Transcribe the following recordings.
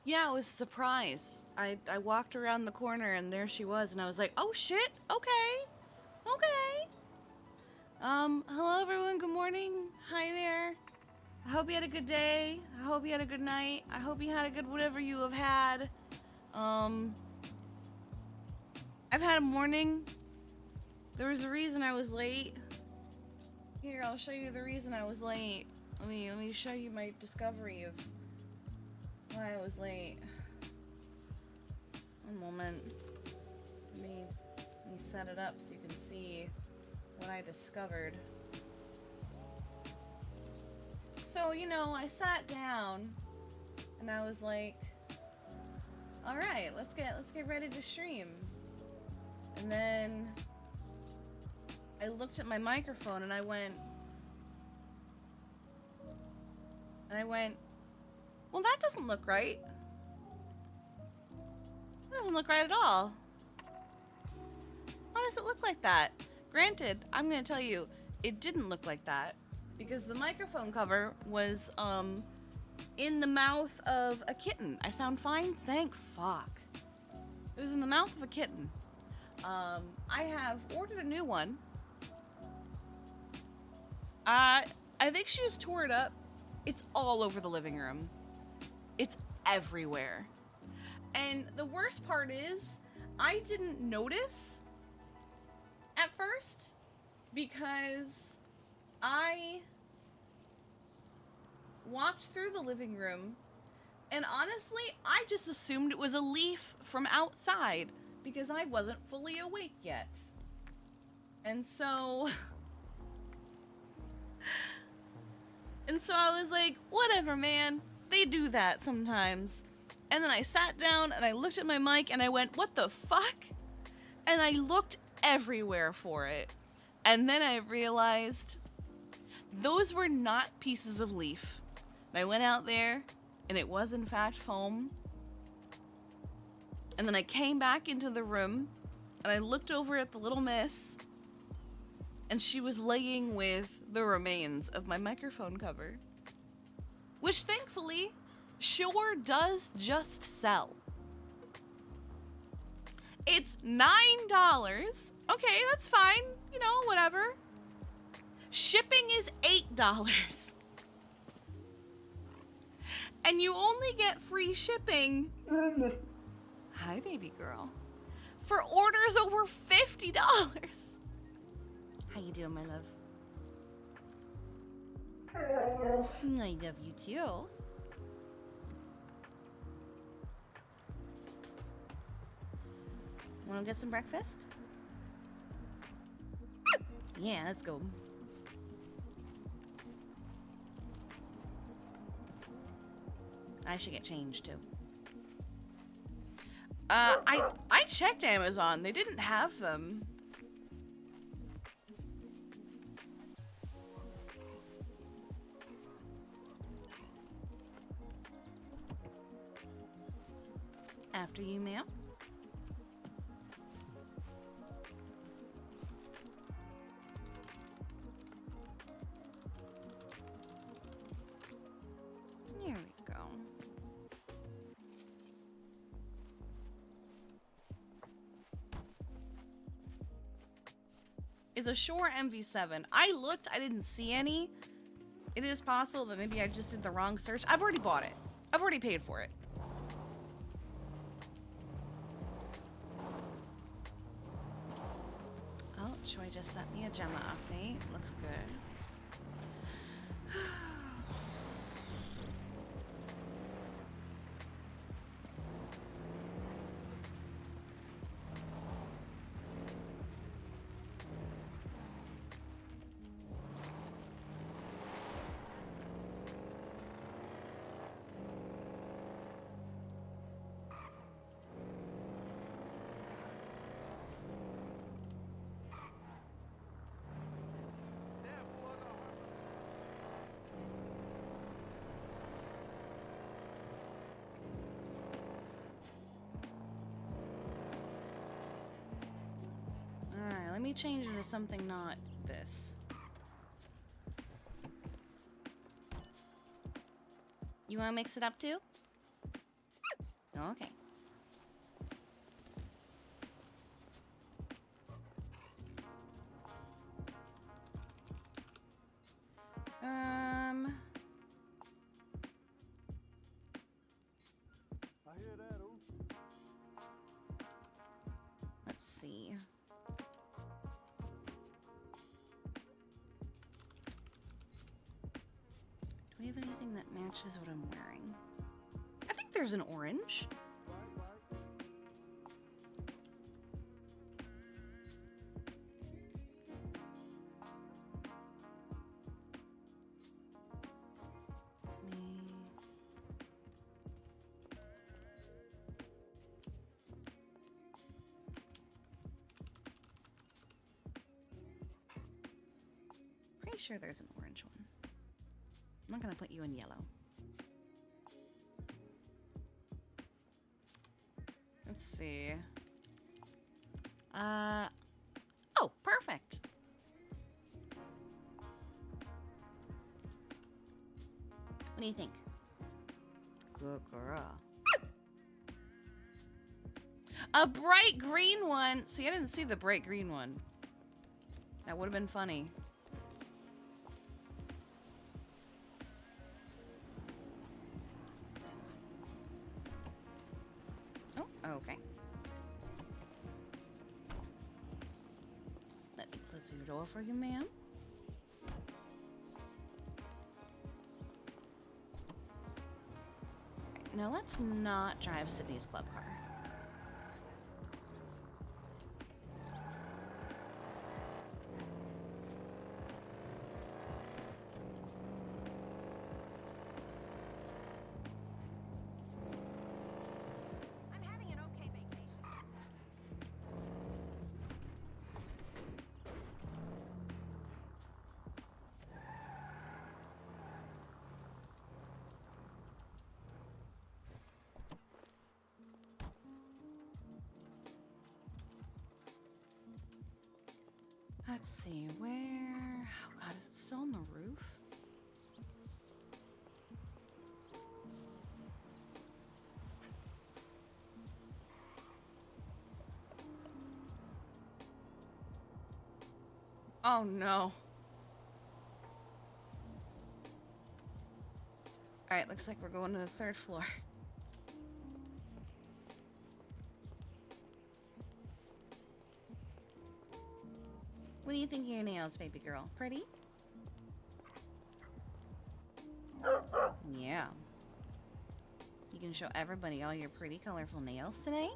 Yeah, it was a surprise. I walked around the corner and there she was, and I was like, oh shit, okay, okay. Hello everyone, good morning. Hi there. I hope you had a good day. I hope you had a good night. I hope you had a good whatever you have had. I've had a morning. There was a reason I was late. Here, I'll show you the reason I was late. Let me show you my discovery of why I was late. One moment. Let me set it up so you can see what I discovered. So, you know, I sat down and I was like, all right, let's get ready to stream. And then I looked at my microphone and I went, well, that doesn't look right. That doesn't look right at all. Why does it look like that? Granted, I'm gonna tell you, it didn't look like that because the microphone cover was in the mouth of a kitten. I sound fine? Thank fuck. It was in the mouth of a kitten. I have ordered a new one. I think she just tore it up. It's all over the living room. It's everywhere. And the worst part is, I didn't notice at first because I walked through the living room and honestly, I just assumed it was a leaf from outside because I wasn't fully awake yet. And so I was like, whatever, man. They do that sometimes. And then I sat down and I looked at my mic and I went, what the fuck? And I looked everywhere for it. And then I realized those were not pieces of leaf. And I went out there and it was in fact foam. And then I came back into the room and I looked over at the little miss and she was laying with the remains of my microphone cover, which thankfully sure does just sell. It's $9. Okay, that's fine. You know, whatever. Shipping is $8. And you only get free shipping. Hi, baby girl. For orders over $50. How you doing, my love? I love you too. Wanna get some breakfast? Yeah, let's go. I should get changed too. I checked Amazon. They didn't have them. After you, ma'am. Here we go. It's a Shure MV7. I looked, I didn't see any. It is possible that maybe I just did the wrong search. I've already bought it. I've already paid for it. Oh, Choi just sent me a Gemma update. Looks good. Alright, let me change it to something not this. You wanna mix it up too? Okay. I hear that, ooh. Let's see. Do we have anything that matches what I'm wearing? I think there's an orange. Right. Me. Pretty sure there's an orange one. I'm not gonna put you in yellow. Let's see. Oh, perfect. What do you think? Good girl. A bright green one. See, I didn't see the bright green one. That would have been funny. Oh, okay. Let me close your door for you, ma'am. Right, now let's not drive Sydney's club car. I'm having an okay vacation. Let's see, where... Oh god, is it still on the roof? Oh no. Alright, looks like we're going to the 3rd floor. What do you think of your nails, baby girl? Pretty? Yeah. You can show everybody all your pretty, colorful nails today?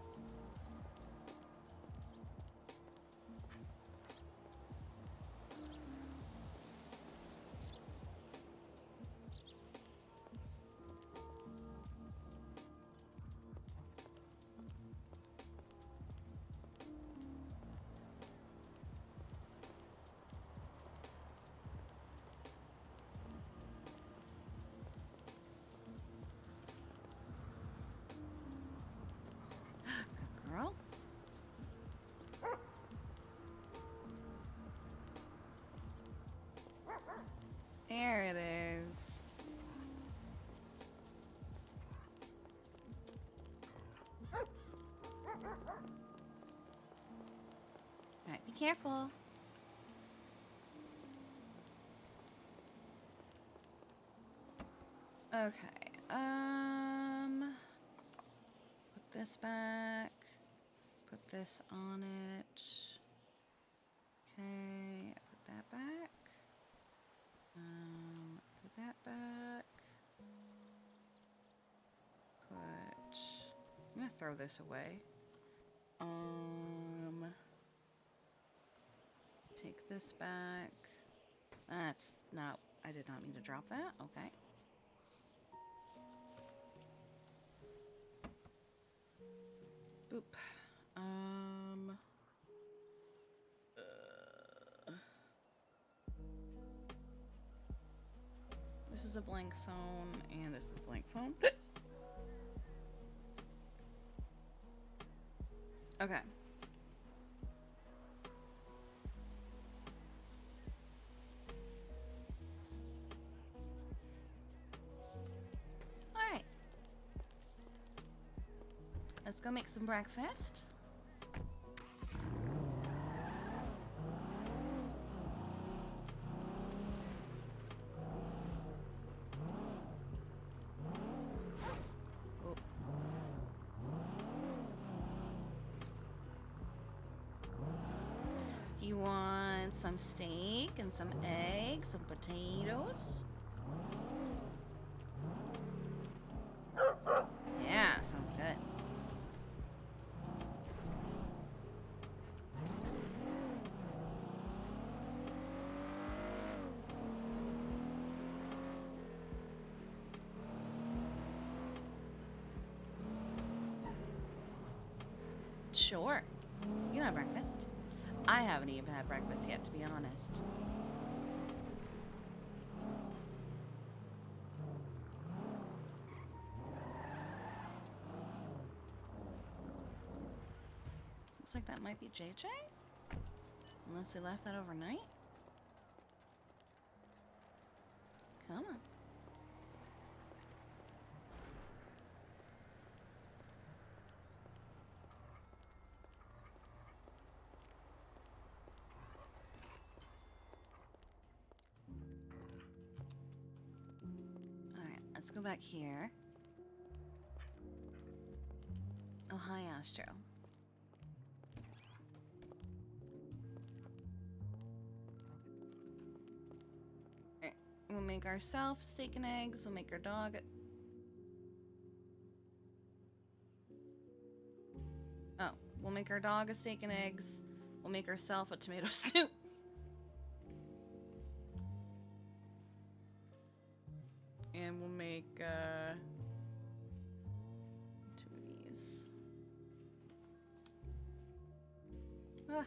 Good girl. There it is. Alright, be careful. Okay, put this back. Put this on it. Okay, put that back. Put that back. I'm gonna throw this away. Take this back. That's not, I did not mean to drop that. Okay. Boop. This is a blank phone, and this is a blank phone. Okay. Alright. go make some breakfast. Oh. Do you want some steak and some eggs, some potatoes? Yeah, sounds good. Sure. You can have breakfast. I haven't even had breakfast yet, to be honest. Looks like that might be JJ. Unless they left that overnight. Come on. Alright, let's go back here. Oh, hi, Astro. We'll make ourselves steak and eggs. We'll make our dog. Oh, we'll make our dog a steak and eggs. We'll make ourselves a tomato soup. And we'll make two of these. Ah.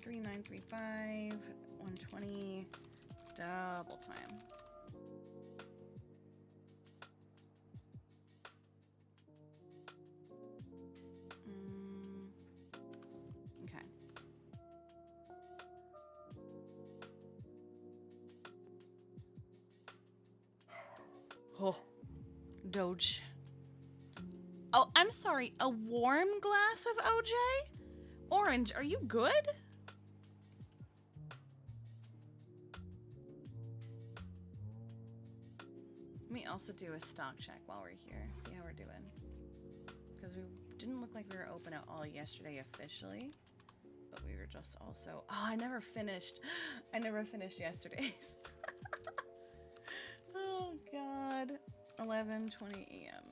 13935, 120, double time. Okay. Oh, Doge. Oh, I'm sorry. A warm glass of OJ? Orange, are you good? Let me also do a stock check while we're here. See how we're doing. Because we didn't look like we were open at all yesterday officially. But we were just also... Oh, I never finished. I never finished yesterday's. Oh, God. 11:20 a.m.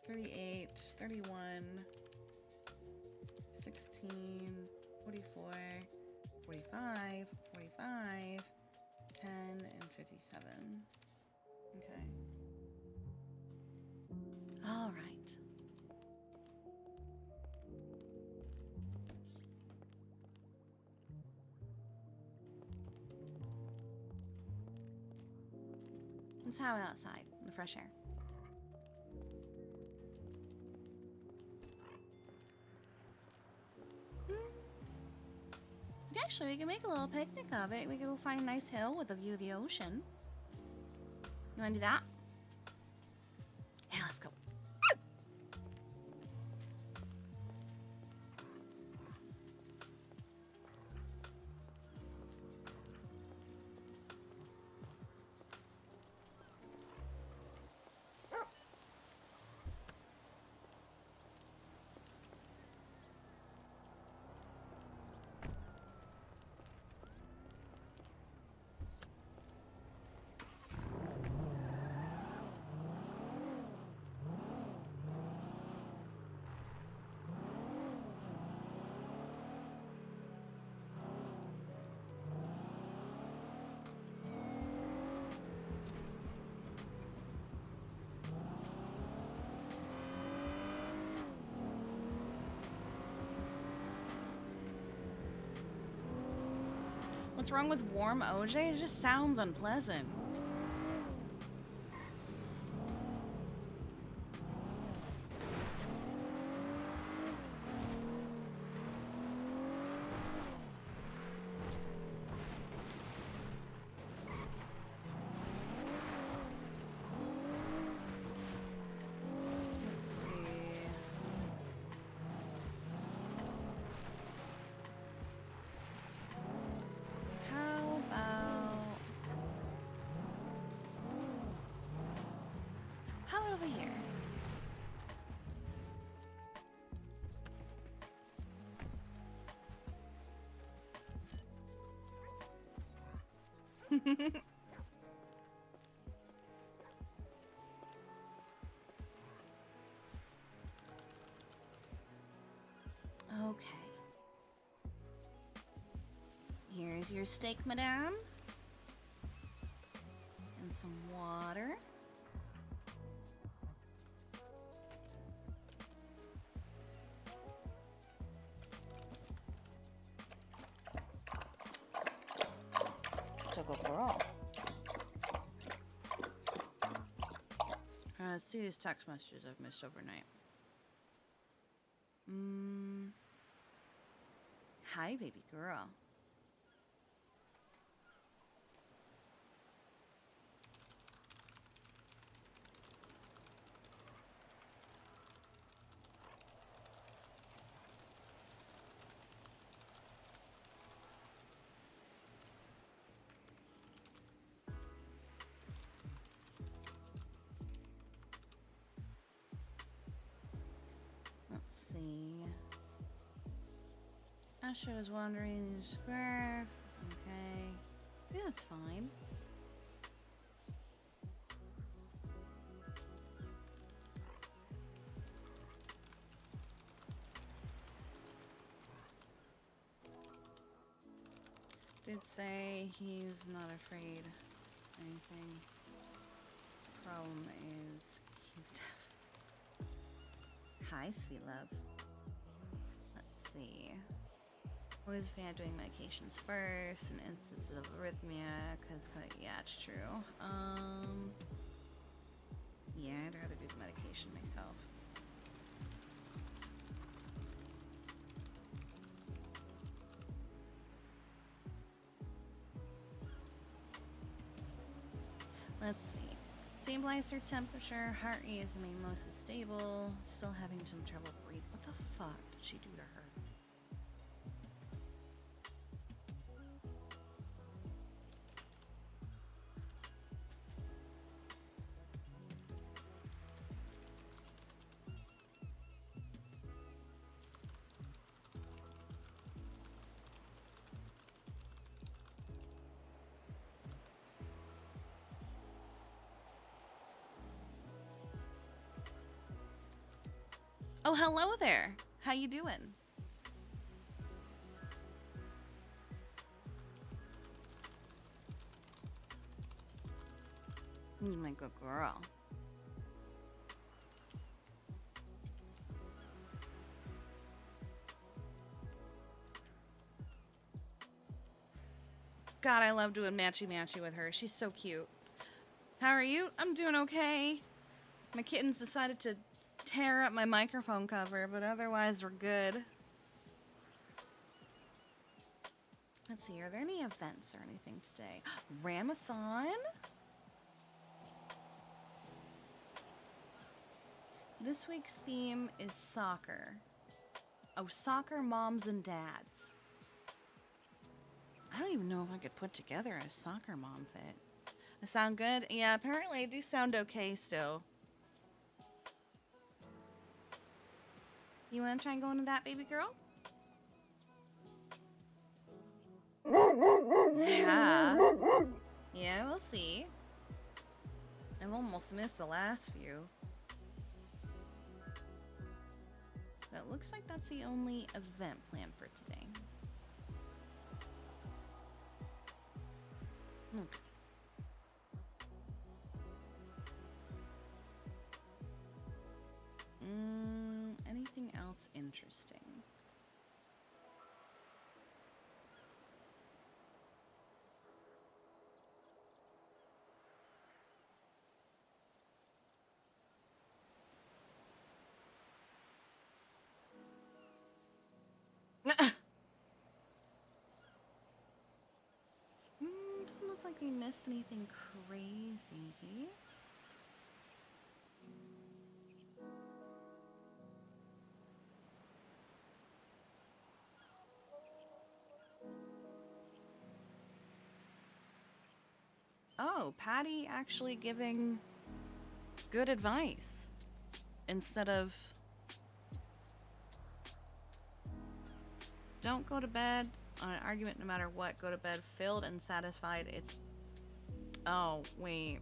38, 31... 16, 44, 45, 45, 10, and 57. Okay. All right. Let's have it outside in the fresh air. Actually, we can make a little picnic of it. We can go find a nice hill with a view of the ocean. You want to do that? Yeah, let's go. What's wrong with warm OJ? It just sounds unpleasant. Okay. Here's your steak, madame. And some water. Good girl. Let's see these text messages I've missed overnight. Hi, baby girl. Let's see. Asha was wandering the square. Okay. Yeah, that's fine. Did say he's not afraid. Anything. Problem is he's deaf. Hi, sweet love. Let's see. Always a fan of doing medications first, and instances of arrhythmia, because yeah, it's true. Yeah, I'd rather do the medication myself. Let's see. Stabilizer temperature, heart rate is mostly stable. Still having some trouble breathing. What the fuck did she do to her? Oh, hello there. How you doing? You're my good girl. God, I love doing matchy-matchy with her. She's so cute. How are you? I'm doing okay. My kittens decided to tear up my microphone cover, but otherwise we're good. Let's see, are there any events or anything today? Ramathon? This week's theme is soccer. Oh, soccer moms and dads. I don't even know if I could put together a soccer mom fit. I sound good? Yeah, apparently I do sound okay still. You want to try and go into that, baby girl? Yeah. Yeah, we'll see. I've almost missed the last few. But it looks like that's the only event planned for today. Okay. Anything else interesting? Don't look like we missed anything crazy. Oh, Patty actually giving good advice instead of don't go to bed on an argument no matter what. Go to bed filled and satisfied. It's Oh, wait.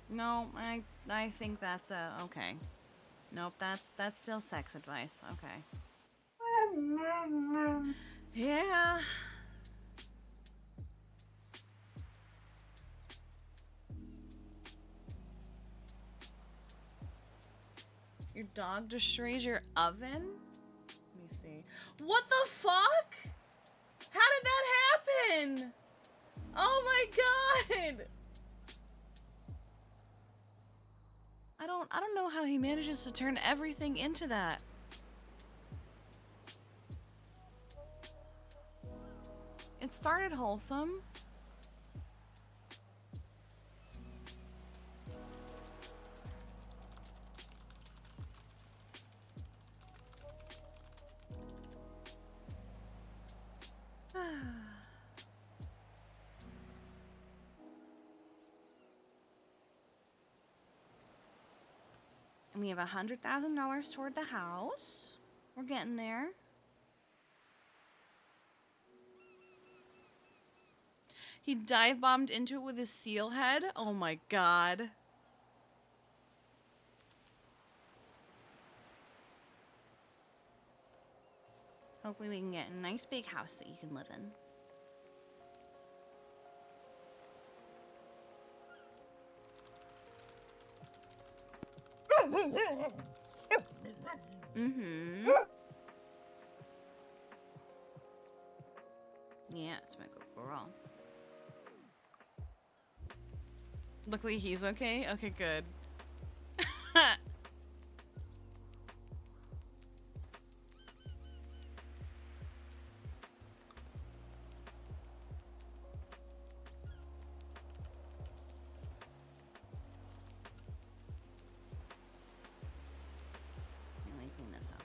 No, I think that's okay. Nope, that's still sex advice. Okay. Yeah. Your dog destroys your oven? Let me see. What the fuck? How did that happen? Oh my god! I don't know how he manages to turn everything into that. It started wholesome. And we have $100,000 toward the house. We're getting there. He dive bombed into it with his seal head. Oh my god. Hopefully we can get a nice big house that you can live in. Mm-hmm. Yeah, it's my good girl. Luckily he's okay? Okay, good. Let me clean this up.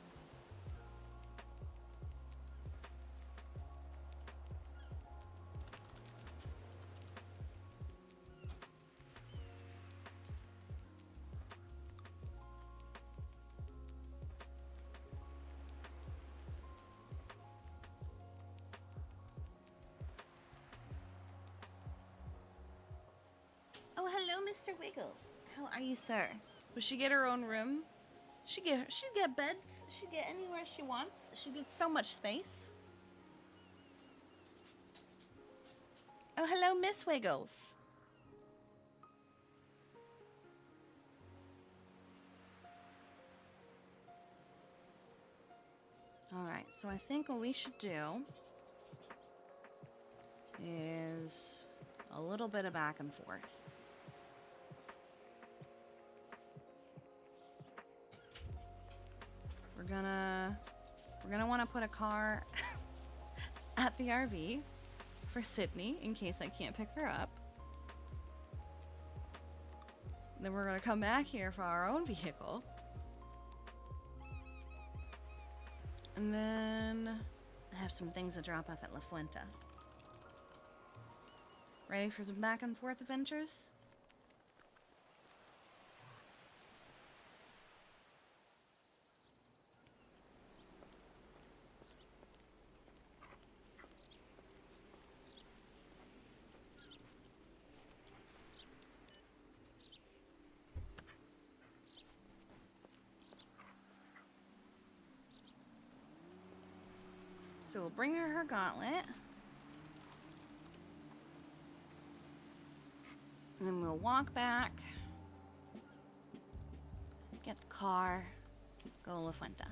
Oh, hello, Mr. Wiggles. How are you, sir? Will she get her own room? She'd get beds. She'd get anywhere she wants. She gets so much space. Oh, hello, Miss Wiggles. Alright, so I think what we should do is a little bit of back and forth. We're gonna want to put a car at the RV for Sydney in case I can't pick her up. Then we're gonna come back here for our own vehicle. And then I have some things to drop off at La Fuente. Ready for some back and forth adventures? So we'll bring her gauntlet. And then we'll walk back. Get the car. Go to La Fuente.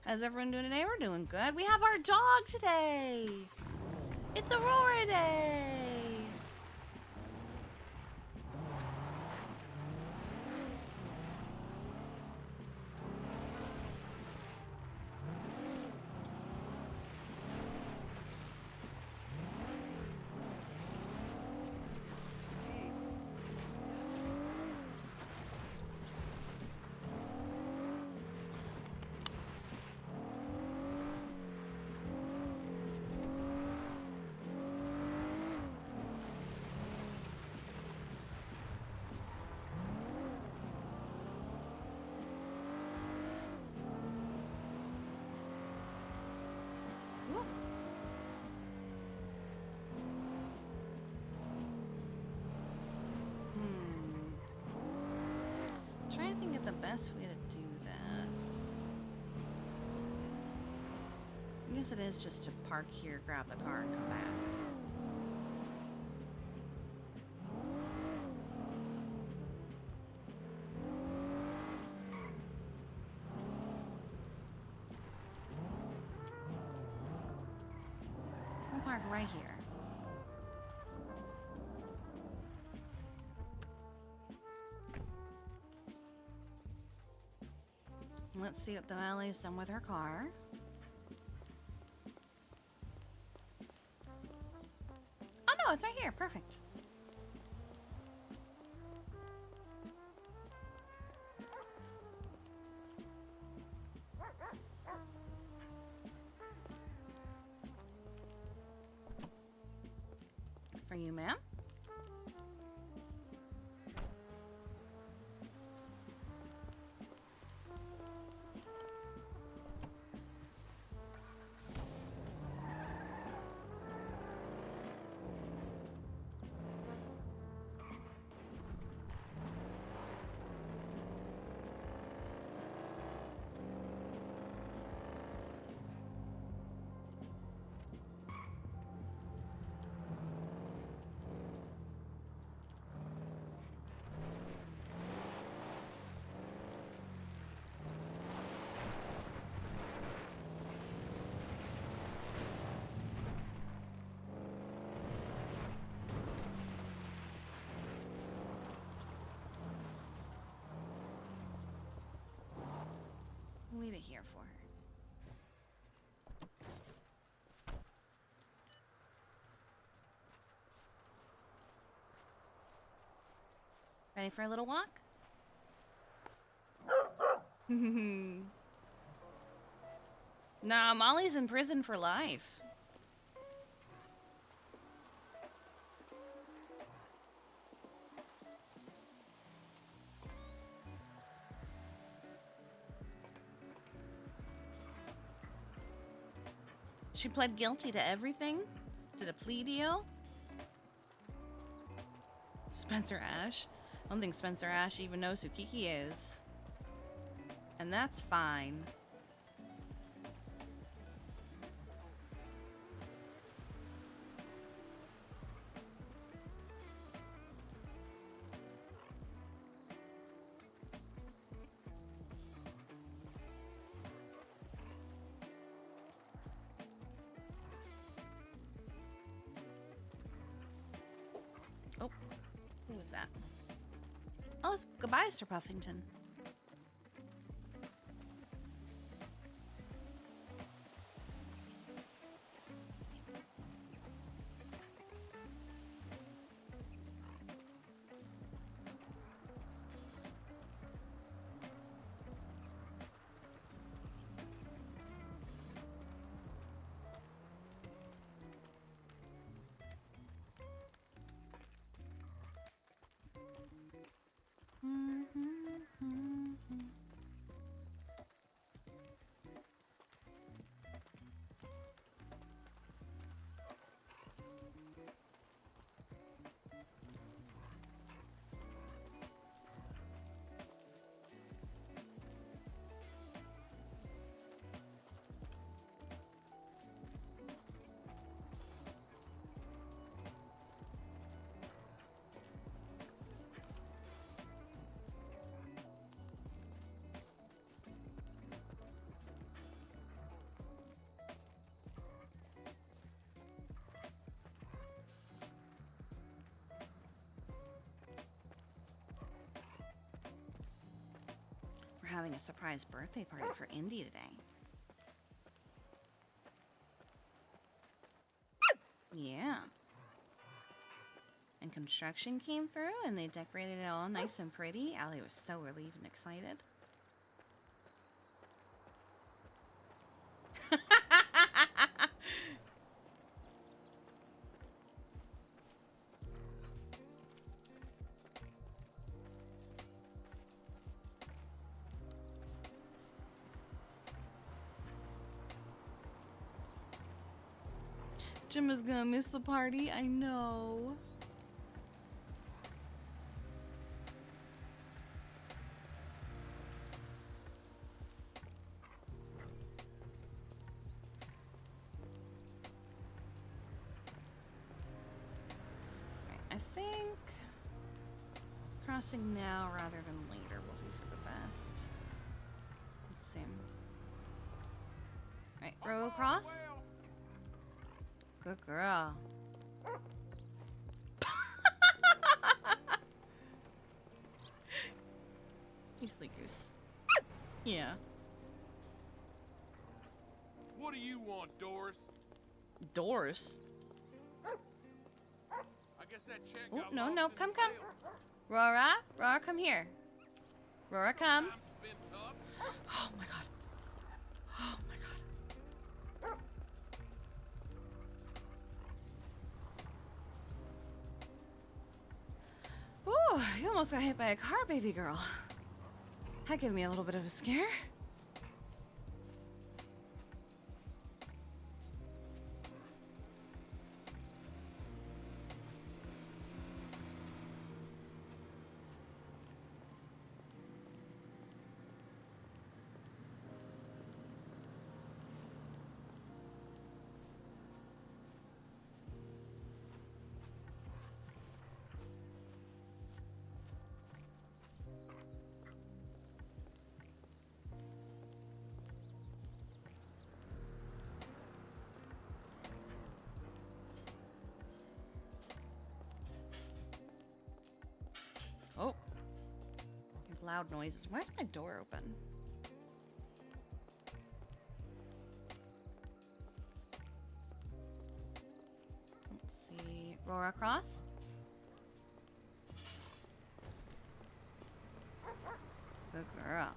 How's everyone doing today? We're doing good. We have our dog today. It's Aurora Day. the best way to do this? I guess it is just to park here, grab the car, and come back. We'll park right here. Let's see what the vale's done with her car. Oh no, it's right here. Perfect. For you, ma'am. Leave it here for her. Ready for a little walk? Nah, Molly's in prison for life. She pled guilty to everything? Did a plea deal? Spencer Ash? I don't think Spencer Ash even knows who Kiki is. And that's fine. Oh, who was that? Oh, it's goodbye, Sir Puffington. We're having a surprise birthday party for Indy today. Yeah. And construction came through and they decorated it all nice and pretty. Allie was so relieved and excited. Jim is gonna miss the party, I know. crossing now rather than later will be for the best. Let's see. Right, row across. Good girl. You sleek goose. Yeah. What do you want, Doris? Doors. I guess that check Oh, got no, lost no, in the come. mail. Rora, Rora, come here. Rora, come. Time spent tough. Oh my god. Oh my god. Ooh, you almost got hit by a car, baby girl. That gave me a little bit of a scare. Oh. Loud noises. Why is my door open? Let's see. Rora cross. Good girl.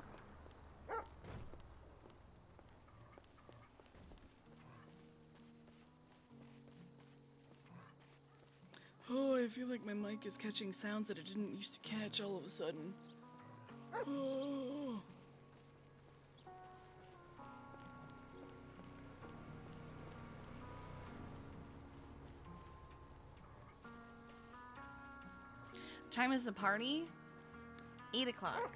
Oh, I feel like my mic is catching sounds that it didn't used to catch all of a sudden. Oh. Time is the party? 8 o'clock.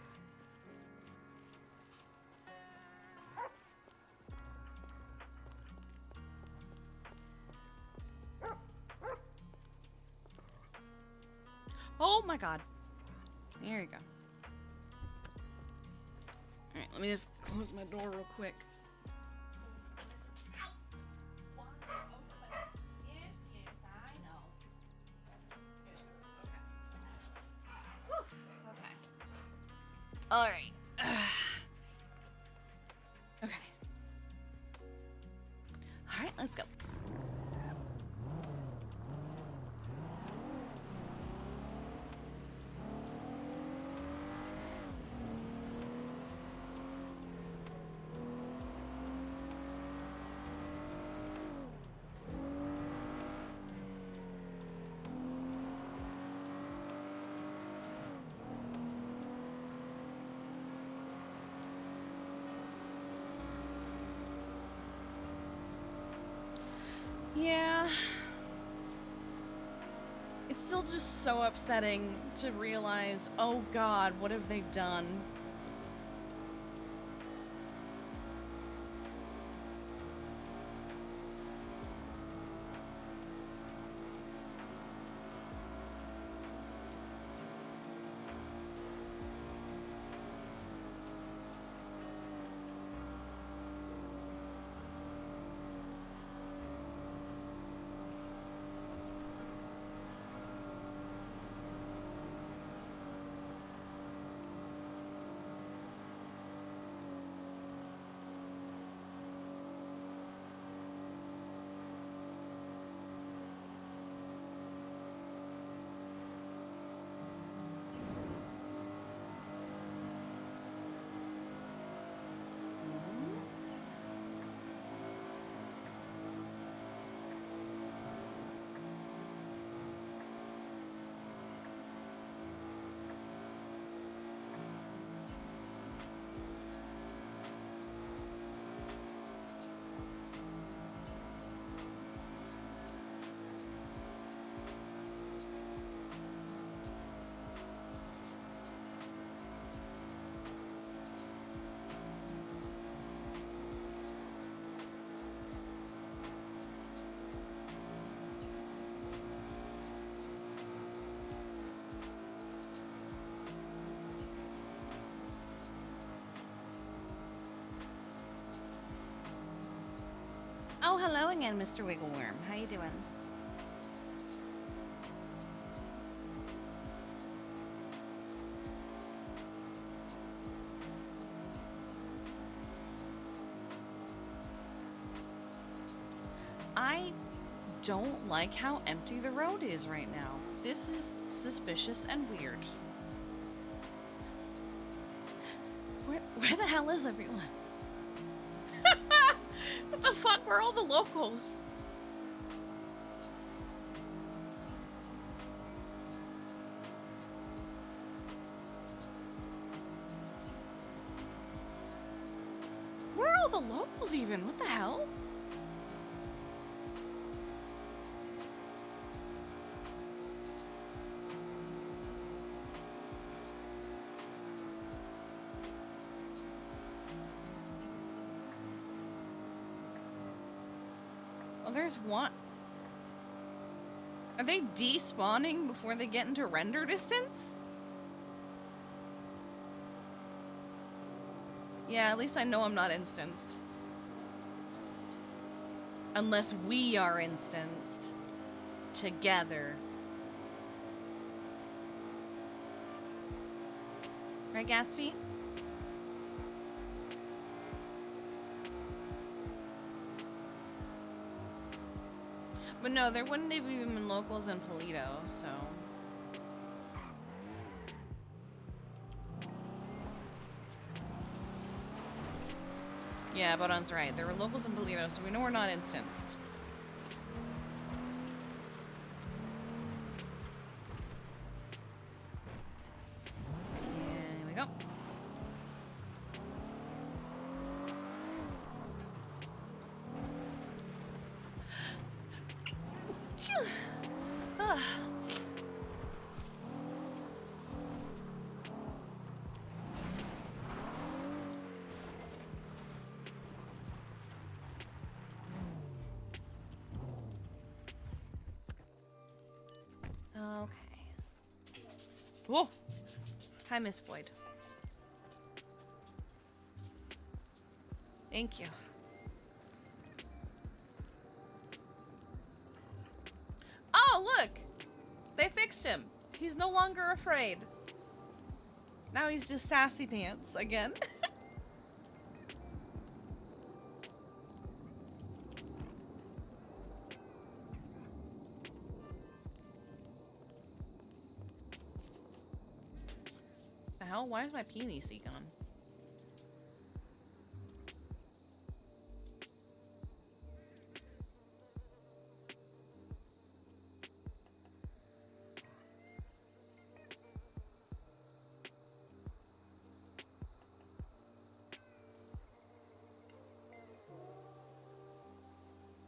Oh my god. There you go. Alright, let me just close my door real quick. Alright. Okay. Alright, let's go. Yeah. It's still just so upsetting to realize, oh god, what have they done? Oh, hello again, Mr. Wiggleworm. How you doing? I don't like how empty the road is right now. This is suspicious and weird. Where the hell is everyone? What the fuck? Where are all the locals? Where are all the locals even? What the hell? Oh, there's one. Are they despawning before they get into render distance? Yeah, at least I know I'm not instanced. Unless we are instanced. Together. Right, Gatsby? But no, there wouldn't have even been locals in Polito, so... Yeah, Bodon's right. There were locals in Polito, so we know we're not instanced. Here we go. Ah. Okay. Whoa! Hi, Miss Boyd. Thank you. Oh, look! They fixed him. He's no longer afraid. Now he's just sassy pants again. The hell? Why is my peony seat gone?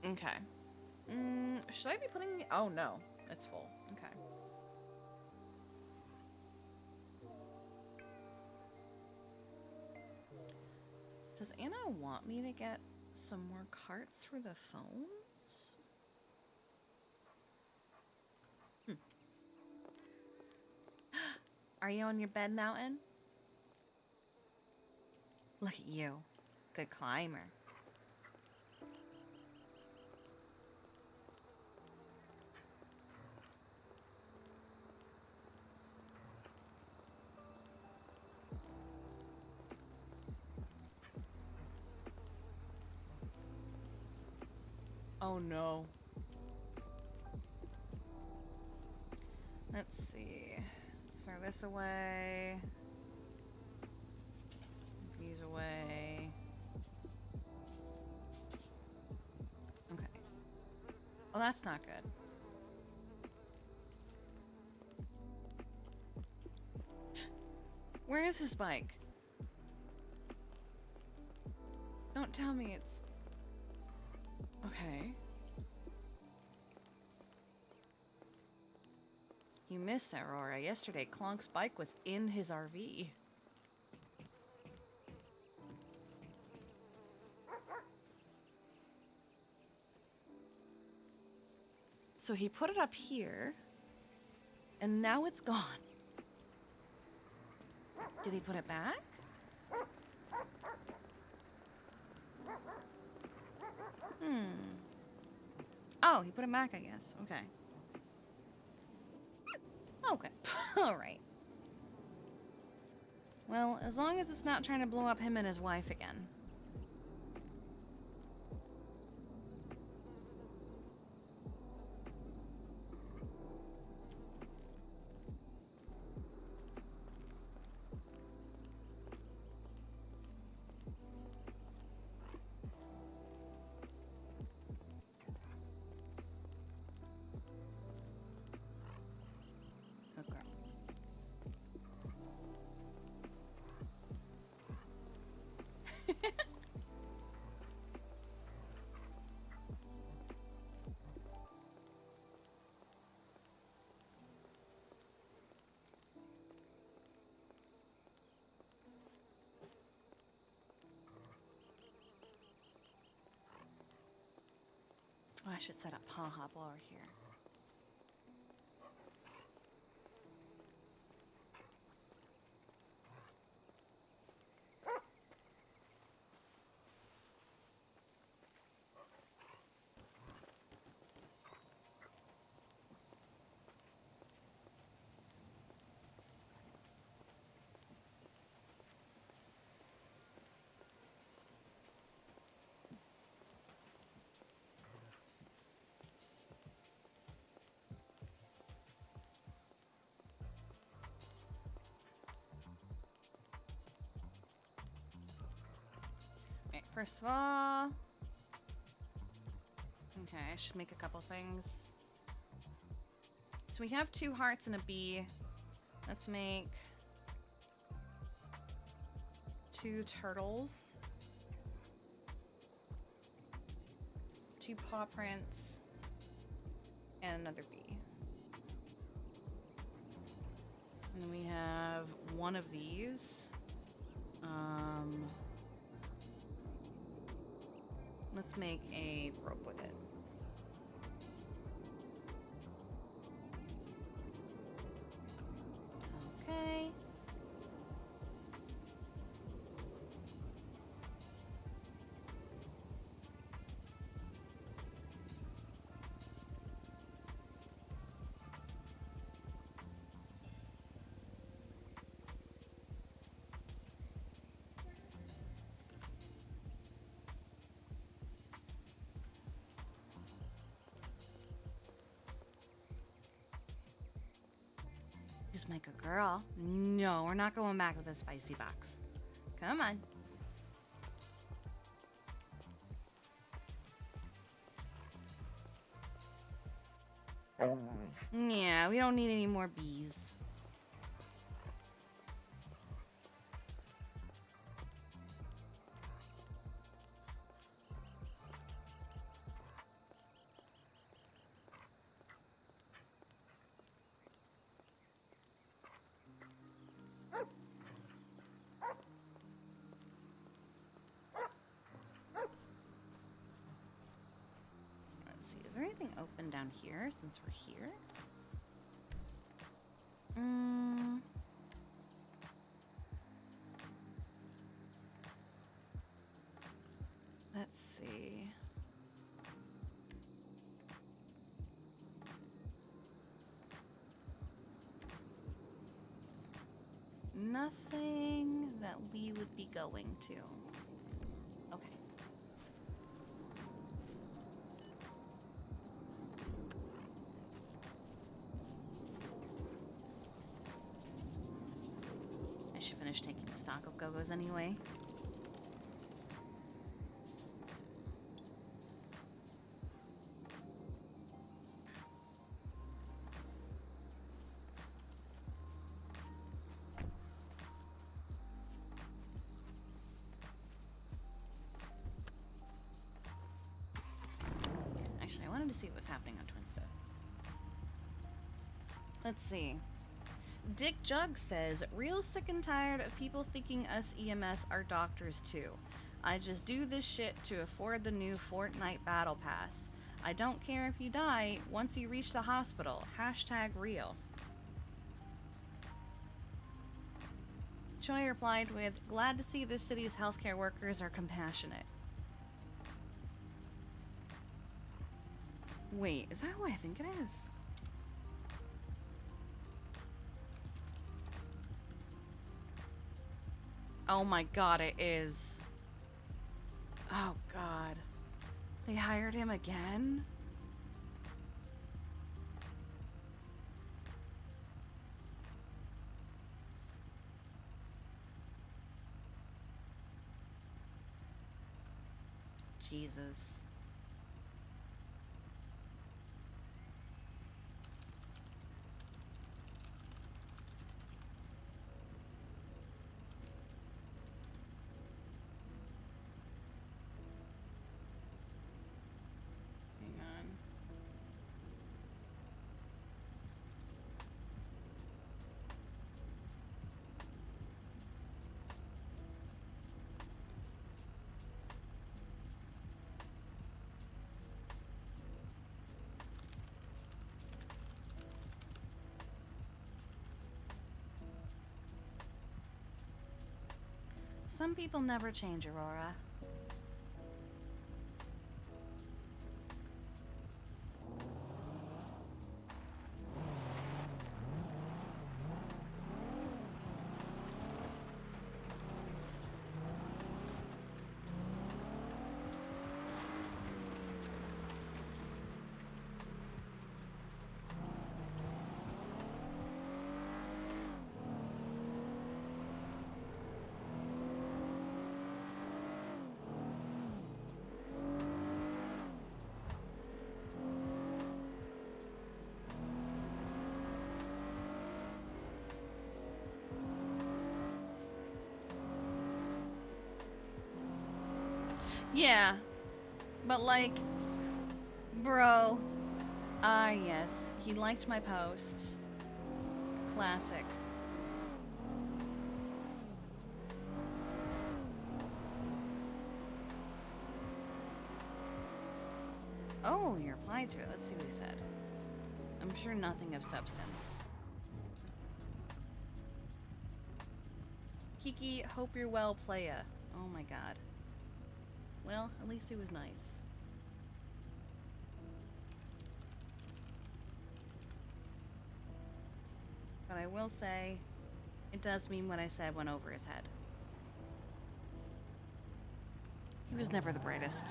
Okay. Should I be putting the... Oh, no. It's full. Okay. Does Anna want me to get some more carts for the phones? Are you on your bed, Mountain? Look at you. Good climber. Oh no. Let's see. Let's throw this away. These away. Okay. Well, that's not good. Where is his bike? Don't tell me it's... Okay. You missed Aurora. Yesterday, Klonk's bike was in his RV. So he put it up here, and now it's gone. Did he put it back? Oh, he put it back, I guess. Okay. Okay. Alright. Well, as long as it's not trying to blow up him and his wife again. Okay. Oh, I should set up Paw Hop while we're here. Right, first of all... Okay, I should make a couple things. So we have 2 hearts and a bee. Let's make 2 turtles. 2 paw prints. And another bee. And then we have 1 of these. Let's make a rope with it. Okay. Just make a girl. No, we're not going back with a spicy box. Come on. Yeah, we don't need any more bees. Let's see, is there anything open down here since we're here? Let's see. Nothing that we would be going to. Okay. I should finish taking stock of Go-Go's anyway. Actually, I wanted to see what was happening on Twinstone. Let's see. Dick Jug says, real sick and tired of people thinking us EMS are doctors too. I just do this shit to afford the new Fortnite Battle Pass. I don't care if you die once you reach the hospital. Hashtag real. Choi replied with, glad to see this city's healthcare workers are compassionate. Wait, is that who I think it is? Oh my god, it is. Oh god. They hired him again? Jesus. Hang on. Some people never change, Aurora. Yeah, but like, bro. Ah, yes, he liked my post. Classic. Oh, you replied to it. Let's see what he said. I'm sure nothing of substance. Kiki, hope you're well, playa. Oh my god. Well, at least he was nice. But I will say, it does mean what I said went over his head. He was never the brightest.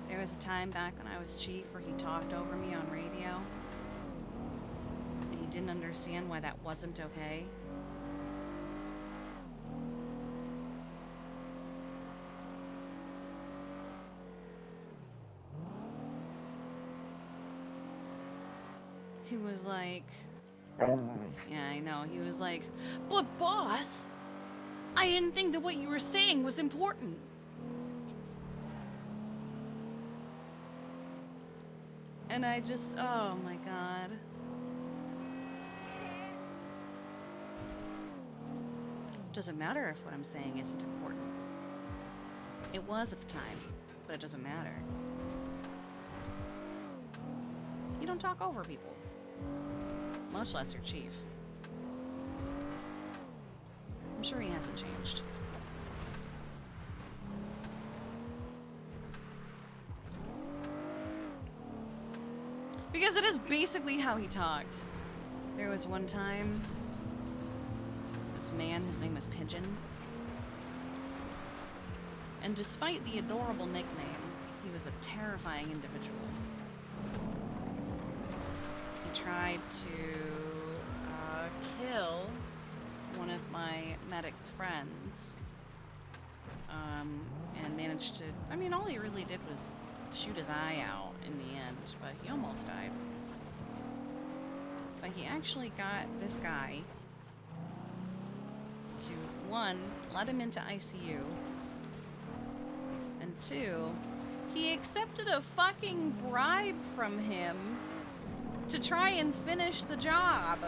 There was a time back when I was chief where he talked over me on radio. And he didn't understand why that wasn't okay. He was like, yeah, I know. He was like, but boss, I didn't think that what you were saying was important. And I just, oh my god. Doesn't matter if what I'm saying isn't important. It was at the time, but it doesn't matter. You don't talk over people. Much less your chief. I'm sure he hasn't changed. Because it is basically how he talked. There was one time, this man, his name was Pigeon. And despite the adorable nickname, he was a terrifying individual. He tried to kill one of my medic's friends. And managed to, I mean, all he really did was shoot his eye out in the end, but he almost died. But he actually got this guy to, one, let him into ICU, and two, he accepted a fucking bribe from him to try and finish the job.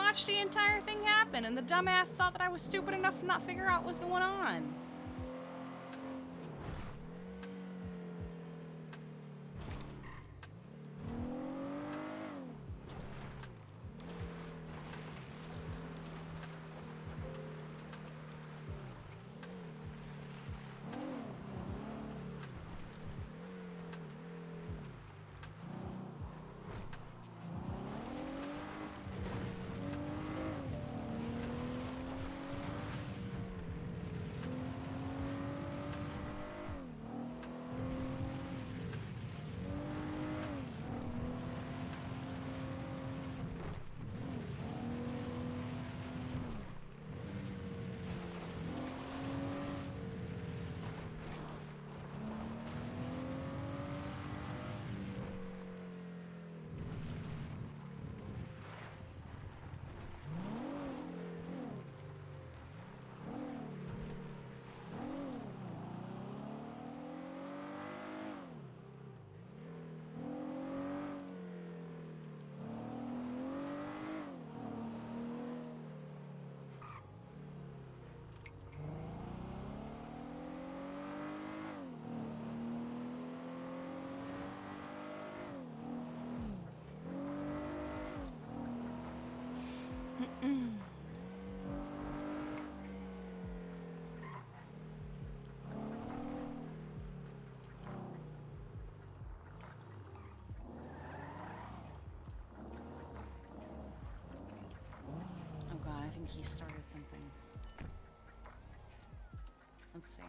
watched the entire thing happen, and the dumbass thought that I was stupid enough to not figure out what was going on. I think he started something. Let's see.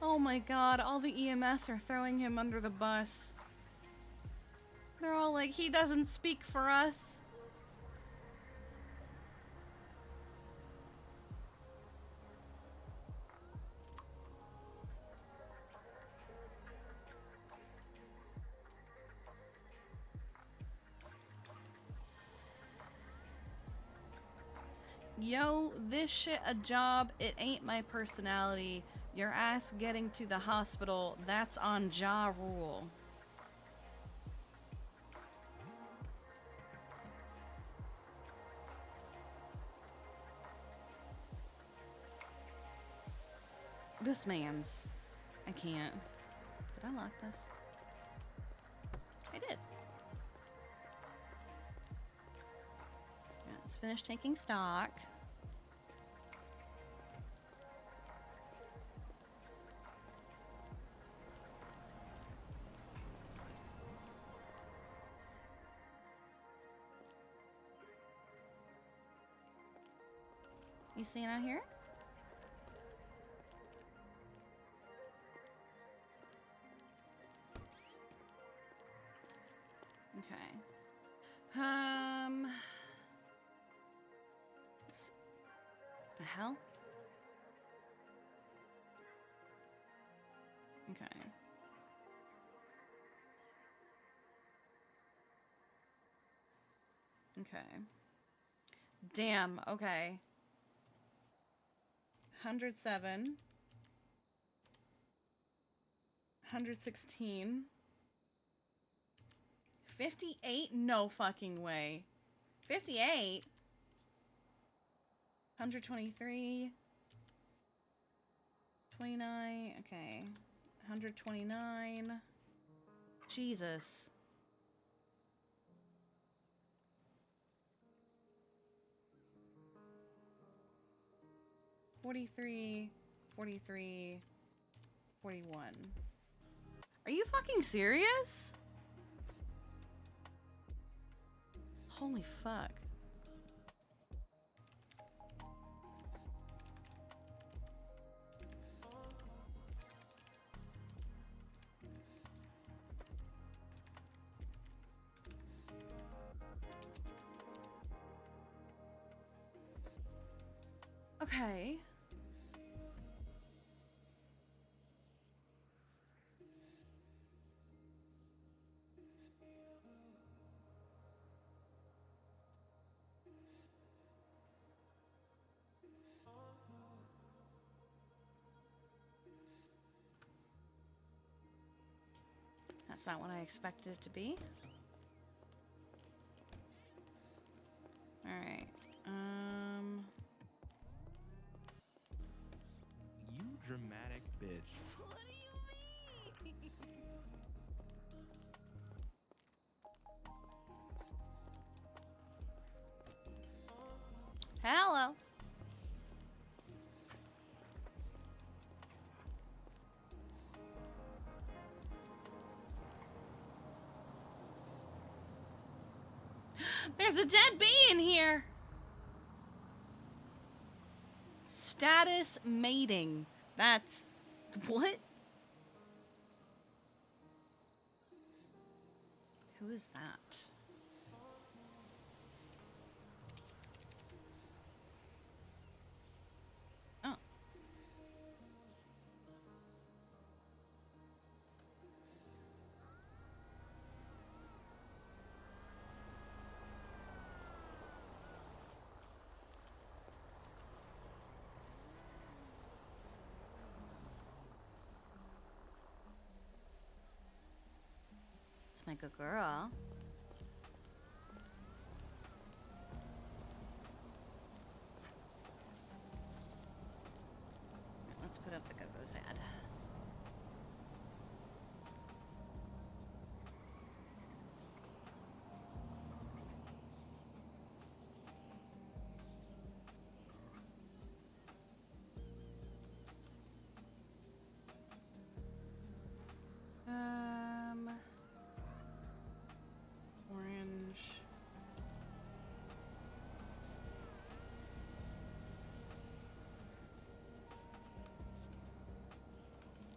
Oh my god, all the EMS are throwing him under the bus. They're all like, he doesn't speak for us. Yo, this shit a job, it ain't my personality. Your ass getting to the hospital, that's on Ja Rule. This man's. I can't. Did I lock this? I did. Let's finish taking stock. You seeing out here? Okay. The hell? Okay. Okay. Damn, okay. 107. 116. 58? No fucking way. 58? 123. 29. Okay. 129. Jesus. 43. 43. 41. Are you fucking serious? Holy fuck. Okay. That's not what I expected it to be. Alright. You dramatic bitch. What do you mean? Hello. There's a dead bee in here. Status mating. That's what? Who is that? Oh. It's my good girl. Let's put up the go-go's ad. Orange.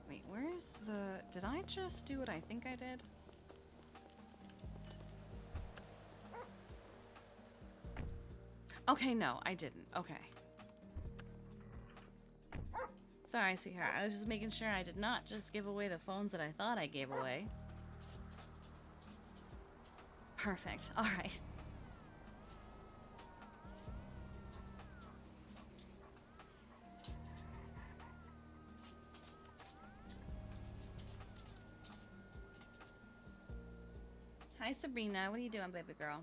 Wait, where's the... Did I just do what I think I did? Okay, no, I didn't. Okay. Sorry, sweetheart. I was just making sure I did not just give away the phones that I thought I gave away. Perfect. All right. Hi, Sabrina. What are you doing, baby girl?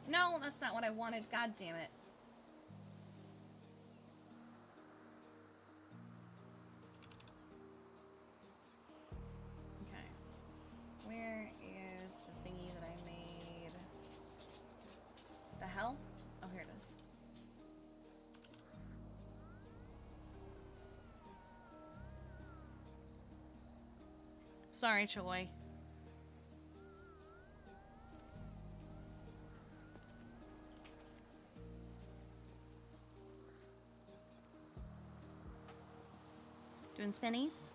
No, that's not what I wanted. God damn it. Okay. Where is the thingy that I made? The hell? Oh, here it is. Sorry, Choi. Doing spinnies?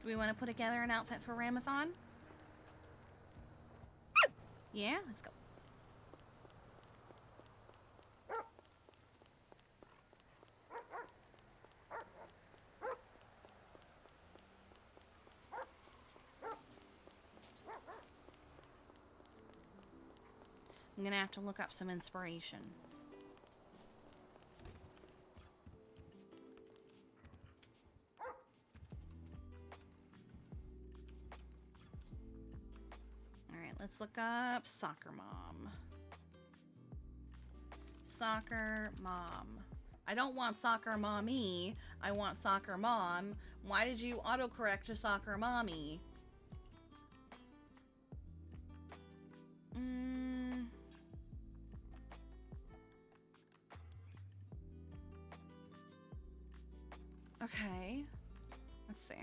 Do we want to put together an outfit for Ramathon? Yeah, let's go. I'm gonna have to look up some inspiration. Alright, let's look up soccer mom. Soccer mom. I don't want soccer mommy. I want soccer mom. Why did you autocorrect to soccer mommy? Okay. Let's see.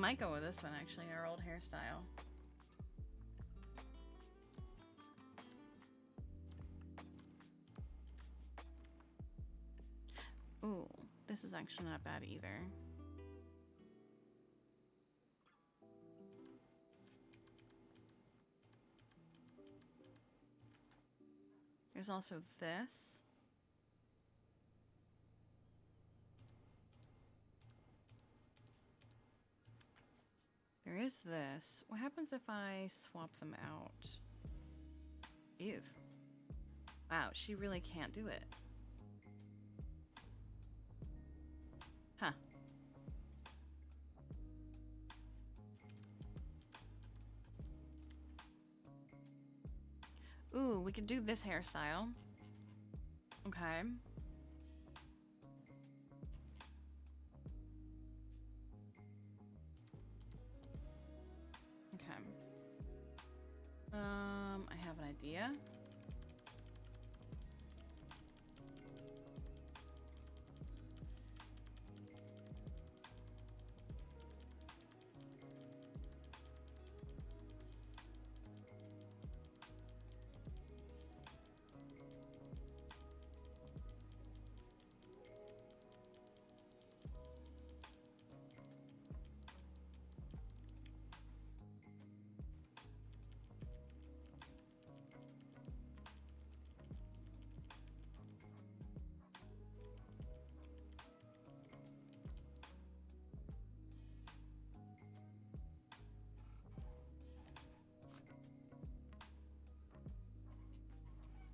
might go with this one, actually, our old hairstyle. Ooh, this is actually not bad either. There's also this. There is this. What happens if I swap them out? Ew. Wow, she really can't do it. Huh. Ooh, we could do this hairstyle. Okay. Okay. I have an idea.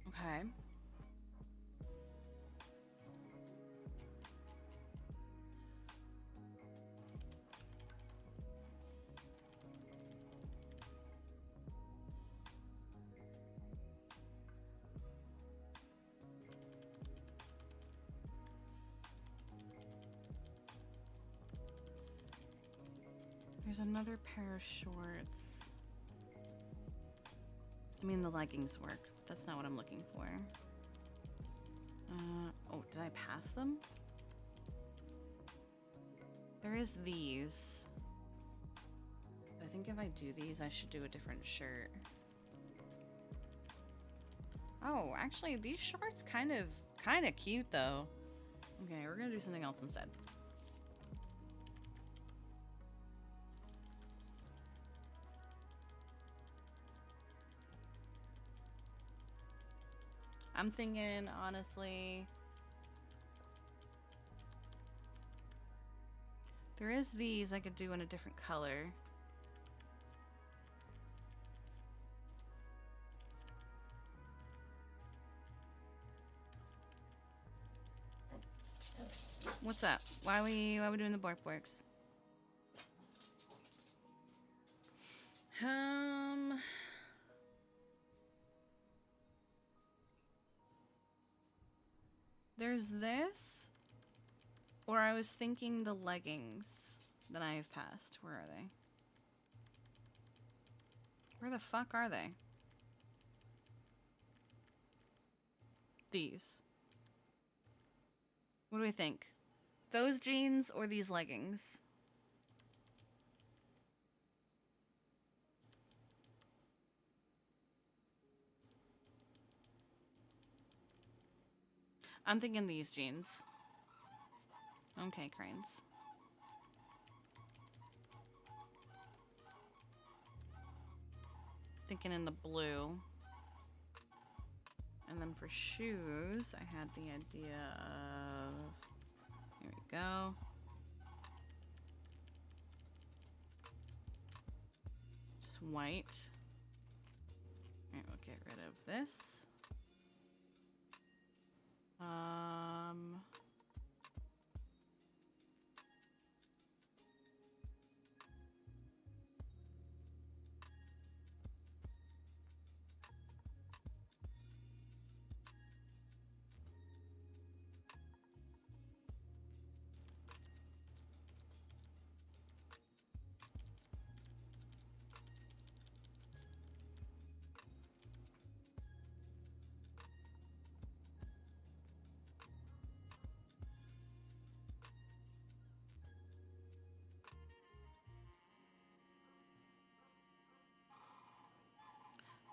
Okay. There's another pair of shorts. I mean, the leggings work. But that's not what I'm looking for. Oh, did I pass them? There is these. I think if I do these, I should do a different shirt. Oh, actually, these shorts kind of cute, though. Okay, we're gonna do something else instead. I'm thinking, honestly, there is these I could do in a different color. What's up? Why are we doing the bork-borks? There's this, or I was thinking the leggings that I have passed. Where are they? Where the fuck are they? These. What do we think? Those jeans or these leggings? I'm thinking these jeans. Okay, Cranes. Thinking in the blue. And then for shoes, I had the idea of... Here we go. Just white. Alright, we'll get rid of this.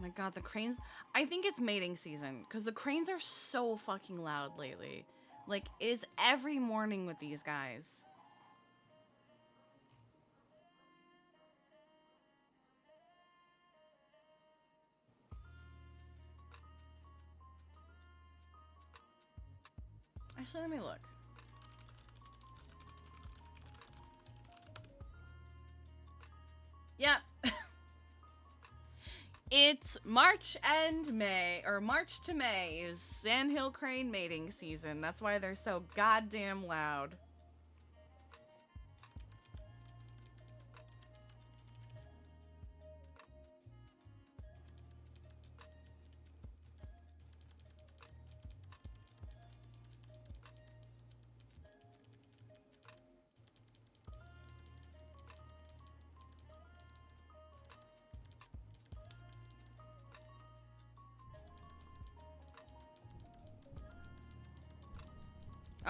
My god, the cranes. I think it's mating season because the cranes are so fucking loud lately. Like, it's every morning with these guys. Actually, let me look. Yep. It's March and May, or March to May is sandhill crane mating season. That's why they're so goddamn loud.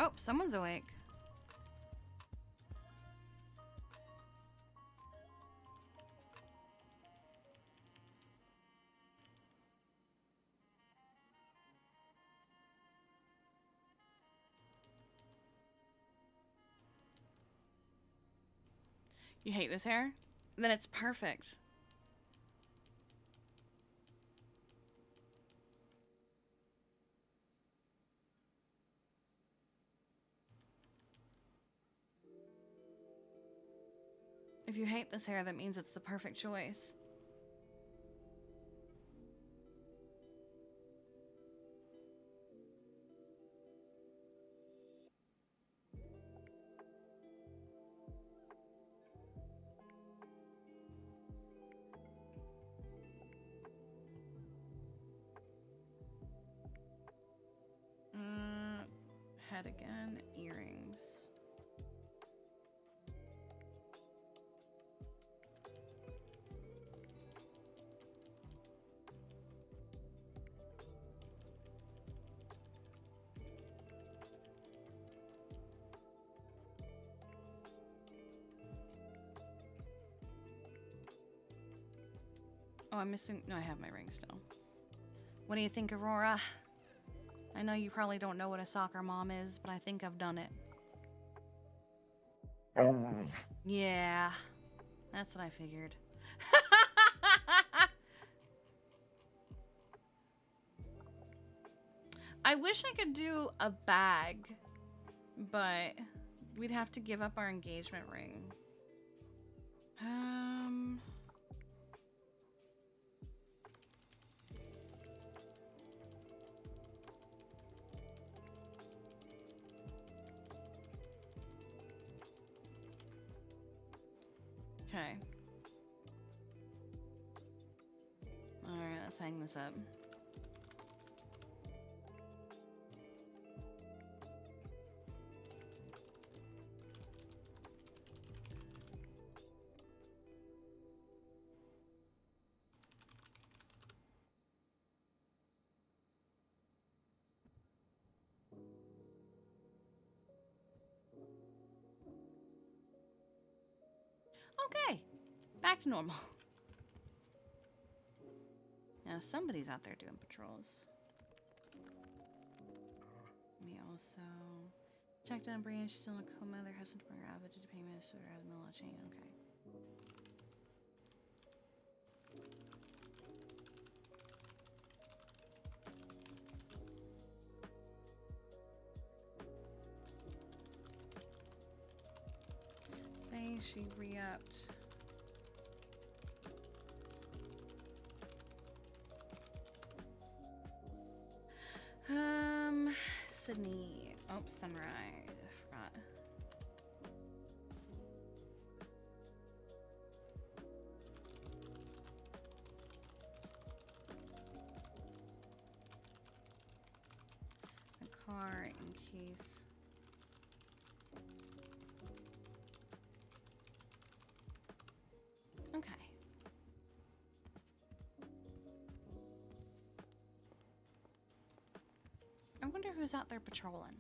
Oh, someone's awake. You hate this hair? Then it's perfect. If you hate this hair, that means it's the perfect choice. Head again, earrings. Oh, I'm missing. No, I have my ring still. What do you think, Aurora? I know you probably don't know what a soccer mom is, but I think I've done it. Yeah, that's what I figured. I wish I could do a bag, but we'd have to give up our engagement ring. Okay. Alright, let's hang this up. Okay, back to normal. Now somebody's out there doing patrols. Me also. Checked on branch, still in a coma. There hasn't been rabbit to payment, so there has no chain. Okay. Say she re-upped. Sydney. Oh, Samurai. I forgot. A car in case. Okay. I wonder who's out there patrolling.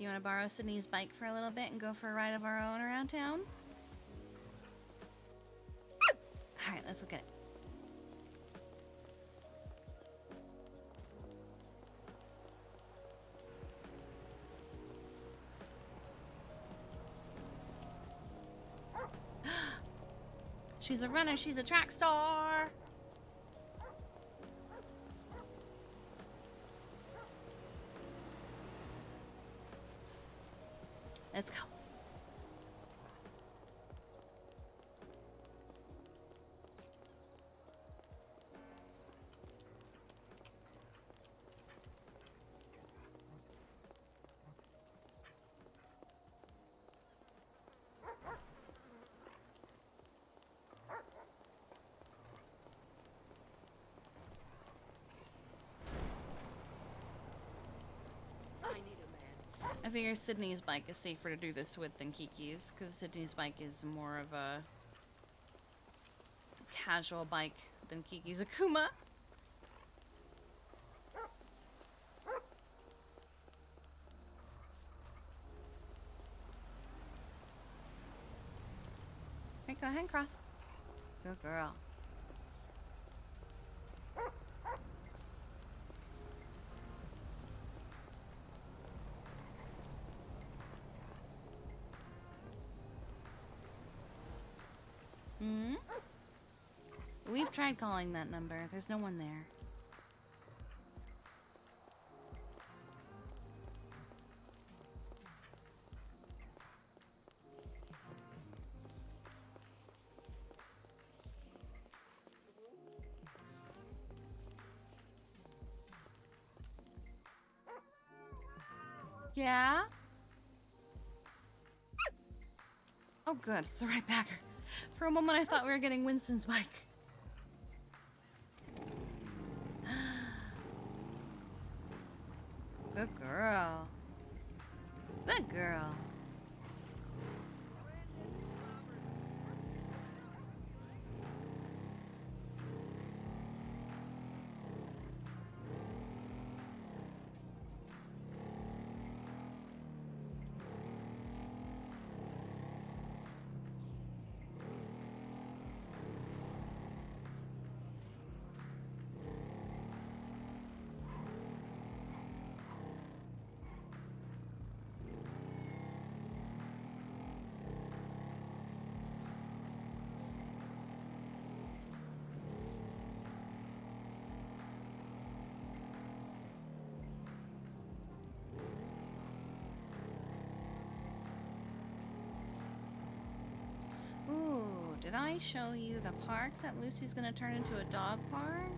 You want to borrow Sydney's bike for a little bit and go for a ride of our own around town? Alright, let's look at it. She's a runner, she's a track star! Let's go. I figure Sydney's bike is safer to do this with than Kiki's, because Sydney's bike is more of a casual bike than Kiki's Akuma. Right, go ahead and cross. Good girl. Hmm? We've tried calling that number. There's no one there. Yeah? Oh good, it's the right backer. For a moment I thought we were getting Winston's bike. Good girl. Good girl. Ooh, did I show you the park that Lucy's gonna turn into a dog park?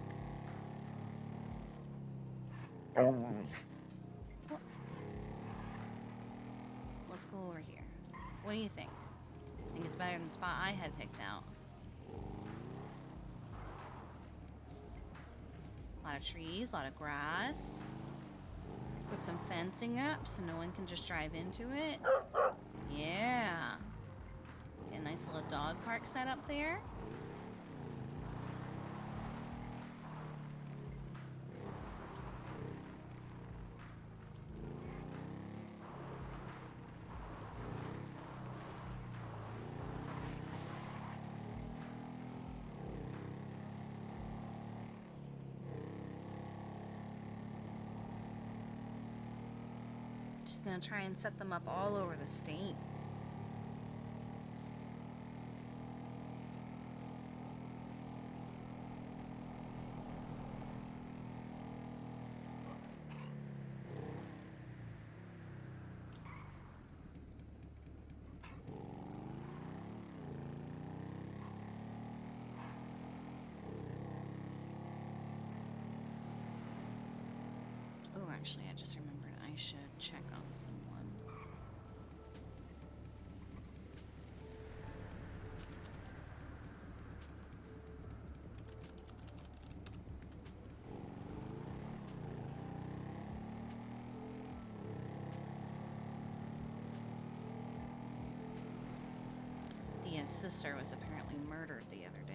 Well, let's go over here. What do you think? Think it's better than the spot I had picked out? A lot of trees, a lot of grass. Put some fencing up so no one can just drive into it. Yeah. A nice little dog park set up there. She's gonna try and set them up all over the state. Oh, actually, I just remembered I should check on someone. Thea's sister was apparently murdered the other day.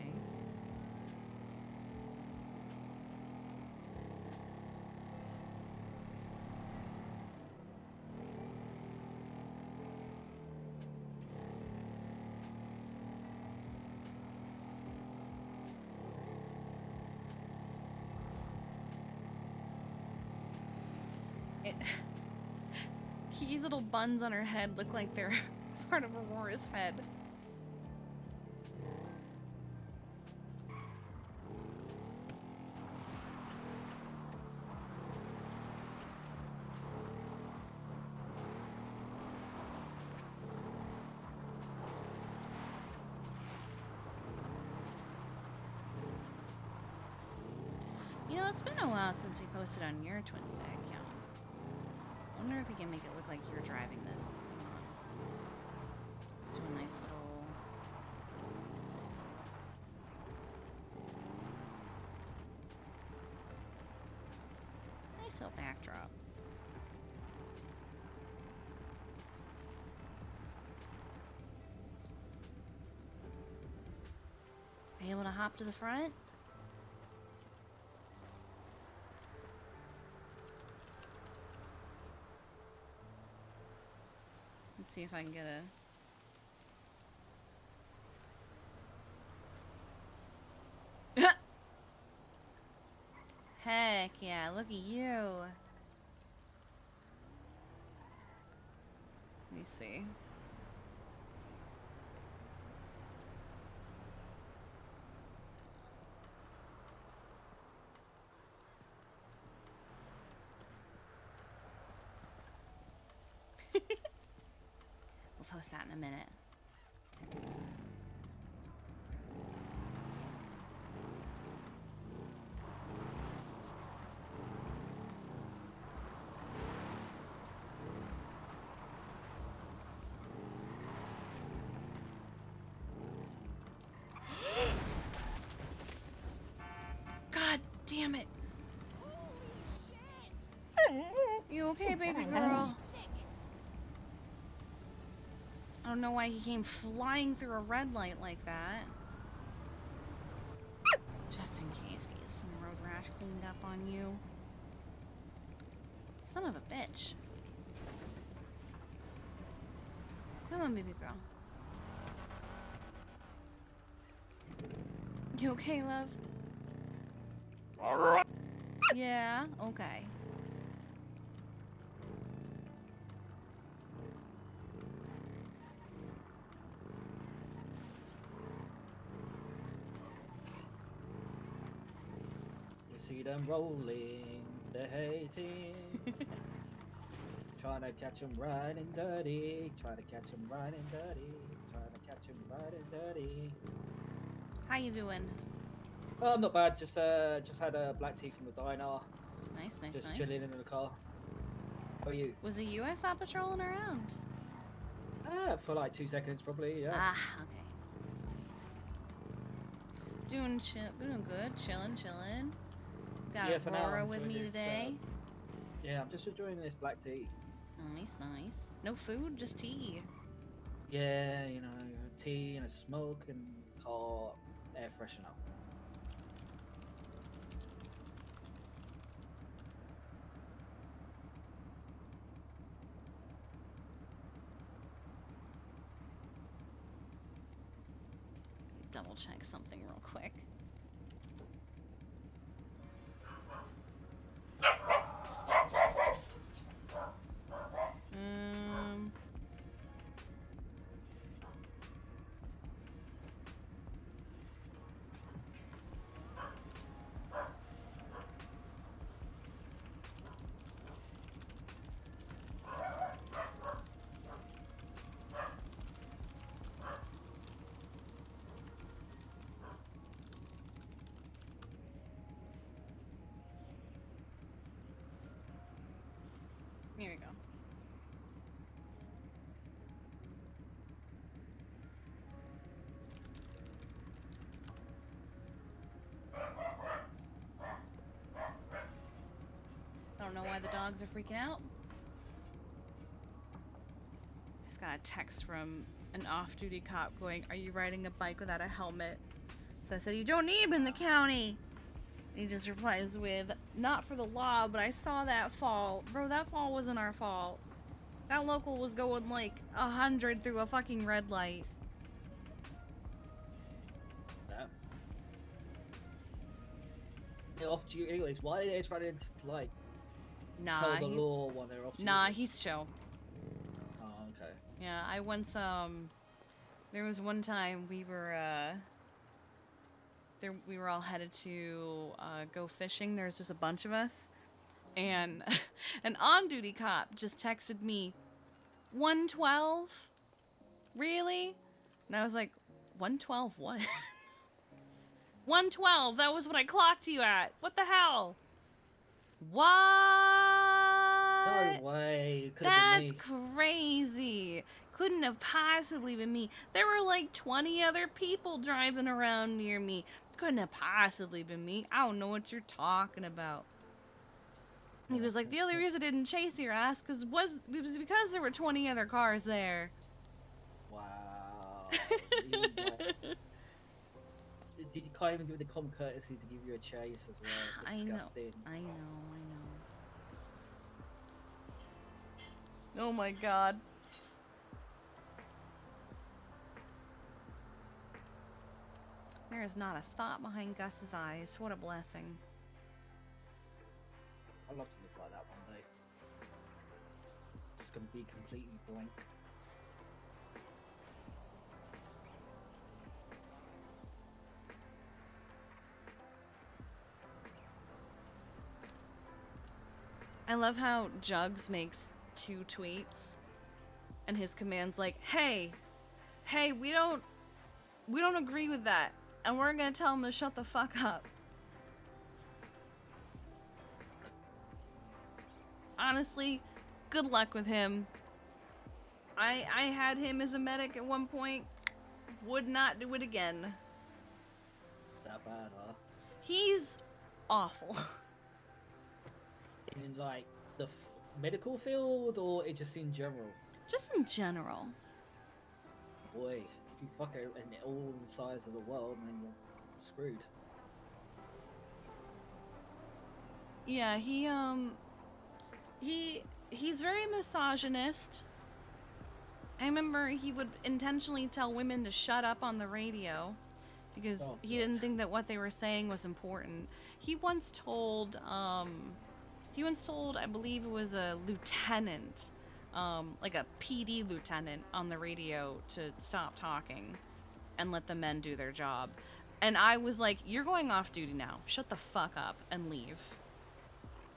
It, Kiki's little buns on her head look like they're part of Aurora's head. You know, it's been a while since we posted on your Twin Stack account. I wonder if we can make it look like you're driving this. Hang on. Let's do a nice little... nice little backdrop. Are you able to hop to the front? Let's see if I can get a... Heck yeah, look at you. Let me see. We'll post that in a minute. God damn it. You okay, baby girl? I don't know why he came flying through a red light like that. Just in case, get some road rash cleaned up on you. Son of a bitch. Come on, baby girl. You okay, love? Yeah, okay. You see them rolling, they're hating. Trying to catch them right and dirty. Trying to catch them right and dirty. Trying to catch them right and dirty. How you doing? Oh, I'm not bad. Just had a black tea from the diner. Nice, nice, Just nice. chilling in the car. How are you? Was the US out patrolling around? For like 2 seconds probably, yeah. Ah, okay. Doing good. Chilling. Got Yeah, for now, Aurora I'm with enjoying me this, today. Yeah, I'm just enjoying this black tea. Nice. No food, just tea. Yeah, you know, tea and a smoke and car air freshener. Double check something real quick. Here we go. I don't know why the dogs are freaking out. I just got a text from an off-duty cop going, "Are you riding a bike without a helmet?" So I said, "You don't need them in the county." And he just replies with, "Not for the law, but I saw that fall. Bro, that fall wasn't our fault. That local was going like 100 through a fucking red light." Yeah. Off duty anyways. Why are they trying to like Nah, tell the law when they're off duty? nah, he's chill. Oh, okay. Yeah, I once there was one time we were we were all headed to go fishing. There was just a bunch of us, and an on-duty cop just texted me, 112? Really? And I was like, 112 what? 112, that was what I clocked you at. What the hell? What? No way. It could have been That's me. crazy. Couldn't have possibly been me. There were like 20 other people driving around near me. Couldn't have possibly been me. I don't know what you're talking about. He was like, the only reason I didn't chase your ass it was because there were 20 other cars there. Wow. You can't even give the common courtesy to give you a chase as well. Disgusting. I know. Oh my god. There is not a thought behind Gus's eyes. What a blessing. I'd love to live like that one day. Just gonna be completely blank. I love how Jugs makes 2 tweets and his command's like, hey, we don't agree with that, and we're gonna tell him to shut the fuck up. Honestly, good luck with him. I had him as a medic at one point. Would not do it again. That bad, huh? He's awful. In like the medical field, or it just in general? Just in general. Boy, if you fuck in all sides of the world, then you're screwed. Yeah, he's very misogynist. I remember he would intentionally tell women to shut up on the radio because he didn't think that what they were saying was important. He once told, I believe it was a lieutenant, like a PD lieutenant on the radio, to stop talking and let the men do their job. And I was like, you're going off duty now. Shut the fuck up and leave.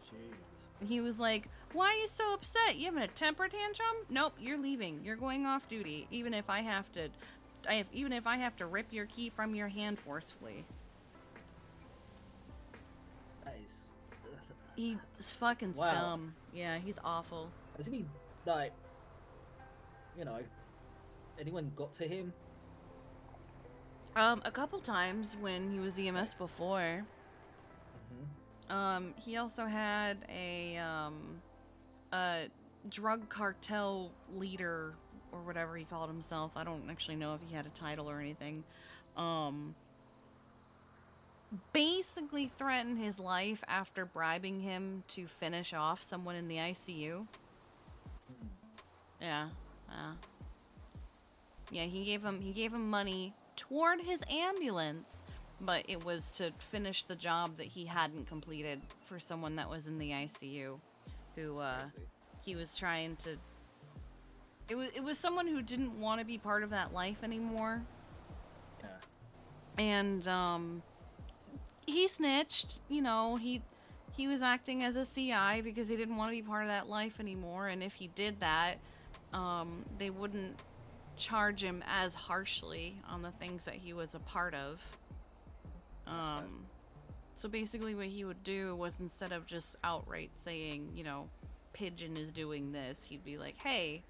Jeez. He was like, why are you so upset? You having a temper tantrum? Nope, you're leaving. You're going off duty, even if I have to rip your key from your hand forcefully. That is. He's fucking Wow. scum. Yeah, he's awful. Has he, like, anyone got to him? A couple times when he was EMS before. He also had a drug cartel leader, or whatever he called himself. I don't actually know if he had a title or anything. Basically threatened his life after bribing him to finish off someone in the ICU. Yeah. Yeah, he gave him money toward his ambulance, but it was to finish the job that he hadn't completed for someone that was in the ICU, who he was trying to. It was someone who didn't want to be part of that life anymore. Yeah. And he snitched. You know, he was acting as a CI because he didn't want to be part of that life anymore. And if he did that, they wouldn't charge him as harshly on the things that he was a part of. So basically what he would do was, instead of just outright saying, you know, Pigeon is doing this, he'd be like, hey,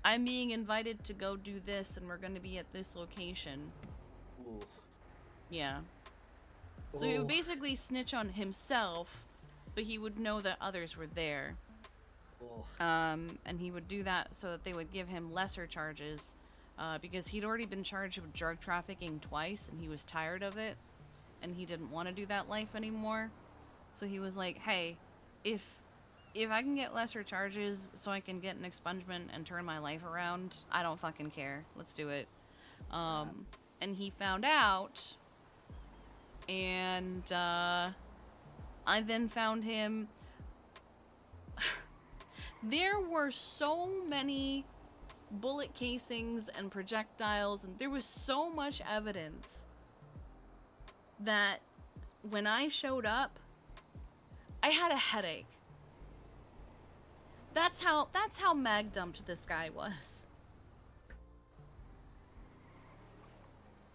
I'm being invited to go do this and we're going to be at this location. Oof. Yeah. So he would basically snitch on himself, but he would know that others were there. Oof. And he would do that so that they would give him lesser charges, because he'd already been charged with drug trafficking twice and he was tired of it. And he didn't want to do that life anymore. So he was like, hey, if I can get lesser charges so I can get an expungement and turn my life around, I don't fucking care. Let's do it. And he found out, and I then found him There were so many bullet casings and projectiles, and there was so much evidence that when I showed up, I had a headache. That's how mag dumped this guy was.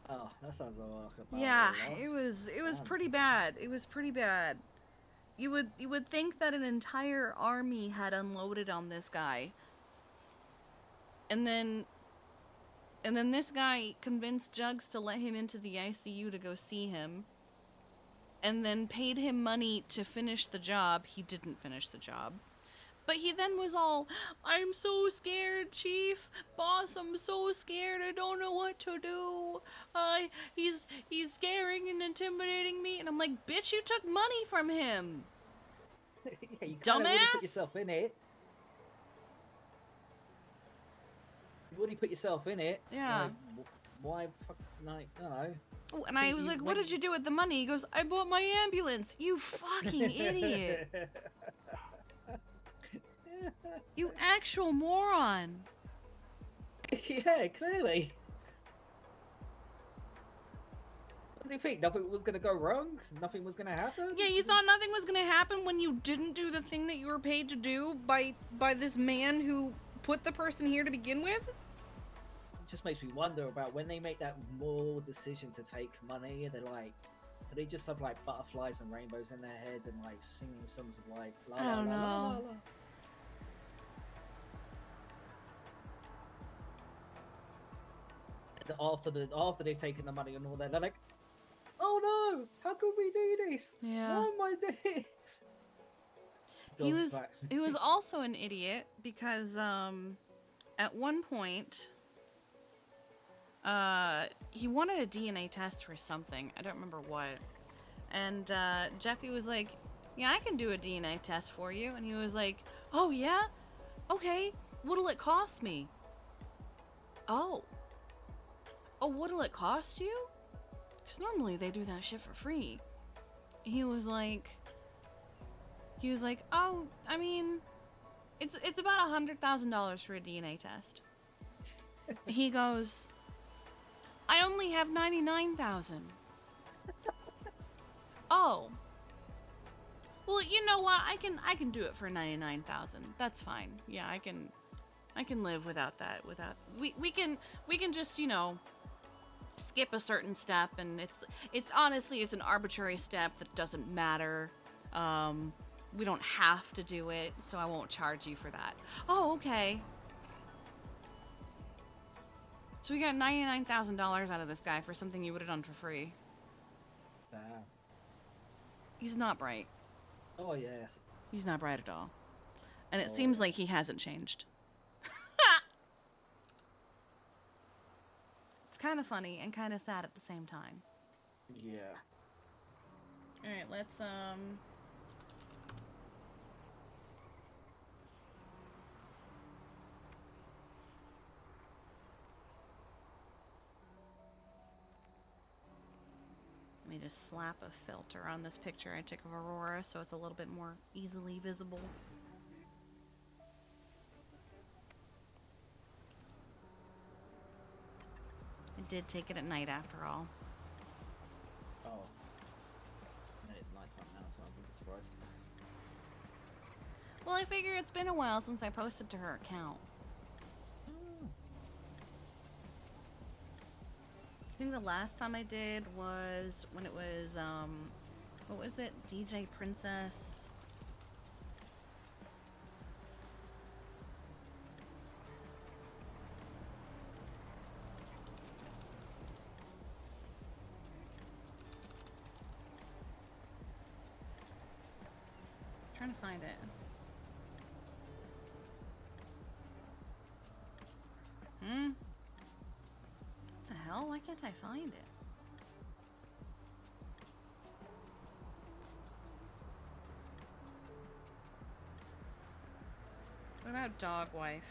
Oh, that sounds like a bad Yeah, loss. it was Damn. pretty bad. It was pretty bad. You would think that an entire army had unloaded on this guy. And then this guy convinced Jugs to let him into the ICU to go see him. And then paid him money to finish the job. He didn't finish the job. But he then was all, I'm so scared, Chief. Boss, I'm so scared. I don't know what to do. He's scaring and intimidating me. And I'm like, bitch, you took money from him. Yeah, you kind of already Dumbass. put yourself in it. You've already put yourself in it. Yeah. Like, why fuck, like, no. Oh, and I was like, what did you do with the money? He goes, I bought my ambulance. You fucking idiot. You actual moron. Yeah, clearly. What do you think? Nothing was gonna go wrong? Nothing was gonna happen? Yeah, you thought nothing was gonna happen when you didn't do the thing that you were paid to do by this man who put the person here to begin with? It just makes me wonder about when they make that moral decision to take money, they're like, do they just have like butterflies and rainbows in their head and like singing songs of like la I la don't la la la know. la? And after they've taken the money and all that, they're like, oh no, how could we do this? Yeah. What am I doing? He was also an idiot because at one point he wanted a DNA test for something. I don't remember what. And Jeffy was like, yeah, I can do a DNA test for you. And he was like, oh yeah? Okay, what'll it cost me? Oh, what'll it cost you? Because normally they do that shit for free. He was like, oh, I mean, it's about $100,000 for a DNA test. He goes, I only have 99,000. Oh. Well, you know what? I can do it for 99,000. That's fine. Yeah, I can live without that. We can just, you know, skip a certain step, and it's honestly it's an arbitrary step that doesn't matter. We don't have to do it, so I won't charge you for that. Oh, okay. So we got $99,000 out of this guy for something you would have done for free. Damn. He's not bright. Oh yeah. He's not bright at all. And it Oh, seems yeah. like he hasn't changed. It's kind of funny and kind of sad at the same time. Yeah. All right, let's let me just slap a filter on this picture I took of Aurora so it's a little bit more easily visible. I did take it at night after all. Oh. And it's nighttime now, so I'm really surprised. Well, I figure it's been a while since I posted to her account. Oh. I think the last time I did was when it was, what was it? DJ Princess. Trying to find it. What the hell? Why can't I find it? What about Dog Wife?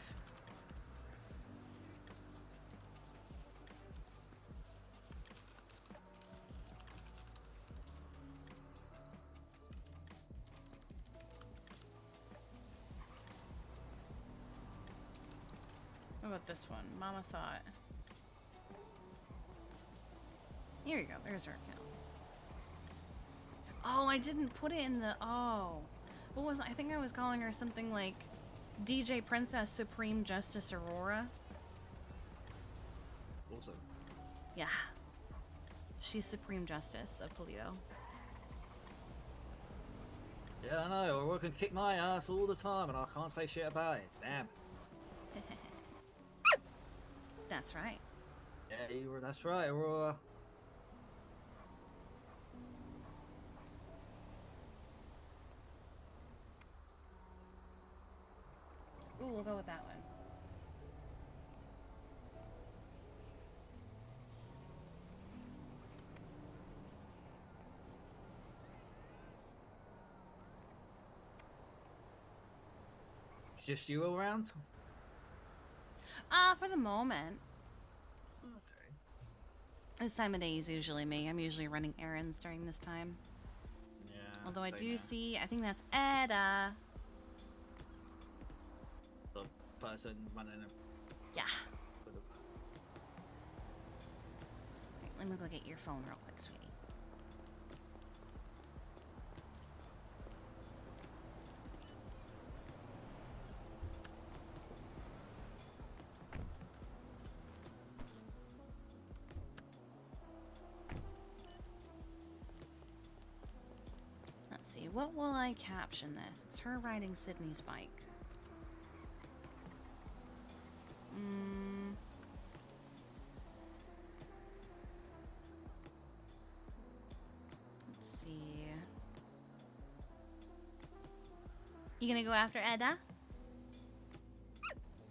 about this one? Mama thought. Here you go. There's her account. Oh, I didn't put it in the... Oh. What was... I think I was calling her something like DJ Princess Supreme Justice Aurora. Awesome. Yeah. She's Supreme Justice of Polito. Yeah, I know. Aurora can kick my ass all the time, and I can't say shit about it. Damn. That's right. Yeah, that's right, Aurora. Ooh, we'll go with that one. Just you around? For the moment. Okay. This time of day is usually me. I'm usually running errands during this time. Yeah. Although I same do here. see, I think that's Edda. The person running a... Yeah. Right, let me go get your phone real quick, sweetie. Let's see, what will I caption this? It's her riding Sydney's bike. Let's see. You gonna go after Edda?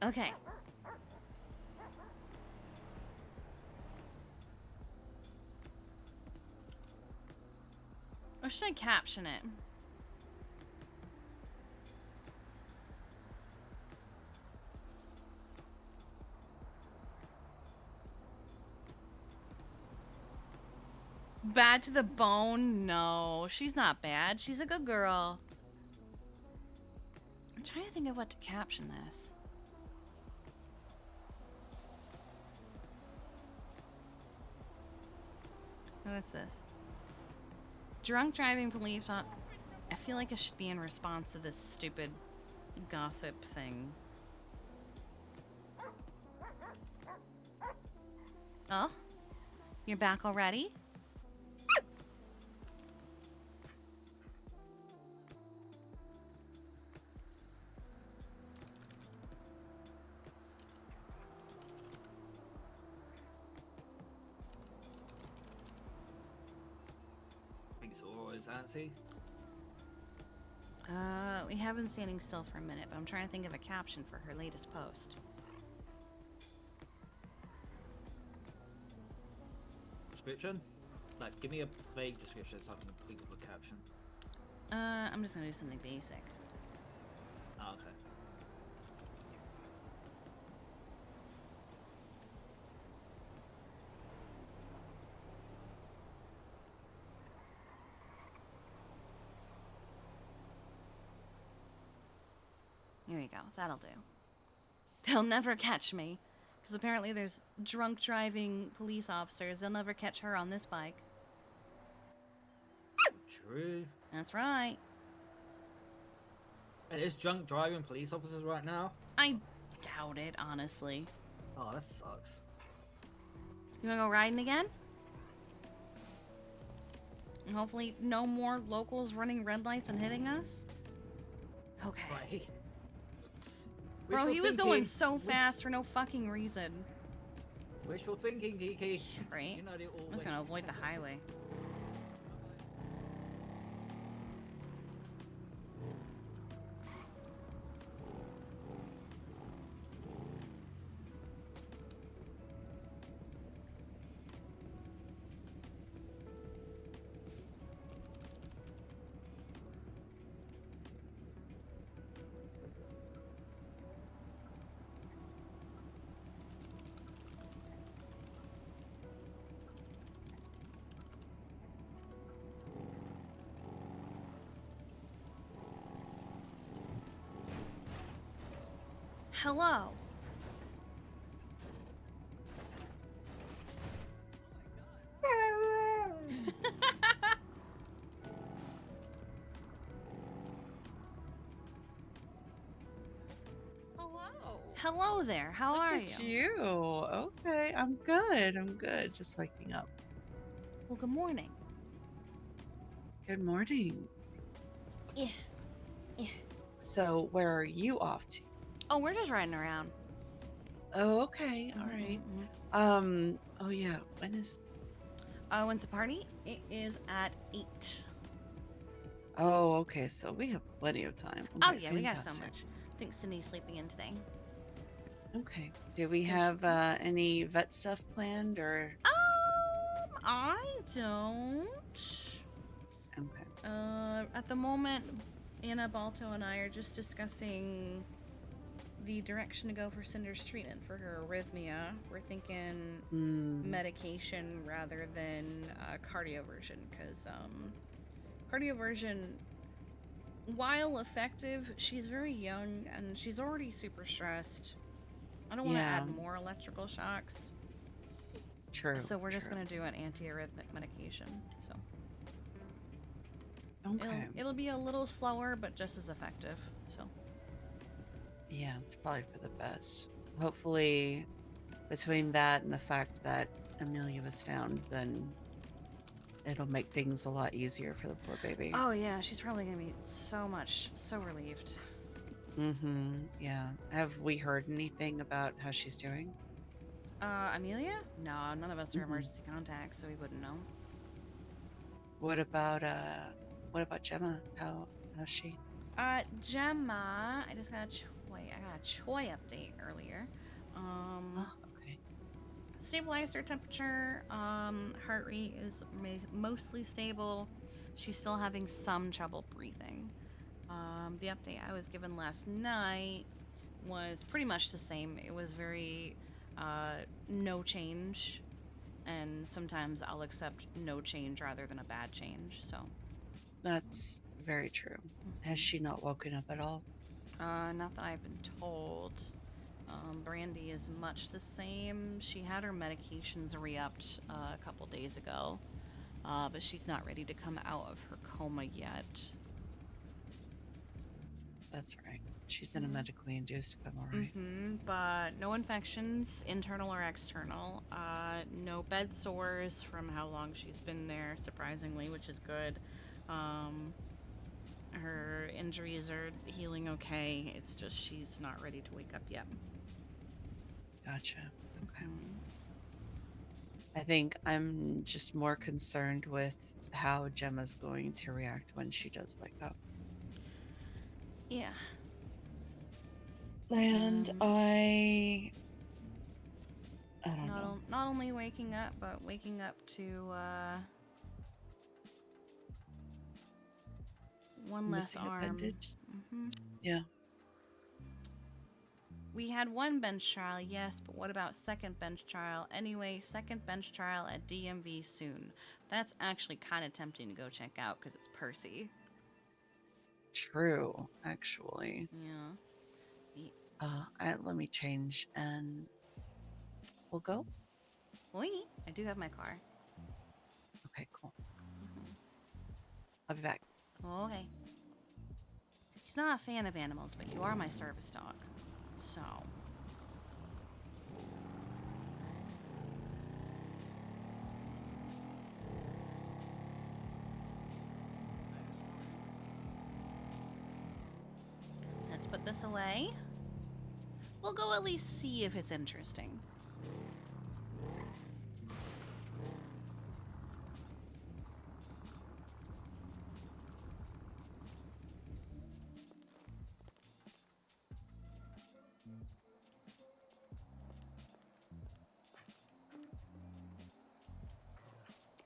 Okay. Or should I caption it? Bad to the bone? No, she's not bad. She's a good girl. I'm trying to think of what to caption this. What is this? Drunk driving police on... I feel like it should be in response to this stupid gossip thing. Oh? You're back already? I think it's Aurora's antsy. We have been standing still for a minute, but I'm trying to think of a caption for her latest post. Description? Like, give me a vague description so I can think of a caption. I'm just gonna do something basic. Oh, okay. Here we go. That'll do. They'll never catch me. Because apparently there's drunk driving police officers. They'll never catch her on this bike. True. That's right. It is drunk driving police officers right now. I doubt it, honestly. Oh, that sucks. You wanna go riding again? And hopefully no more locals running red lights and hitting us? Okay. Right. Bro, Wishful he was going thinking. so fast for no fucking reason. Wishful thinking, Kiki. Right? You know they I'm always... just gonna avoid the highway. Hello. Hello there. How Look are at you? you. Okay, I'm good. I'm good. Just waking up. Well, good morning. Good morning. Yeah. Yeah. So, where are you off to? Oh, we're just riding around. Oh, okay. All right. Oh yeah. When is When's the party? It is at 8. Oh, okay. So we have plenty of time. Oh, Okay, yeah, we got so fantastic. much. I think Cindy's sleeping in today. Okay. Do we There's- have any vet stuff planned or I don't. okay. At the moment, Anna Balto and I are just discussing the direction to go for Cinder's treatment for her arrhythmia. We're thinking medication rather than cardioversion, because cardioversion, while effective, she's very young and she's already super stressed. I don't want to Yeah. add more electrical shocks. True. So we're just true. going to do an antiarrhythmic medication. So Okay. it'll be a little slower, but just as effective. So Yeah, it's probably for the best. Hopefully, between that and the fact that Amelia was found, then it'll make things a lot easier for the poor baby. oh yeah, she's probably going to be so relieved. Yeah. Have we heard anything about how she's doing? Amelia? No, none of us are Mhm. emergency contacts, so we wouldn't know. What about Gemma? How's she? Gemma, I got a Choi update earlier. Oh, okay. Stabilized her temperature. Heart rate is mostly stable. She's still having some trouble breathing. The update I was given last night was pretty much the same. It was very no change, and sometimes I'll accept no change rather than a bad change. So, That's very true. Has she not woken up at all? not that I've been told. Brandy is much the same. She had her medications re-upped a couple days ago, but she's not ready to come out of her coma yet. That's right. She's in a medically induced coma, right? But no infections, internal or external. No bed sores from how long she's been there, surprisingly, which is good. Her injuries are healing okay. It's just she's not ready to wake up yet. Gotcha. Okay. I think I'm just more concerned with how Gemma's going to react when she does wake up. Yeah. And I don't know. Not only waking up, but waking up to one less Missing arm. appendage. Yeah. We had one bench trial, yes, but what about second bench trial? Anyway, second bench trial at DMV soon. That's actually kind of tempting to go check out because it's Percy. True, actually. Yeah. Let me change and we'll go. Oi, I do have my car. Okay, cool. I'll be back. Okay. He's not a fan of animals, but you are my service dog. So. Let's put this away. We'll go at least see if it's interesting.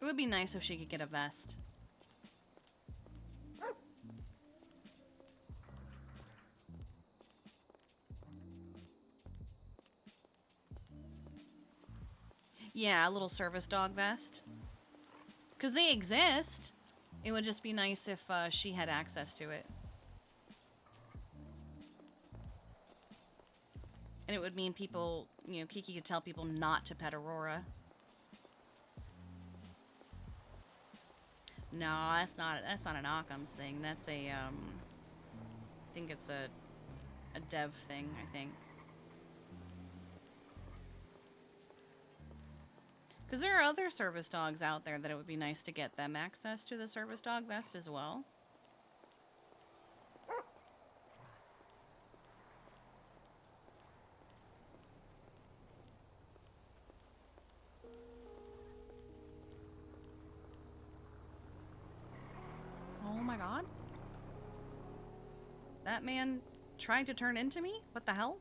It would be nice if she could get a vest. Yeah, a little service dog vest. Because they exist. It would just be nice if she had access to it. And it would mean people, Kiki could tell people not to pet Aurora. No, that's not an Occam's thing. That's a, I think it's a dev thing, I think. Because there are other service dogs out there that it would be nice to get them access to the service dog vest as well. Oh my god. That man tried to turn into me? What the hell?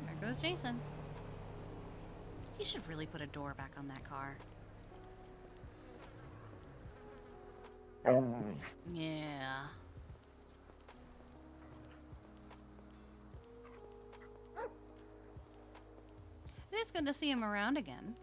There goes Jason. He should really put a door back on that car. Yeah. It is good to see him around again.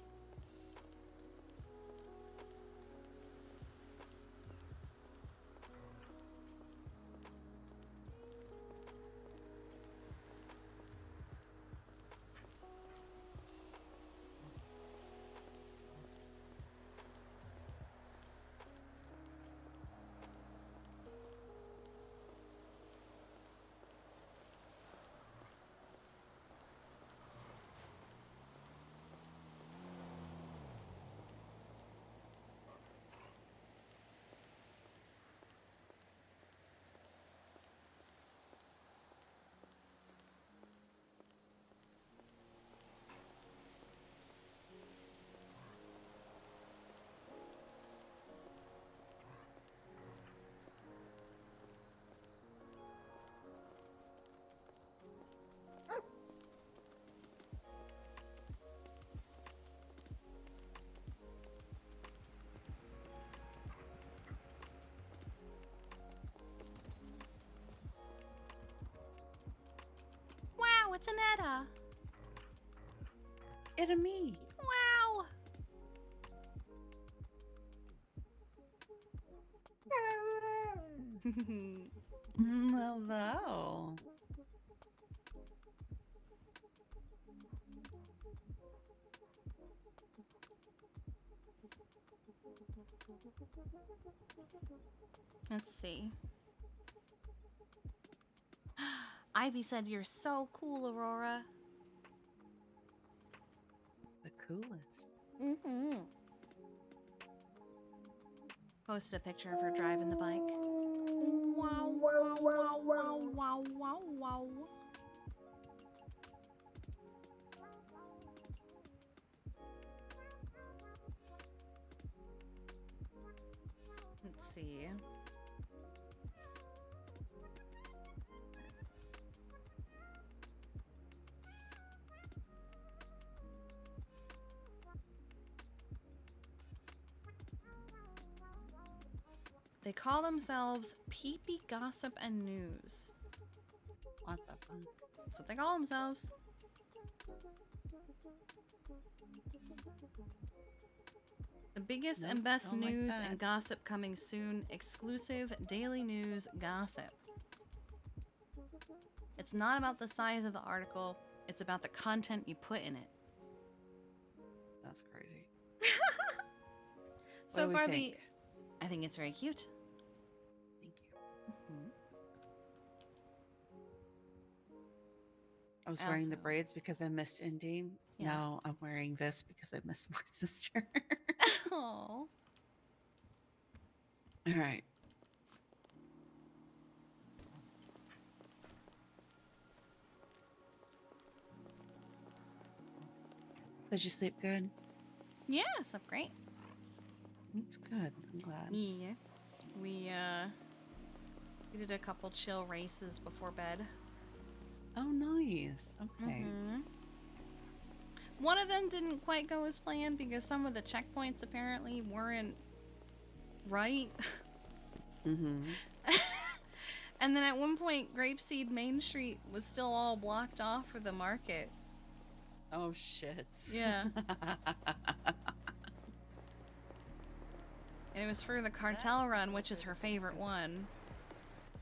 Wow, it's an Etta. It's me. Wow. Hello. Let's see. Ivy said you're so cool, Aurora. The coolest. Mm-hmm. Posted a picture of her driving the bike. Wow, wow, wow, wow, wow, wow, wow. Let's see. They call themselves Peepee Gossip and News. What the fuck? That's what they call themselves. The biggest Nope, and best don't like news that. and gossip coming soon. Exclusive daily news gossip. It's not about the size of the article. It's about the content you put in it. That's crazy. So What do far, we think? I think it's very cute. Thank you. Mhm. I was wearing the Also- braids because I missed ending. Yeah. Now I'm wearing this because I missed my sister. Oh. All right. Did you sleep good? Yeah, slept great. That's good. I'm glad. Yeah. We did a couple chill races before bed. Oh, nice. Okay. Mm-hmm. One of them didn't quite go as planned because some of the checkpoints apparently weren't right. Mm-hmm. And then at one point, Grapeseed Main Street was still all blocked off for the market. Oh, shit. Yeah. And it was for the cartel run, which is her favorite one.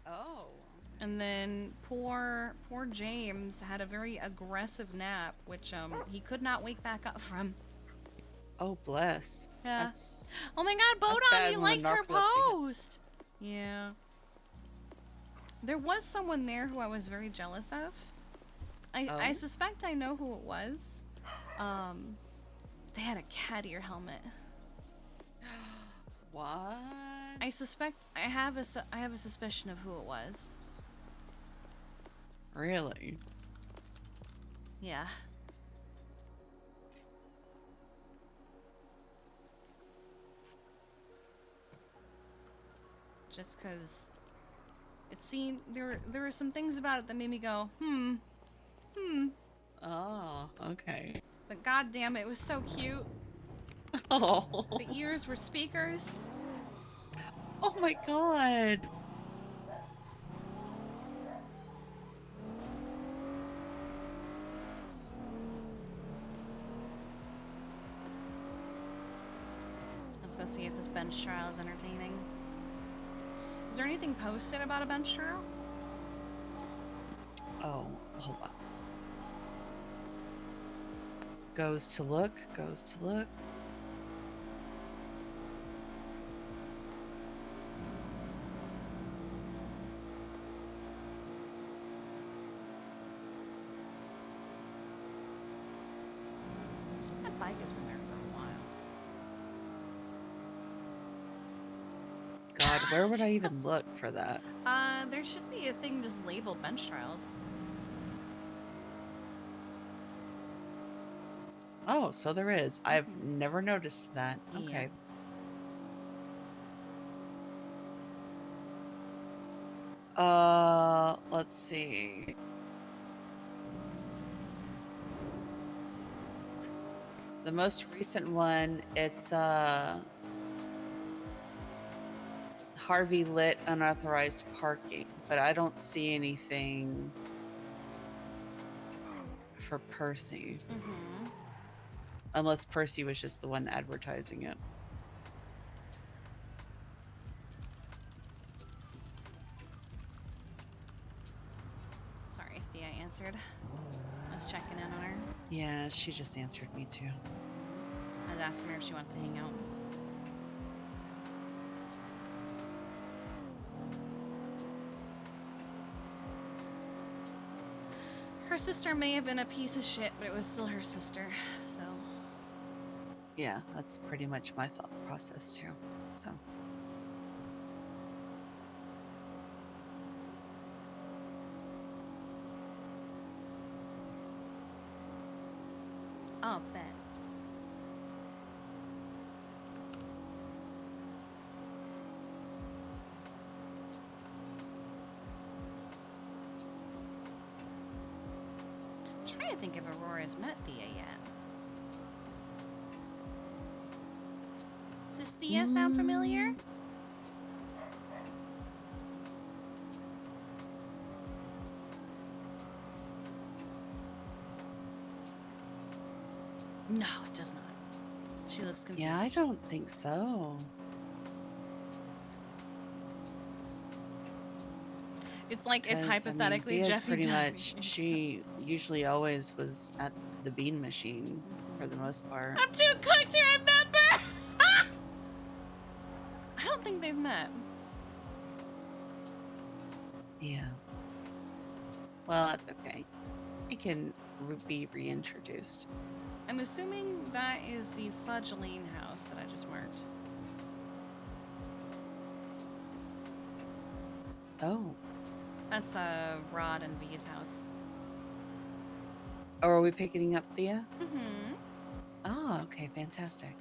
Oh. And then poor James had a very aggressive nap, which he could not wake back up from. Oh, bless. Yeah. That's Oh my God, bad Bodon, you when liked her narcolepsy post. Yeah. There was someone there who I was very jealous of. I Oh? suspect I know who it was. They had a cat ear helmet. what? I suspect I have a suspicion of who it was. Really? Yeah. Just because it seemed there were some things about it that made me go, hmm. Oh, okay. But god damn it was so cute. Oh. The ears were speakers. Oh my god. Let's go see if this bench trial is entertaining. Is there anything posted about a bench trial? Oh, hold on. Goes to look. That bike has been there for a while. God, where would I even look for that? There should be a thing just labeled bench trials. Oh, so there is. I've never noticed that. Yeah. Okay. Let's see. The most recent one, it's Harvey lit unauthorized parking, but I don't see anything for Percy. Mm-hmm. Unless Percy was just the one advertising it. Sorry, Thea answered. I was checking in on her. Yeah, she just answered me too. I was asking her if she wants to hang out. Her sister may have been a piece of shit, but it was still her sister, so. Yeah, that's pretty much my thought process too. So. I'll bet. I'm trying to think if Aurora's met Thea yet. Does Thea sound familiar? No, it does not. She looks confused. Yeah, I don't think so. It's like if 'Cause, hypothetically Thea's Jeffy pretty died. much, she usually always was at the bean machine for the most part. I'm too cooked to remember! I don't think they've met. Yeah. Well, that's okay. It can be reintroduced. I'm assuming that is the Fudgeline house that I just marked. Oh. That's Rod and V's house. Oh, are we picking up Thea? Mm-hmm. Oh, okay, fantastic.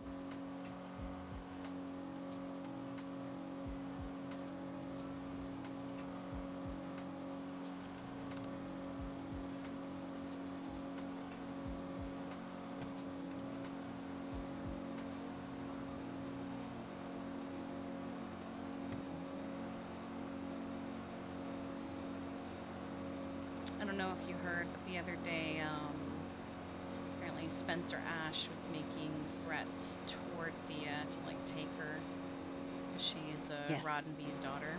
I don't know if you heard, but the other day, apparently Spencer Ash was making threats toward Thea to like take her. She's Yes. Rod and B's daughter.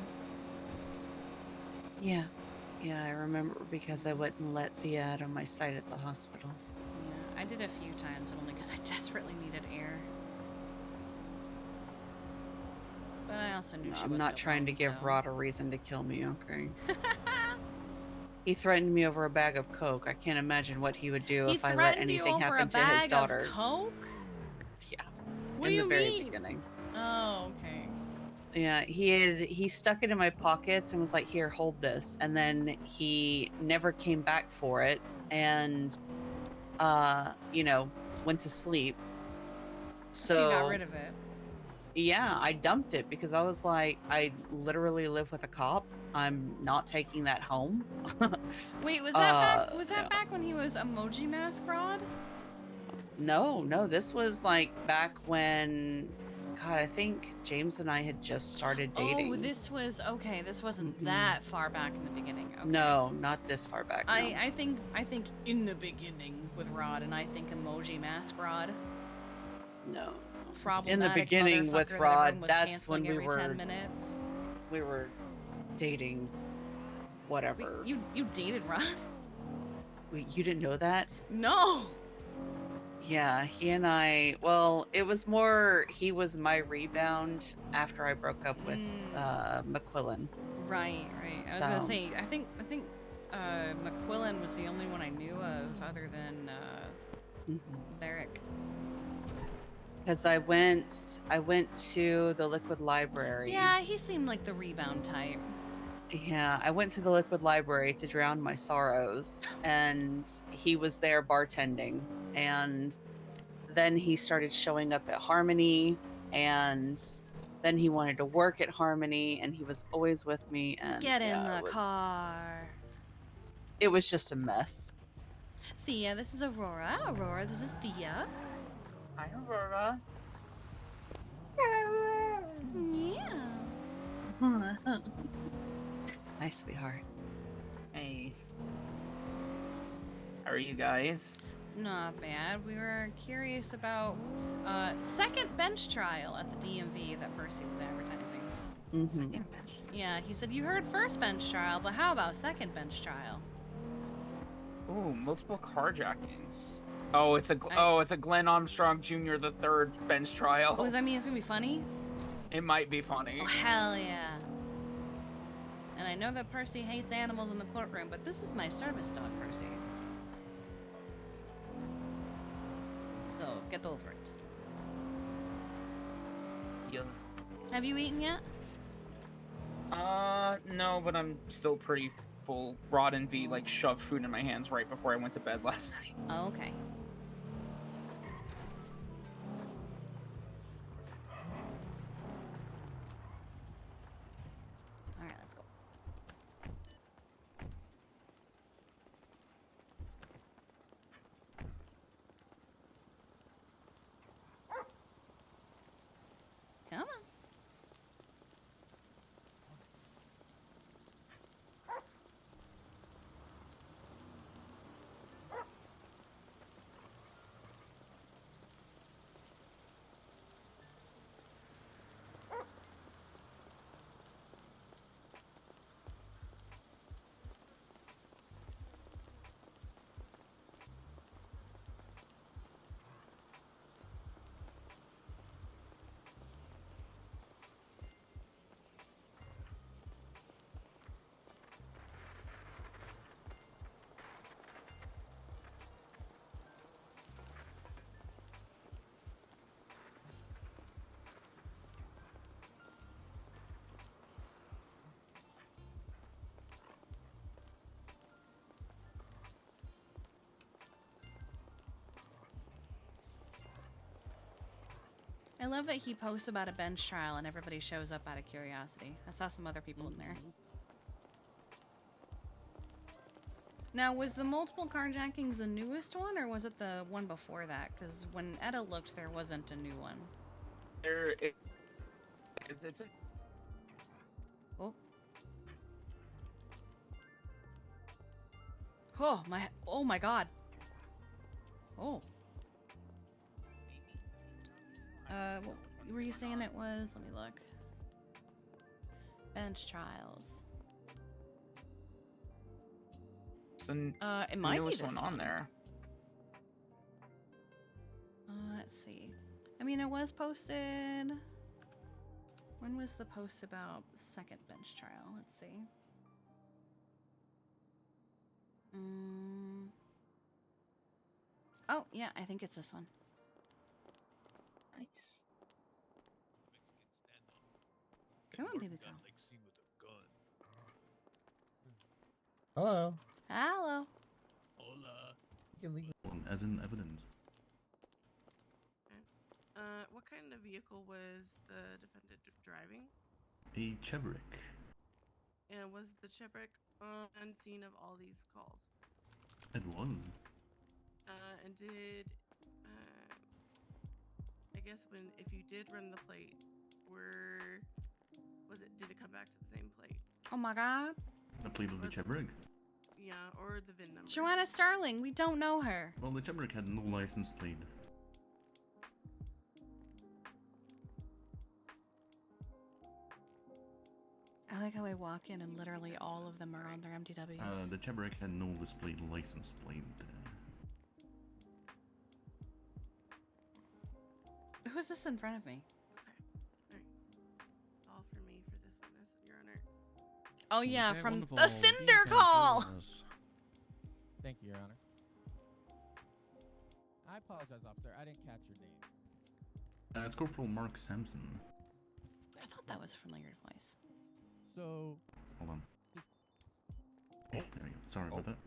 Yeah. Yeah, I remember because I wouldn't let Thea out of my sight at the hospital. Yeah, I did a few times, but only because I desperately needed air. But I also knew she I'm wasn't not trying to alone, give so. Rod a reason to kill me, okay? He threatened me over a bag of Coke. I can't imagine what he would do He if I let threatened you anything over a happen to his bag daughter. of Coke? Yeah, What in do the you very mean? beginning. Oh, okay. Yeah, he stuck it in my pockets and was like, "Here, hold this." And then he never came back for it and you know, went to sleep. So you got So, rid of it. yeah, I dumped it because I was like, I literally live with a cop. I'm not taking that home. Wait, was that back? Was Yeah. that back when he was Emoji Mask Rod? No, this was like back when, God, I think James and I had just started dating. Oh, this was okay. This wasn't Mhm. that far back in the beginning. Okay. No, not this far back. No. I think in the beginning with Rod, and I think Emoji Mask Rod. No. Problematic In the beginning with motherfucker that Rod, everyone was that's when canceling we every were 10 minutes. dating. Wait, Whatever. you dated Rod? Wait, you didn't know that? No. Yeah, he and I. Well, it was more. He was my rebound after I broke up with McQuillan. Right. I was gonna So- say. I think McQuillan was the only one I knew of other than Barrick. Because I went to the Liquid Library. Yeah, he seemed like the rebound type. Yeah, I went to the Liquid Library to drown my sorrows, and he was there bartending. And then he started showing up at Harmony, and then he wanted to work at Harmony, and he was always with me. And Get in yeah, the car. it was just a mess. Thea, this is Aurora. Aurora, this is Thea. Hi, Aurora. Yeah. Hi, sweetheart. Hey. How are you guys? Not bad. We were curious about second bench trial at the DMV that Percy was advertising. Mm-hmm. Yeah, he said you heard first bench trial, but how about second bench trial? Ooh, multiple carjackings. Oh, it's a Glenn Armstrong Jr. the third bench trial. Oh, does that mean it's gonna be funny? It might be funny. Oh, hell yeah. And I know that Percy hates animals in the courtroom, but this is my service dog, Percy. So, get over it. Yeah. Have you eaten yet? No, but I'm still pretty full. Rod and V like shoved food in my hands right before I went to bed last night. Oh, okay. Alright, let's go. Come on. I love that he posts about a bench trial and everybody shows up out of curiosity. I saw some other people in there. Now, was the multiple carjackings the newest one, or was it the one before that? Because when Etta looked, there wasn't a new one. It's a Oh. Oh my god. Oh. What were you saying it was? Let me look. Bench trials. It might be newest this one on there. Let's see. I mean, it was posted. When was the post about second bench trial? Let's see. Oh, yeah, I think it's this one. Nice. Come on, baby girl. Hello. Hello. As in evidence. What kind of vehicle was the defendant driving? A Chevrolet. And was the Chebrick on scene of all these calls? It was. And did, I guess if you did run the plate, did it come back to the same plate? Oh my god. The plate of the Chevrolet. Yeah, or the VIN number? Joanna Starling, we don't know her. Well, the Chevrolet had no license plate. I like how I walk in and literally all of them are on their MTWs. The Chevrolet had no displayed license plate. Who's this in front of me? Alright. All for me for this one, Your Honor. Oh yeah, Okay, from wonderful. the Cinder Beacon Call! service. Thank you, Your Honor. I apologize, officer. I didn't catch your name. It's Corporal Mark Sampson. I thought that was a familiar voice. So, Hold on. Oh, there we go. Sorry about that.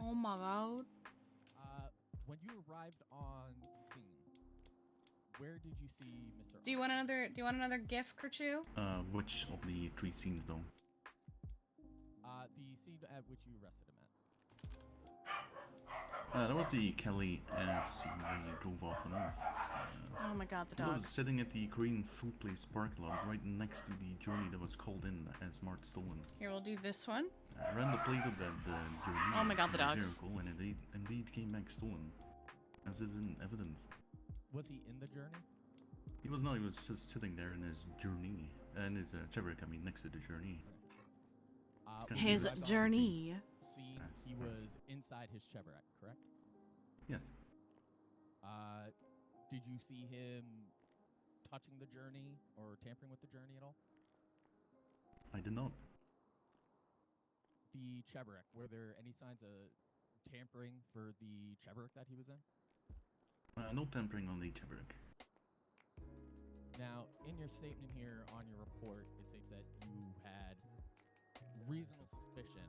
Oh my god. when you arrived on scene, where did you see Mr. Do you want another GIF, Kerchu? Which of the three scenes though? The scene at which you arrested him at. That was the Kelly scene where he drove off on us. Oh my god, the He was dogs. sitting at the Korean food place parking lot right next to the journey that was called in as marked stolen. Here, we'll do this one. I ran the plate of the journey. Oh my god, the from dogs. vehicle, and it indeed came back stolen, as is in evidence. Was he in the journey? He was not. He was just sitting there in his journey, and his Chevrolet, I mean, next to the journey. When you His arrived on journey. Scene, he was inside his Chevrolet, correct? Yes. Did you see him touching the journey or tampering with the journey at all? I did not. The Chevrolet, were there any signs of tampering for the Chevrolet that he was in? No tampering on the Chevrolet. Now, in your statement here on your report, it states that you had reasonable suspicion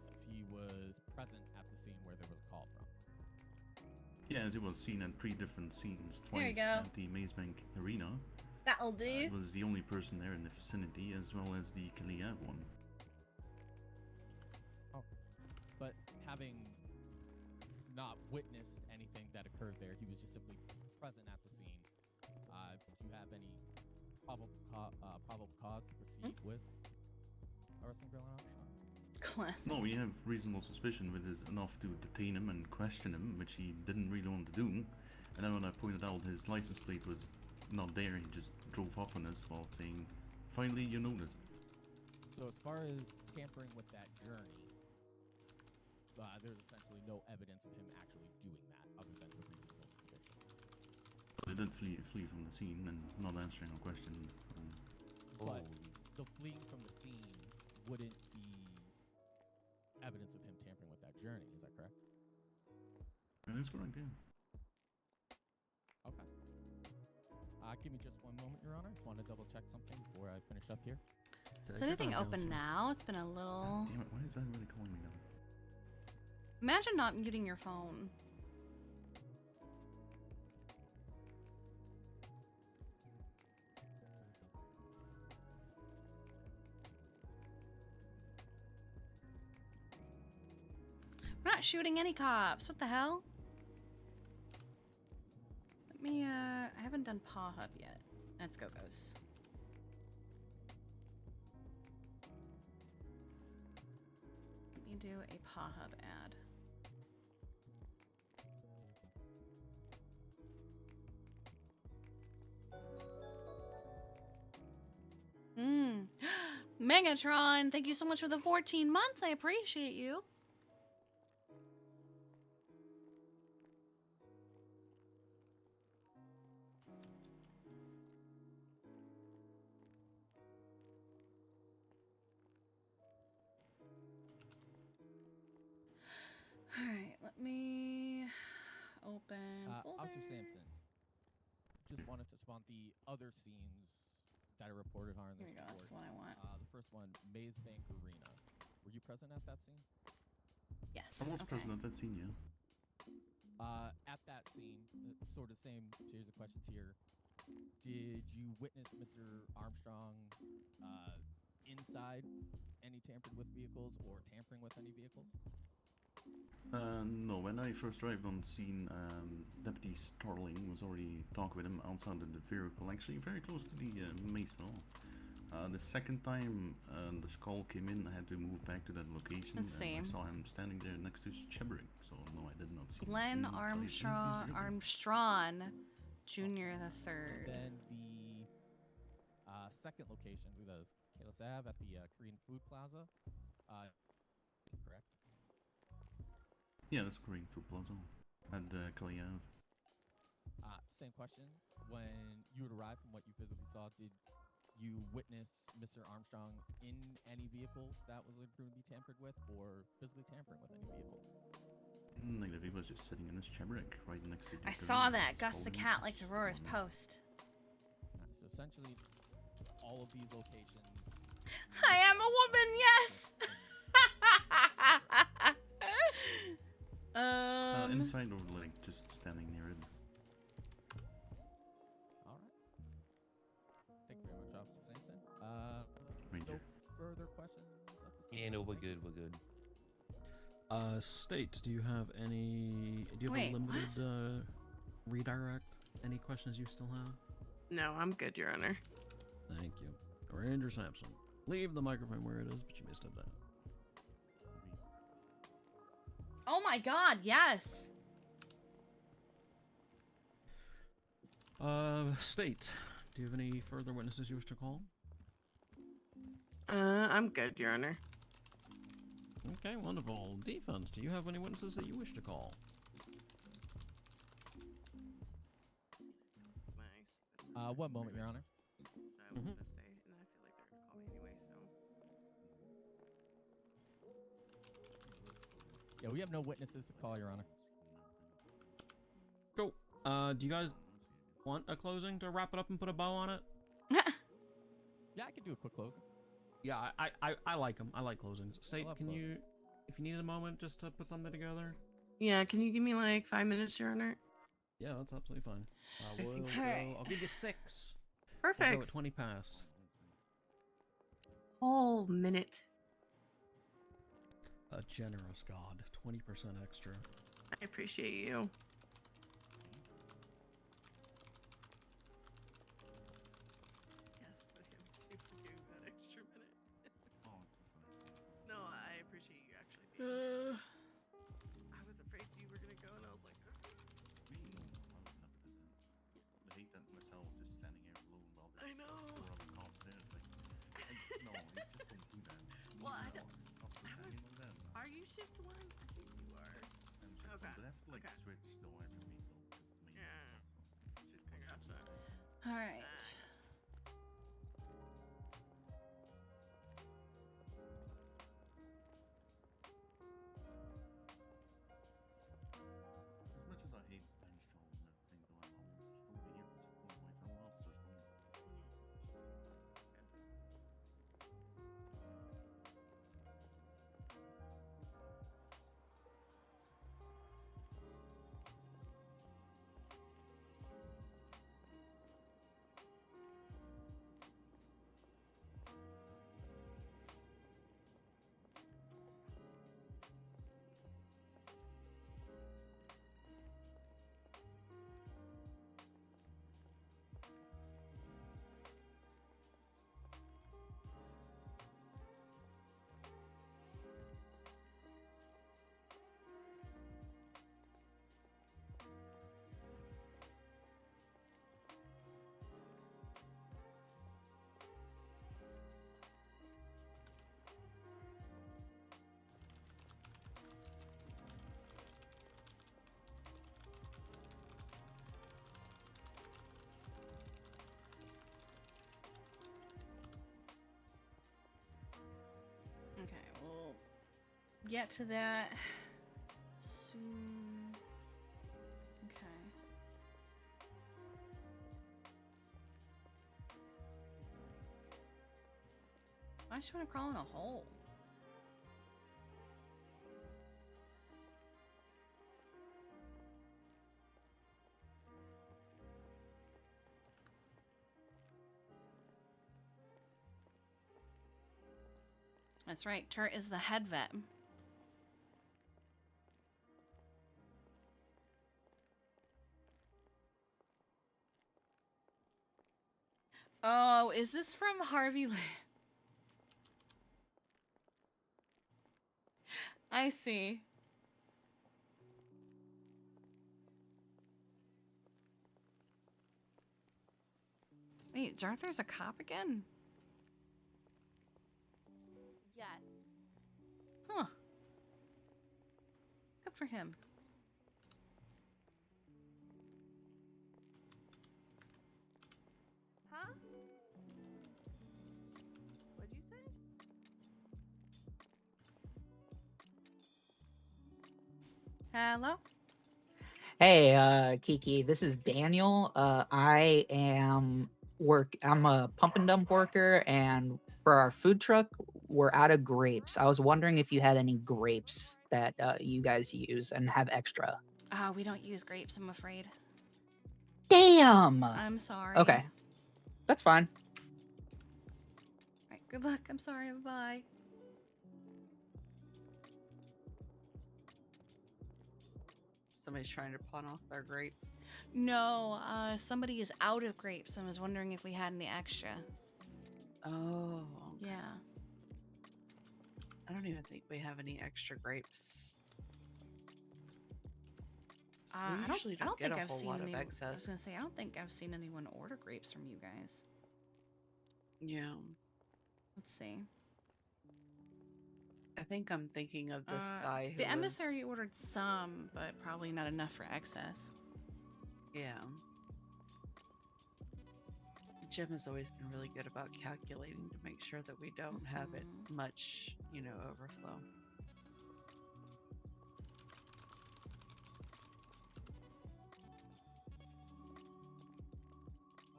as he was present at the scene where there was a call from. Yeah, as it was seen at 3 different scenes, There you twice go. at the Maze Bank Arena. That'll do. It was the only person there in the vicinity, as well as the Kalia one. But having not witnessed anything that occurred there, he was just simply present at the scene. Do you have any probable cause to proceed with arresting Grillen Armstrong? Classic. No, we have reasonable suspicion, which is enough to detain him and question him, which he didn't really want to do. And then when I pointed out his license plate was not there, he just drove off on us while saying, "Finally, you noticed." So as far as tampering with that journey, there's essentially no evidence of him actually doing that other than the reasonable suspicion. But he did flee from the scene and not answering our questions. But the fleeing from the scene wouldn't be evidence of him tampering with that journey, is that correct? That's correct, yeah. Okay. Give me just one moment, Your Honor. Just want to double check something before I finish up here. Is anything open now? It's been a little... Damn it, why is that really calling me now? Imagine not muting your phone. We're not shooting any cops. What the hell? Let me, I haven't done Paw Hub yet. Let's go, Ghost. Let me do a Paw Hub ad. Megatron, thank you so much for the 14 months. I appreciate you. All right, let me open folder. Officer Sampson, just want to touch upon the other scenes that are reported on Here this we go. report. That's what I want. The first one, Maze Bank Arena. Were you present at that scene? Yes. I was okay. present at that scene, yeah. At that scene, sort of same series of questions here. Did you witness Mr. Armstrong inside any tampered with vehicles or tampering with any vehicles? No, when I first arrived on scene, Deputy Starling was already talking with him outside of the vehicle, actually very close to the maze hall. The second time the call came in, I had to move back to that location, and Same. I saw him standing there next to his Chebrick, so no, I did not see Glenn him inside any of these vehicles. Armstrong Jr. the third. Then the second location, I believe that was Kalis Ave at the Korean Food Plaza. Correct? Yeah, that's Korean Food Plaza at Kelly Ave. Same question. When you had arrived, from what you physically saw, did you witness Mr. Armstrong in any vehicle that was going to be tampered with, or physically tampering with any vehicle? Negative, he was just sitting in his Chebrick right next to the I Korean saw Food that. Gus the Plaza. cat liked to roar his post. So essentially, all of these locations. I am a woman, yes! Inside or like just standing near it. All right. Thank you very much, Officer Sampson. Ranger. No further questions? Yeah, no, we're good. We're good. State, do you have any? Do you have Wait, a limited redirect? Any questions you still have? No, I'm good, Your Honor. Thank you. Ranger Sampson, leave the microphone where it is, but you may step down. Oh my god, yes! State, do you have any further witnesses you wish to call? I'm good, Your Honor. Okay, wonderful. Defense, do you have any witnesses that you wish to call? One moment, Your Honor. I was gonna say, and I feel like they're gonna call me anyway, so. Yeah, we have no witnesses to call, Your Honor. Cool. Do you guys want a closing to wrap it up and put a bow on it? Yeah, I can do a quick closing. Yeah, I like them. I like closings. State, love can closing. you, if you needed a moment just to put something together? Yeah, can you give me like 5 minutes, Your Honor? Yeah, that's absolutely fine. We'll think- go, Alright. I'll give you 6. Perfect. We'll go at 20 past. Whole minute. A generous god. 20% extra. I appreciate you. Yes, but him too for giving that extra minute. No, I appreciate you actually being here. I was afraid you were gonna go, and I was like, I hate that myself just standing here alone while I know. four other cops there. Like, no, you just don't do that. Well, I No, don't- cops are standing like that. Are you shift one? I think you are. I'm sure, Okay, but I have to like okay. switch though every week though. 'Cause the main Yeah. stuff, so I gotcha. Alright. As much as I hate Armstrong and everything, though, I'll still be here to support my fellow officers. get to that soon. Okay. Why should I crawl in a hole? That's right, Turt is the head vet. Oh, is this from Harvey? I see. Wait, Jarther's a cop again? Yes. Huh. Good for him. Huh? What'd you say? Hello? Hey, Kiki, this is Daniel. I'm a pump and dump worker, and for our food truck, we're out of grapes. I was wondering if you had any grapes that you guys use and have extra. We don't use grapes, I'm afraid. Damn! I'm sorry. Okay. That's fine. Alright, good luck. I'm sorry. Bye. Somebody's trying to pawn off their grapes. No, somebody is out of grapes and was wondering if we had any extra. Oh. Yeah. I don't even think we have any extra grapes. We usually don't get a whole lot of I was excess. gonna say, I don't think I've seen anyone order grapes from you guys. Yeah. Let's see. I think I'm thinking of this guy who The emissary ordered some, but probably not enough for excess. Yeah. Jim has always been really good about calculating to make sure that we don't have it much, overflow.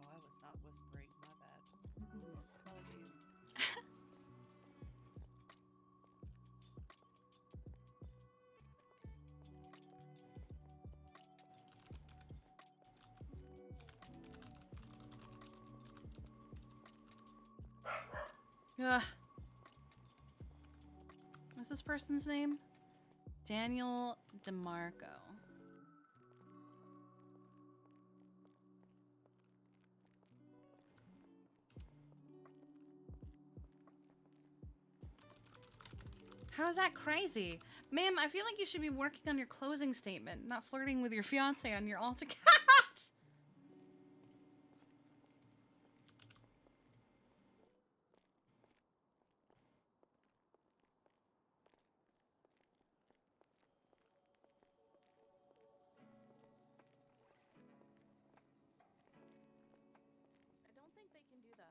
Oh, I was not whispering. My bad. Apologies. Ugh. What's this person's name? Daniel DeMarco. How is that crazy? Ma'am, I feel like you should be working on your closing statement, not flirting with your fiance on your alt account. I don't think they can do that.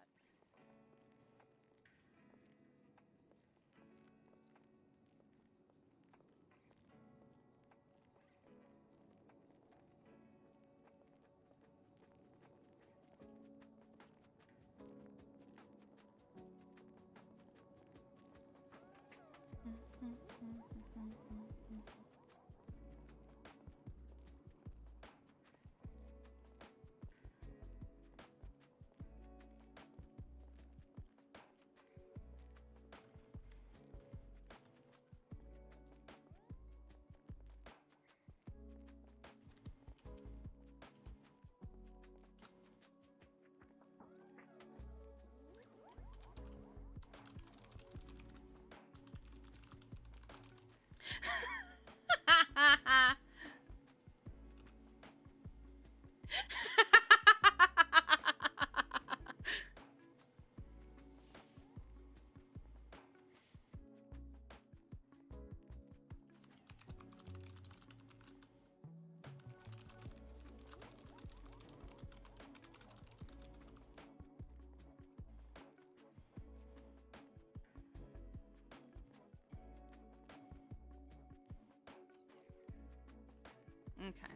Okay.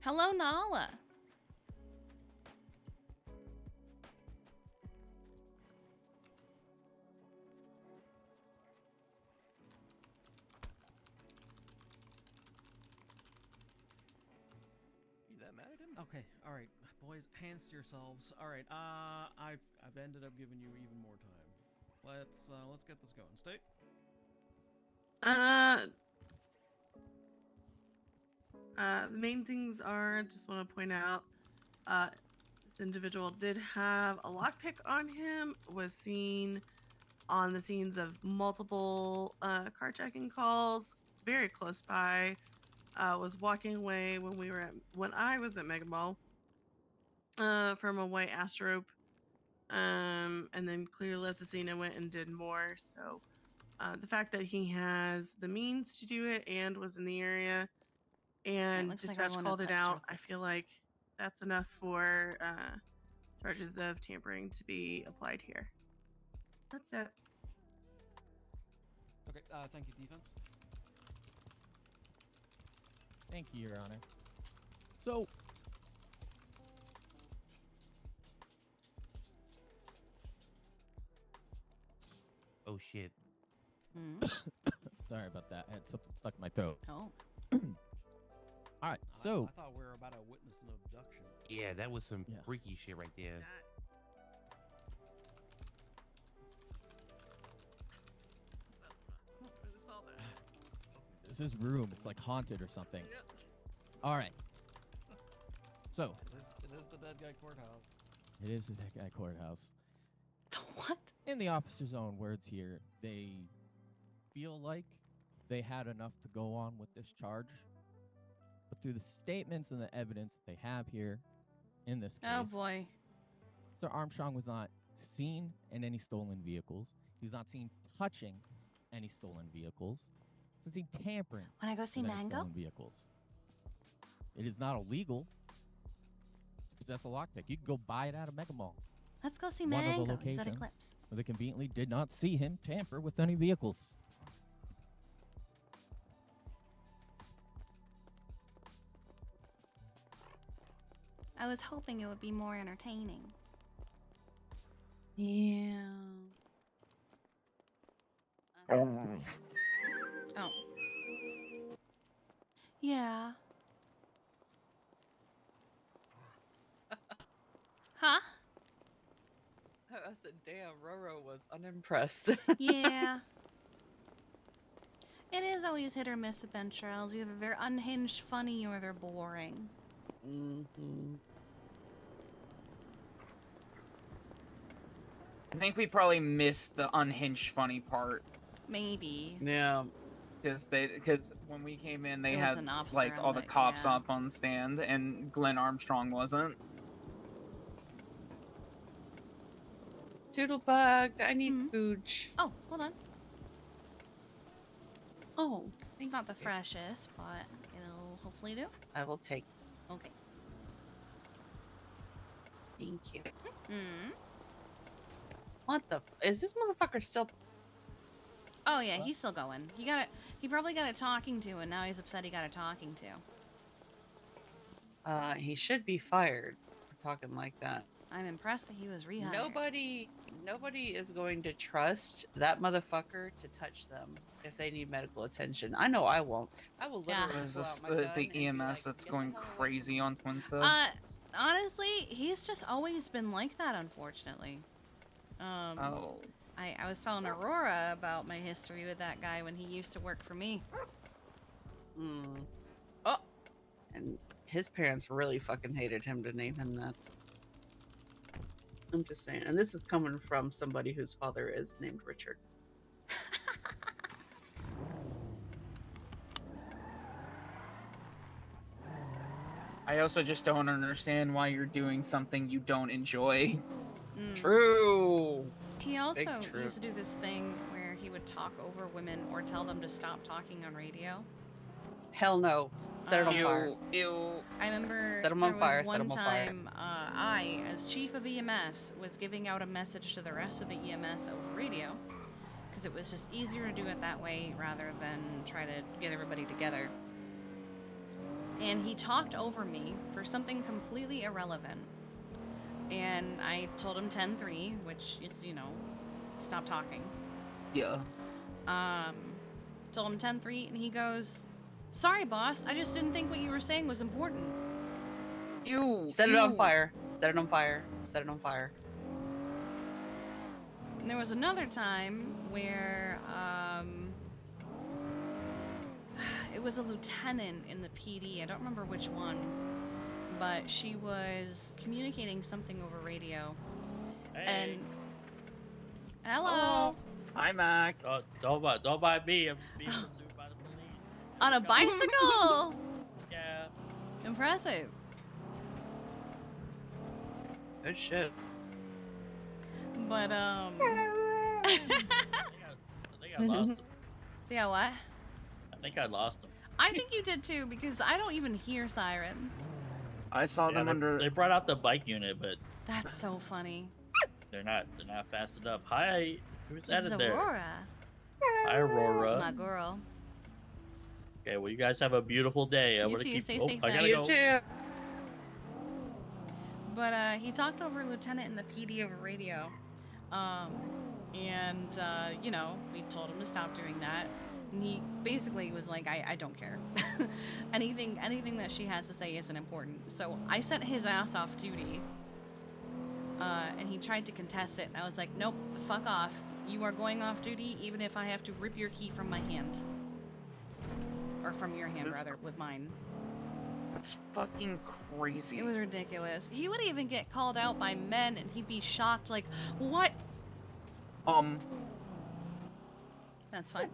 Hello, Nala. You that mad at him? Okay, all right, boys, hands to yourselves. All right, I've ended up giving you even more time. Let's get this going. Stay. The main things are, just want to point out, this individual did have a lockpick on him, was seen on the scenes of multiple carjacking calls, very close by, was walking away when I was at Mega Mall from a white Astrope, and then clearly left the scene and went and did more. So the fact that he has the means to do it and was in the area and looks like dispatch everyone called it clips real out, I quick. feel like that's enough for charges of tampering to be applied here. That's it. Okay, thank you, defense. Thank you, Your Honor. So, Oh shit. sorry about that. I had something stuck in my throat. Oh. All right, so I thought we were about to witness an abduction. Yeah, that was some Yeah. freaky shit right there. this room, it's like haunted or something. All right. So, It is the dead guy courthouse. it is the Dead Guy Courthouse. What? In the officer's own words here, they feel like they had enough to go on with this charge. But through the statements and the evidence they have here in this case, Oh boy. Sir Armstrong was not seen in any stolen vehicles. He was not seen touching any stolen vehicles. Since he tampering Wanna go see with any Mango? stolen vehicles. It is not illegal to possess a lockpick. You can go buy it at a mega mall. Let's go see One of the Mango. He's at locations Eclipse. where they conveniently did not see him tamper with any vehicles. I was hoping it would be more entertaining. Yeah. Oh. Yeah. Huh? I said, damn, Roro was unimpressed. Yeah. It is always hit or miss with bench trials. Either they're unhinged funny or they're boring. Mm-hmm. I think we probably missed the unhinged funny part. Maybe. Yeah. Because when we came in, they There was had an officer like on all the it, cops yeah. up on stand, and Glenn Armstrong wasn't. Doodlebug, I need pooch. Oh, hold on. Oh, It's not the freshest, but it'll hopefully do. I will take. Okay. Thank you. Mm. What the? Is this motherfucker still? Oh yeah, he's still going. He probably got a talking to, and now he's upset he got a talking to. He should be fired for talking like that. I'm impressed that he was rehired. Nobody is going to trust that motherfucker to touch them if they need medical attention. I know I won't. I will literally Is pull this out my gun the and be EMS like, that's "Get the going hell away crazy on Twinstone? Honestly, he's just always been like that, unfortunately. Oh. I was telling Aurora about my history with that guy when he used to work for me. Hmm. Oh, and his parents really fucking hated him to name him that. I'm just saying, and this is coming from somebody whose father is named Richard. I also just don't understand why you're doing something you don't enjoy. True. He also Big true. used to do this thing where he would talk over women or tell them to stop talking on radio. Hell no. Set it on fire. Ew. I remember Set 'em there on fire, was set one 'em on fire. time I, as chief of EMS, was giving out a message to the rest of the EMS over radio because it was just easier to do it that way rather than try to get everybody together. And he talked over me for something completely irrelevant. And I told him 10-3, which is, you know, stop talking. Yeah. Told him 10-3, and he goes, "Sorry, boss, I just didn't think what you were saying was important." Ew. Set it on ew. fire. Set it on fire. Set it on fire. And there was another time where, it was a lieutenant in the PD. I don't remember which one, but she was communicating something over radio. And hello, Hi, Mac. Don't mind me. I'm just being pursued by the police. on a bicycle. Yeah. Impressive. Good shit. But I think I lost him. yeah, what? I think I lost him. I think you did too, because I don't even hear sirens. I saw them under. They brought out the bike unit, but That's so funny. they're not fast enough. Hi, who's This is that in there? Aurora. Hi, Aurora. This is my girl. Okay, well, you guys have a beautiful day. I'm You gonna too, keep. stay Oh, safe, I man. gotta You go. too. But he talked over Lieutenant in the PD over radio. You know, we told him to stop doing that. And he basically was like, I don't care. anything that she has to say isn't important. So I sent his ass off duty. And he tried to contest it, and I was like, nope, fuck off. You are going off duty even if I have to rip your key from my hand. Or from your hand, This- rather, with mine. That's fucking crazy. It was ridiculous. He would even get called out by men, and he'd be shocked, like, what? That's fine.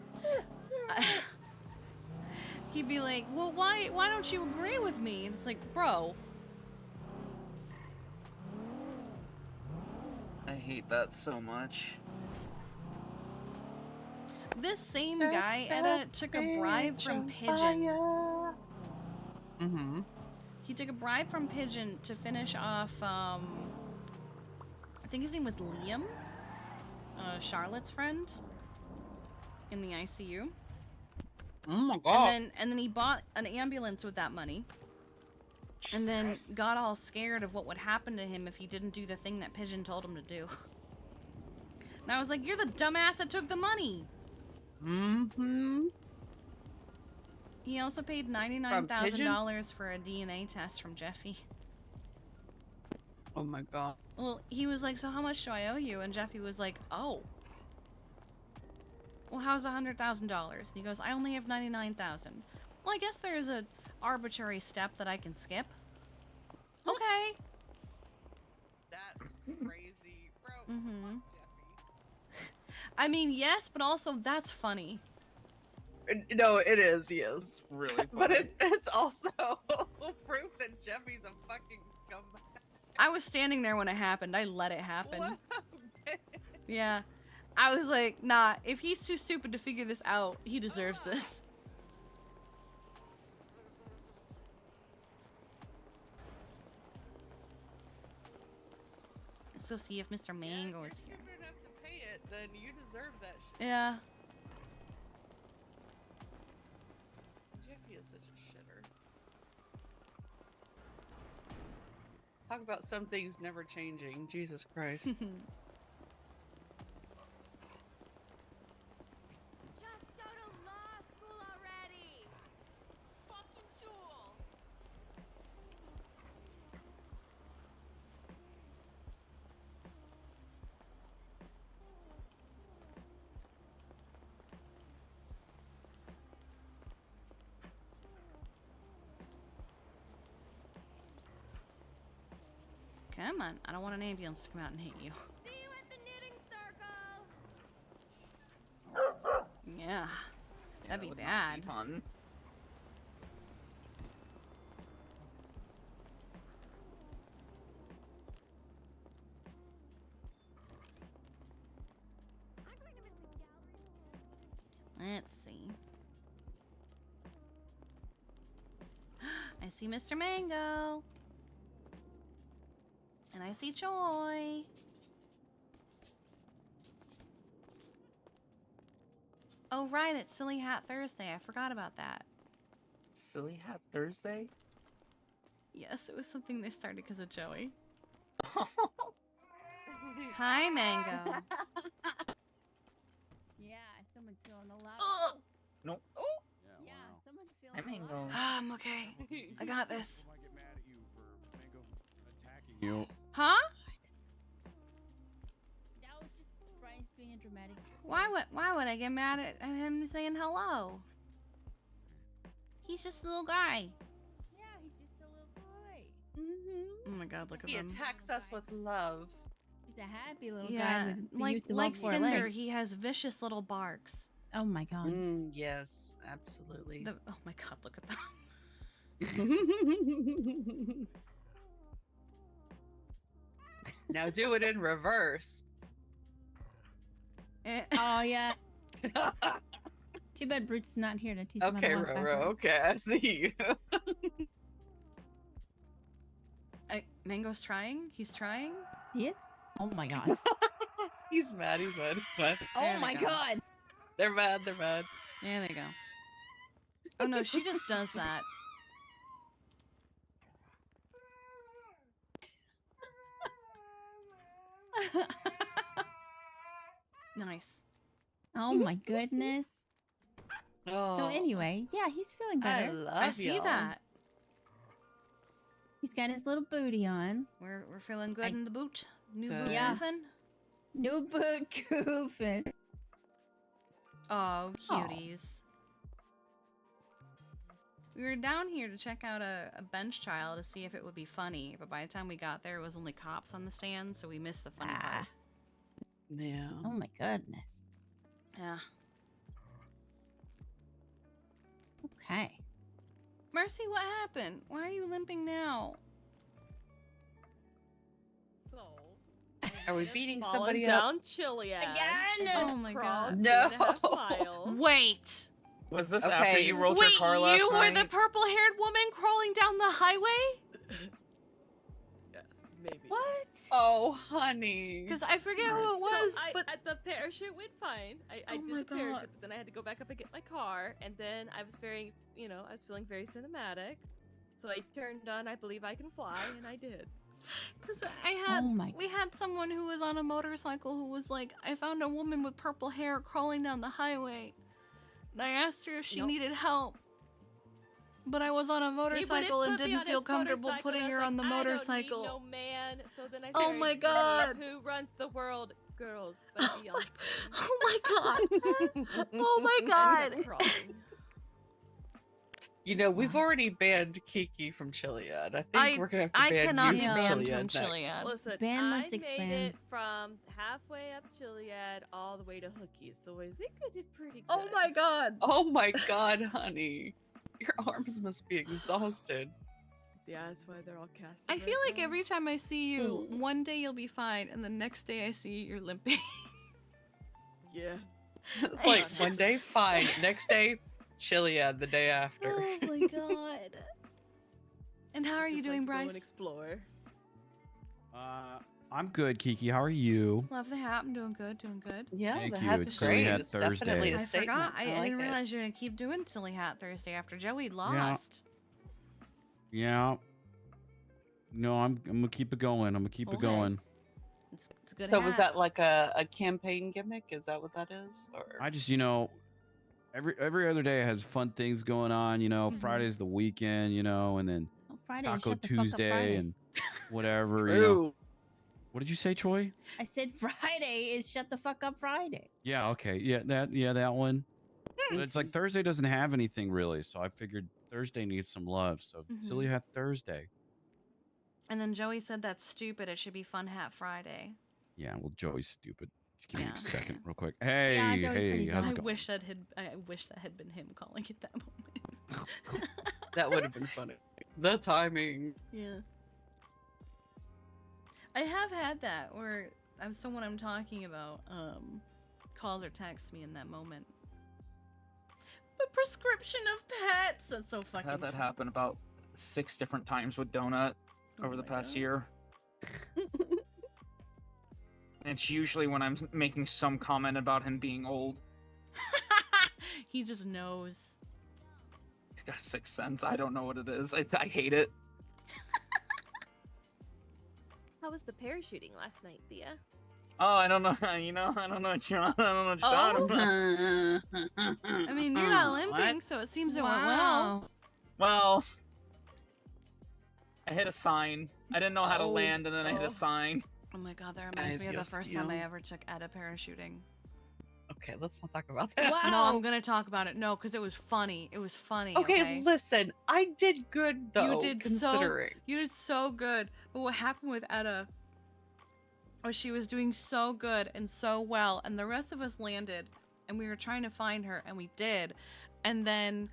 He'd be like, well, why don't you agree with me? And it's like, bro. I hate that so much. This same guy, Edda, took a bribe from Pigeon. Mm-hmm. He took a bribe from Pigeon to finish off, I think his name was Liam, Charlotte's friend, in the ICU. Oh my god. And then he bought an ambulance with that money. And then got all scared of what would happen to him if he didn't do the thing that Pigeon told him to do. And I was like, you're the dumbass that took the money. Mm-hmm. He also paid $99,000 for a DNA test from Jeffy. Oh my god. Well, he was like, so how much do I owe you? And Jeffy was like, oh. Well, how's $100,000? And he goes, I only have $99,000. Well, I guess there's a arbitrary step that I can skip. Okay. That's crazy, bro. Mm-hmm. I mean, yes, but also that's funny. No, it is, yes. It's really funny. But it's also proof that Jeffy's a fucking scumbag. I was standing there when it happened. I let it happen. Wow, Yeah. I was like, nah, if he's too stupid to figure this out, he deserves this. Let's go see if Mr. Mango is here. stupid enough to pay it, then you deserve that shit. Yeah. Jeffy is such a shitter. Talk about some things never changing. Jesus Christ. Just go to law school already! Fucking tool! Come on. I don't want an ambulance to come out and hit you. See you at the knitting circle! Yeah. That'd be would not bad. fun. I'm going to miss the gallery. Let's see. I see Mr. Mango. And I see Joy. Oh, right, it's Silly Hat Thursday. I forgot about that. Silly Hat Thursday? Yes, it was something they started because of Joey. Hi, Mango. Yeah, someone's feeling a lot. No. Yeah, someone's feeling I a mean, lot. go. I'm okay. I got this. I might get mad at you for Mango attacking you. Huh? That was just Bryce being a dramatic. Why would I get mad at him saying hello? He's just a little guy. Yeah, he's just a little boy. Oh my god, look at He him. attacks us with love. He's a happy little Yeah, guy with the like use of all four Cinder, legs. he has vicious little barks. Oh my god. Yes, absolutely. Oh my god, look at them. Now do it in reverse. Oh yeah. Too bad Brute's not here to teach him Okay, how to walk Roro. backwards. Okay, I see you. Mango's trying? He's trying? He is? Oh my god. He's mad. He's mad. He's mad. Oh my god. They're mad. They're mad. There they go. Oh no, she just does that. Nice. Oh my goodness. Oh, So anyway, yeah, he's feeling I better. love I see y'all. that. He's got his little booty on. We're feeling good in the boot. New Good. boot Yeah. goofing. New boot goofing. Oh, cuties. We were down here to check out a bench trial to see if it would be funny, but by the time we got there, it was only cops on the stand, so we missed the funny part. Yeah. Oh my goodness. Yeah. Okay. Mercy, what happened? Why are you limping now? So, Are we beating fallen somebody up? down Chiliad. Again? Oh my god. No. 2.5 miles. Wait! Was this Okay. after you rolled Wait, your car last you were night? the purple-haired woman crawling down the highway? Yeah, maybe. What? Oh, honey. Because I forget who it was, but the parachute went fine. I Oh did my the parachute, God. but then I had to go back up and get my car, and then I was very, I was feeling very cinematic. So I turned on I Believe I Can Fly, and I did. because I had Oh my- we had someone who was on a motorcycle who was like, I found a woman with purple hair crawling down the highway, and I asked her if she Nope. needed help. But I was on a He wouldn't motorcycle and put me didn't on feel his comfortable motorcycle, putting and I her was on the like, motorcycle. I don't need no man. So then I Oh started my singing God. Who Runs the World, Girls by Beyonce. Oh my god! Oh my And god! kept crawling. You know, we've already banned Kiki from Chiliad. I think I- we're gonna have to I ban cannot you be from banned Chiliad from next. Chiliad. Listen, Ban I list made expand. it from halfway up Chiliad all the way to Hookies, so I think I did pretty good. Oh my god! Oh my god, honey. Your arms must be exhausted. Yeah, that's why they're all cast. I feel like every time I see you, one day you'll be fine, and the next day I see you, you're limping. Yeah. It's like one day, fine. Next day, Chiliad the day after. Oh my god! And how are you Just doing, like to go and Bryce? explore. I'm good, Kiki. How are you? Love the hat. I'm doing good. Doing good. Yeah, Thank the you. hat's It's great. Silly Hat It's definitely Thursday. a I statement. forgot. I like didn't it. realize you're gonna keep doing Silly Hat Thursday after Joey lost. Yeah. No, I'm gonna keep it going. I'm gonna keep it Okay. going. It's a good So hat. was that like a campaign gimmick? Is that what that is? Or I just, every other day has fun things going on. Mhm. Friday's the weekend, and then Oh, Friday. Taco shut the fuck up, Tuesday Friday. and whatever. True. What did you say, Troy? I said Friday is shut the fuck up Friday. Yeah. Okay. Yeah. That one. But it's like Thursday doesn't have anything really, so I figured Thursday needs some love. So Silly Hat Thursday. And then Joey said that's stupid. It should be Fun Hat Friday. Yeah. Well, Joey's stupid. Just give me Yeah. a second, real quick. Hey, Joey's pretty how's I it going? wish that had been him calling it that moment. that would have been funny. The timing. Yeah. I have had that where someone I'm talking about calls or texts me in that moment. But prescription of pets. That's so fucking. Had that true. happen about 6 different times with Donut over the my past God. year. And it's usually when I'm making some comment about him being old. He just knows. He's got a sixth sense. I don't know what it is. I hate it. How was the parachuting last night, Thea? Oh, I don't know. You know, I don't know what you're. I don't know what you're talking about. I mean, you're not limping, so it seems it went well. Well, I hit a sign. I didn't know how to land, and then I hit a sign. Oh my god, that reminds me of the first time I ever took Etta parachuting. Okay, let's not talk about that. No, I'm gonna talk about it. No, because it was funny. It was funny. Okay, listen, I did good though. You did considering. you did so good. But what happened with Etta was she was doing so good and so well, and the rest of us landed, and we were trying to find her, and we did, and then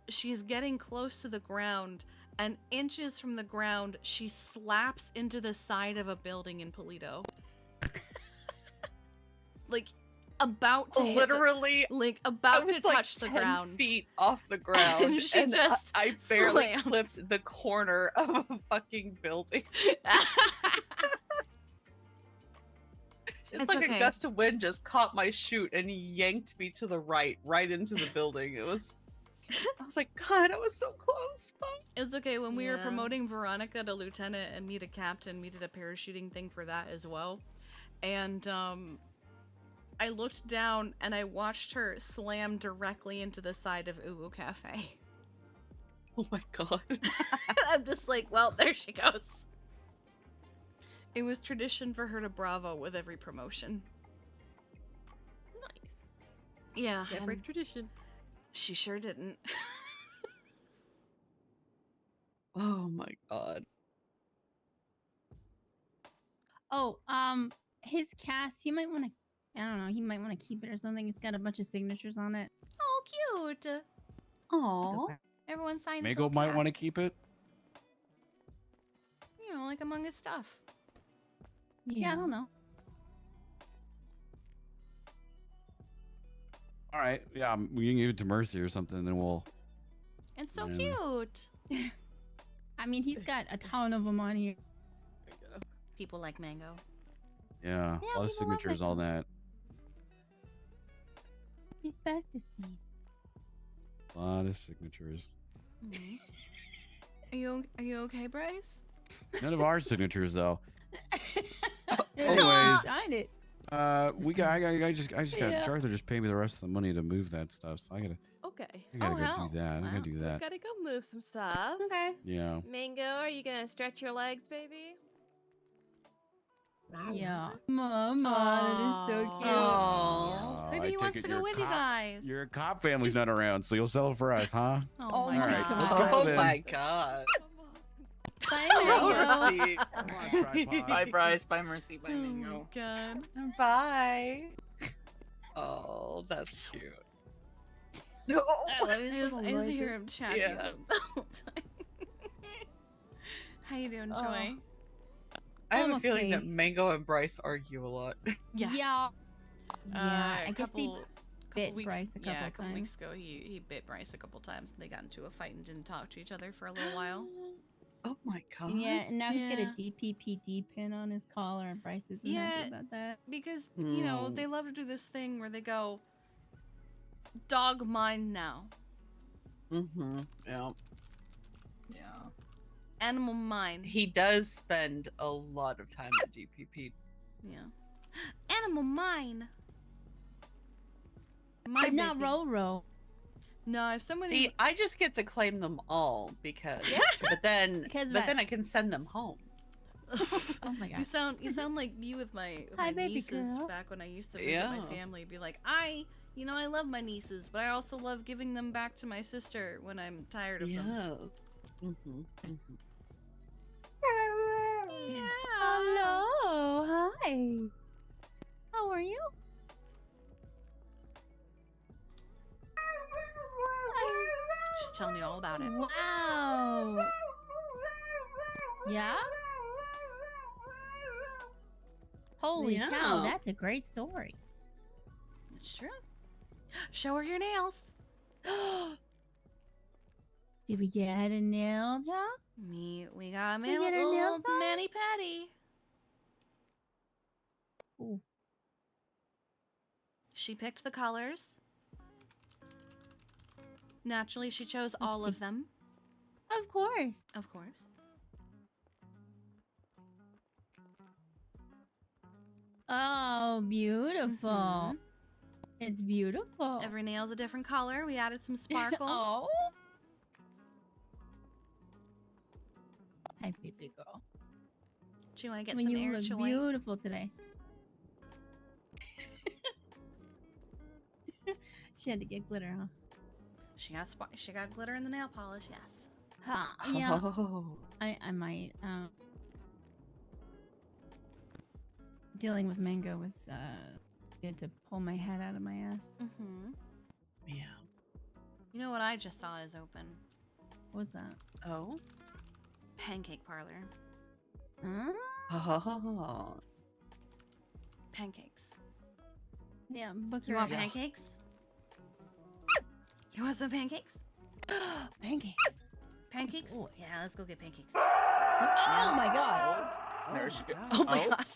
she's getting close to the ground, and inches from the ground, she slaps into the side of a building in Polito. Like, about to literally about to like touch the 10 ground. feet off the ground, And she just I barely slams. clipped the corner of a fucking building. It's like okay. a gust of wind just caught my chute and yanked me to the right into the building. It was. I was like, God, I was so close. Fuck. It's okay. When we were Yeah. promoting Veronica to lieutenant and me to captain, we did a parachuting thing for that as well. And I looked down and I watched her slam directly into the side of Uwu Cafe. Oh my god. I'm just like, well, there she goes. It was tradition for her to bravo with every promotion. Nice. Yeah. Can't break tradition. She sure didn't. Oh my god. Oh, his cast, you might want to, I don't know, he might want to keep it or something. It's got a bunch of signatures on it. Oh, cute. Aww. Everyone signed his Mango little might want to cast. keep it. You know, like among his stuff. Yeah, I don't know. All right, yeah, we can give it to Mercy or something, then we'll. It's so Yeah. cute. I mean, he's got a ton of them on here. People like Mango. Yeah, a lot of people love signatures, all that. He's bestest me. A lot of signatures. Are you okay, Bryce? None of our signatures though. Yeah, Anyways, signed it. I just got Yeah. Arthur just pay me the rest of the money to move that stuff, so I gotta Okay. go do that. I gotta do We that. gotta go move some stuff. Okay. Yeah. Mango, are you gonna stretch your legs, baby? Yeah. Mama, that is so cute. Oh, Maybe I he take wants it to go your with you cop- guys. Your cop family's not around, so you'll settle for us, huh? Oh, Oh my my Alright, god. let's go Oh then. my god. Bye, Oh, Mango. Mercy. Come on, tripod. Bye, Bryce. Bye, Mercy. Bye, Oh my Mango. god. Bye. Oh, that's cute. No. I love his little I just hear noises. him chatting Yeah. the whole time. How you doing, Joy? I have I'm a feeling that okay. Mango and Bryce argue a lot. Yes. Yeah. Yeah, A I guess he couple bit weeks, Bryce a couple yeah, a couple times. weeks ago, he bit Bryce a couple times, and they got into a fight and didn't talk to each other for a little while. Oh my god. Yeah, and now he's got Yeah. a DPPD pin on his collar, and Bryce isn't Yeah. happy about that. Because, you know, they love to do this thing where they go, dog mine now. Mm-hmm. Yeah. Yeah. Animal mine. He does spend a lot of time at DPP. Yeah. Animal mine. But not baby. Roro. No, if somebody... See, I just get to claim them all because, but then I can send them home. Oh my god. You sound like me with my Hi, baby nieces girl. back when I used to visit my Yeah. family. Be like, I love my nieces, but I also love giving them back to my sister when I'm tired of them. Yeah. Mm-hmm. Mm-hmm. Yeah. Hello. Hi. How are you? She's telling you all about it. Wow. Yeah? Holy cow, Yeah. that's a great story. It's true. Show her your nails. Did we get a nail job? We got a We get our nails little done? mani patty. Ooh. She picked the colors. Naturally, she chose all see. of them. Of course. Of course. Oh, beautiful. Mhm. It's beautiful. Every nail's a different color. We added some sparkle. Oh. Hi, baby girl. Do you want to get When some you air, look Joy? beautiful today. She had to get glitter, huh? She got glitter in the nail polish. Yes. Huh. Yeah. Oh. I might. Dealing with Mango was good to pull my head out of my ass. Mhm. Yeah. You know what I just saw is open? What's that? Oh. Pancake parlor. Huh? Oh. Pancakes. Yeah, book You her want in. pancakes? You want some pancakes? Pancakes. Pancakes? Boy. Yeah, let's go get pancakes. Oh my god. There she goes. Oh my god.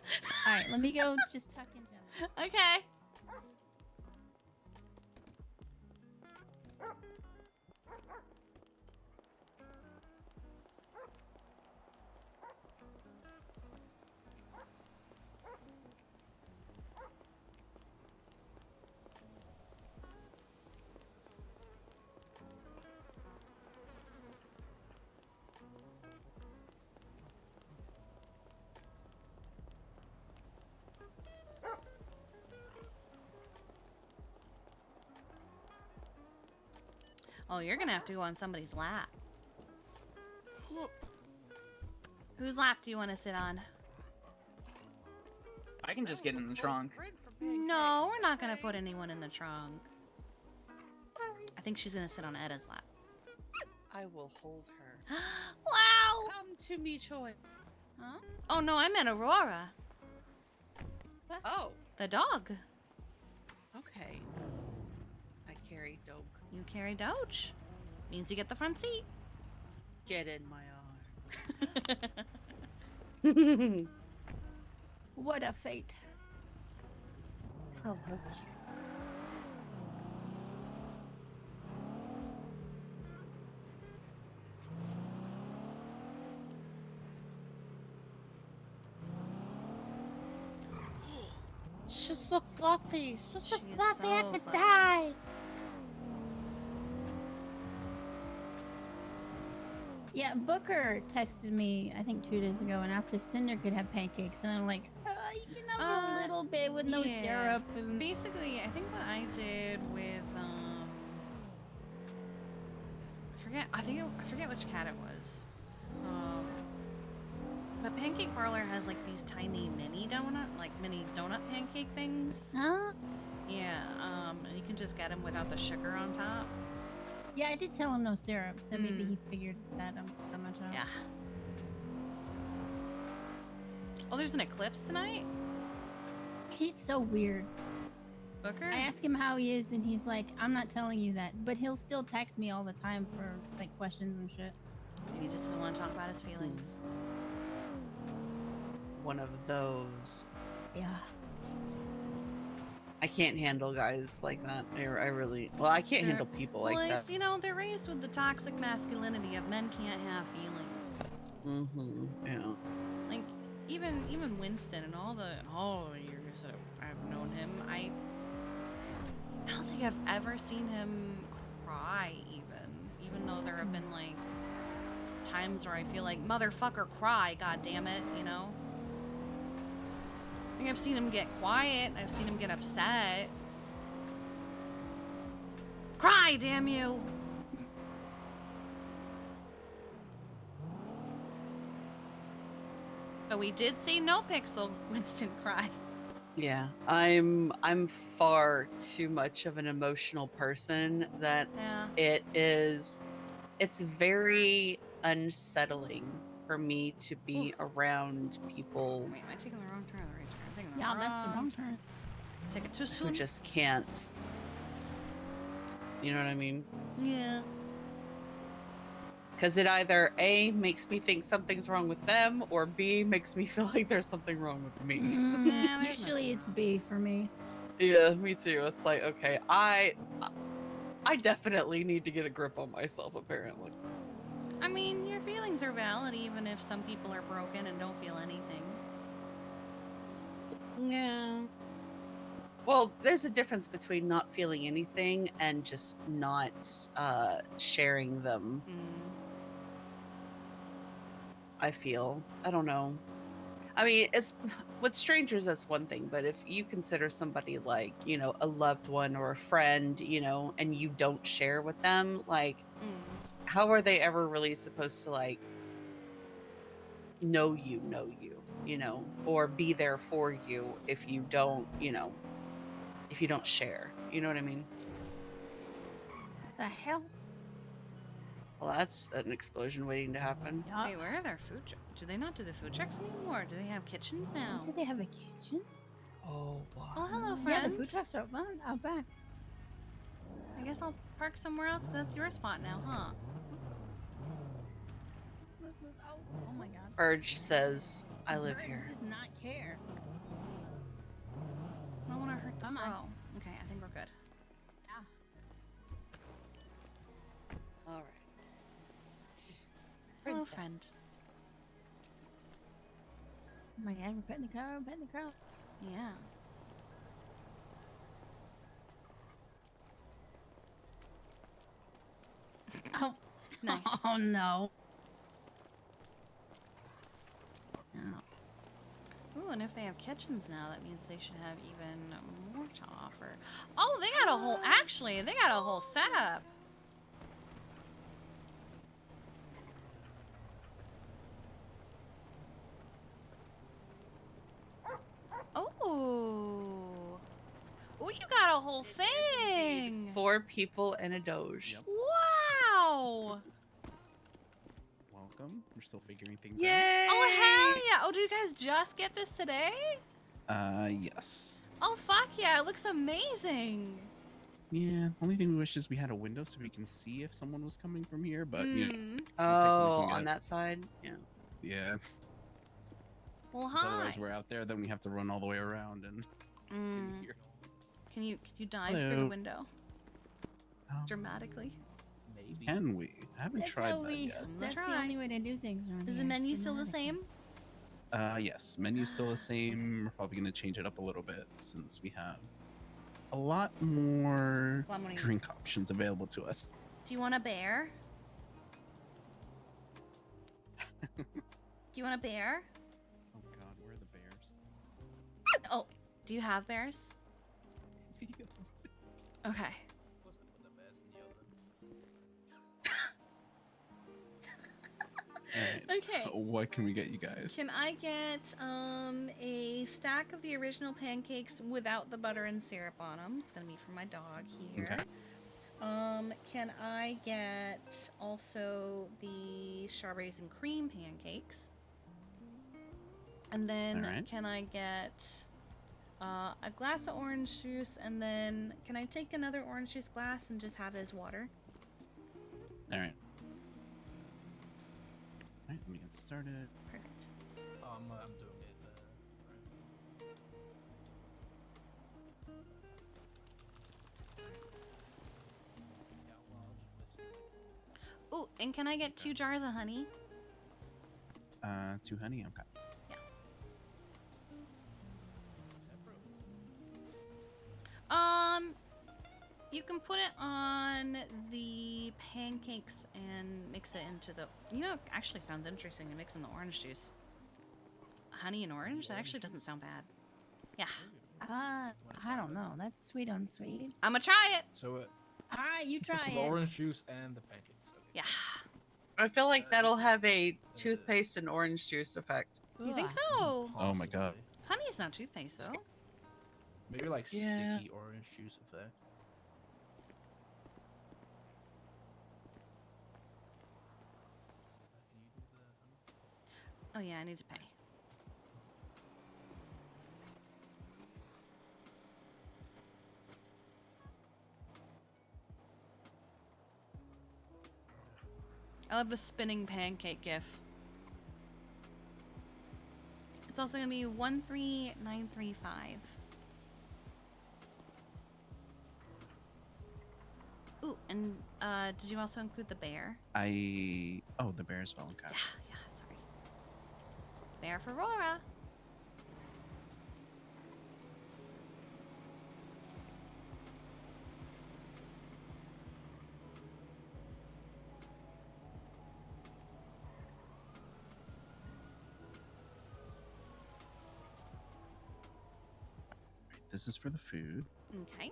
All right, let me go just tuck in Gemma. Okay. Oh, you're gonna have to go on somebody's lap. Whose lap do you want to sit on? I can just get in the trunk. No, we're not gonna put anyone in the trunk. I think she's gonna sit on Edda's lap. I will hold her. Wow! Come to me, Choi. Huh? Oh no, I meant Aurora. Oh. The dog. Okay. I carry Dope. You carry Doge. Means you get the front seat. Get in my arms. What a fate. Hello. She's so fluffy. She's so She is fluffy. I so could fluffy. die. Yeah, Booker texted me, I think 2 days ago, and asked if Cinder could have pancakes, and I'm like, you can have a little bit with no yeah. syrup. And... Basically, I think what I did with I forget which cat it was. But Pancake Parlor has like these tiny mini donut pancake things. Huh? Yeah, and you can just get them without the sugar on top. Yeah, I did tell him no syrup, so maybe he figured that much out. Yeah. Oh, there's an eclipse tonight? He's so weird. Booker? I ask him how he is, and he's like, I'm not telling you that. But he'll still text me all the time for, like, questions and shit. He just doesn't want to talk about his feelings. One of those. Yeah. I can't handle guys like that. I really. Well, I can't handle people like well, that. it's, they're raised with the toxic masculinity of men can't have feelings. Mm-hmm. Yeah. Like, even Winston and all the years that I've known him, I don't think I've ever seen him cry even though there have been like times where I feel like motherfucker cry, god damn it, I think I've seen him get quiet, I've seen him get upset. Cry, damn you! But we did see No Pixel Winston cry. Yeah. I'm far too much of an emotional person that Yeah. it's very unsettling for me to be around people Wait, am I taking the wrong turn or the right turn? I'm taking the Yeah, that's the wrong turn. Take it too who soon. just can't. You know what I mean? Yeah. Because it either A, makes me think something's wrong with them, or B, makes me feel like there's something wrong with me. Yeah, there's Usually it's B for me. Yeah, me too. It's like, okay, I definitely need to get a grip on myself, apparently. I mean, your feelings are valid even if some people are broken and don't feel anything. Yeah. Well, there's a difference between not feeling anything and just not sharing them. I feel. I don't know. I mean, it's with strangers, that's one thing, but if you consider somebody like, you know, a loved one or a friend, you know, and you don't share with them, like, how are they ever really supposed to, like, know you, you know, or be there for you if you don't, you know, if you don't share? You know what I mean? The hell? Well, that's an explosion waiting to happen. Wait, where are their food trucks? Do they not do the food trucks anymore? Do they have kitchens now? Do they have a kitchen? Oh, wow. Oh, hello, Yeah, friend. the food trucks are out back. I guess I'll park somewhere else 'cause that's your spot now, huh? Move, move. Oh my god. Urge says, I live Bird here. does not care. I don't want to hurt the Come on. crow. Okay, I think we're good. Yeah. All right. Hello, Princess. friend. Oh my god, we're petting the crow, we're petting the crow. Yeah. Oh. Nice. Oh no. Ooh, and if they have kitchens now, that means they should have even more to offer. Oh, they got a whole, actually, they got a whole setup. Oh. Oh, you got a whole thing. 4 people and a doge. Wow. Welcome. We're still figuring things Yay! Oh, hell yeah. Oh, do you guys just get this today? out. Yes. Oh, fuck yeah. It looks amazing. Yeah. Only thing we wish is we had a window so we can see if someone was coming from here, but you know. Mm. looks like we're Oh, looking on at- that side? Yeah. Yeah. Well, 'Cause hi. otherwise we're out there, then we have to run all the way around and in here. Can you dive through the Hello. window? Dramatically. Maybe. Can we? I haven't That's tried how that we. yet. That's the Try. only way to do things around Is the here. menu still the same? Yes. Menu's still the same. We're probably gonna change it up a little bit since we have a lot more A lot more- drink options available to us. Do you want a bear? Do you want a bear? Oh God, where are the bears? Oh, do you have bears? Okay. Alright. Okay. What can we get you guys? Can I get a stack of the original pancakes without the butter and syrup on them? It's gonna be for my dog here. Okay. Can I get also the strawberries and cream pancakes? And then Alright. can I get a glass of orange juice? And then can I take another orange juice glass and just have it as water? Alright. Alright, let me get started. Perfect. I'm doing it. Ooh, and can I get 2 jars of honey? 2 honey, okay. You can put it on the pancakes and mix it into the. You know, it actually sounds interesting to mix in the orange juice. Honey and orange? That actually doesn't sound bad. Yeah. I don't know. That's sweet on sweet. I'm gonna try it. So All right, you try the it. orange juice and the pancakes. Yeah. I feel like that'll have a toothpaste and orange juice effect. You think so? Oh my God. Honey is not toothpaste, though. Maybe like Yeah. sticky orange juice effect. Oh yeah, I need to pay. I love the spinning pancake gif. It's also gonna be 13935. Ooh, And did you also include the bear? Oh, the bear as well. Okay. Yeah, sorry. Bear for Aurora. This is for the food. Okay.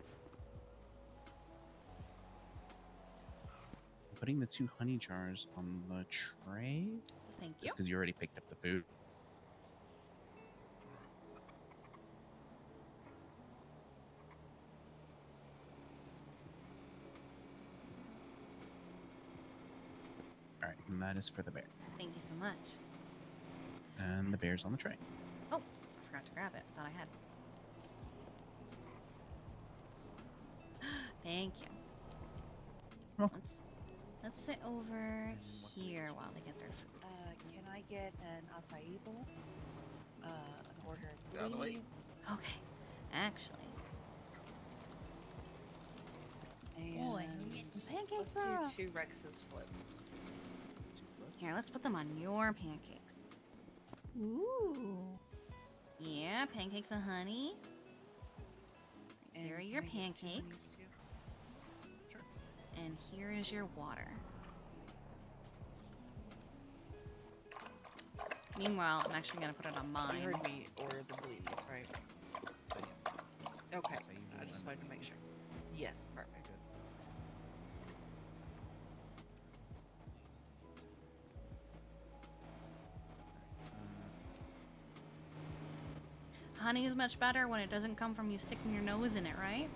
I'm putting the 2 honey jars on the tray. Thank you. Just because you already picked up the food. All right, and that is for the bear. Thank you so much. And the bear's on the tray. Oh, I forgot to grab it. Thought I had. Thank you. Let's sit over here while they get their food. Can I get an acai bowl? An order of Get out of the way. greenie, Okay. Actually. Boy, and you get some let's pancakes, Laura. do 2 Rex's flips. Here, let's put them on your pancakes. Ooh. Yeah, pancakes and honey. And Here are can your I get 2 honeys pancakes. too? And here is your water. Meanwhile, I'm actually going to put it on mine. You heard me order the blinis, right? Okay, I just wanted to make sure. Yes, perfect. Honey is much better when it doesn't come from you sticking your nose in it, right?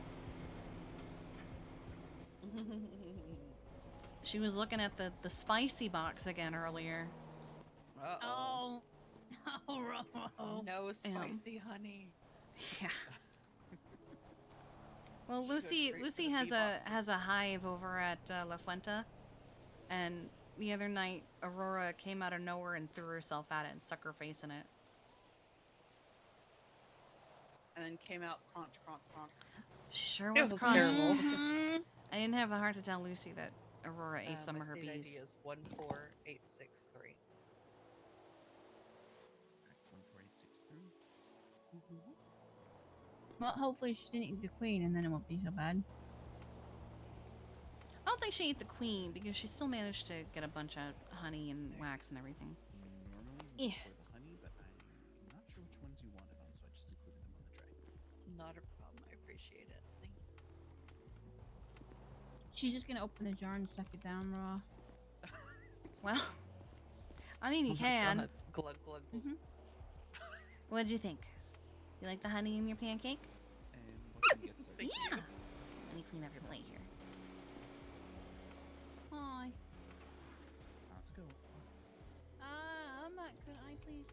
She was looking at the spicy box again earlier. Oh. Oh, No spicy honey. Yeah. Well, She goes Lucy straight for Lucy the has bee a boxes. has a hive over at La Fuente, and the other night Aurora came out of nowhere and threw herself at it and stuck her face in it. And then came out crunch, crunch, crunch. She sure It was was crunchy. terrible. I didn't have the heart to tell Lucy that Aurora ate some My of her state bees. ID is 14863. 14863. Well, hopefully she didn't eat the queen, and then it won't be so bad. I don't think she ate the queen because she still managed to get a bunch of honey and wax and everything. Normally Yeah. for the honey, but I'm not sure which ones you wanted on, so I just included them on the tray. Not a problem. I appreciate it. Thank you. She's just gonna open the jar and suck it down raw. Well, I mean, you Oh my can. God. Glug, glug, glug. What'd you think? You like the honey in your pancake? And what can you get served? Thank Yeah. you. Let me clean up your plate here. Hi. Let's go. Could I please,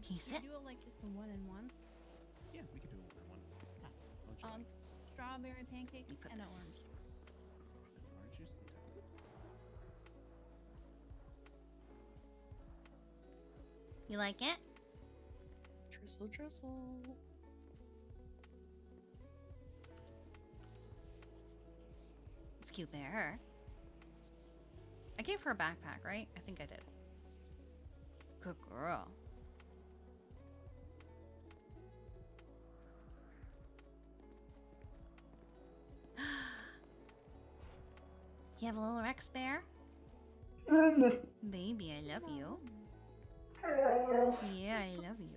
Can you sit? do it like just a 1-in-1? Yeah, we could do it one. What you like? Strawberry pancakes You put and an this. orange. Orange juice? Okay. You like it? Drizzle, drizzle. It's cute bear. I gave her a backpack, right? I think I did. Good girl. You have a little Rex bear? Baby, I love you. Yeah, I love you.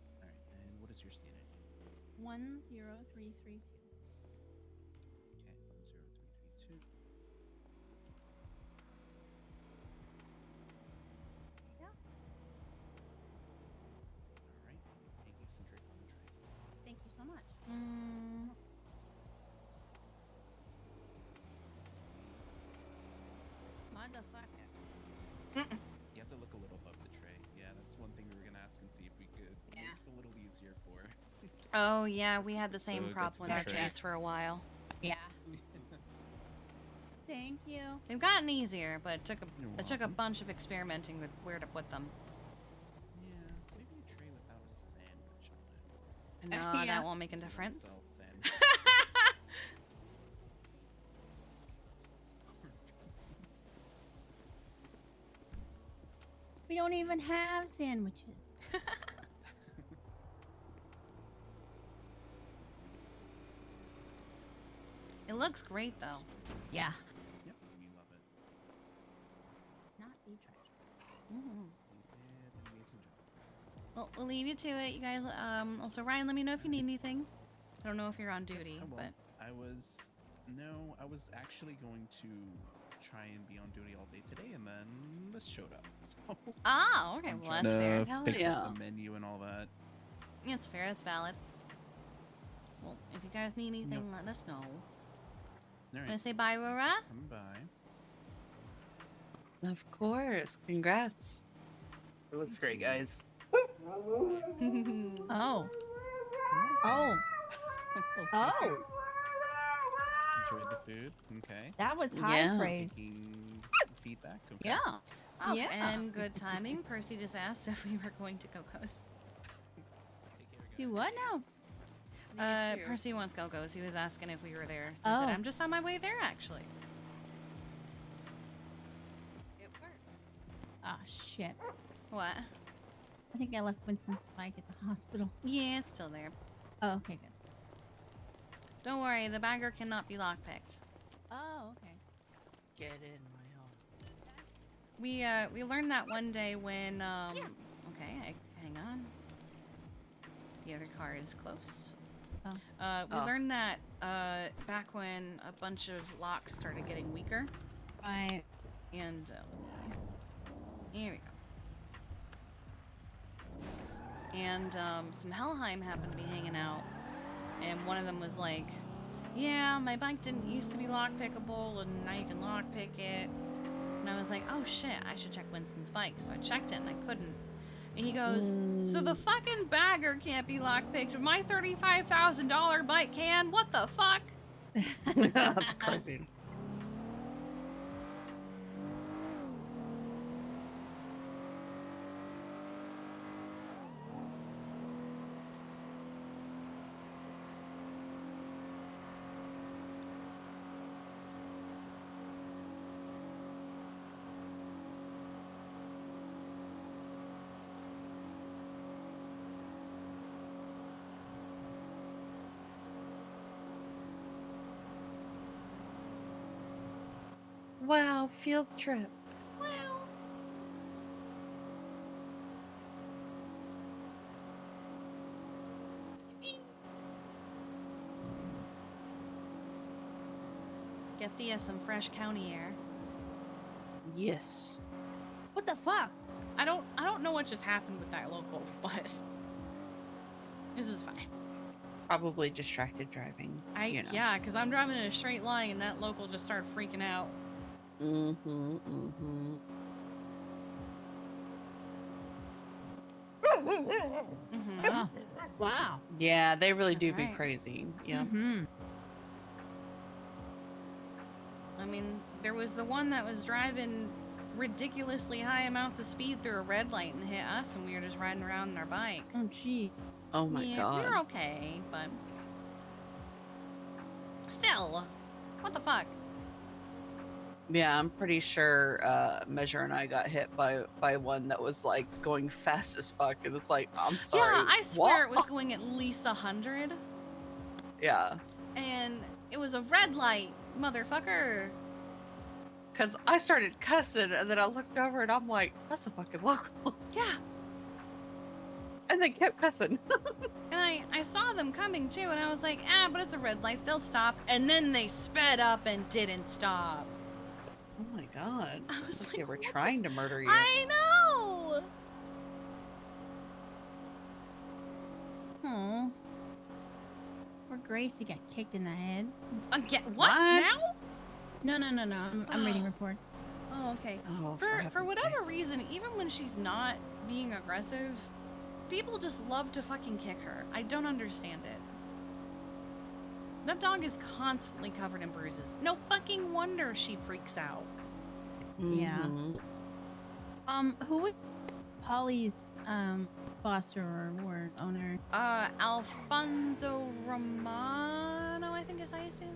All right, and what is your state ID? 10332. Okay, 10332. Yeah. All right, pancakes and drink on the tray. Thank you so much. Motherfucker. You have to look a little above the tray. Yeah, that's one thing we were gonna ask and see if we could make it a little easier for. Oh yeah, we had the same So it problem gets with the our tray. trays for a while. Yeah. Thank you. They've gotten easier, but it took You're a welcome. bunch of experimenting with where to put them. Yeah, maybe a tray without a sandwich on it. No, Yeah. that won't make a difference. Sell sandwich. We don't even have sandwiches. It looks great though. Yeah. Yep, we love it. Not be trash. Mhm. You did an amazing job. Well, we'll leave you to it, you guys. Also, Ryan, let me know if you need anything. I don't know if you're on duty, I but won't. I was actually going to try and be on duty all day today, and then this showed up. So ah, okay, I'm well trying that's fair. to fix up the menu and all that. It's fair. That's valid. Well, if you guys need anything, let us know. All right. Wanna say bye, Rora? Come by. Of course. Congrats. It looks great, guys. Oh. Oh. Oh. Enjoyed the food. Okay. That was high praise. Taking feedback. Okay. Yeah. Oh, Yeah. and good timing. Percy just asked if we were going to Go-Go's. Do what now? Percy wants Go-Go's. He was asking if we were there. So I said, Oh. I'm just on my way there, actually. It works. Ah, shit. What? I think I left Winston's bike at the hospital. Yeah, it's still there. Oh, okay, good. Don't worry, the bagger cannot be lockpicked. Oh, okay. Get in my home. We learned that one day when okay, hang on. The other car is close. Oh. We learned that back when a bunch of locks started getting weaker. Right. And here we go. And some Helheim happened to be hanging out, and one of them was like, "Yeah, my bike didn't used to be lockpickable, and now you can lockpick it." And I was like, "Oh shit, I should check Winston's bike." So I checked it, and I couldn't. And he goes, "So the fucking bagger can't be lockpicked, but my $35,000 bike can? What the fuck?" That's crazy. Wow, field trip. Get Thea some fresh county air. Yes. What the fuck? I don't know what just happened with that local, but this is fine. Probably distracted driving. You know. Yeah, because I'm driving in a straight line and that local just started freaking out. Mm-hmm. Mm-hmm. Oh, wow. Yeah, they really do That's be right. crazy. Yeah. Mm-hmm. I mean, there was the one that was driving ridiculously high amounts of speed through a red light and hit us, and we were just riding around in our bike. Oh, gee. Oh my yeah, god. we were okay, but still, what the fuck? Yeah, I'm pretty sure Measure and I got hit by one that was like going fast as fuck. It was like, I'm sorry. Yeah, I swear what? it was going at least 100, Yeah. and it was a red light, motherfucker. Cause I started cussing and then I looked over and I'm like, that's a fucking local. Yeah. And they kept cussing. And I saw them coming too, and I was like, but it's a red light, they'll stop. And then they sped up and didn't stop. Oh my god. I It's was like like, they were what trying to murder you. I know! Oh. Poor Gracie got kicked in the head. Again, what? Now? No. I'm reading reports. Oh, okay. Oh, For heaven's whatever sake. reason, even when she's not being aggressive, people just love to fucking kick her. I don't understand it. That dog is constantly covered in bruises. No fucking wonder she freaks out. Yeah. Mhm. Who was Polly's foster or ward owner? Alfonso Romano, I think is how you say it.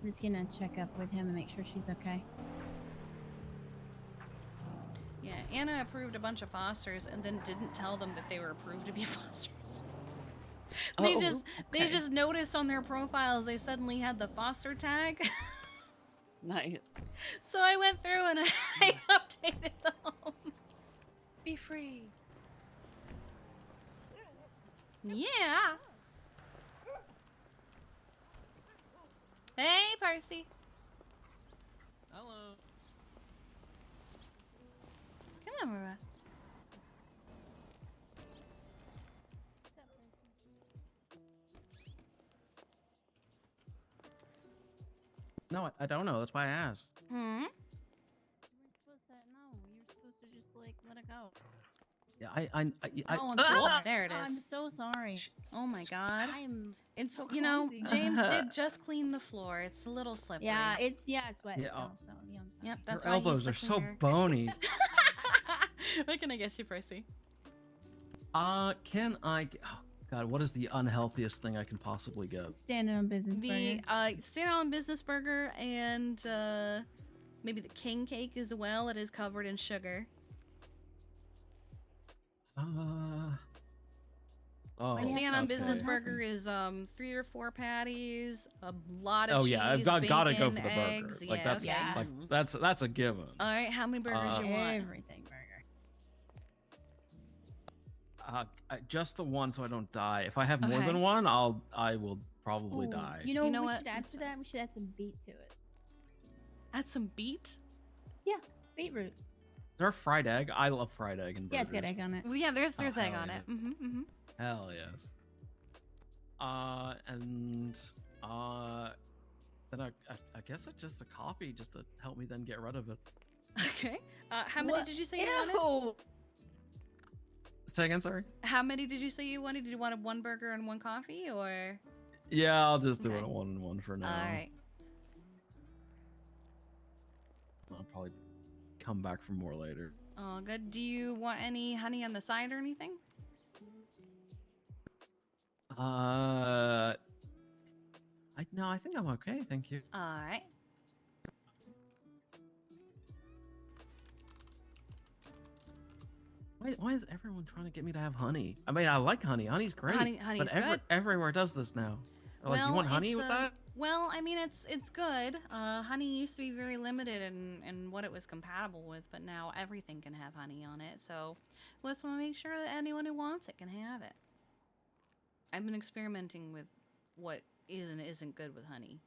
I'm just gonna check up with him and make sure she's okay. Yeah, Anna approved a bunch of fosters and then didn't tell them that they were approved to be fosters. They just noticed on their profiles they suddenly had the foster tag. Nice. So I went through and I updated them. Be free. Yeah. Hey, Percy. Hello. Come on, Maura. No, I don't know. That's why I asked. Hmm. You weren't supposed to. No, you were supposed to just like let it go. Yeah, Oh, I'm Oh, sorry. there it is. I'm so sorry. Oh my god. I'm. It's so you know, clumsy. James did just clean the floor. It's a little slippery. Yeah, it's wet. Yeah, So, so yeah, I'm sorry. Yep, that's Your why he's elbows the are so cleaner. bony. What can I get you, Percy? Can I? Oh God, what is the unhealthiest thing I can possibly get? Standing on business The burger. stand-on business burger and maybe the king cake as well. It is covered in sugar. Oh, A stand-on okay. business burger is 3 or 4 patties, a lot of Oh cheese, yeah, I've bacon, gotta go for the burger. eggs. Like Yeah, that's okay. like that's a given. All right, how many burgers you want? Everything burger. Just the one, so I don't die. If I have more Okay. than one, I will probably Ooh, die. You know, You know we what? should add to that? We should add some beet to it. Add some beet? Yeah, beetroot. Is there a fried egg? I love fried egg and burgers. Yeah, it's got egg on it. Well, yeah, there's egg hell on yeah. it. Mm-hmm. Hell yes. Then I guess it's just a coffee just to help me then get rid of it. Okay. How many What? did you say you wanted? Ew. Say again, sorry. How many did you say you wanted? Did you want one burger and one coffee, or? Yeah, I'll just do Okay. it at 1 and 1 for now. All right. I'll probably come back for more later. Oh, good. Do you want any honey on the side or anything? No, I think I'm okay. Thank you. All right. Why is everyone trying to get me to have honey? I mean, I like honey. Honey's great. Honey's but good. everywhere does this now. Like, Well, you want honey it's, with that? Well, I mean, it's good. Honey used to be very limited in what it was compatible with, but now everything can have honey on it. So, we just want to make sure that anyone who wants it can have it. I've been experimenting with what is and isn't good with honey.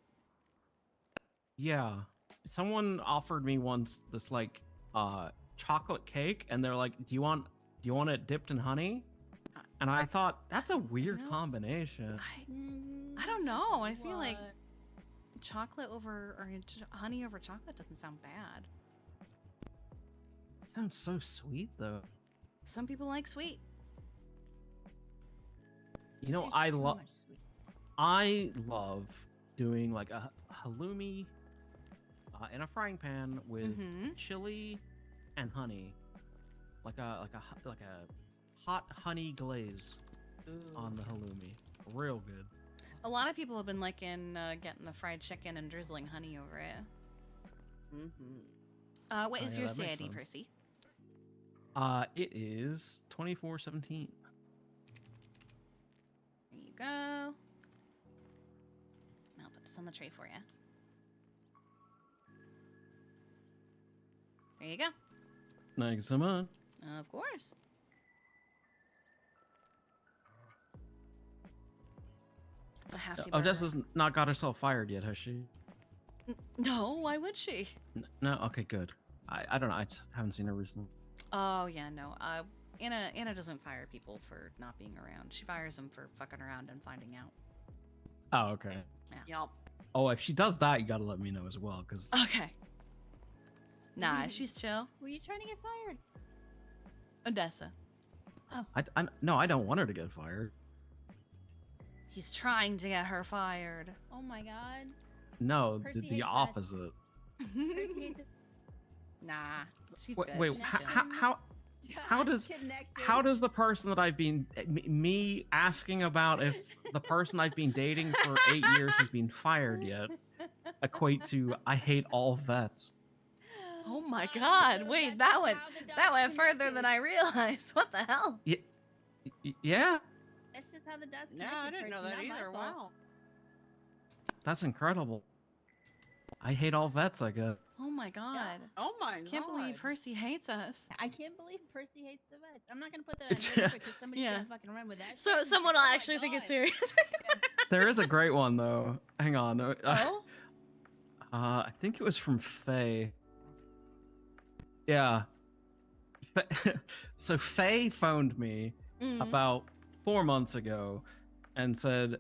Yeah. Someone offered me once this like chocolate cake, and they're like, "Do you want it dipped in honey?" And I thought that's a weird combination. I don't know. I feel like chocolate over or honey over chocolate doesn't sound bad. It sounds so sweet though. Some people like sweet. You know, I love doing like a halloumi in a frying pan with chili and honey, like a hot honey glaze on the halloumi. Real good. A lot of people have been liking getting the fried chicken and drizzling honey over it. What is yeah, your that makes sanity, sense. Percy? It is 2417. There you go. I'll put this on the tray for you. There you go. Thanks so much. Of course. It's a hefty burger. Odessa's not got herself fired yet, has she? No, why would she? No. Okay, good. I don't know. I just haven't seen her recently. Oh yeah, no. Anna doesn't fire people for not being around. She fires them for fucking around and finding out. Oh, okay. Yeah. Yup. Oh, if she does that, you gotta let me know as well, because Okay. Nah, she's chill. Were you trying to get fired? Odessa. no, I don't want her to get fired. He's trying to get her fired. Oh my god. No, Percy the hates that. opposite. Percy hates it. Nah, she's Wait, good. wait She's how does the person that I've been me asking about if the person I've been dating for 8 years has been fired yet equate to I hate all vets? Oh my god! Wait, that went further than I realized. What the hell? Yeah, That's just how the dots No, I didn't know that either. Wow. that's incredible. I hate all vets, I guess. Oh my god! Oh my god. Can't believe Percy hates us. I can't believe Percy hates the vets. I'm not gonna put that on Twitter because somebody's Yeah. gonna fucking run with that. So shit. someone will Oh my actually think it's God. serious. There is a great one though. Hang on. Oh? I think it was from Faye. Yeah. So Faye phoned me Mhm. about 4 months ago and said,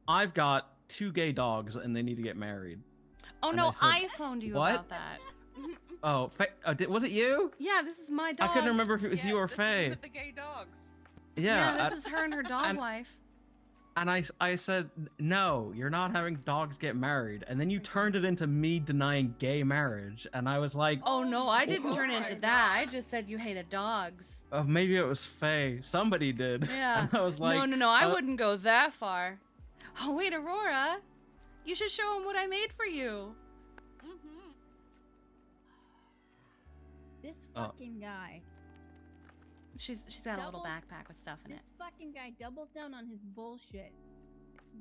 "I've got 2 gay dogs and they need to get married." Oh And no, said, I phoned you "What?" about that. Oh, was it you? Yeah, this is my dog. I couldn't remember if it was you or this is Faye. with the gay dogs. Yeah, this is her and her dog and- wife. And I said, "No, you're not having dogs get married." And then you turned it into me denying gay marriage, and I was like, Oh no, I didn't Oh turn it my into that. I just said you hated dogs. "Oh, maybe it was Faye. Somebody did." Yeah. And I was like, no, I wouldn't go that far. Oh wait, Aurora, you should show him what I made for you. This Oh. fucking guy. She's got a little Doubles- backpack with stuff in it. This fucking guy doubles down on his bullshit.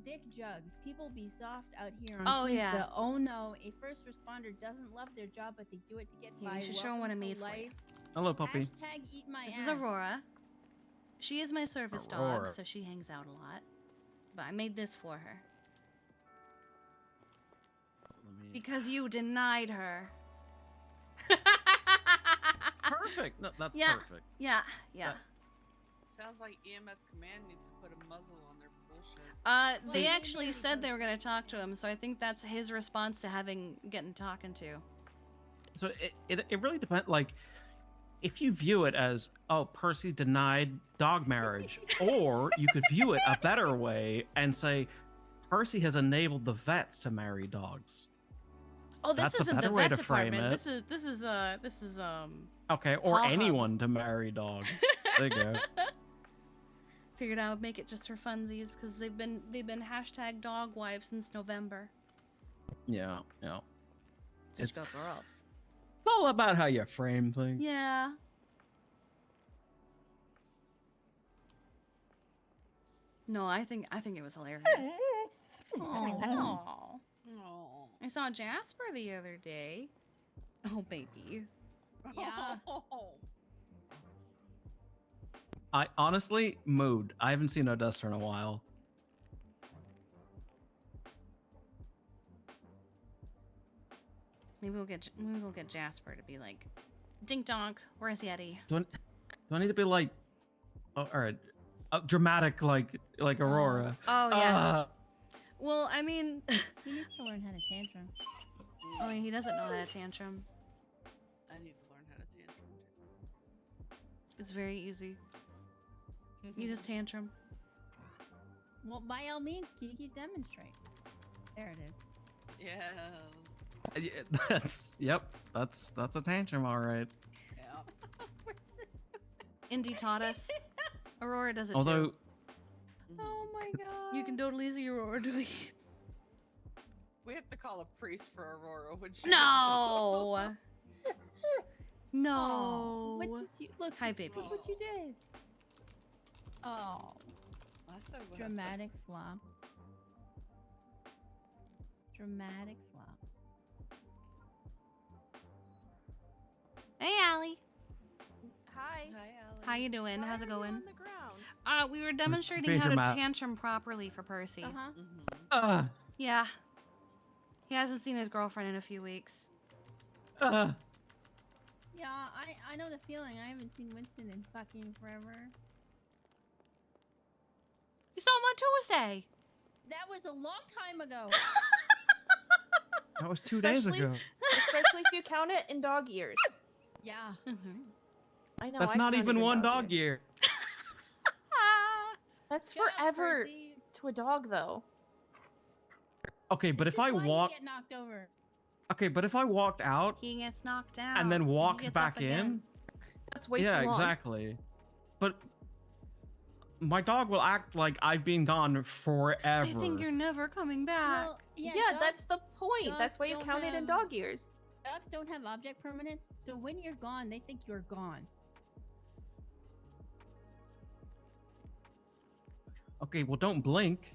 Dick jugs. People be soft out here on Oh, Insta. yeah. Oh no, a first responder doesn't love their job, but they do it to get Here, by. you should show him what I Welcome made to for you. life. "Hello, puppy." Hashtag eat my This ass. is Aurora. She is my service dog, Aurora. so she hangs out a lot. But I made this for her. Because you denied her. Perfect. No, that's Yeah. perfect. Yeah. Sounds like EMS Command needs to put a muzzle on their bullshit. They actually said they were gonna talk to him, so I think that's his response to getting talking to. So it really depends. Like, if you view it as, oh, Percy denied dog marriage, or you could view it a better way and say, Percy has enabled the vets to marry dogs. Oh, this That's a isn't the better way vet to frame department. it. This is Okay, or Paw Hub. anyone to marry dogs. There you go. Figured I would make it just for funsies because they've been hashtag dog wives since November. Yeah. Such It's go girls. all about how you frame things. Yeah. No, I think it was hilarious. Aww. I saw Jasper the other day. Oh baby. Yeah. I honestly, mood. I haven't seen Odessa in a while. Maybe we'll get Jasper to be like, Dink Donk, where's Yeti? Do I need to be like, oh, all right, dramatic like Aurora? Oh yes. Well, I mean, He needs to learn how to tantrum. oh, he doesn't know how to tantrum. I need to learn how to tantrum. It's very easy. You just tantrum. Well, by all means, Kiki, demonstrate. There it is. Yeah. That's a tantrum, all right. Yeah. Indy taught us. Aurora does it Although, too. Oh my god. You can totally see Aurora doing. We have to call a priest for Aurora when she. No. No. What did you look? Hi, baby. Look what you did. Oh, Last time when I said- dramatic flop. Dramatic flops. Hey, Allie. Hi. How you doing? How's it going? On the ground. We were demonstrating being how to dramatic. tantrum properly for Percy. Uh-huh. Yeah. He hasn't seen his girlfriend in a few weeks. Yeah, I know the feeling. I haven't seen Winston in fucking forever. You saw him on Tuesday. That was a long time ago. that was 2 days Especially- ago. Especially if you count it in dog years. Yeah. I know. That's I not count it even in one dog year. That's Shut up, forever Percy. to a dog, though. Okay, but This if is I why you walk, get knocked over. okay, but if I walked out He gets knocked out. and then he walked gets back up again. in, That's way yeah, too long. exactly. But my dog will act like I've been gone 'Cause forever. they think you're never coming back. Well, yeah, Yeah, that's the point. That's dogs why you don't count it in have- dog years. Dogs don't have object permanence, so when you're gone, they think you're gone. Okay, well, don't blink.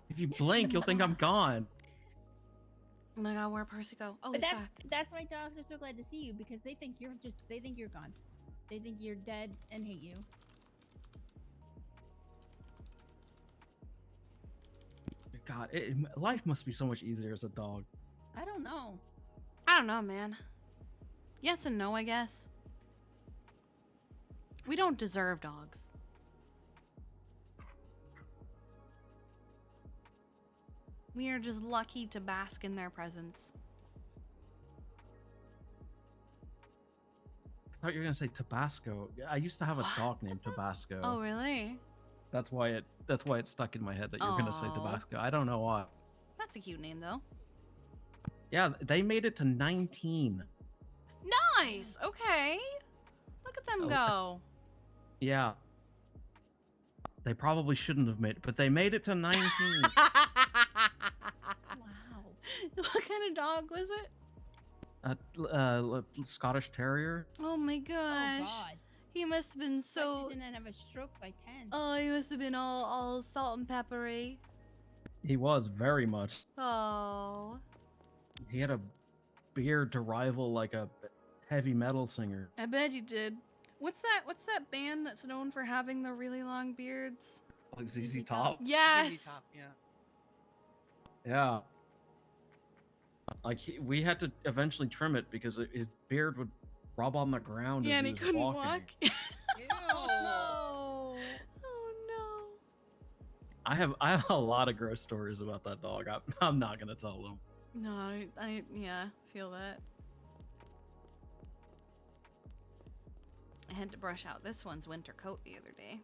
If you blink, you'll think I'm gone. Oh my god, where'd Percy go? Oh, But he's back. that's why dogs are so glad to see you, because they think you're gone. They think you're dead and hate you. God, life must be so much easier as a dog. I don't know. I don't know, man. Yes and no, I guess. We don't deserve dogs. We are just lucky to bask in their presence. I thought you were gonna say Tabasco. I used to have a dog named Tabasco. Oh, really? That's why it stuck in my head that you were gonna say Aw. Tabasco. I don't know why. That's a cute name, though. Yeah, they made it to 19. Nice! Okay. Look at them Oh, go. Yeah. They probably shouldn't have made it, but they made it to 19. Wow. What kind of dog was it? Scottish Terrier. Oh my gosh. Oh god. He must have been so... Percy didn't have a stroke by 10. Oh, he must have been all salt and peppery. He was very much. Oh. He had a beard to rival like a heavy metal singer. I bet he did. What's that band that's known for having the really long beards? Like ZZ Top. Yes. ZZ Top, yeah. Yeah. Like we had to eventually trim it because his beard would rub on the ground Yeah, as and he he was couldn't walking. walk. Oh no. Oh no. I have a lot of gross stories about that dog. I'm not gonna tell them. No, I yeah, feel that. I had to brush out this one's winter coat the other day.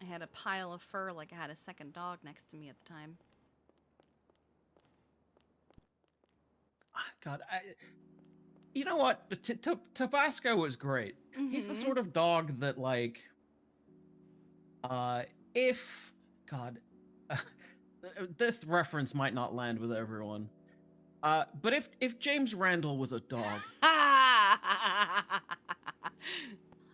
I had a pile of fur like I had a second dog next to me at the time. God, you know what? Tabasco was great. He's the Mhm. sort of dog that like, if God, this reference might not land with everyone. But if James Randall was a dog,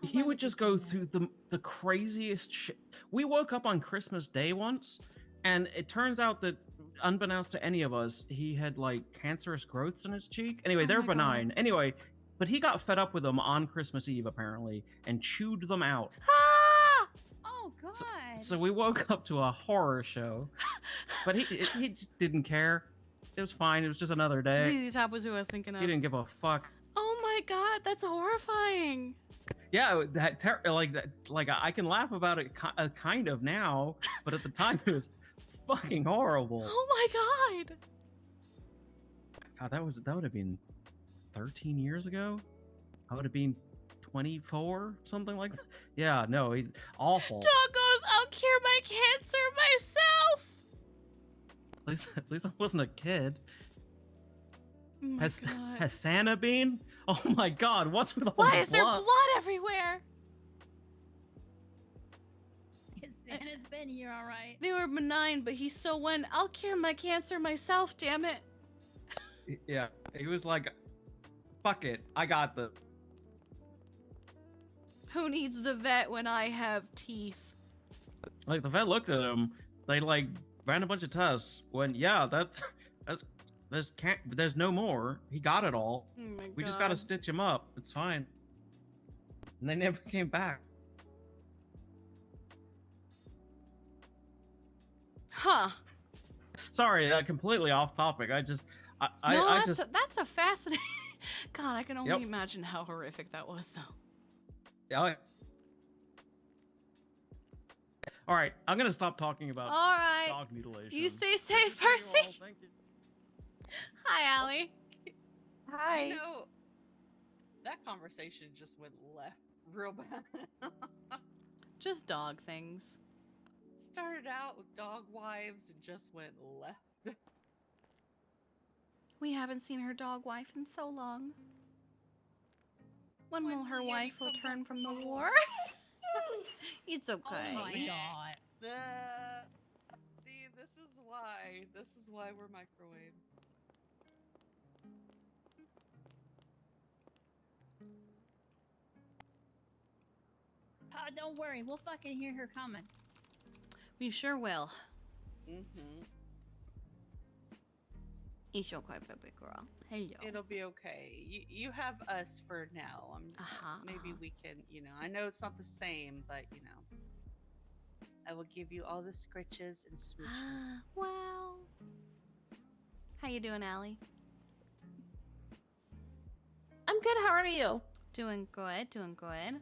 he would just go through the craziest shit. We woke up on Christmas Day once, and it turns out that, unbeknownst to any of us, he had like cancerous growths in his cheek. Anyway, Oh they're my God. benign. Anyway, but he got fed up with them on Christmas Eve apparently and chewed them out. Ah! Oh god. So we woke up to a horror show, but he just didn't care. It was fine. It was just another day. ZZ Top was who I was thinking of. He didn't give a fuck. Oh my god, that's horrifying. Yeah, like I can laugh about it kind of now, but at the time it was fucking horrible. Oh my god. God, that would have been 13 years ago. I would have been 24, something like that. Yeah, no, he's awful. Dog goes, I'll cure my cancer myself. At least I wasn't a kid. Oh my Has god. has Santa been? Oh my God, what's with all Why the is there blood everywhere? Santa's been here, all right. They were benign, but he still went, I'll cure my cancer myself, damn it. Yeah, he was like, fuck it, I got the. Who needs the vet when I have teeth? Like the vet looked at him, they like ran a bunch of tests. When yeah, there's no more. He got it all. Oh my We just gotta God. stitch him up. It's fine. And they never came back. Huh. Sorry, completely off topic. I No, just that's a fascinating... God, I can only Yep. imagine how horrific that was, though. yeah. All right, I'm gonna stop talking about All right. dog mutilation. You stay safe, Percy. Thank you. Hi, Allie. Hi. You know, that conversation just went left real bad. Just dog things. Started out with dog wives and just went left. We haven't seen her dog wife in so long. When will her wife return from the war? It's okay. Oh my god. See, this is why we're microwave. don't worry. We'll fucking hear her coming. We sure will. Mm-hmm. It's okay, baby girl. Hello. It'll be okay. You have us for now. Maybe we can, I know it's not the same, but I will give you all the scritches and smooches. Wow. How you doing, Allie? I'm good. How are you? Doing good. Doing good.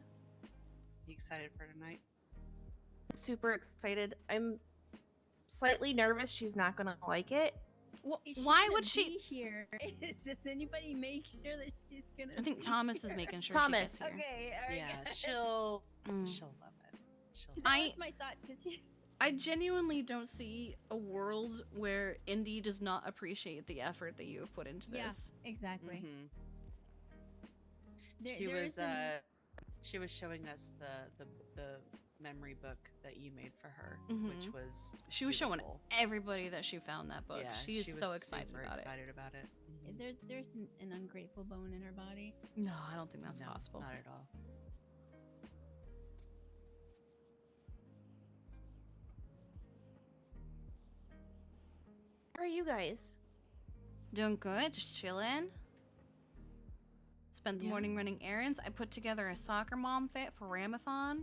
You excited for tonight? Super excited. I'm slightly nervous she's not gonna like it. Why would she be here? Does anybody make sure that she's gonna? I think be Thomas is here? making sure Thomas. she gets here. Okay, all right. Yeah, she'll love it. That was my thought because I genuinely don't see a world where Indy does not appreciate the effort that you have put into Yeah, this. exactly. Mhm. There- She there was isn't- she was showing us the memory book that you made for her, Mhm. which was She was showing beautiful. everybody that she found that book. Yeah, she is she was so excited super about excited about it. There's an ungrateful bone in her body. No, I don't think that's No, possible. Not at all. How are you guys? Doing good, just chilling. Spent the morning running errands. I put together a soccer mom fit for Ramathon.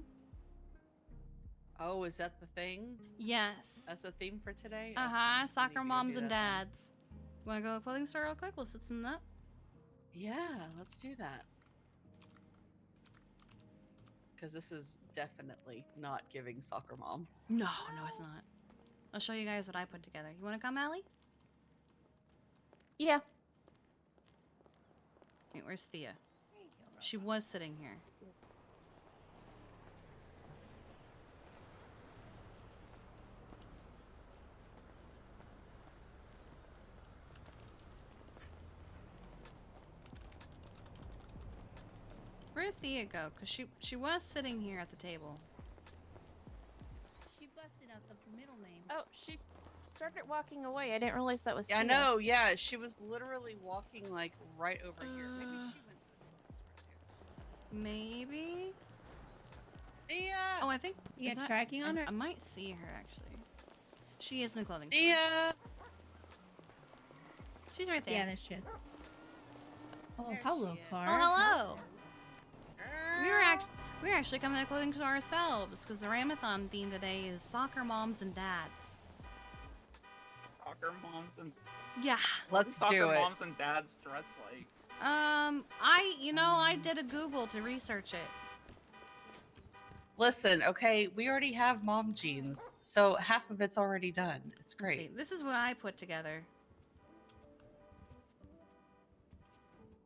Oh, is that the thing? Yes. That's the theme for today? Uh-huh. Okay, we need Soccer to go moms do and that then. dads. You wanna go to the clothing store real quick? We'll set something up. Yeah, let's do that. Because this is definitely not giving soccer mom. No, no, it's not. I'll show you guys what I put together. You wanna come, Allie? Yeah. Wait, where's Thea? She was sitting here. Where'd Thea go? Cause she was sitting here at the table. She busted out the middle name. Oh, she started walking away. I didn't realize that was. Yeah, I Tia. know, yeah, she was literally walking like right over here. Maybe she went to Maybe. Thea! Oh, I think. You is got that- tracking on her? I might see her actually. She is in the clothing store. Thea! She's right there. Yeah, there she is. Oh, There hello, she is. Car. Oh, hello. We were actually coming to the clothing store ourselves because the Ramathon theme today is soccer moms and dads. Soccer moms and Yeah. Let's soccer do it. moms and dads dress like. I did a Google to research it. Listen, okay, we already have mom jeans, so half of it's already done. It's Let's great. see. This is what I put together.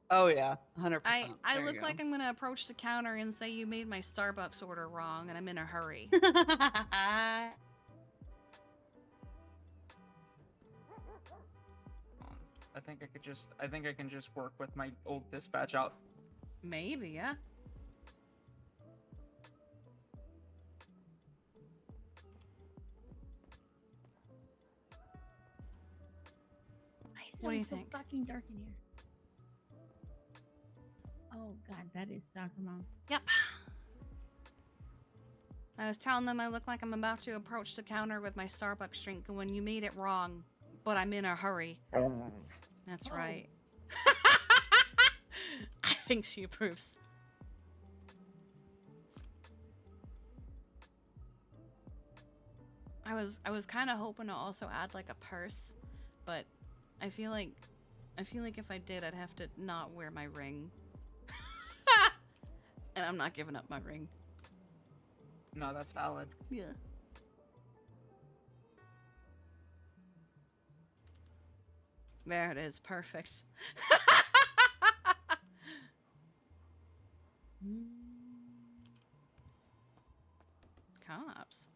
Oh yeah, 100%. I There you look go. like I'm gonna approach the counter and say you made my Starbucks order wrong and I'm in a hurry. I think I can just work with my old dispatch out. Maybe, yeah. Why What do you is it so think? fucking dark in here? Oh god, that is soccer mom. Yep. I was telling them I look like I'm about to approach the counter with my Starbucks drink when you made it wrong, but I'm in a hurry. That's Oh. right. I think she approves. I was kind of hoping to also add like a purse, but I feel like if I did, I'd have to not wear my ring. And I'm not giving up my ring. No, that's valid. Yeah. There it is. Perfect. Cops.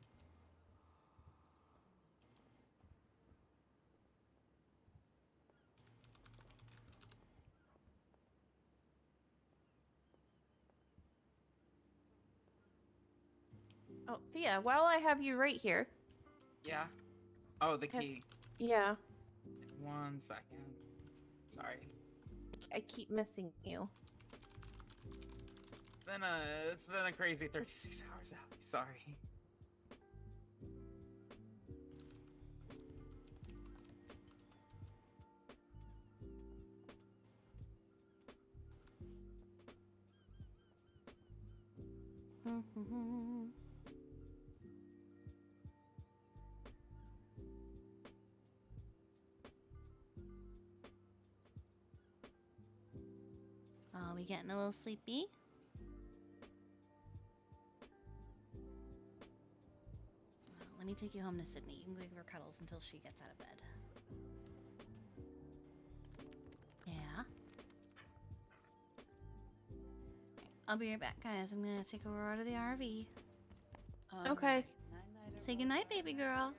Oh, Thea, while I have you right here. Yeah. Oh, the key. Yeah. 1 second. Sorry. I keep missing you. it's been a crazy 36 hours, Allie. Sorry. Oh, we getting a little sleepy? Let me take you home to Sydney. You can go give her cuddles until she gets out of bed. Yeah. I'll be right back, guys. I'm gonna take over out of the RV. Okay. Say goodnight, baby girl.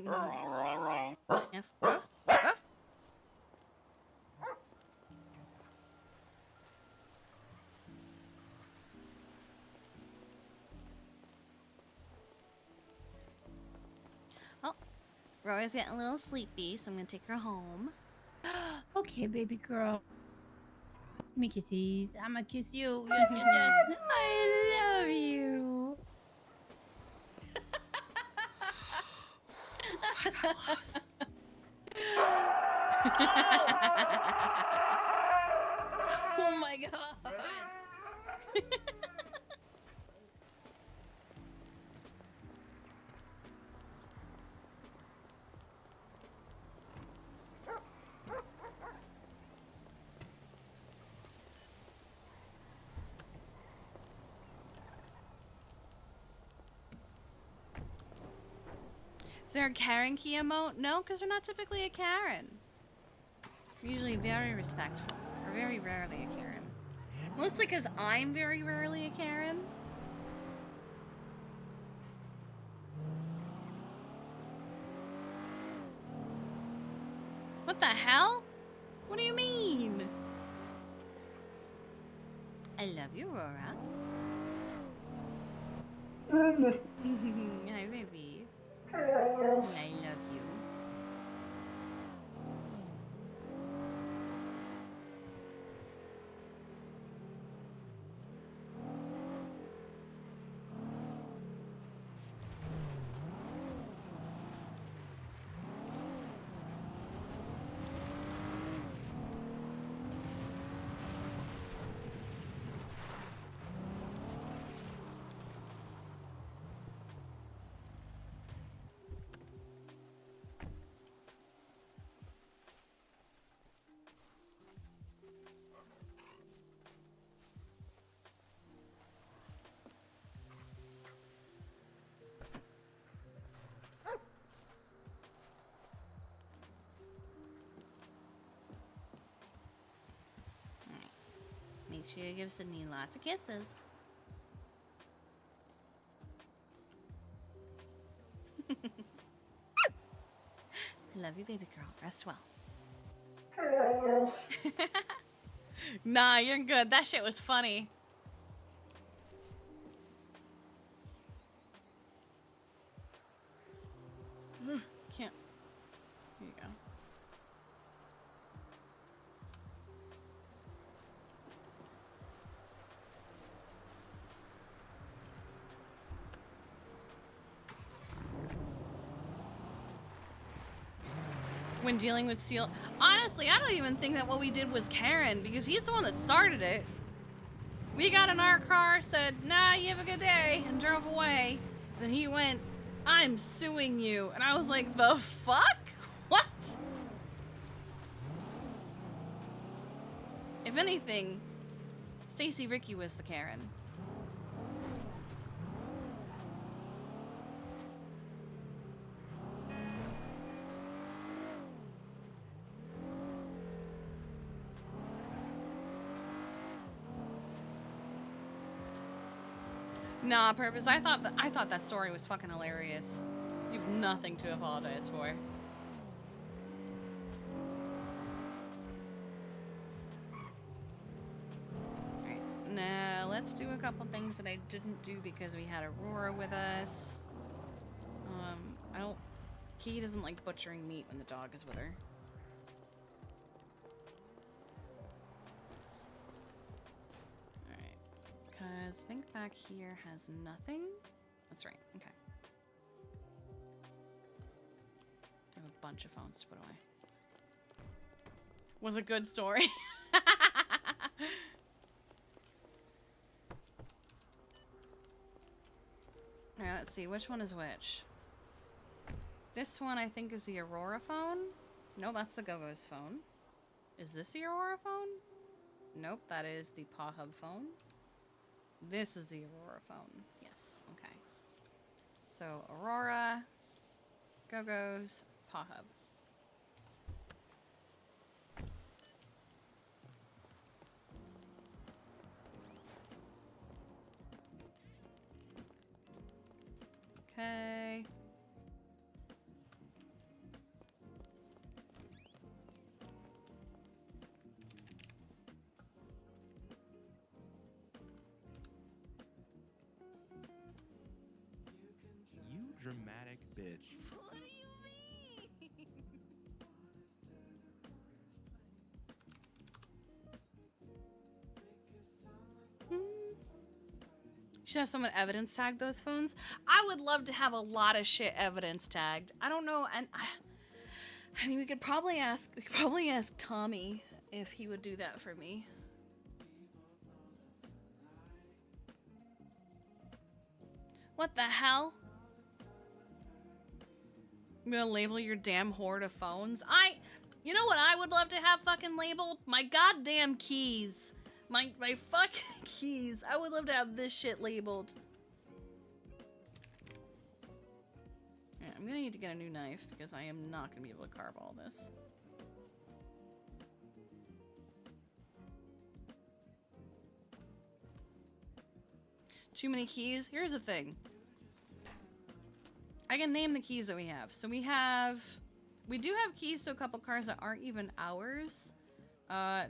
Ruff, ruff, ruff. Oh, Rory's getting a little sleepy, so I'm gonna take her home. Okay, baby girl. Give me kisses. I'ma kiss you. Yes, yes, yes. I love you. I got close. Oh my god. Is there a Karen key emote? No, because we're not typically a Karen. We're usually very respectful. We're very rarely a Karen. Mostly because I'm very rarely a Karen. What the hell? What do you mean? I love you, Aurora. Hi, baby. I love you. Make sure you give Sydney lots of kisses. I love you, baby girl. Rest well. Nah, you're good. That shit was funny. Can't. Here you go. When dealing with Steel. Honestly, I don't even think that what we did was Karen, because he's the one that started it. We got in our car, said, nah, you have a good day, and drove away. Then he went, I'm suing you. And I was like, the fuck? What? If anything, Stacy Ricky was the Karen. Nah, Purpose. I thought that story was fucking hilarious. You have nothing to apologize for. Alright, now let's do a couple things that I didn't do because we had Aurora with us. I don't. Kiki doesn't like butchering meat when the dog is with her. Because I think back here has nothing. That's right. Okay. I have a bunch of phones to put away. Was a good story. Alright, let's see. Which one is which? This one I think is the Aurora phone. No, that's the Go-Go's phone. Is this the Aurora phone? Nope, that is the Paw Hub phone. This is the Aurora phone. Yes, okay. So, Aurora, Go-Go's, Paw Hub. Okay. You dramatic bitch. What do you mean? Should have someone evidence tag those phones. I would love to have a lot of shit evidence tagged. I don't know, and I mean, we could probably ask Tommy if he would do that for me. What the hell? I'm gonna label your damn horde of phones. You know what I would love to have fucking labeled? My goddamn keys. My fucking keys. I would love to have this shit labeled. Yeah, I'm gonna need to get a new knife because I am not gonna be able to carve all this. Too many keys? Here's the thing. I can name the keys that we have. So we do have keys to a couple cars that aren't even ours.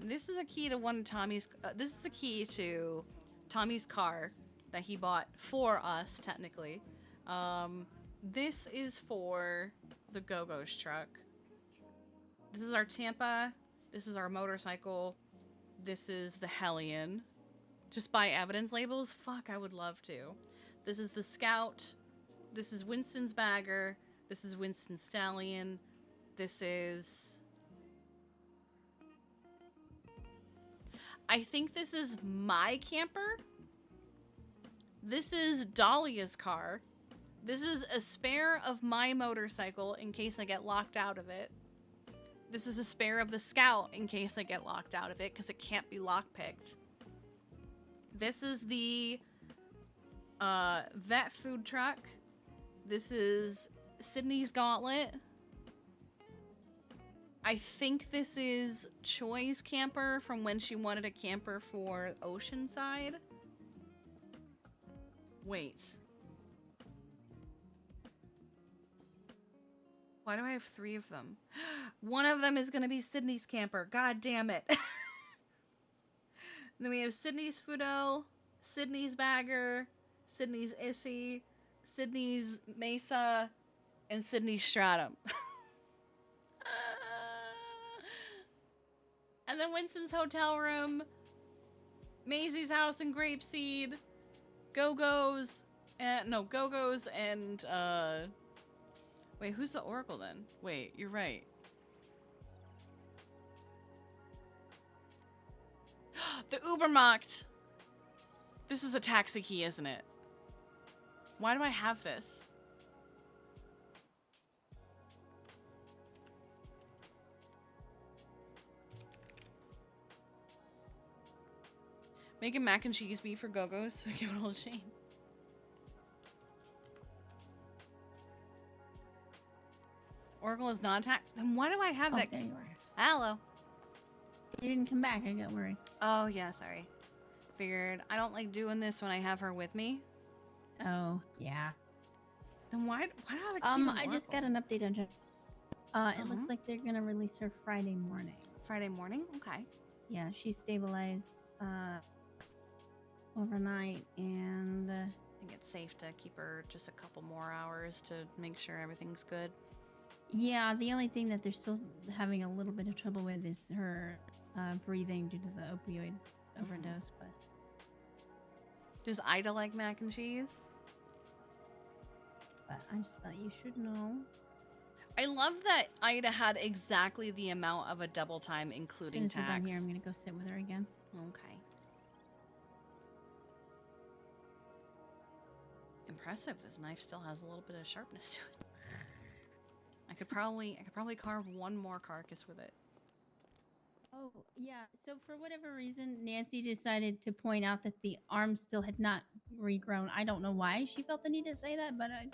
This is a key to one of Tommy's, this is a key to Tommy's car that he bought for us, technically. This is for the Go-Go's truck. This is our Tampa. This is our motorcycle. This is the Hellion. Just buy evidence labels? Fuck, I would love to. This is the Scout. This is Winston's Bagger. This is Winston's Stallion. This is... I think this is my camper. This is Dahlia's car. This is a spare of my motorcycle in case I get locked out of it. This is a spare of the Scout in case I get locked out of it because it can't be lockpicked. This is the vet food truck. This is Sydney's Gauntlet. I think this is Choi's camper from when she wanted a camper for Oceanside. Wait. Why do I have 3 of them? One of them is going to be Sydney's camper. God damn it. Then we have Sydney's Fudo, Sydney's Bagger, Sydney's Issy, Sydney's Mesa, and Sydney's Stratum. And then Winston's hotel room, Maisie's house and Grapeseed, Go-Go's, and wait, who's the Oracle then? Wait, you're right. The Ubermacht. This is a taxi key, isn't it? Why do I have this? Making mac and cheese beef for Go-Go's so I give it all to Shane. Oracle is not attacked. Then why do I have that? There you are. Hello. You didn't come back. I got worried. Oh yeah, sorry. Figured I don't like doing this when I have her with me. Oh yeah. Then why do I have a key? I just got an update on Jen. It looks like they're gonna release her Friday morning. Friday morning? Okay. Yeah, she stabilized overnight, and I think it's safe to keep her just a couple more hours to make sure everything's good. yeah, the only thing that they're still having a little bit of trouble with is her breathing due to the opioid overdose. But Does Ida like mac and cheese? But I just thought you should know. I love that Ida had exactly the amount of a double time, As soon including as we're done tax. here, I'm gonna go sit with her again. Okay. Impressive. This knife still has a little bit of sharpness to it. I could probably carve one more carcass with it. Oh, yeah. So for whatever reason, Nancy decided to point out that the arm still had not regrown. I don't know why she felt the need to say that, but I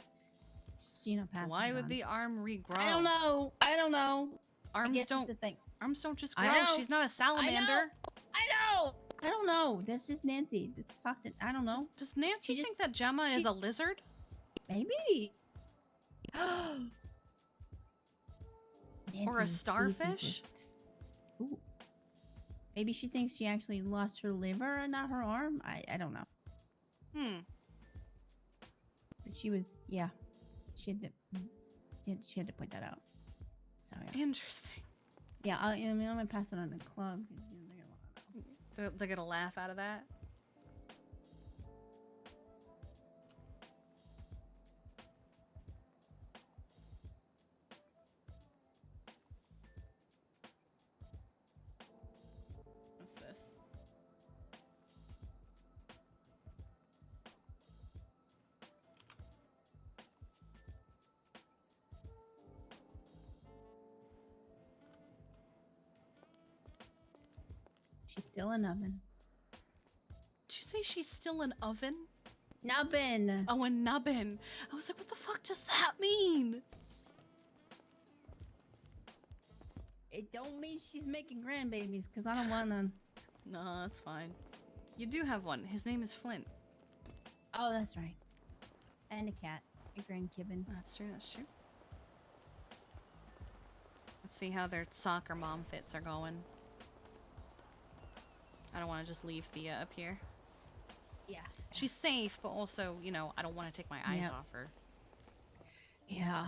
just, passed Why it would on. the arm regrow? I don't know. I don't know. I Arms guess it's don't. the thing. Arms don't just I grow. know. She's not a salamander. I know. I don't know. That's just Nancy. Just talked. I don't know. Does Nancy think that Gemma is a lizard? Maybe. Or a Nancy's starfish? speciesist. Ooh. Maybe she thinks she actually lost her liver and not her arm. I don't know. But she was, yeah. She had to point that out. So yeah. Interesting. Yeah, I'm gonna pass it on to the club. They're gonna laugh out of that. What's this? She's still an oven. Did you say she's still an oven? Nubbin. Oh, a nubbin. I was like, what the fuck does that mean? It don't mean she's making grandbabies, because I don't want none. No, that's fine. You do have one. His name is Flint. Oh, that's right. And a cat. A grandkibben. That's true, that's true. Let's see how their soccer mom fits are going. I don't want to just leave Thea up here. Yeah. She's safe, but also, I don't want to take my eyes Yep. off her. Yeah.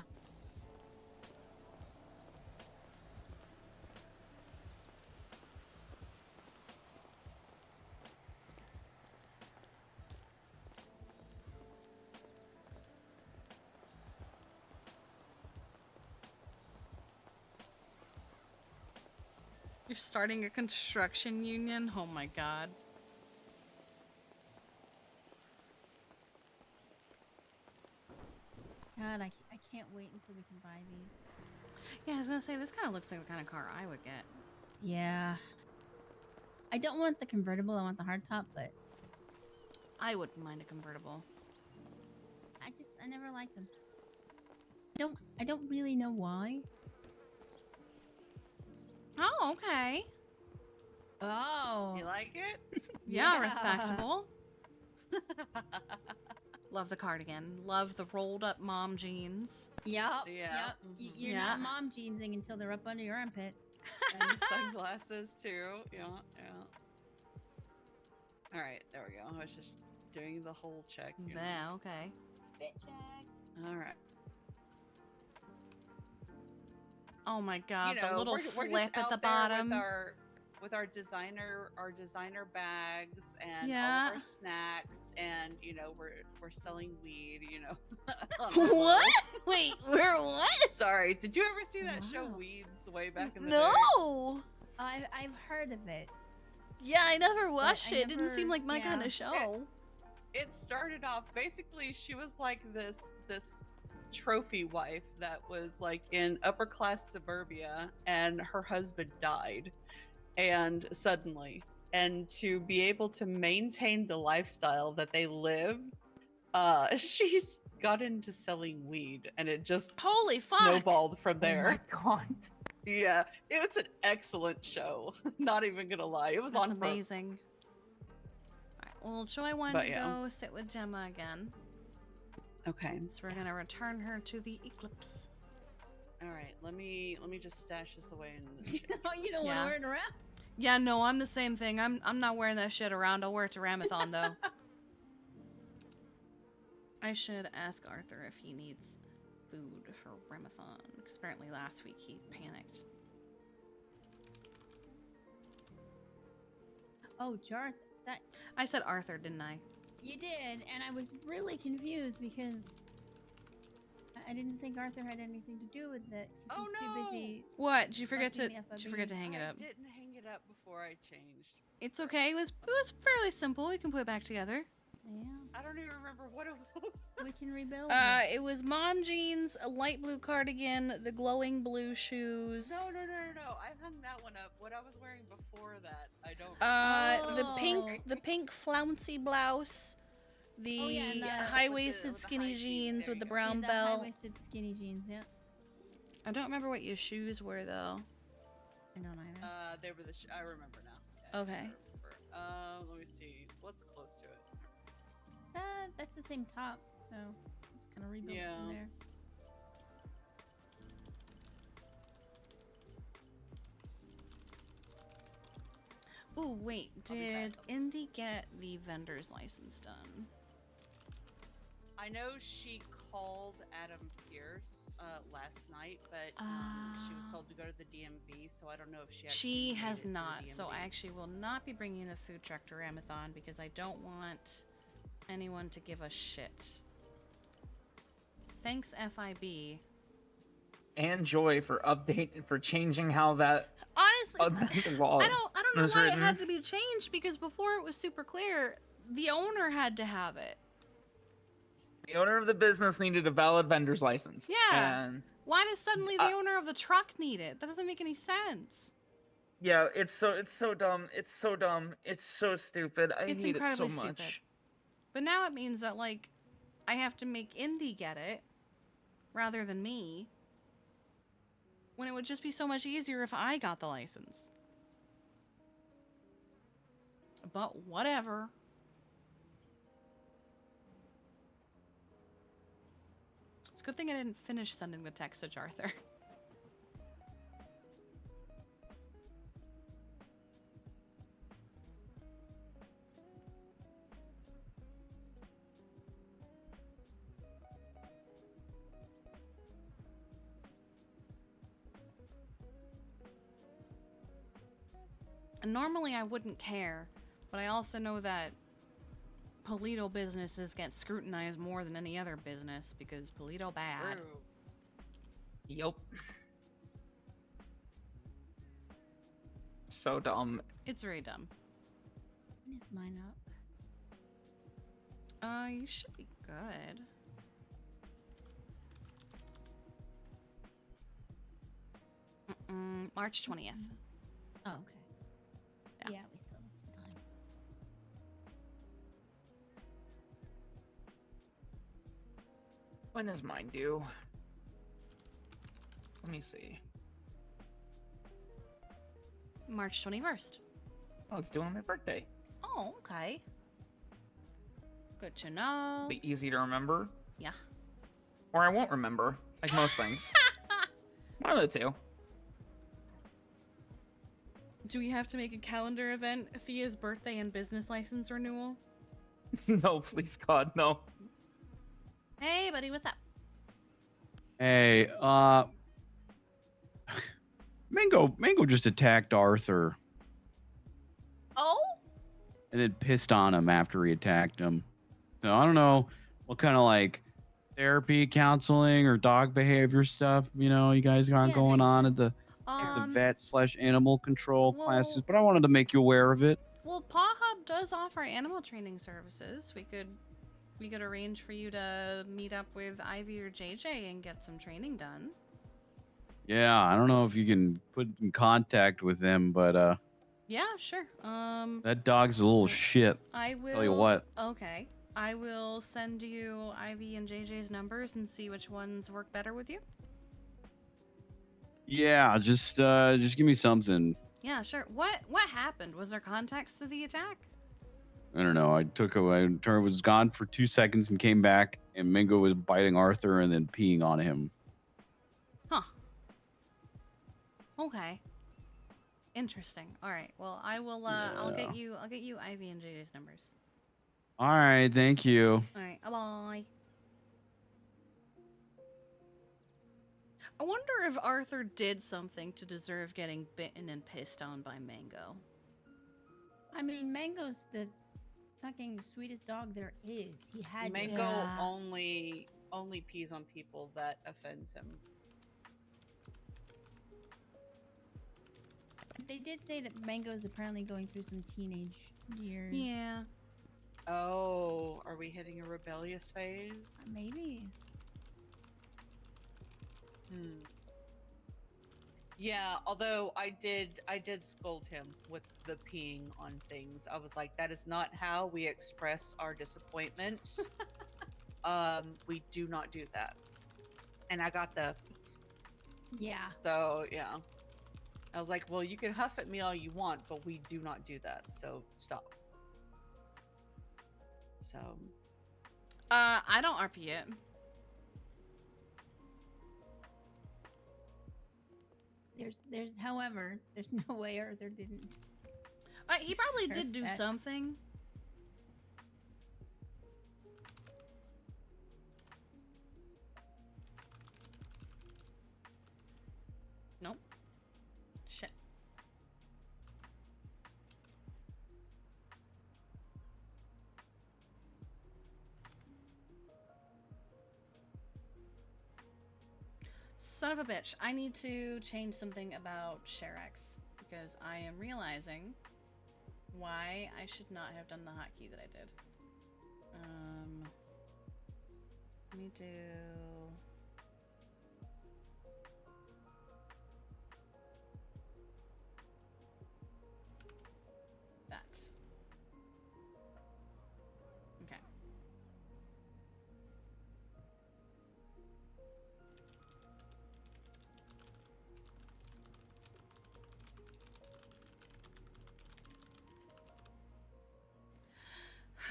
You're starting a construction union? Oh my god. God, I can't wait until we can buy these. Yeah, I was gonna say, this kind of looks like the kind of car I would get. Yeah. I don't want the convertible, I want the hardtop, but I wouldn't mind a convertible. I never liked them. I don't really know why. Oh, okay. Oh. You like it? Yeah, respectable. Love the cardigan. Love the rolled up mom jeans. Yep. Yeah. Yep. You're Yeah. not mom jeansing until they're up under your armpits. And the sunglasses too. Yeah, yeah. All right, there we go. I was just doing the whole check. Yeah, okay. Fit check. All right. Oh my god, You know, the little we're flip just at out the there bottom. with our designer bags and all Yeah. of our snacks, and we're selling weed. What? Wait, we're what? Sorry, did you ever see that show Wow. Weeds way back in the day? No. I've heard of it. Yeah, I never watched I it. It didn't seem never- like my kind yeah. of show. It started off basically she was like this trophy wife that was like in upper class suburbia, and her husband died, and suddenly, and to be able to maintain the lifestyle that they lived, she's got into selling weed, and it just Holy fuck. snowballed from there. Oh my god. Yeah, it was an excellent show. Not even gonna lie, it was That's on for amazing. Alright, well, Joy wanted But to yeah. go sit with Gemma again. Okay. So we're gonna return her to the Eclipse. All right, let me just stash this away in the chair. Oh, you don't want to wear it around? Yeah, no, I'm the same thing. I'm not wearing that shit around. I'll wear it to Ramathon though. I should ask Arthur if he needs food for Ramathon, because apparently last week he panicked. Oh, Jarth, that I said Arthur, didn't I? You did, and I was really confused because I didn't think Arthur had anything to do with it because Oh, he's too busy. What? Did you forget to? collecting the Did you forget to FOB. hang it up? I didn't hang it up before I changed. It's okay. It was fairly simple. We can put it back together. Yeah. I don't even remember what it was. We can rebuild it. It was mom jeans, a light blue cardigan, the glowing blue shoes. No. I hung that one up. What I was wearing before that, I don't. The pink flouncy blouse, the and the- high-waisted with the skinny high jeans, jeans there with the you go. brown the belt. high-waisted skinny jeans. Yeah. I don't remember what your shoes were though. I don't either. They were the. I remember now. Yeah, Okay. I remember. Let me see. What's close to it? That's the same top, so it's kind of rebuilt from Yeah. there. Ooh, wait. I'll be Did fast. Indy get the vendor's license done? I know she called Adam Pierce last night, but she was told to go to the DMV, so I don't know if she actually She made has it to the not, so I DMV. actually will not be bringing the food truck to Ramathon because I don't want anyone to give a shit. Thanks, FIB. And Joy for changing how that Honestly, law I don't know was why written. it had to be changed because before it was super clear. The owner had to have it. The owner of the business needed a valid vendor's license. Yeah. And Why does suddenly the owner of the truck need it? That doesn't make any sense. yeah, it's so dumb. It's so dumb. It's so stupid. I It's hate it so incredibly much. stupid. But now it means that like I have to make Indy get it rather than me. When it would just be so much easier if I got the license. But whatever. It's a good thing I didn't finish sending the text to Arthur. And normally I wouldn't care, but I also know that Polito businesses get scrutinized more than any other business because Polito bad. Yup. So dumb. It's very dumb. When is mine up? You should be good. March 20th. Oh, okay. Yeah. Yeah, we still have some time. When is mine due? Let me see. March 21st. Oh, it's due on my birthday. Oh, okay. Good to know. Be easy to remember. Yeah. Or I won't remember, like most things. One of the two. Do we have to make a calendar event? Thea's birthday and business license renewal? No, please God, no. Hey, buddy, what's up? Hey, Mango just attacked Arthur Oh? and then pissed on him after he attacked him. So I don't know what kind of like therapy, counseling, or dog behavior stuff you guys got going on at the vet/animal control classes. But I wanted to make you aware of it. Well, Paw Hub does offer animal training services. We could arrange for you to meet up with Ivy or JJ and get some training done. Yeah, I don't know if you can put in contact with them, but Yeah, sure. that dog's a little shit. I will. Tell you what. Okay. I will send you Ivy and JJ's numbers and see which ones work better with you. Yeah, just give me something. Yeah, sure. What happened? Was there context to the attack? I don't know. I was gone for 2 seconds and came back, and Mingo was biting Arthur and then peeing on him. Huh. Okay. Interesting. All right. Well, I will. I'll get you Ivy and JJ's numbers. All right, thank you. All right. Bye. I wonder if Arthur did something to deserve getting bitten and pissed on by Mango. I mean, Mango's the fucking sweetest dog there is. He had to. Mango only pees on people that offends him. They did say that Mango's apparently going through some teenage years. Yeah. Oh, are we hitting a rebellious phase? Maybe. Yeah, although I did scold him with the peeing on things. I was like, that is not how we express our disappointment. We do not do that. And I got the Yeah. So yeah. I was like, well, you can huff at me all you want, but we do not do that. So stop. So I don't RP it. However, there's no way Arthur didn't. He probably did do Perfect. something. Nope. Shit. Son of a bitch. I need to change something about Sherex because I am realizing why I should not have done the hotkey that I did. Let me do that. Okay.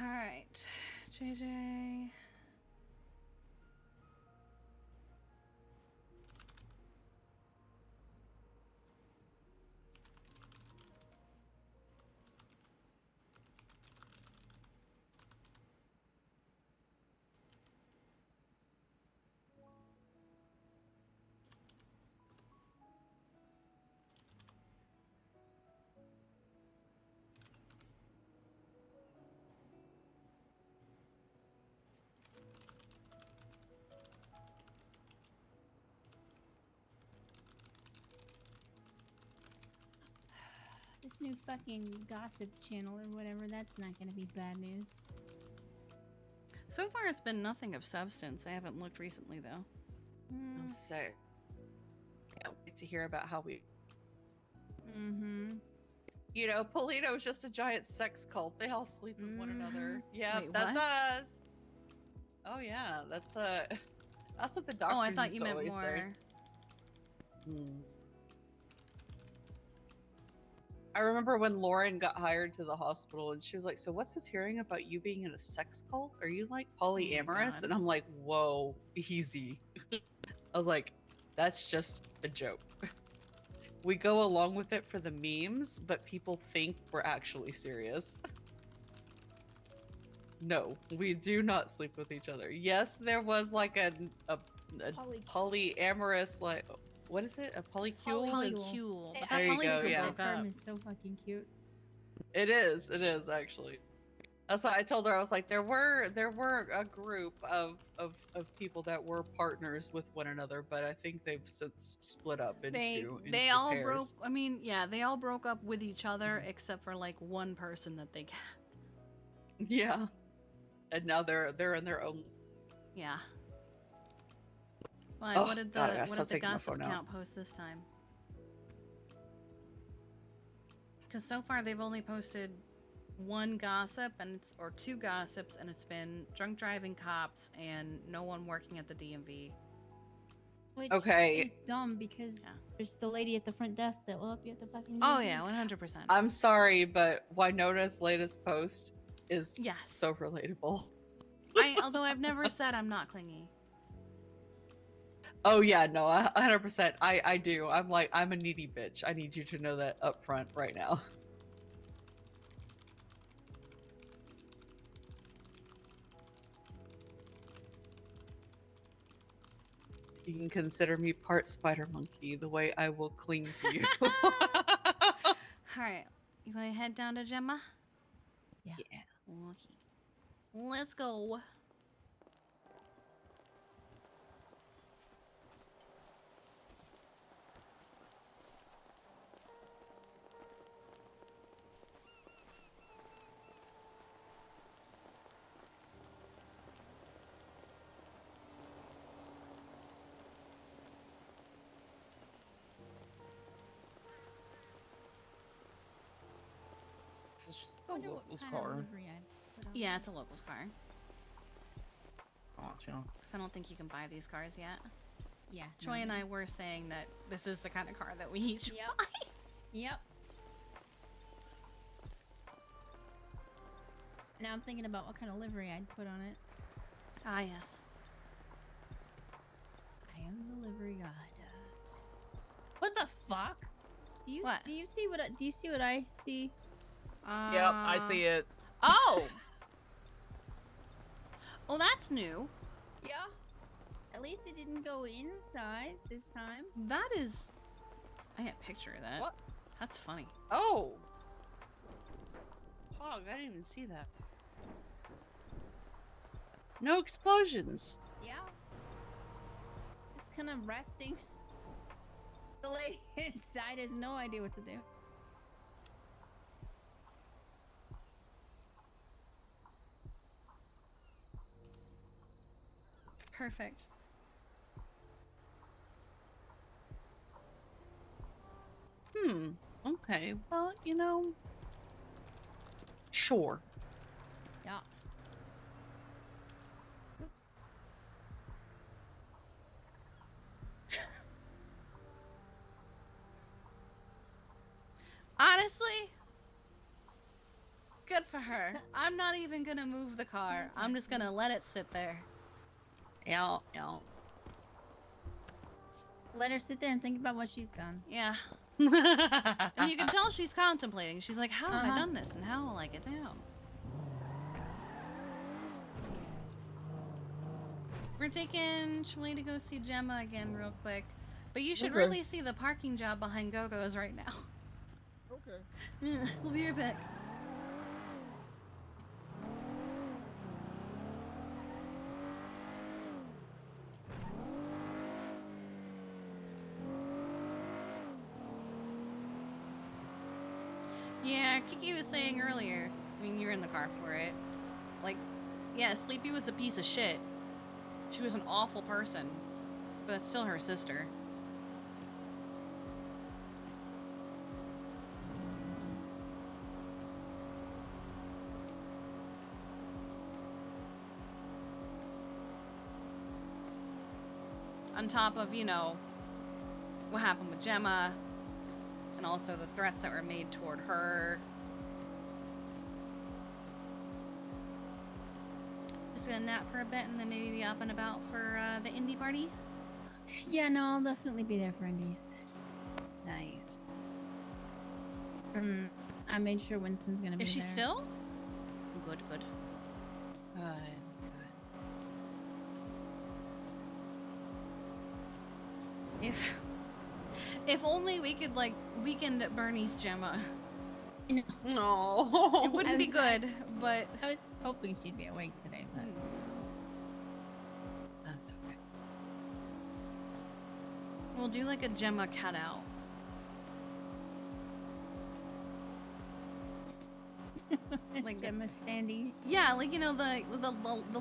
All right, JJ. This new fucking gossip channel or whatever, that's not gonna be bad news. So far, it's been nothing of substance. I haven't looked recently, though. I'm sick. Can't wait to hear about how we. Mm-hmm. You know, Polito's just a giant sex cult. They all sleep with one another. Yeah, Wait, that's what? us. Oh yeah, that's what the doctors Oh, I thought used you to meant always say. more. I remember when Lauren got hired to the hospital and she was like, so what's this hearing about you being in a sex cult? Are you like polyamorous? God. And I'm like, whoa, easy. I was like, that's just a joke. We go along with it for the memes, but people think we're actually serious. No, we do not sleep with each other. Yes, there was like a polyamorous, like, what is it? A polycule? Polycule. But There that you go, polycule yeah. broke That term up. is so fucking cute. It is actually. That's why I told her, I was like, there were a group of people that were partners with one another, but I think they've since split up into They all pairs. broke. I mean, yeah, they all broke up with each other except for like one person that they kept. Yeah, and now they're in their own. Yeah. Why? Oh, What did the God, I gotta what stop did the taking my gossip phone out. count post this time? Because so far they've only posted one gossip or two gossips, and it's been drunk driving cops and no one working at the DMV. Which Okay. is dumb because there's the lady at the front desk that will help you at the fucking. Oh DMV. yeah, 100%. I'm sorry, but Wynona's latest post is Yes. so relatable. Although I've never said I'm not clingy. Oh yeah, no, 100%. I do. I'm like, I'm a needy bitch. I need you to know that up front right now. You can consider me part spider monkey, the way I will cling to you. All right, you want to head down to Gemma? Yeah. Okay. Let's go. This is just a Wonder what local's kind of car. livery I'd put on Yeah, it. it's a local's car. Gotcha. Because I don't think you can buy these cars yet. Yeah. Troy and I were saying that this is the kind of car that we each Yep. buy. Yep. Now I'm thinking about what kind of livery I'd put on it. Ah, yes. I am the livery god. What the fuck? Do you What? do you see what I see? Yep, I see it. Oh! Oh, that's new. Yeah. At least it didn't go inside this time. That is... I can't picture that. What? That's funny. Oh! Pog, I didn't even see that. No explosions. Yeah. Just kind of resting. The lady inside has no idea what to do. Perfect. Okay. Well, you know. Sure. Yeah. Oops. Honestly, good for her. I'm not even gonna move the car. I'm just gonna let it sit there. Yeah, yeah. Let her sit there and think about what she's done. Yeah. And you can tell she's contemplating. She's like, how have I Uh-huh. done this and how will I get down? We're taking Shmuley to go see Gemma again real quick. But you should Okay. really see the parking job behind Go-Go's right now. Okay. We'll be right back. Yeah, Kiki was saying earlier, I mean, you're in the car for it. Like, yeah, Sleepy was a piece of shit. She was an awful person, but it's still her sister. On top of, you know, what happened with Gemma, and also the threats that were made toward her. Just gonna nap for a bit and then maybe be up and about for the indie party. Yeah, no, I'll definitely be there for Indies. Nice. I made sure Winston's gonna be Is she there. still? Good, good. Good. If only we could like weekend at Bernie's Gemma. No. It wouldn't be good, but I was hoping she'd be awake today, but That's okay. we'll do like a Gemma cutout. like Gemma standing. Yeah, like you know the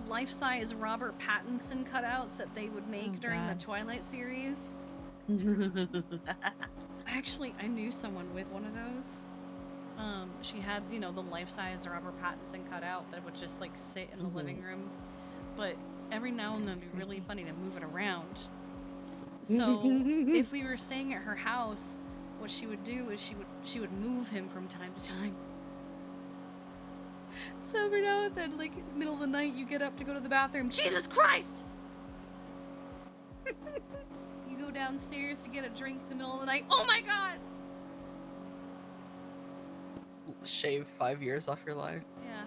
life-size Robert Pattinson cutouts that they would make during the God. Twilight series. Actually, I knew someone with one of those. She had, you know, the life-size Robert Pattinson cutout that would just like sit in the living room. But every now and then it'd be really funny to move it around. So if we were staying at her house, what she would do is she would move him from time to time. So every now and then, like in the middle of the night, you get up to go to the bathroom. Jesus Christ! You go downstairs to get a drink in the middle of the night. Oh my God! Shave 5 years off your life. Yeah.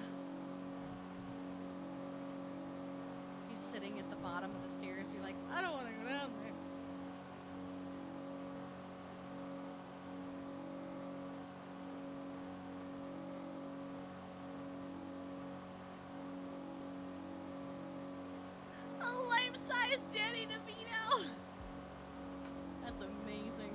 He's sitting at the bottom of the stairs. You're like, I don't want to go down there. size Danny DeVito. That's amazing.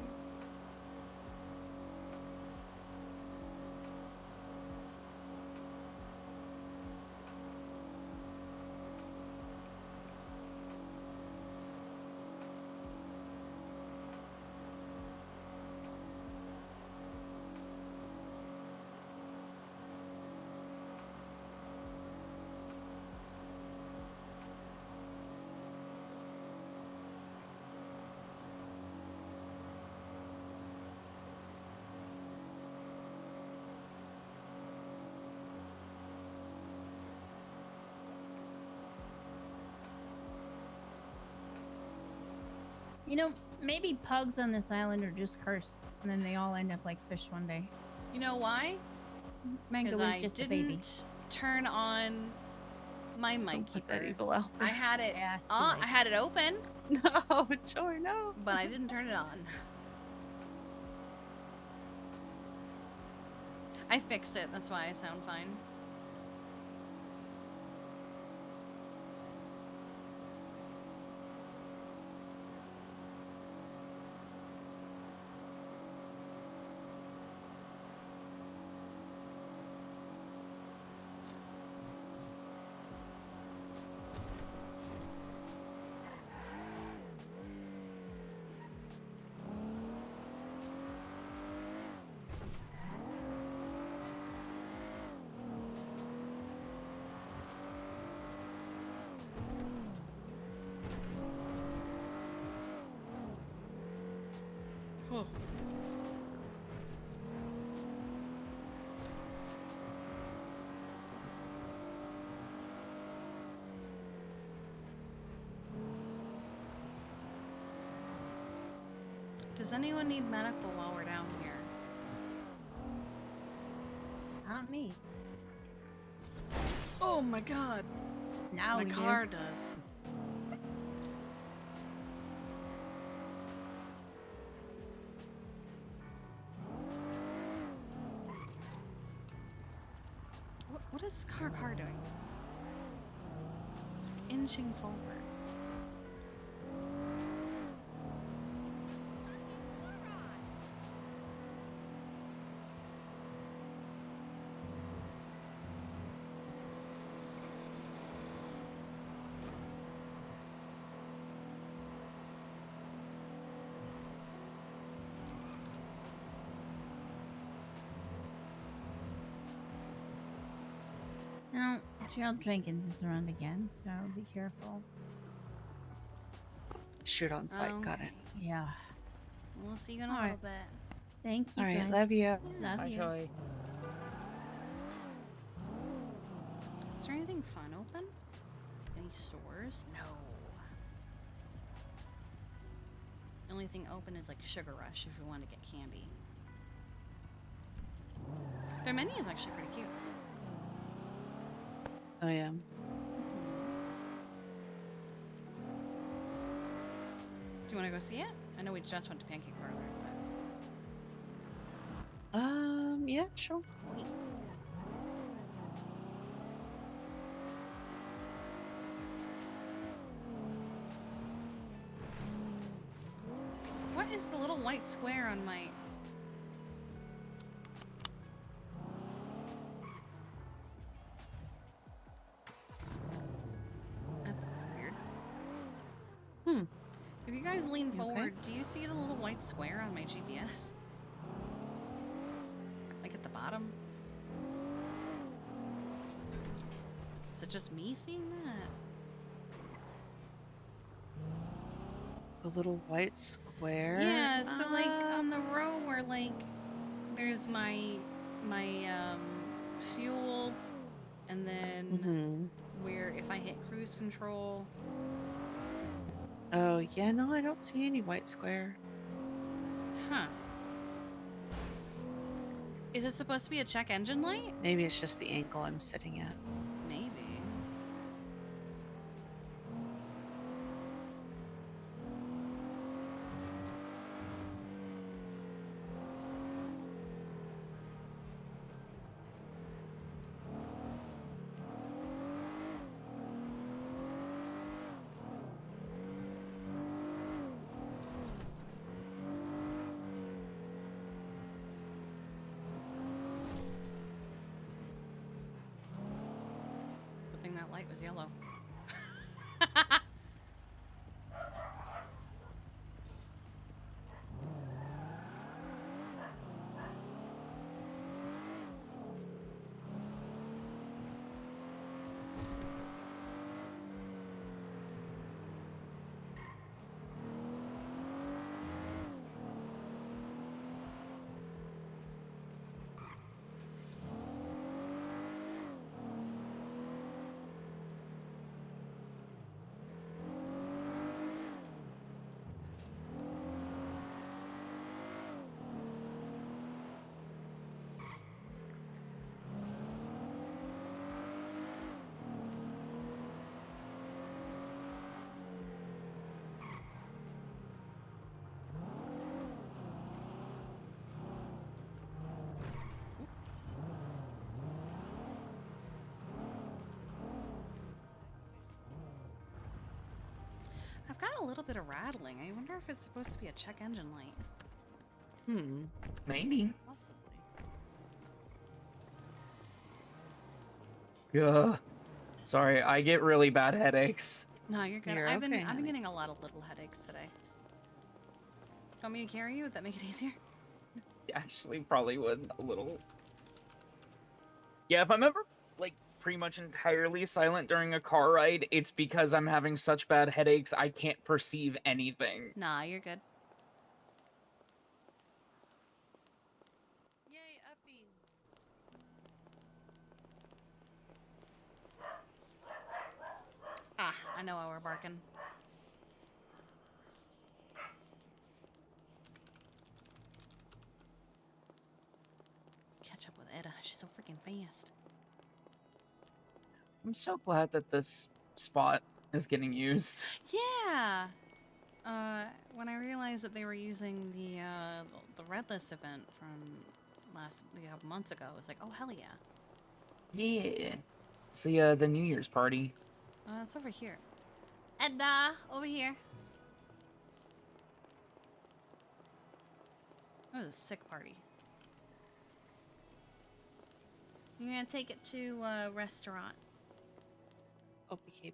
You know, maybe pugs on this island are just cursed, and then they all end up like fish one day. You know why? Mango Because was I just a baby. didn't turn on my mic Put keeper. that evil out I there. had it. Yeah, it's too I late. had it open, No, Joy, no. but I didn't turn it on. I fixed it. That's why I sound fine. Oh. Does anyone need medical while we're down here? Not me. Oh my god. Now my we car do. does. What is car doing? It's like inching forward. Now, Gerald Jenkins is around again, so be careful. Shoot on sight. Got it. Yeah. We'll see you in a All little right. bit. Thank you. All right, guys. love you. Love Bye, you. Joy. Is there anything fun open? Any stores? No. The only thing open is like Sugar Rush if you want to get candy. Their menu is actually pretty cute. Oh yeah. Do you want to go see it? I know we just went to Pancake Parlor, but Yeah, sure. wait. What is the little white square on my... That's weird. If you guys lean You okay? forward, do you see the little white square on my GPS? Like at the bottom? Is it just me seeing that? A little white square. Yeah, so like on the row where like there's my fuel, and then where if I hit cruise control. Oh yeah, no, I don't see any white square. Huh. Is it supposed to be a check engine light? Maybe it's just the angle I'm sitting at. Maybe. That light was yellow. I've got a little bit of rattling. I wonder if it's supposed to be a check engine light. Maybe. Possibly. Ugh. Sorry, I get really bad headaches. No, you're good. You're I've been okay, getting a lot of little headaches today. Do you want me to carry you? Would that make it easier? Actually, probably would a little. Yeah, if I'm ever like pretty much entirely silent during a car ride, it's because I'm having such bad headaches I can't perceive anything. Nah, you're good. Yay, upbeats. Ah, I know why we're barking. Catch up with Etta. She's so freaking fast. I'm so glad that this spot is getting used. Yeah. When I realized that they were using the red list event from a couple months ago, I was like, oh hell yeah. Yeah. It's the New Year's party. It's over here. Edna, over here. That was a sick party. You're gonna take it to a restaurant. OPKB.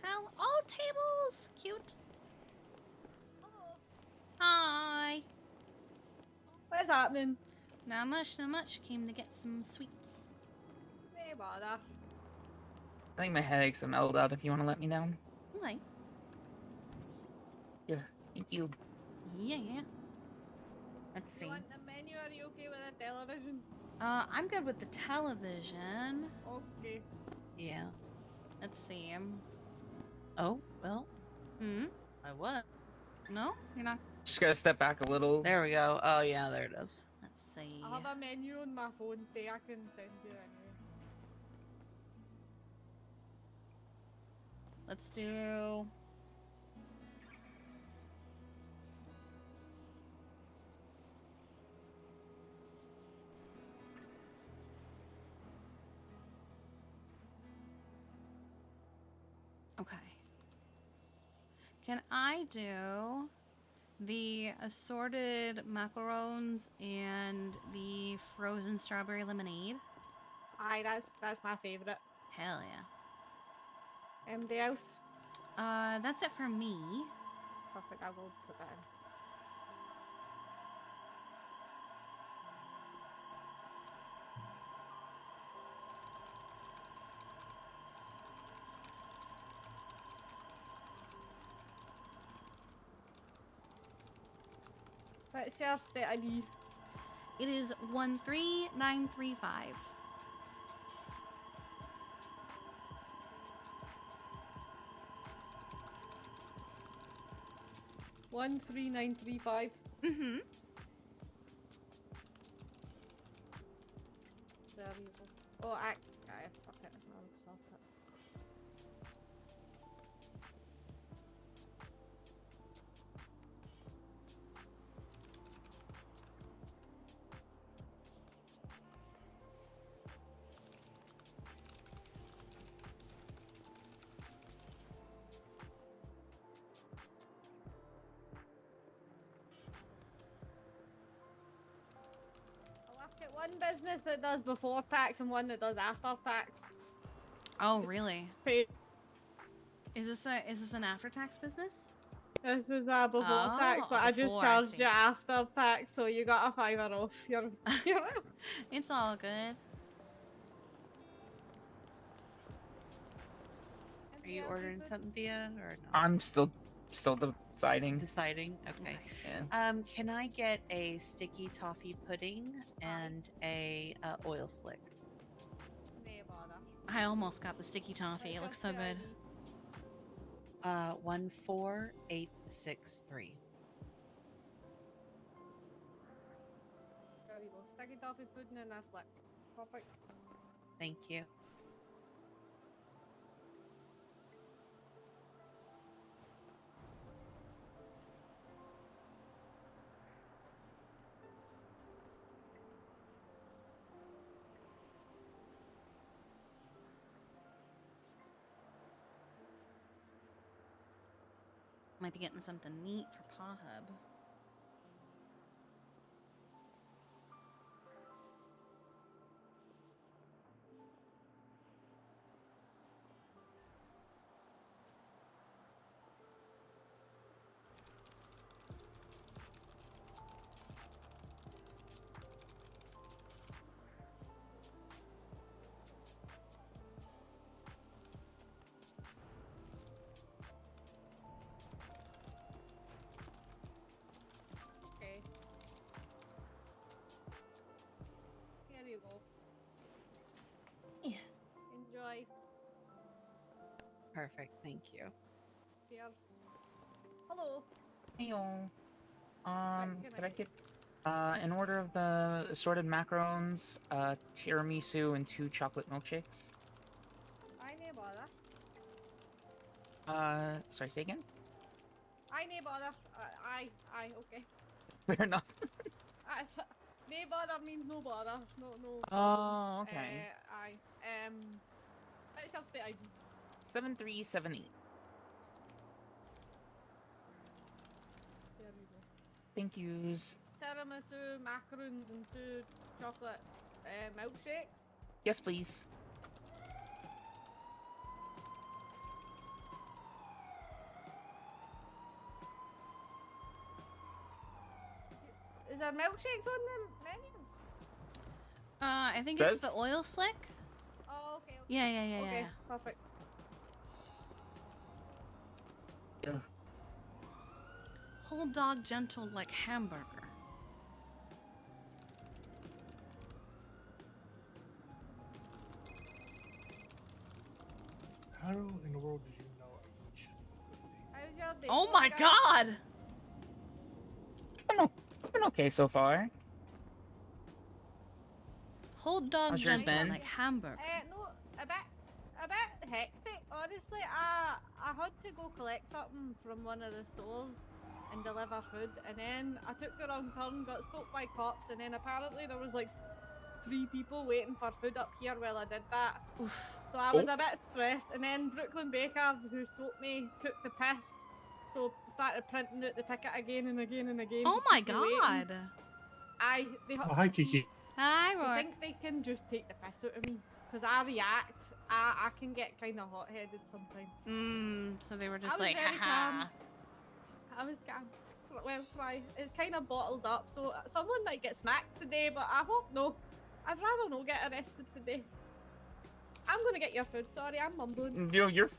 Hell, oh, tables! Cute. Hi. What's happening? Not much, not much. Came to get some sweets. No bother. I think my headaches are mellowed out if you want to let me down. Okay. Yeah, thank you. Yeah, yeah. Let's see. You want the menu? Are you okay with the television? I'm good with the television. Okay. Yeah. Let's see. Oh, well. Hmm? I what? No? You're not? Just gotta step back a little. There we go. Oh, yeah, there it is. Let's see. I have a menu on my phone that I can send you anyway. Let's do... Okay. Can I do the assorted macarons and the frozen strawberry lemonade? Aye, that's my favourite. Hell yeah. Anybody else? That's it for me. Perfect, I will put that in. What's your state ID? It is 13935. One 3935. Mm-hmm. There you go. Oh, aye, fuck it. I'll sort it. business that does before tax and one that does after tax. Oh, really? Paid. Is this an after tax business? This is before tax, Oh, but I just before, I charged see. you after tax, so you got a $5 off. You're It's all good. Are you ordering something, Thea, or no? I'm still deciding. Deciding. Okay. Yeah. Can I get a sticky toffee pudding and a oil slick? I almost got the sticky toffee. It looks so good. 14863. There you go. Sticky toffee pudding and a slip. Perfect. Thank you. Might be getting something neat for Paw Hub. Okay. Here you go. Yeah. Enjoy. Perfect. Thank you. Cheers. Hello. Heyo. can Could I get in order of the assorted macarons, tiramisu and 2 chocolate milkshakes? I no bother. Sorry, say again? I no bother. Aye, okay. Fair enough. No bother means no bother. No. Oh, okay. Aye. What's your state ID? 7378. There you go. Thank yous. Tiramisu, macaroons, and 2 chocolate milkshakes. Yes, please. Is there milkshakes on the menu? I think it's the Does? oil slick. Oh, okay. Yeah. Okay, perfect. Ugh. Whole dog gentle like hamburger. How in the world did you know How's your day? Oh going, my guys? god! It's been okay so far. Whole dog How's yours gentle been? like hamburger. No, a bit hectic, honestly. I had to go collect something from one of the stores and deliver food, and then I took the wrong turn, got stopped by cops, and then apparently there was like 3 people waiting for food up here while I did that. So I was a bit stressed, and then Brooklyn Baker, who stopped me, took the piss, so started printing out the ticket again and again and again. Oh to my keep me waiting. god! Oh, hi, Kiki. Hi, I Rourke. think they can just take the piss out of me because I react. I can get kind of hot-headed sometimes. So they were I just was like, very haha. calm. I was calm. Well, try. It's kind of bottled up, so someone might get smacked today, but I hope no. I'd rather not get arrested today. I'm gonna get your food. Sorry, I'm mumbling. Yo, you're.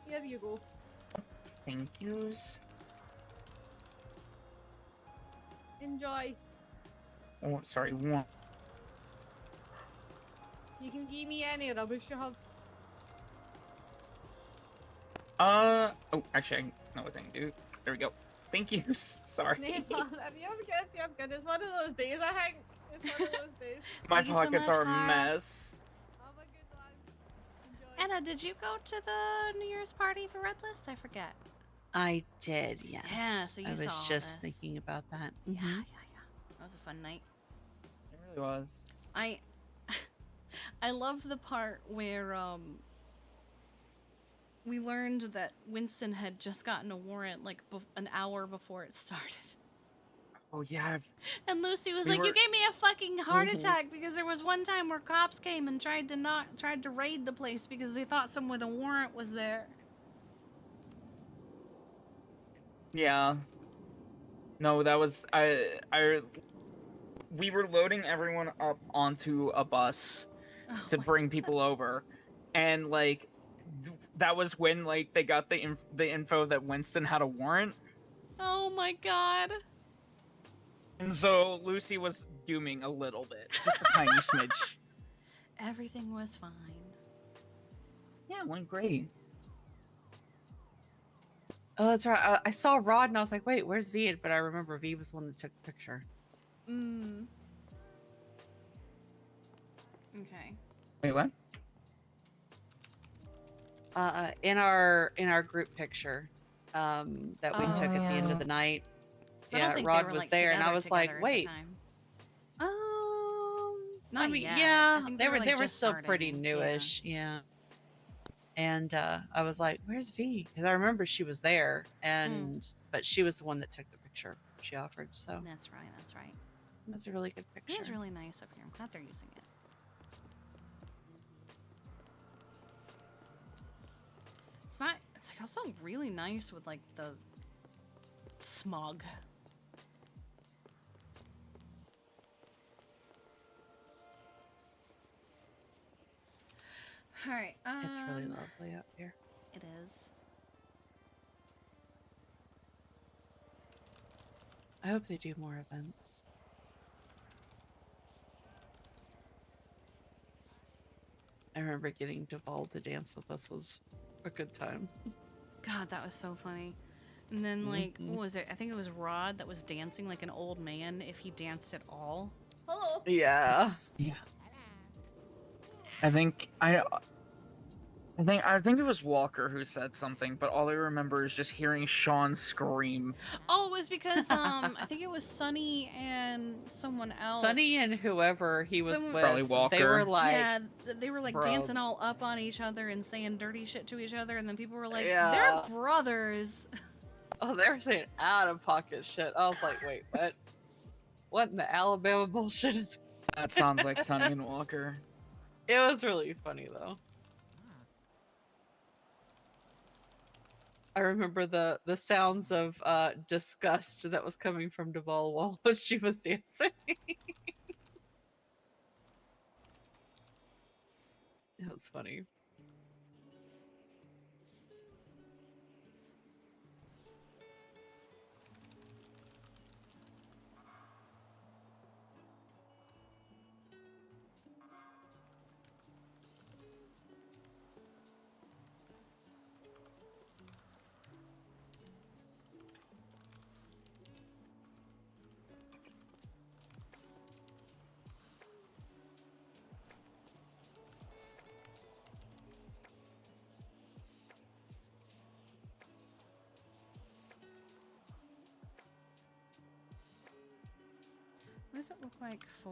Here you go. Thank yous. Enjoy. Oh, sorry, one. You can give me any rubbish you have. Oh, actually, I know what I can do. There we go. Thank you. Sorry. You're good. It's one of those days, I think. It's one of those days. My Thank you so pockets much, are a Kyle. mess. Have a good one. Anna, did you go to the New Year's party for Red List? I forget. I did, yes. Yeah, so you I was saw just this. thinking about that. Yeah. Mhm. That was a fun night. It really was. I I love the part where we learned that Winston had just gotten a warrant like an hour before it started. Oh yeah. And Lucy was We like, were- "You gave me a fucking heart Mhm. attack because there was one time where cops came and tried to raid the place because they thought someone with a warrant was there." Yeah. No, that was we were loading everyone up onto a bus to bring people over, and like that was when like they got the info that Winston had a warrant, Oh my god. and so Lucy was dooming a little bit, just a tiny smidge. Everything was fine. Yeah, it went great. Oh, that's right. I saw Rod and I was like, wait, where's V? But I remember V was the one that took the picture. Mm. Okay. Wait, what? In our group picture, that we took at the end of the night. 'Cause I don't Yeah, think Rod they were, was like, there, and I together was like, at the wait. time. Not I mean, yet. yeah, I think they were like, just still pretty starting. newish, yeah. And I was like, "Where's V?" Because I remember she was there, and but she was the one that took the picture. She offered, so That's right. That's right. that's a really good It picture. is really nice up here. I'm glad they're using it. It's not. It's like also really nice with like the smog. All right. It's really lovely up here. It is. I hope they do more events. I remember getting Duval to dance with us was a good time. God, that was so funny. And then like, what was it? I think it was Rod that was dancing like an old man if he danced at all. Hello. Yeah. Yeah. I think it was Walker who said something, but all I remember is just hearing Sean scream. Oh, it was because I think it was Sunny and someone else. Sunny and whoever he was Someone- with, Probably they Walker. were like, yeah, they were like bro. dancing all up on each other and saying dirty shit to each other, and then people were like, Yeah. "They're brothers." Oh, they were saying out of pocket shit. I was like, wait, what? What in the Alabama bullshit is? That sounds like Sonny and Walker. It was really funny though. I remember the sounds of disgust that was coming from Duval while she was dancing. It was funny. What does it look like for?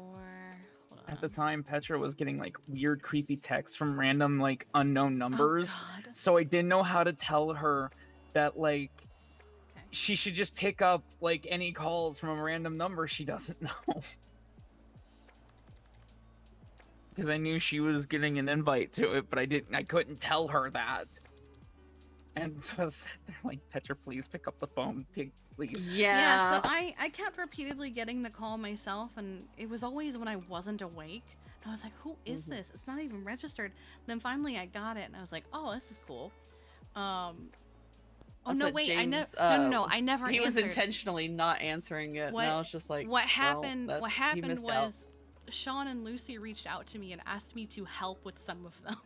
Hold on. At the time, Petra was getting like weird, creepy texts from random, like unknown numbers. God. So I didn't know how to tell her that like she should just pick up like any calls from a random number she doesn't know. Because I knew she was getting an invite to it, but I couldn't tell her that. And so I was like, Petra, please pick up the phone, please. Yeah, so I kept repeatedly getting the call myself, and it was always when I wasn't awake. And I was like, who is this? It's not even registered. Then finally I got it, and I was like, oh, this is cool. Oh Also, no, wait, James, no, I never He was answered. intentionally not answering it, and I was just like, what well, happened he missed was out. Sean and Lucy reached out to me and asked me to help with some of them.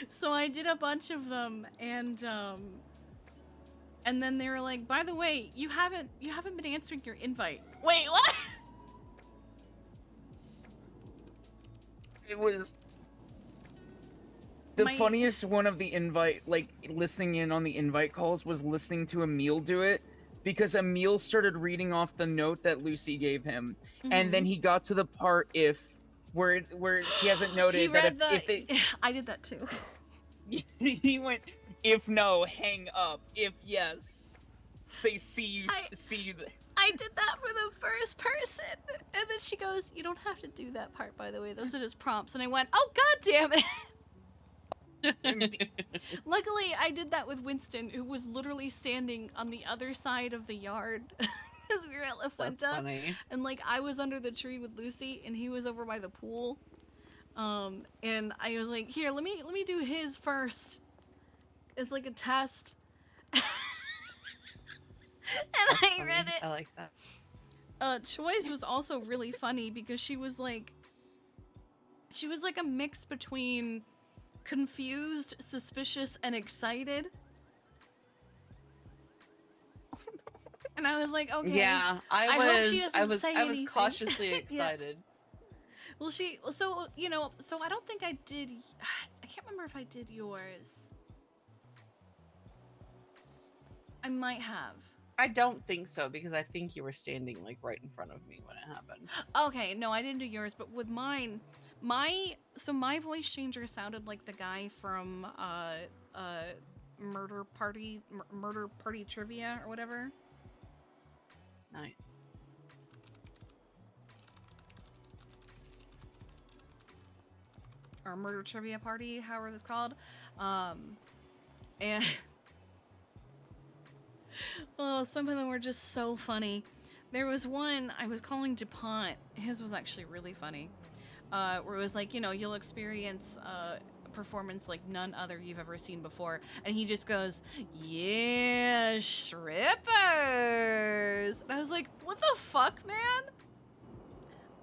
So I did a bunch of them, and then they were like, by the way, you haven't been answering your invite. Wait, what? It was the funniest one of the invite, like listening in on the invite calls, was listening to Emil do it, because Emil started reading off the note that Lucy gave him, and then he got to the part where she hasn't noted He that read if it. I did that too. He went, if no, hang up. If yes, say see you. I did that for the first person, and then she goes, "You don't have to do that part, by the way. Those are just prompts." And I went, "Oh God damn it!" Luckily, I did that with Winston, who was literally standing on the other side of the yard because we were at La That's Fuenta, funny. and like I was under the tree with Lucy, and he was over by the pool. And I was like, "Here, let me do his first. It's like a test." And That's I funny. read it. I like that. Choi's was also really funny because she was like a mix between confused, suspicious, and excited. And I was like, okay. Yeah, I hope she was doesn't say I was anything. cautiously Yeah. excited. Well, so I don't think I did. I can't remember if I did yours. I might have. I don't think so because I think you were standing like right in front of me when it happened. Okay, no, I didn't do yours, but with mine, my voice changer sounded like the guy from Murder Party Trivia or whatever. Nice. Or Murder Trivia Party, however it's called. And oh, some of them were just so funny. There was one I was calling DuPont. His was actually really funny. Where it was like, you'll experience a performance like none other you've ever seen before. And he just goes, "Yeah, strippers." And I was like, what the fuck, man?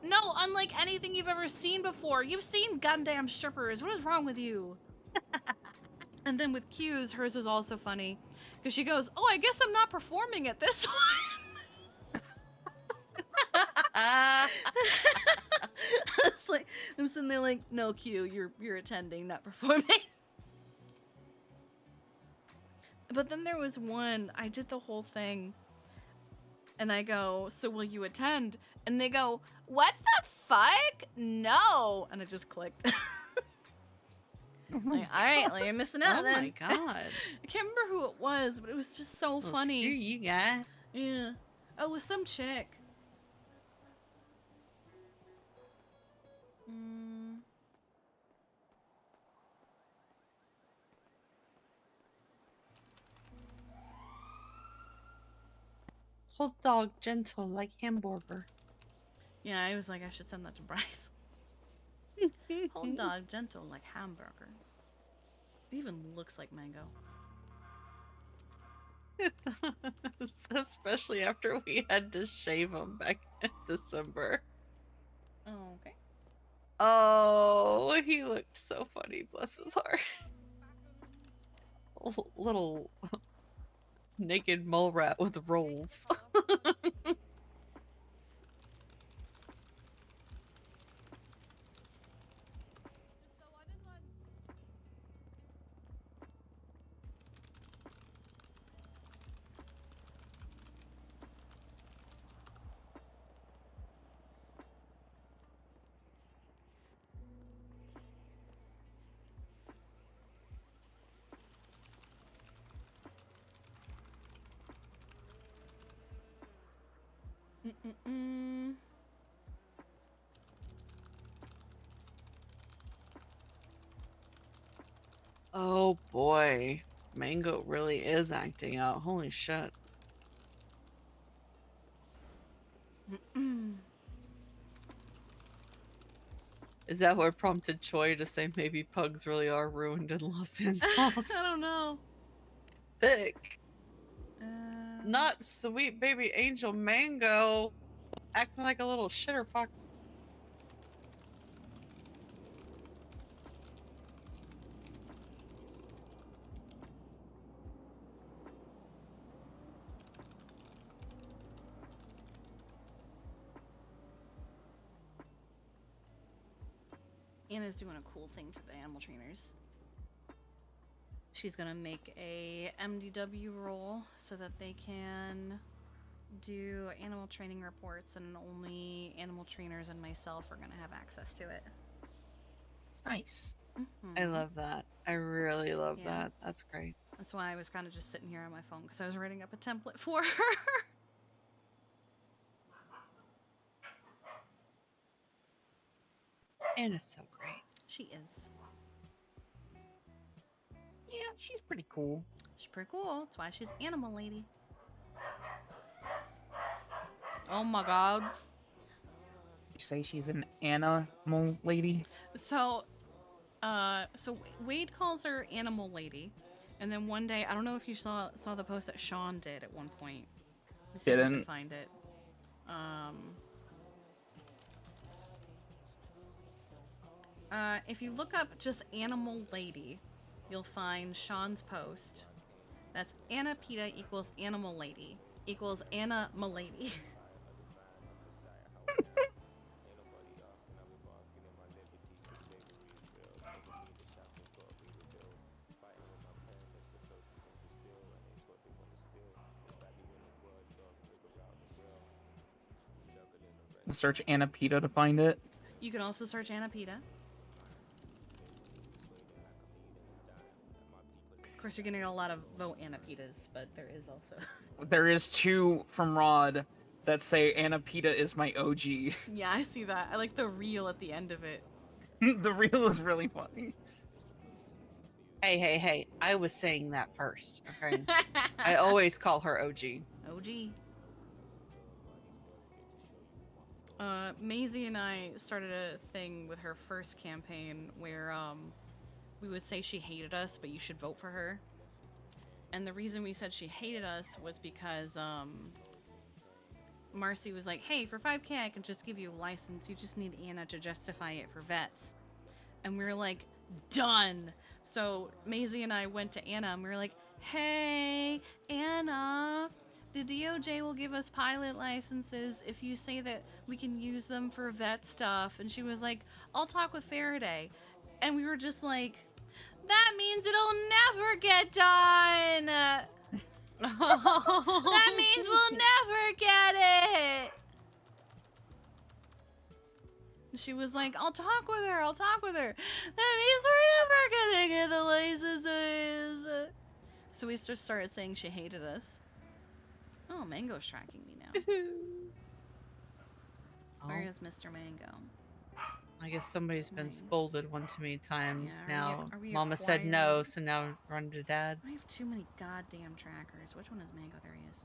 No, unlike anything you've ever seen before. You've seen goddamn strippers. What is wrong with you? And then with Q's, hers was also funny. Because she goes, "Oh, I guess I'm not performing at this one." It's like, I'm sitting there like, "No, Q, you're attending, not performing." But then there was one, I did the whole thing. And I go, "So will you attend?" And they go, "What the fuck? No." And I just clicked. Like, all right, like, you're missing out then. Oh my god. I can't remember who it was, but it was just so Well, funny. screw you, guy. Yeah. Oh, it was some chick. Hot dog, gentle like hamburger. Yeah, I was like, I should send that to Bryce. Whole dog, gentle like hamburger. It even looks like mango. It does, especially after we had to shave him back in December. Oh, okay. Oh, he looked so funny, bless his heart. Little naked mole rat with rolls. Oh boy, Mango really is acting out. Holy shit. Is that what prompted Choi to say maybe pugs really are ruined in Los Angeles? I don't know. Thick. Not sweet baby angel Mango acting like a little shitter fuck. Anna's doing a cool thing for the animal trainers. She's gonna make a MDW role so that they can do animal training reports, and only animal trainers and myself are gonna have access to it. Nice. I love that. I really love Yeah. that. That's great. That's why I was kind of just sitting here on my phone, because I was writing up a template for her. Anna's so great. She is. Yeah, she's pretty cool. She's pretty cool. That's why she's Animal Lady. Oh my god. You say she's an animal lady? So Wade calls her Animal Lady, and then one day, I don't know if you saw the post that Sean did at one point. Let me see if I can Didn't. find it. If you look up just Animal Lady, you'll find Sean's post. That's Anna Peta equals Animal Lady equals Anna Milady. Search Anna Peta to find it. You can also search Anna Peta. Of course, you're getting a lot of vote Anna Petas, but there is also. There is 2 from Rod that say Anna Peta is my OG. Yeah, I see that. I like the reel at the end of it. The reel is really funny. Hey. I was saying that first, okay? I always call her OG. OG. Maisie and I started a thing with her first campaign where we would say she hated us, but you should vote for her. And the reason we said she hated us was because Marcy was like, hey, for 5K I can just give you a license. You just need Anna to justify it for vets. And we were like, done. So Maisie and I went to Anna and we were like, hey, Anna, the DOJ will give us pilot licenses if you say that we can use them for vet stuff. And she was like, I'll talk with Faraday. And we were just like, that means it'll never get done. That means we'll never get it. And she was like, I'll talk with her. That means we're never gonna get the licenses. So we just started saying she hated us. Oh, Mango's tracking me now. Where is Mr. Mango? I guess somebody's been scolded one too many times Yeah, now. are we Mama said no, acquiring- so now run to dad. I have too many goddamn trackers. Which one is Mango? There he is.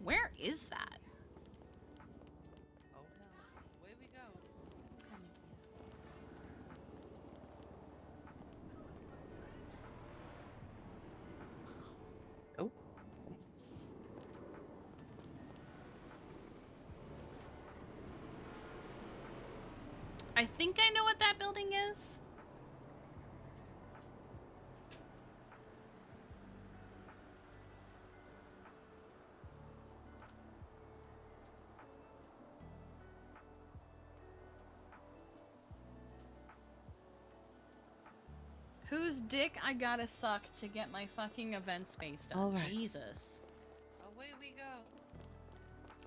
Where is that? Oh hell, away we go. Oh. I think I know what that building is. Whose dick I gotta suck to get my fucking event space done? All right. Jesus. Away we go.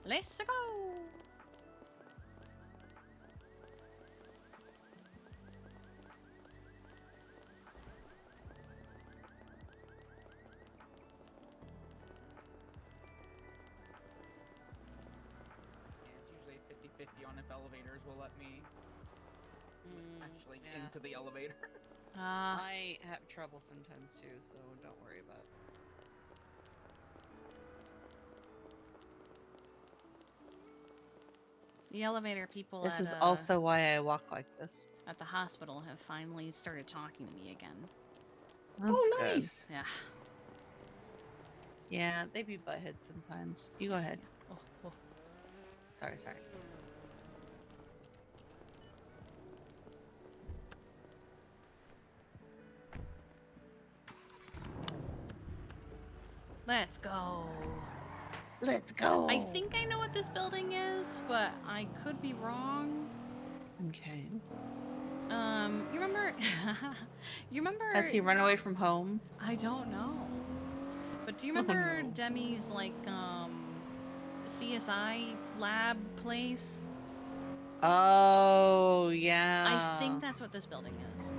Let's go. It's usually 50-50 on if elevators will let me actually yeah. into the elevator. I have trouble sometimes too, so don't worry about it. The elevator people This at, is also why I walk like this. at the hospital have finally started talking to me again. That's good. Nice. Yeah. Yeah, they be buttheads sometimes. You go ahead. Oh. Sorry. Let's go. Let's go. I think I know what this building is, but I could be wrong. Okay. You remember? You remember? Has he run away from home? I don't know. But do you Oh, remember no. Demi's like CSI lab place? Oh, yeah. I think that's what this building is.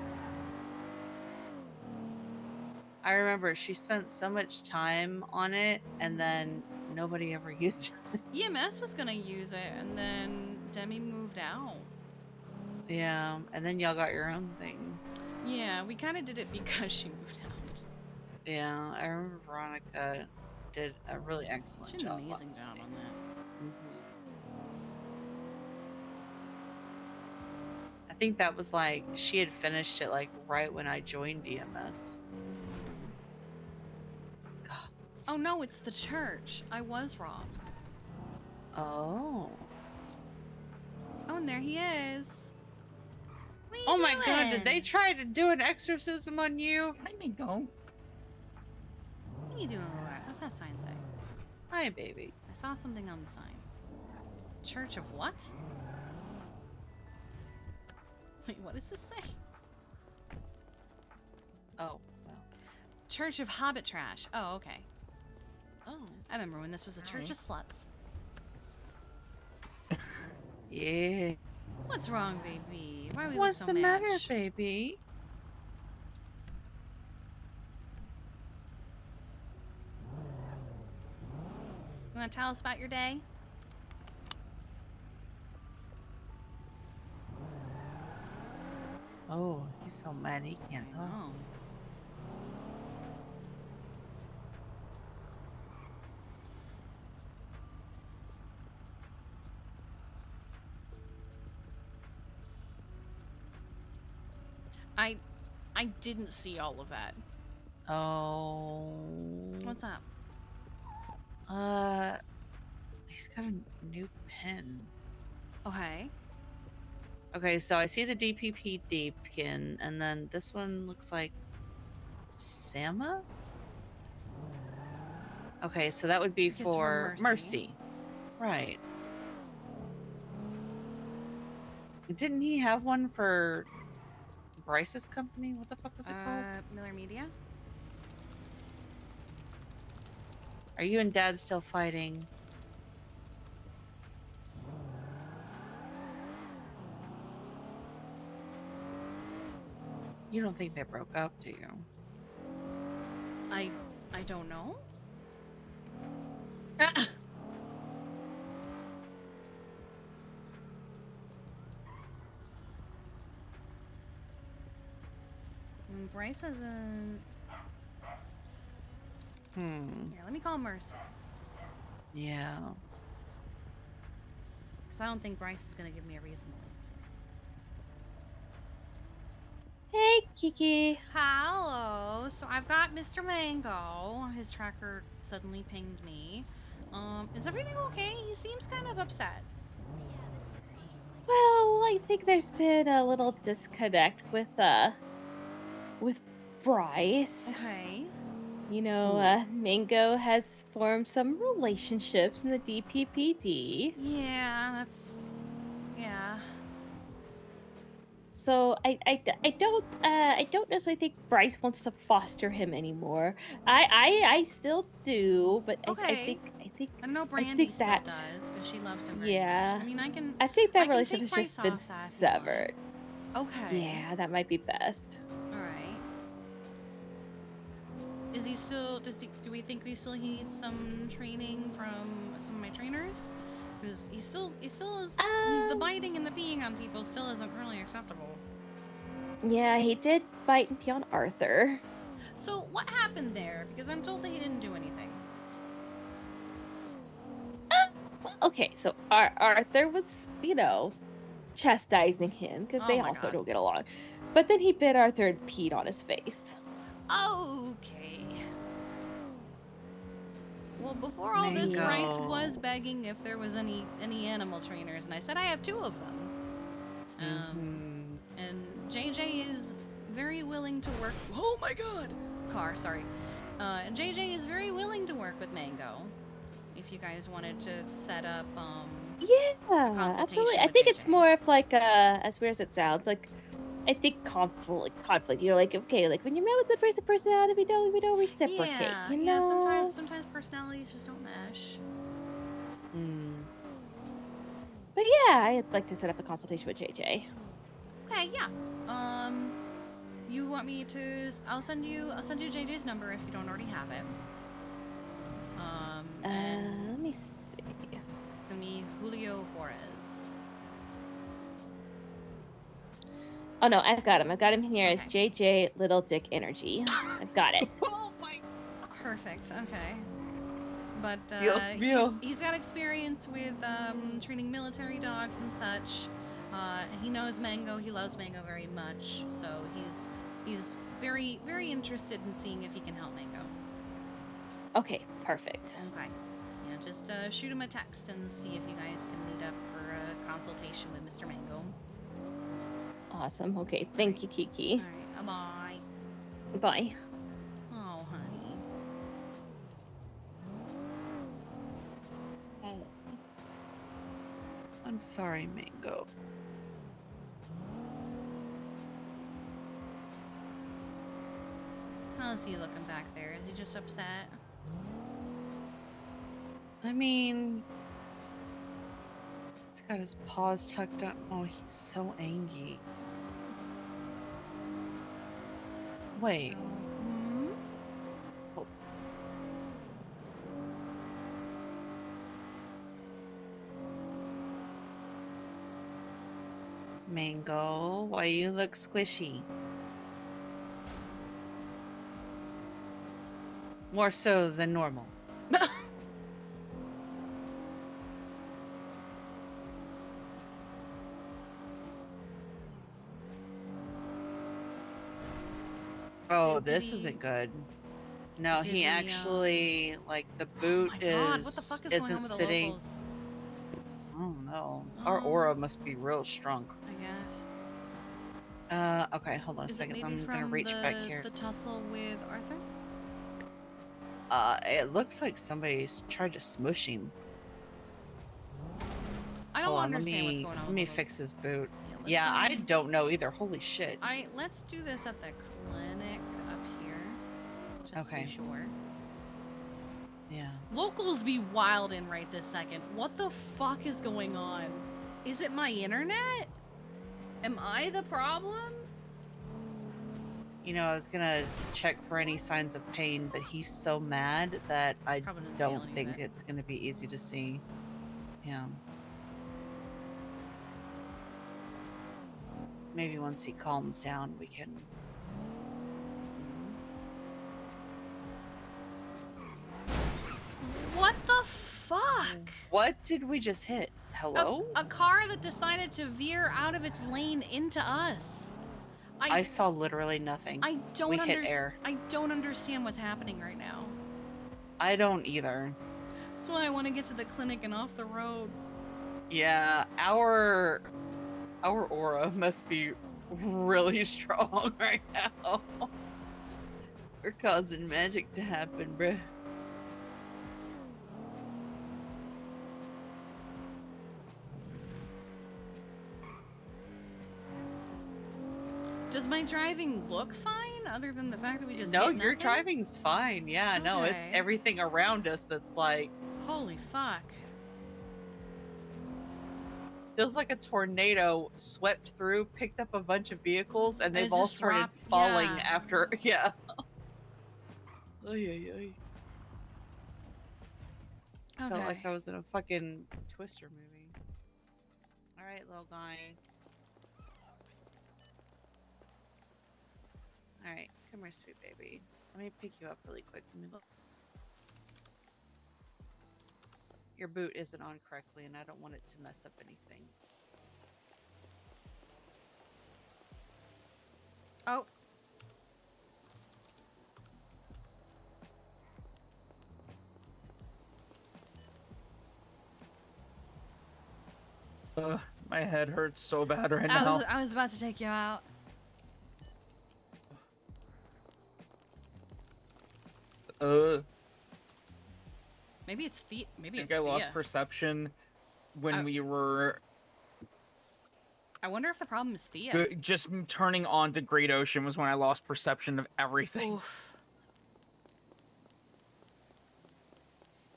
I remember she spent so much time on it, and then nobody ever used it. EMS was gonna use it, and then Demi moved out. Yeah, and then y'all got your own thing. Yeah, we kind of did it because she moved out. Yeah, I remember Veronica did a really excellent She did an job. amazing honestly. job on that. Mhm. I think that was like she had finished it like right when I joined EMS. Oh no, it's the church. I was wrong. Oh. Oh, and there he is. What Oh you my god, doing? did they try to do an exorcism on you? Let me go. What are you doing over there? What's that sign say? Hi, baby. I saw something on the sign. Church of what? Wait, what does this say? Oh, well. Church of Hobbit Trash. Oh, okay. Oh, I remember when this was a church of sluts. Yeah. What's wrong, baby? Why are we What's look so the mad? matter, baby? You want to tell us about your day? Oh, he's so mad he can't talk. Oh. I didn't see all of that. Oh. What's up? He's got a new pen. Okay. Okay, so I see the DPP Deepkin, and then this one looks like Sama? Okay, so that would be It's for for Mercy. Right. Didn't he have one for Bryce's company? What the fuck was it called? Miller Media? Are you and Dad still fighting? You don't think they broke up, do you? I don't know. Bryce hasn't. Here, let me call Mercy. Yeah. Because I don't think Bryce is going to give me a reasonable answer. Hey, Kiki. Hello. So I've got Mr. Mango. His tracker suddenly pinged me. Is everything okay? He seems kind of upset. Well, I think there's been a little disconnect with Bryce. Okay. You know, Mango has formed some relationships in the DPPD. Yeah, yeah. So I don't necessarily think Bryce wants to foster him anymore. I still do, but Okay. I think I know I Brandy think still that does because she loves him very yeah. much. I mean, I think that I can relationship take has just Bryce been off that if you want. severed. Okay. Yeah, that might be best. All right. Is he still? Do we think he needs some training from some of my trainers? Because he still is the biting and the peeing on people still isn't really acceptable. Yeah, he did bite and pee on Arthur. So what happened there? Because I'm told that he didn't do anything. Okay, so Arthur was, you know, chastising him because Oh they my also God. don't get along. But then he bit Arthur and peed on his face. Okay. Well, before all this, Bryce Mango. was begging if there was any animal trainers, and I said I have 2 of them. And JJ is very willing to work. Oh my God! Car, sorry. And JJ is very willing to work with Mango. If you guys wanted to set up Yeah, absolutely. I think it's more of like as weird as it sounds, like I think conflict. You know, like okay, like when you're met with the race of personality, we don't reciprocate. Yeah, You yeah. know. Sometimes personalities just don't mesh. Mm. But yeah, I'd like to set up a consultation with JJ. Okay, yeah. You want me to? I'll send you JJ's number if you don't already have it. And Let me see. it's gonna be Julio Juarez. Oh no, I've got him. I've got him here as JJ Little Dick Energy. I've got it. Oh my. Perfect. Okay. But Dios mío. he's got experience with training military dogs and such. He knows Mango. He loves Mango very much. So he's very interested in seeing if he can help Mango. Okay, perfect. Okay. Yeah, just shoot him a text and see if you guys can meet up for a consultation with Mr. Mango. Awesome. Okay, thank you, Kiki. All right. Bye. Bye. Oh, honey. Oh. I'm sorry, Mango. How's he looking back there? Is he just upset? I mean, he's got his paws tucked up. Oh, he's so angry. Wait. Hold- Mango, why you look squishy? More so than normal. Oh, this isn't good. No, Did he we, actually like the boot my God, what the fuck is going on isn't with the sitting. locals? I don't know. Our aura must be real strong. I guess. Okay, hold on a Is it second. maybe I'm gonna from reach back here. the tussle with Arthur? It looks like somebody's tried to smush him. I don't Hold on, understand what's going on Let with me those. fix this boot. let's, Yeah, I don't know either. Holy shit. Alright, let's do this at the clinic up here. Just to Okay. be sure. Yeah. Locals be wild in right this second. What the fuck is going on? Is it my internet? Am I the problem? You know, I was gonna check for any signs of pain, but he's so mad that I Probably didn't feel don't any of think it. it's gonna be easy to see. Yeah. Maybe once he calms down, we can. What the fuck? What did we just hit? Hello? A car that decided to veer out of its lane into us. I saw literally nothing. I don't We hit air. I don't understand what's happening right now. I don't either. That's why I want to get to the clinic and off the road. Yeah, our aura must be really strong right now. We're causing magic to happen, bruh. Does my driving look fine other than the fact that we just No, hit your nothing? driving's fine. Yeah, no, it's Okay. everything around us that's like Holy fuck. feels like a tornado swept through, picked up a bunch of vehicles, and And they've it's all just started dropped- falling yeah. after. Yeah. Oy, oy, oy. Felt like I was in a fucking Twister movie. All right, little guy. All right, come here, sweet baby. Let me pick you up really quick. Your boot isn't on correctly, and I don't want it to mess up anything. Oh. My head hurts so bad right now. I was about to take you out. Uh, Maybe it's I maybe think it's I lost Thea. perception. when we were I wonder if the problem is Thea. just turning on to Great Ocean was when I lost perception of everything. Oof.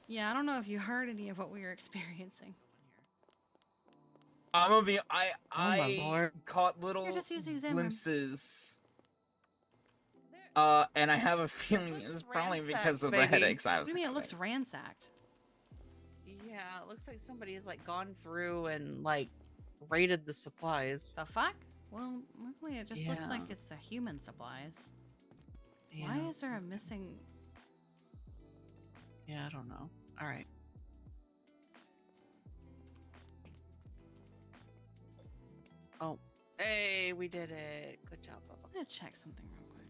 Yeah, I don't know if you heard any of what we were experiencing. I'm gonna be. my I lord. caught little You're just using exam room. glimpses. And I have a feeling it's probably because of the baby. headaches I What was do you mean it having. looks ransacked? Yeah, it looks like somebody has like gone through and like raided the supplies. The fuck? Well, luckily it just looks like Yeah. it's the human supplies. Yeah. Why is there a missing... Yeah, I don't know. All right. Oh, hey, we did it. Good job, Bubba. I'm gonna check something real quick.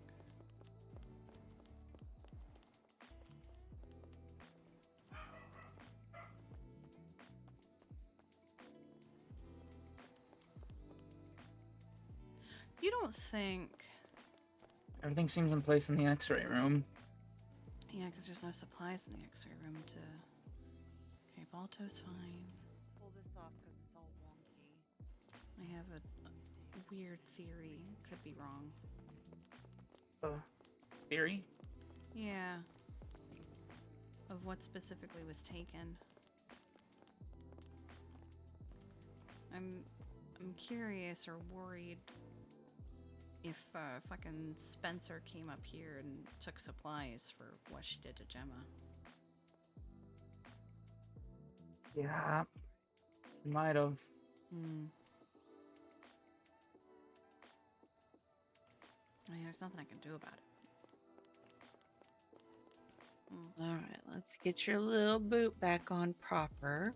You don't think... Everything seems in place in the X-ray room. Yeah, because there's no supplies in the X-ray room to... Okay, Balto's fine. Pull this off because it's all wonky. I have a weird theory. Could be wrong. Theory? Yeah. Of what specifically was taken. I'm curious or worried if fucking Spencer came up here and took supplies for what she did to Gemma. Yeah. Might have. Hmm. I mean, there's nothing I can do about it. All right, let's get your little boot back on proper.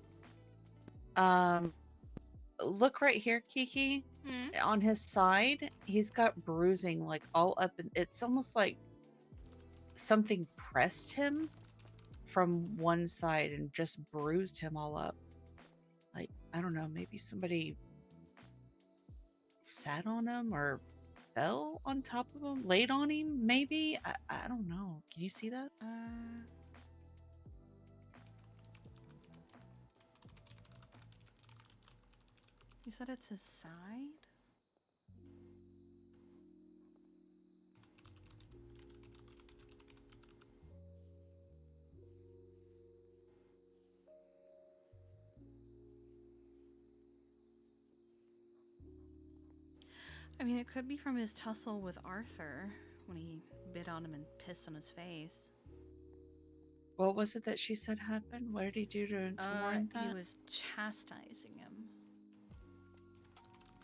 Look right here, Kiki. On his side, he's got bruising like all up, and it's almost like something pressed him from one side and just bruised him all up. Like, I don't know, maybe somebody sat on him or fell on top of him, laid on him, maybe? I don't know. Can you see that? You said it's his side? I mean, it could be from his tussle with Arthur when he bit on him and pissed on his face. What was it that she said happened? What did he do to warrant that? He was chastising him.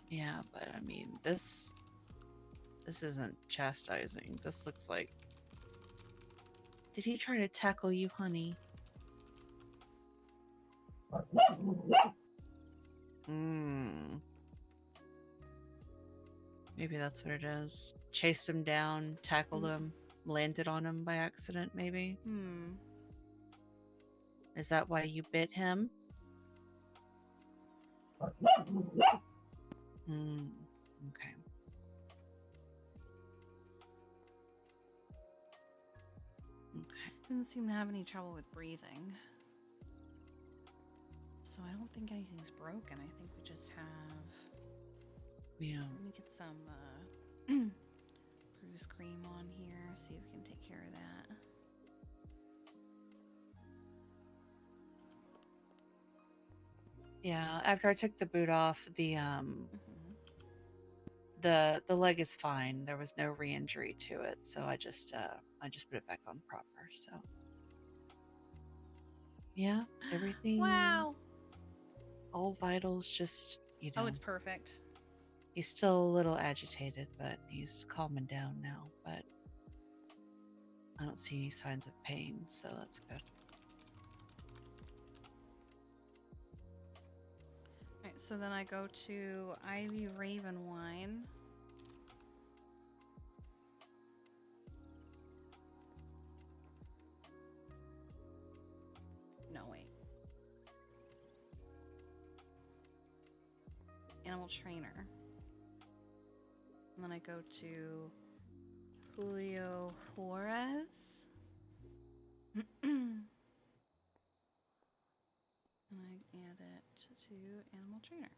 Yeah, but I mean, this isn't chastising. This looks like... Did he try to tackle you, honey? Maybe that's what it is. Chased him down, tackled him, landed on him by accident, maybe? Is that why you bit him? Okay. Doesn't seem to have any trouble with breathing. So I don't think anything's broken. I think we just have... Yeah. Let me get some bruise cream on here, see if we can take care of that. Yeah, after I took the boot off, the leg is fine. There was no re-injury to it, so I just put it back on proper. So yeah, everything. Wow. All vitals, just Oh, it's perfect. He's still a little agitated, but he's calming down now. But I don't see any signs of pain, so that's good. Alright, so then I go to Ivy Raven Wine. No, wait. Animal Trainer. And then I go to Julio Juarez. And I add it to animal trainer.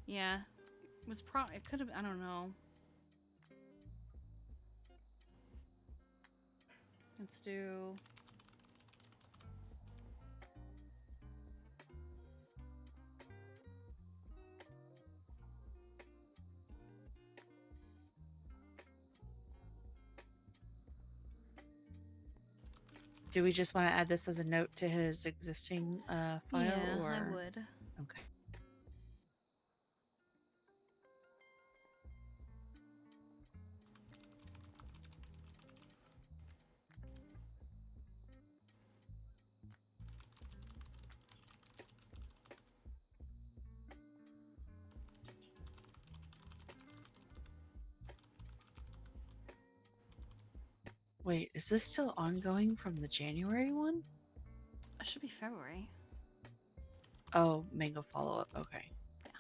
Yeah, it was it could have, I don't know. Let's do. Do we just want to add this as a note to his existing file? Yeah, or... I would. Okay. Wait, is this still ongoing from the January one? It should be February. Oh, mango follow-up. Okay. Yeah.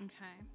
Okay.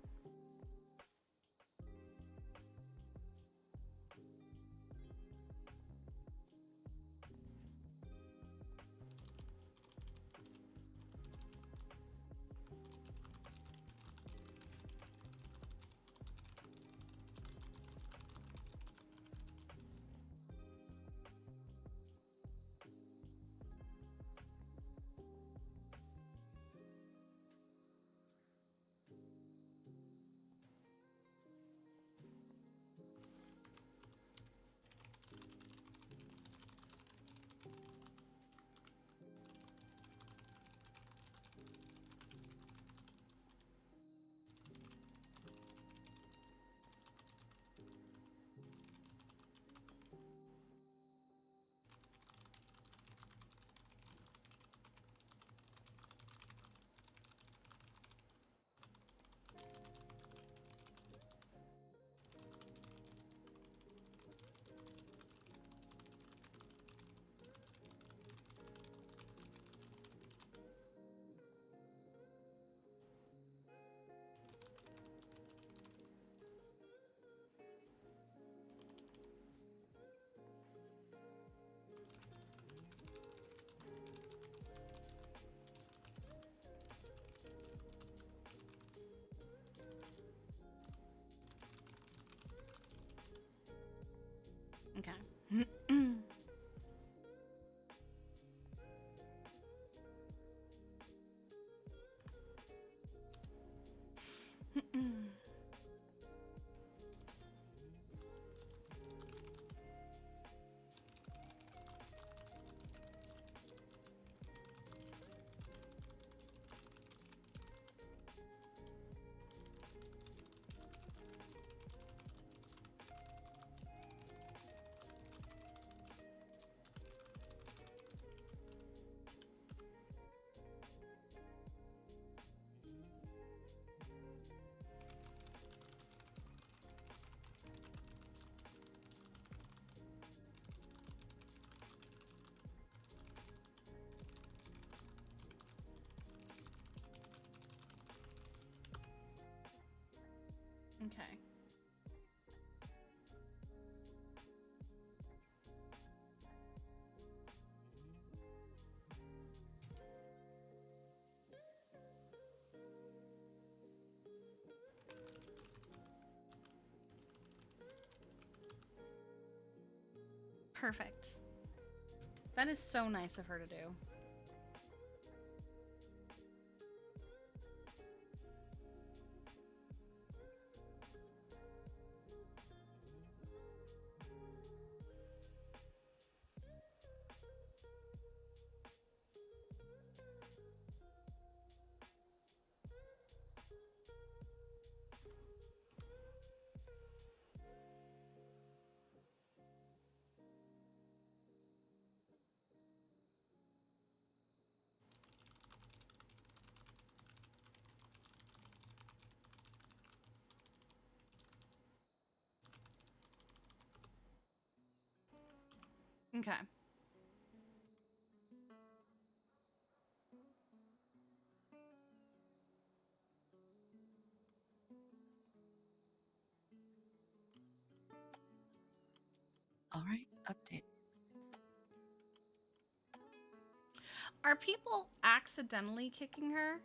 Okay. Perfect. That is so nice of her to do. Okay. All right, update. Are people accidentally kicking her?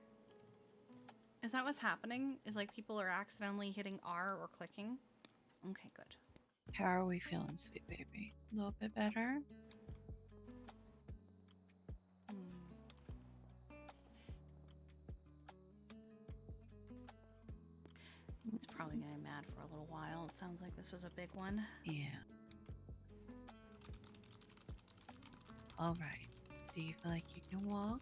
Is that what's happening? Is like people are accidentally hitting R or clicking? Okay, good. How are we feeling, sweet baby? A little bit better? He's probably getting mad for a little while. It sounds like this was a big one. Yeah. All right. Do you feel like you can walk?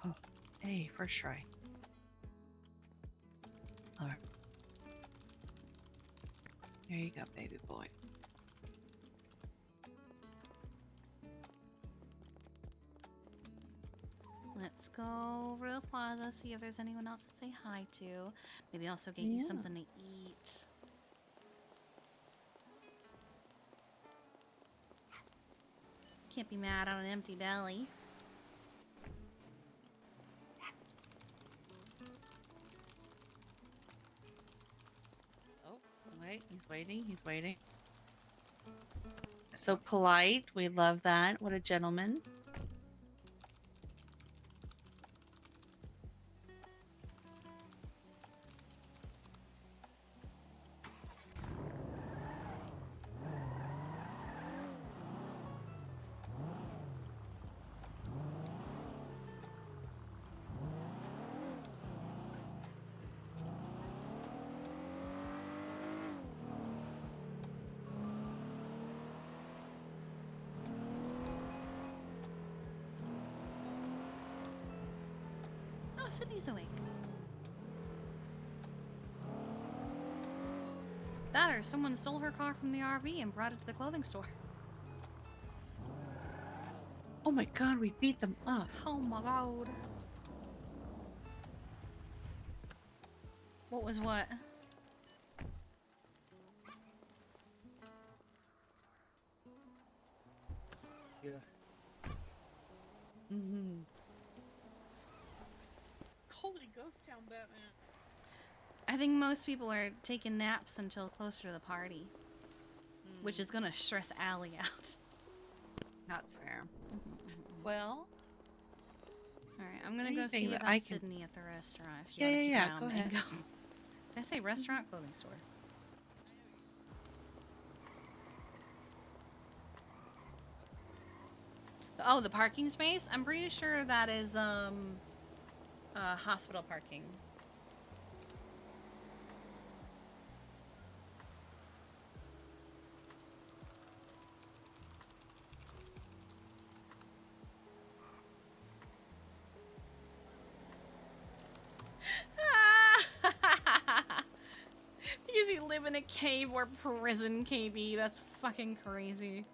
Oh, hey, first try. All right. There you go, baby boy. Let's go over to the plaza, see if there's anyone else to say hi to. Maybe also get you Yeah. something to eat. Can't be mad on an empty belly. Oh, wait, he's waiting, he's waiting. So polite, we love that. What a gentleman. Oh, Sydney's awake. That or someone stole her car from the RV and brought it to the clothing store. Oh my god, we beat them up. Oh my god. What was what? Yeah. Mm-hmm. Holy ghost town, Batman. I think most people are taking naps until closer to the party. Which is gonna stress Allie out. That's fair. Well, Alright, I'm is gonna go anything see that about I can- Sydney at the restaurant. If Yeah, you yeah, wanna keep yeah, an eye go on ahead. Mango. Did I say restaurant? Clothing store. Oh, the parking space? I'm pretty sure that is hospital parking. Because you live in a cave or prison, KB. That's fucking crazy.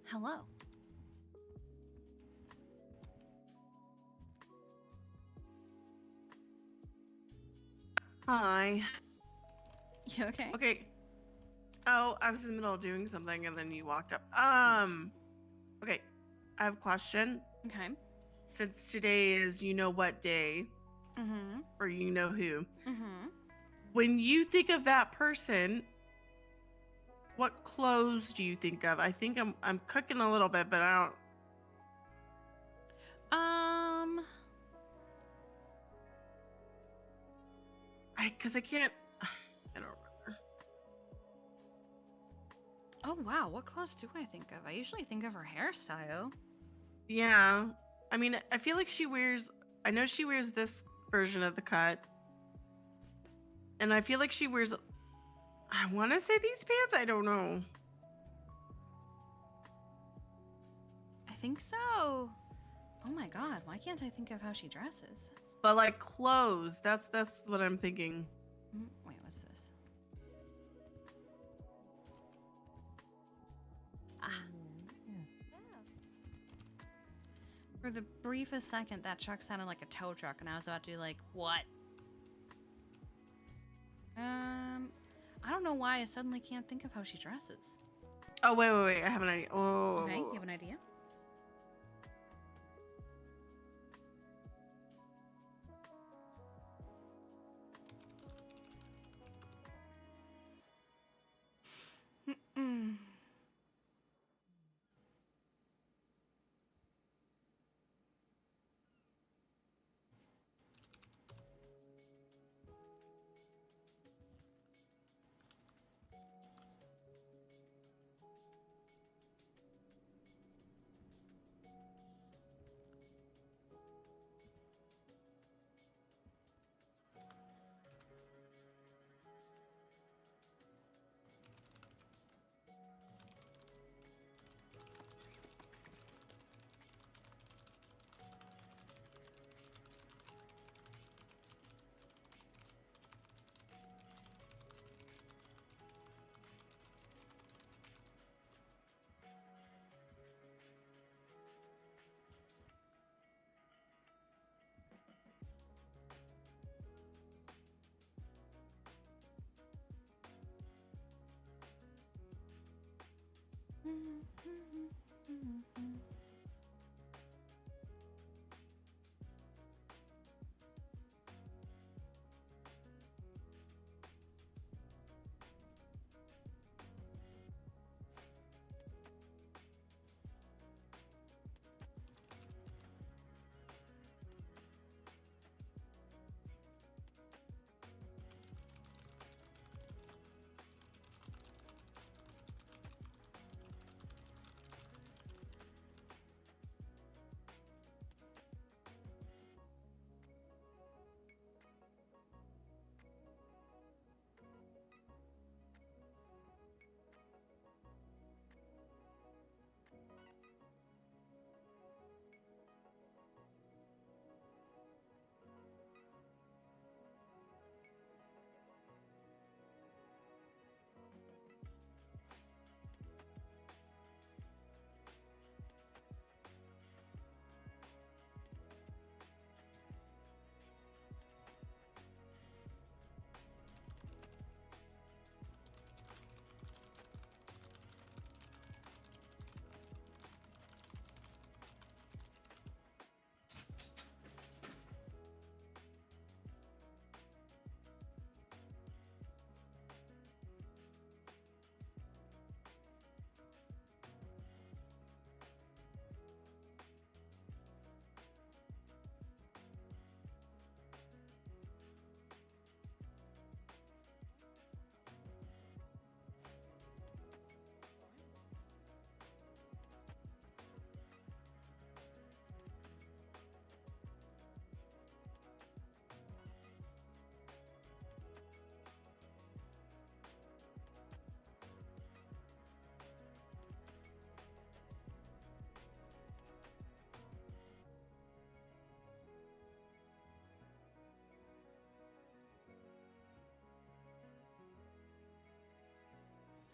Hello. Hi. You okay? Okay. Oh, I was in the middle of doing something and then you walked up. Okay. I have a question. Okay. Since today is you know what day, Mm-hmm. or you know who, Mm-hmm. when you think of that person, what clothes do you think of? I think I'm cooking a little bit, but I because I can't. I don't remember. Oh wow, what clothes do I think of? I usually think of her hairstyle. Yeah, I mean, I feel like she wears. I know she wears this version of the cut, and I feel like she wears. I want to say these pants. I don't know. I think so. Oh my god, why can't I think of how she dresses? But like clothes, that's what I'm thinking. Wait, what's this? For the briefest second, that truck sounded like a tow truck, and I was about to be like, what? I don't know why I suddenly can't think of how she dresses. Oh wait! I have an idea. Oh. Okay, you have an idea?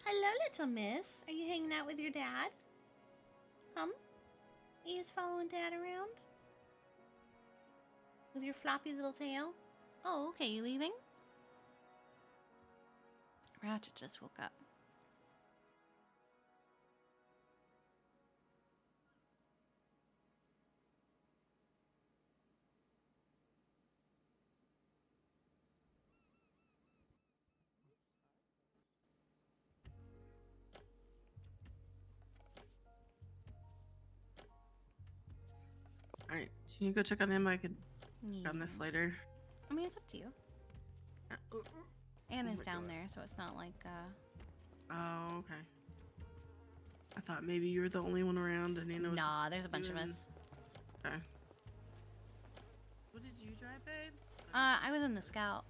Hello, little miss. Are you hanging out with your dad? Are you just following Dad around? With your floppy little tail? Oh, okay, you leaving? Ratchet just woke up. All right, can you go check on him? I could Yeah. on this later. I mean, it's up to you. Anna's my down God. there, so it's not like, Oh, okay. I thought maybe you were the only one around, and Nina was Nah, just there's a bunch of doing- us. Okay. What did you drive, babe? I was in the scout.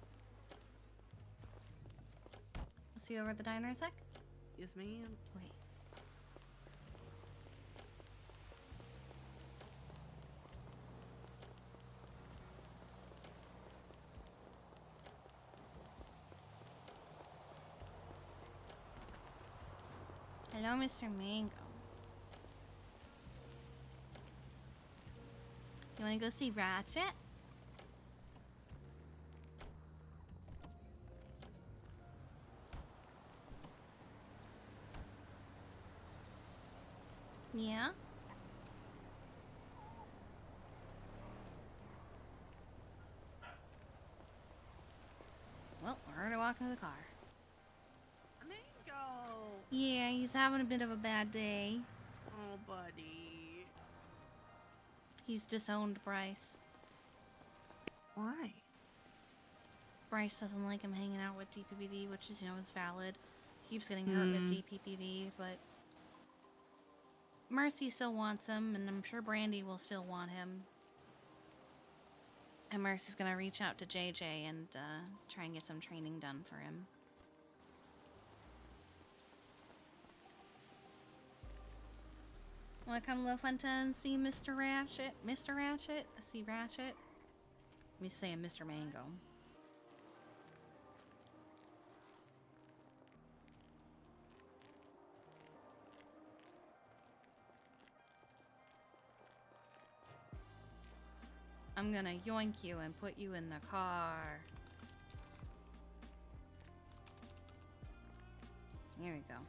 I'll see you over at the diner in a sec. Yes, ma'am. Okay. Hello, Mr. Mango. You want to go see Ratchet? Yeah? Well, we're already walking to the car. Mango. Yeah, he's having a bit of a bad day. Oh, buddy. He's disowned Bryce. Why? Bryce doesn't like him hanging out with DPPD, which is, is valid. He keeps getting hurt with DPPD, but Mercy still wants him, and I'm sure Brandy will still want him. And Mercy's gonna reach out to JJ and try and get some training done for him. Wanna come, Low Funta, and see Mr. Ratchet? Mr. Ratchet? See Ratchet? Me saying Mr. Mango. I'm gonna yoink you and put you in the car. Here we go.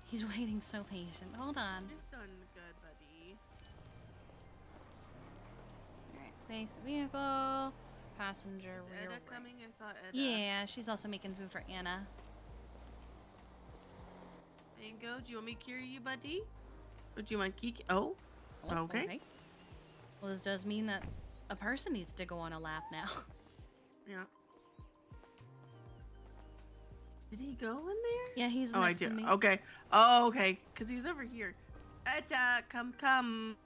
He's waiting so patient. Hold on. You're so good, buddy. Alright, place vehicle. Passenger Is rear Edda right. coming? I saw Edda. Yeah, she's also making food for Anna. Mango, do you want me to carry you, buddy? Or do you want Kiki? Oh, okay. Well, this does mean that a person needs to go on a lap now. Yeah. Did he go in there? Yeah, he's Oh, I next do. to me. Okay. Oh, okay. Because he's over here. Edda, come.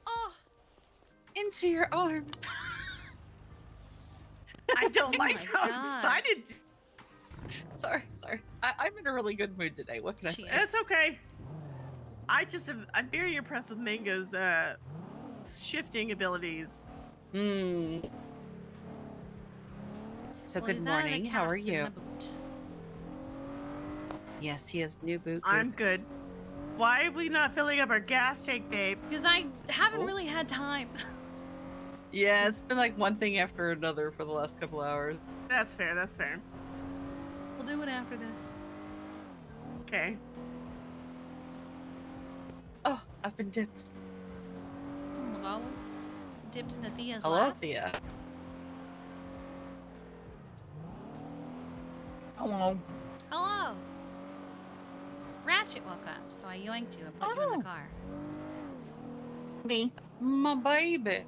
Oh, into your arms. I don't Oh like my how God. excited. Sorry. I'm in a really good mood today. What can I say? It's okay. I'm very impressed with Mango's shifting abilities. So Well, good he's out of the morning. How are cast in you? a boot. Yes, he has new boot. I'm good. Why are we not filling up our gas tank, babe? Because I haven't really had time. Yeah, it's been like one thing after another for the last couple hours. That's fair. We'll do it after this. Okay. Oh, I've been dipped. Oh my God. Dipped into Thea's Hello, lap. Thea. Hello. Hello. Ratchet woke up, so I yoinked you and put you in the car. Me. My baby.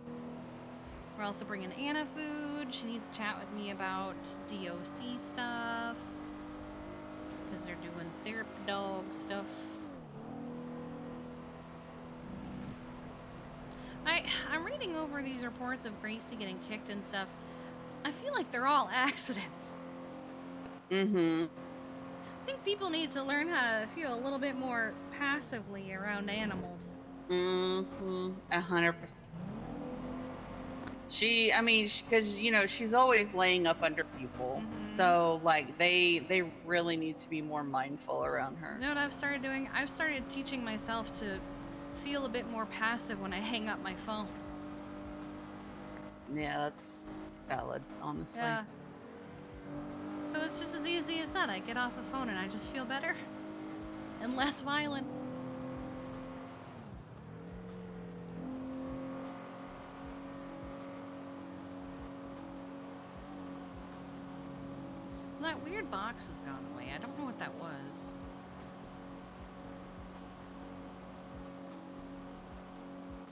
We're also bringing Anna food. She needs to chat with me about DOC stuff. Because they're doing therapy dog stuff. I'm reading over these reports of Gracie getting kicked and stuff. I feel like they're all accidents. Mm-hmm. I think people need to learn how to feel a little bit more passively around animals. Mm-hmm. 100%. I mean, because you know she's always laying up under people, so like they really need to be more mindful around her. You know what I've started doing? I've started teaching myself to feel a bit more passive when I hang up my phone. Yeah, that's valid, honestly. Yeah. So it's just as easy as that. I get off the phone and I just feel better and less violent. Well, that weird box has gone away. I don't know what that was.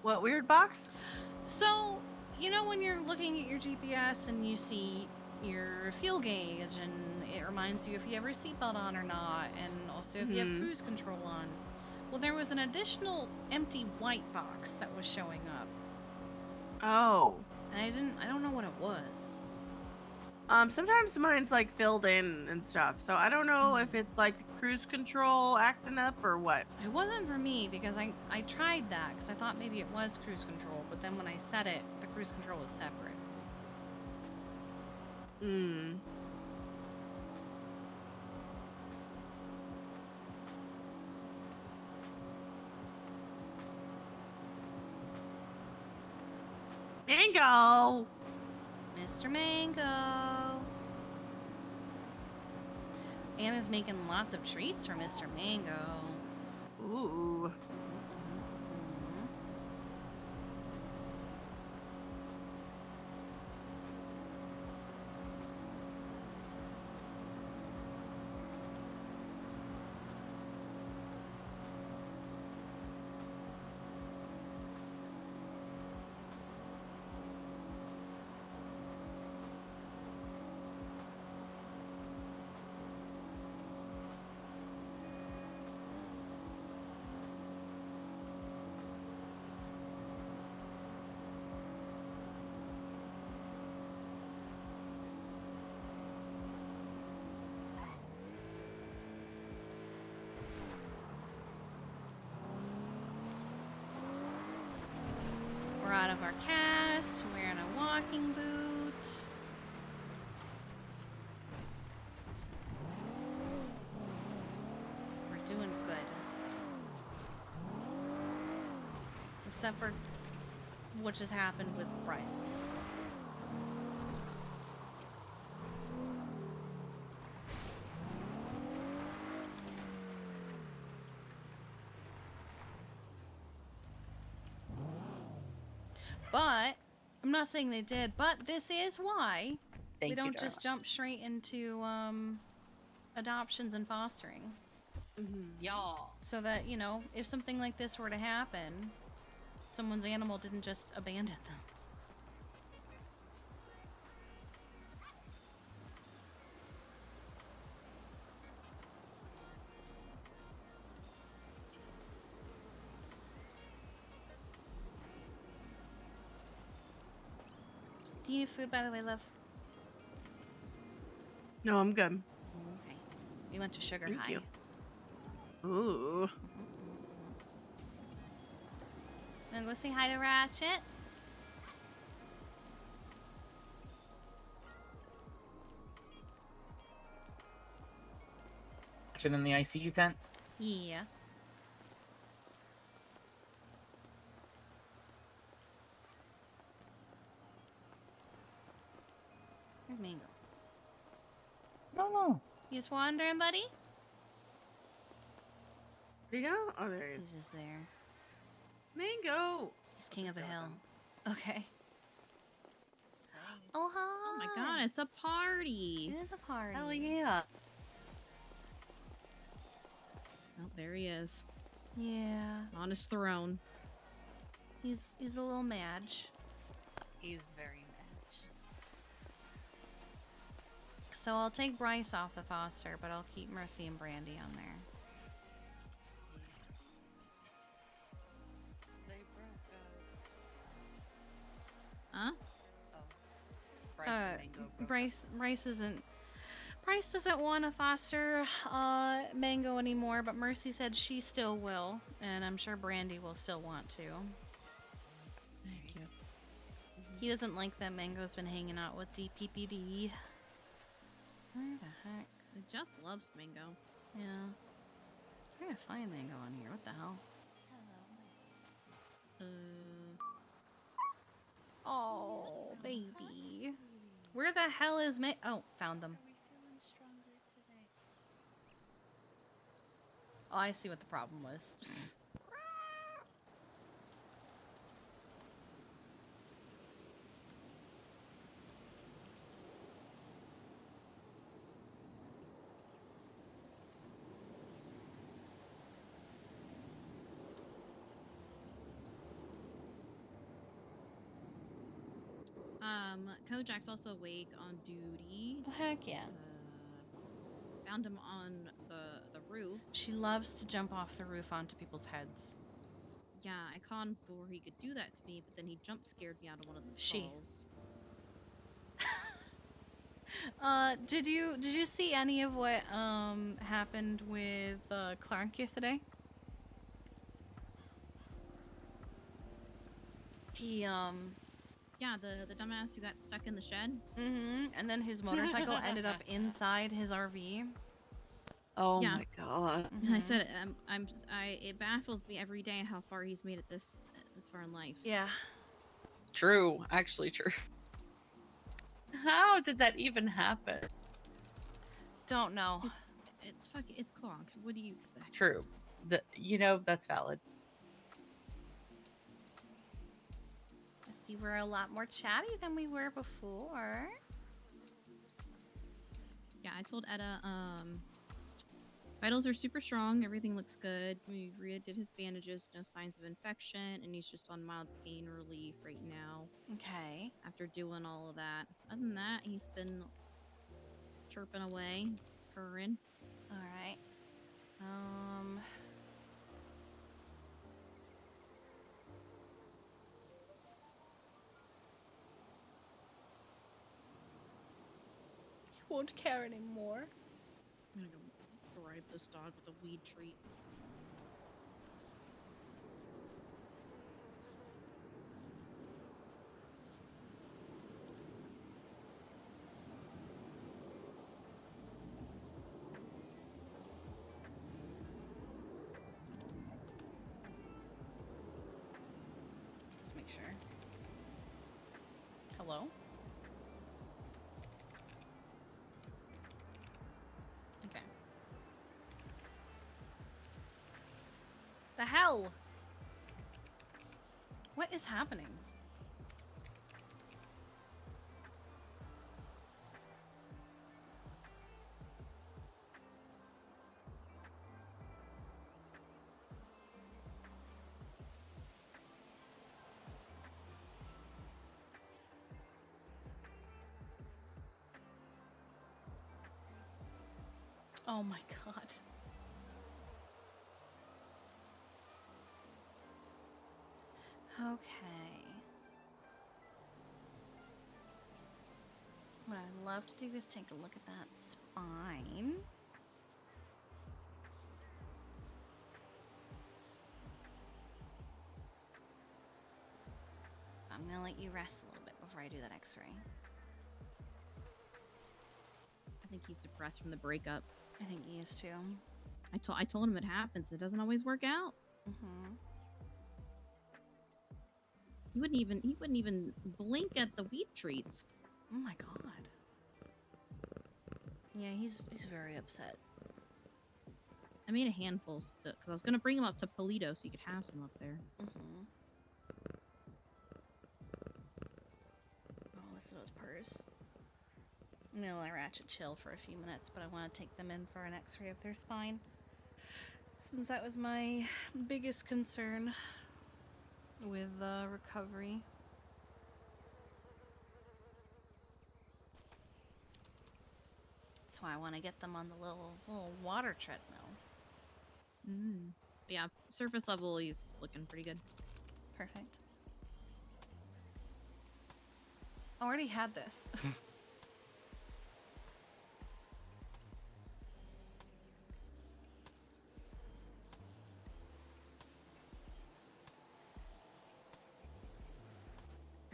What weird box? So, you know when you're looking at your GPS and you see your fuel gauge and it reminds you if you have your seatbelt on or not, and also if you have cruise control on. Well, there was an additional empty white box that was showing up. Oh. And I don't know what it was. Sometimes mine's like filled in and stuff, so I don't know if it's like cruise control acting up or what. It wasn't for me because I tried that because I thought maybe it was cruise control, but then when I set it, the cruise control was separate. Mango! Mr. Mango. Anna's making lots of treats for Mr. Mango. Ooh. We're out of our cast. We're in a walking boot. We're doing good. Except for what just happened with Bryce. But I'm not saying they did, but this is why we Thank you, don't just jump straight into adoptions and fostering. Y'all. So that, you know, if something like this were to happen, someone's animal didn't just abandon them. Do you need food, by the way, love? No, I'm good. Okay. We went to Sugar Thank High. you. Ooh. Wanna go say hi to Ratchet? Action in the ICU tent. Yeah. Where's Mango? No. You just wandering, buddy? Where'd he go? Oh, there he is. He's just there. Mango! He's king of the hill. Okay. Oh, hi. Oh my god, it's a party. It is a party. Hell yeah. Oh, there he is. Yeah. On his throne. He's a little madge. He's very much. So I'll take Bryce off the foster, but I'll keep Mercy and Brandy on there. Huh? Bryce isn't. Bryce doesn't want to foster Mango anymore, but Mercy said she still will, and I'm sure Brandy will still want to. Thank you. He doesn't like that Mango's been hanging out with DPPD. Where the heck? Jeff loves Mango. Yeah. I'm trying to find Mango on here. What the hell? Oh, baby. Where the hell is Oh, found them. Oh, I see what the problem was. Kojak's also awake on duty. Oh, heck yeah. Found him on the roof. She loves to jump off the roof onto people's heads. Yeah, I caught him before he could do that to me, but then he jump scared me out of one of the She. stalls. Did you see any of what happened with Clark yesterday? He Yeah, the dumbass who got stuck in the shed. and then his motorcycle ended up inside his RV. Oh Yeah. my god. I said it baffles me every day how far he's made it this far in life. Yeah. True. Actually true. How did that even happen? Don't know. It's Clark. What do you expect? True. That's valid. I see we're a lot more chatty than we were before. Yeah, I told Etta, vitals are super strong. Everything looks good. We redid his bandages. No signs of infection, and he's just on mild pain relief right now. Okay. After doing all of that. Other than that, he's been chirping away, purring. All right. He won't care anymore. I'm gonna go bribe this dog with a weed treat. Let's make sure. Hello? Okay. The hell? What is happening? Oh my god. Okay. What I'd love to do is take a look at that spine. I'm gonna let you rest a little bit before I do that x-ray. I think he's depressed from the breakup. I think he is too. I told him it happens. It doesn't always work out. Mm-hmm. He wouldn't even blink at the weed treats. Oh my god. Yeah, he's very upset. I made a handful because I was gonna bring him up to Polito so you could have some up there. Mm-hmm. Oh, listen to his purse. I'm gonna let Ratchet chill for a few minutes, but I want to take them in for an x-ray of their spine. Since that was my biggest concern with recovery. That's why I want to get them on the little water treadmill. But yeah, surface level, he's looking pretty good. Perfect. I already had this.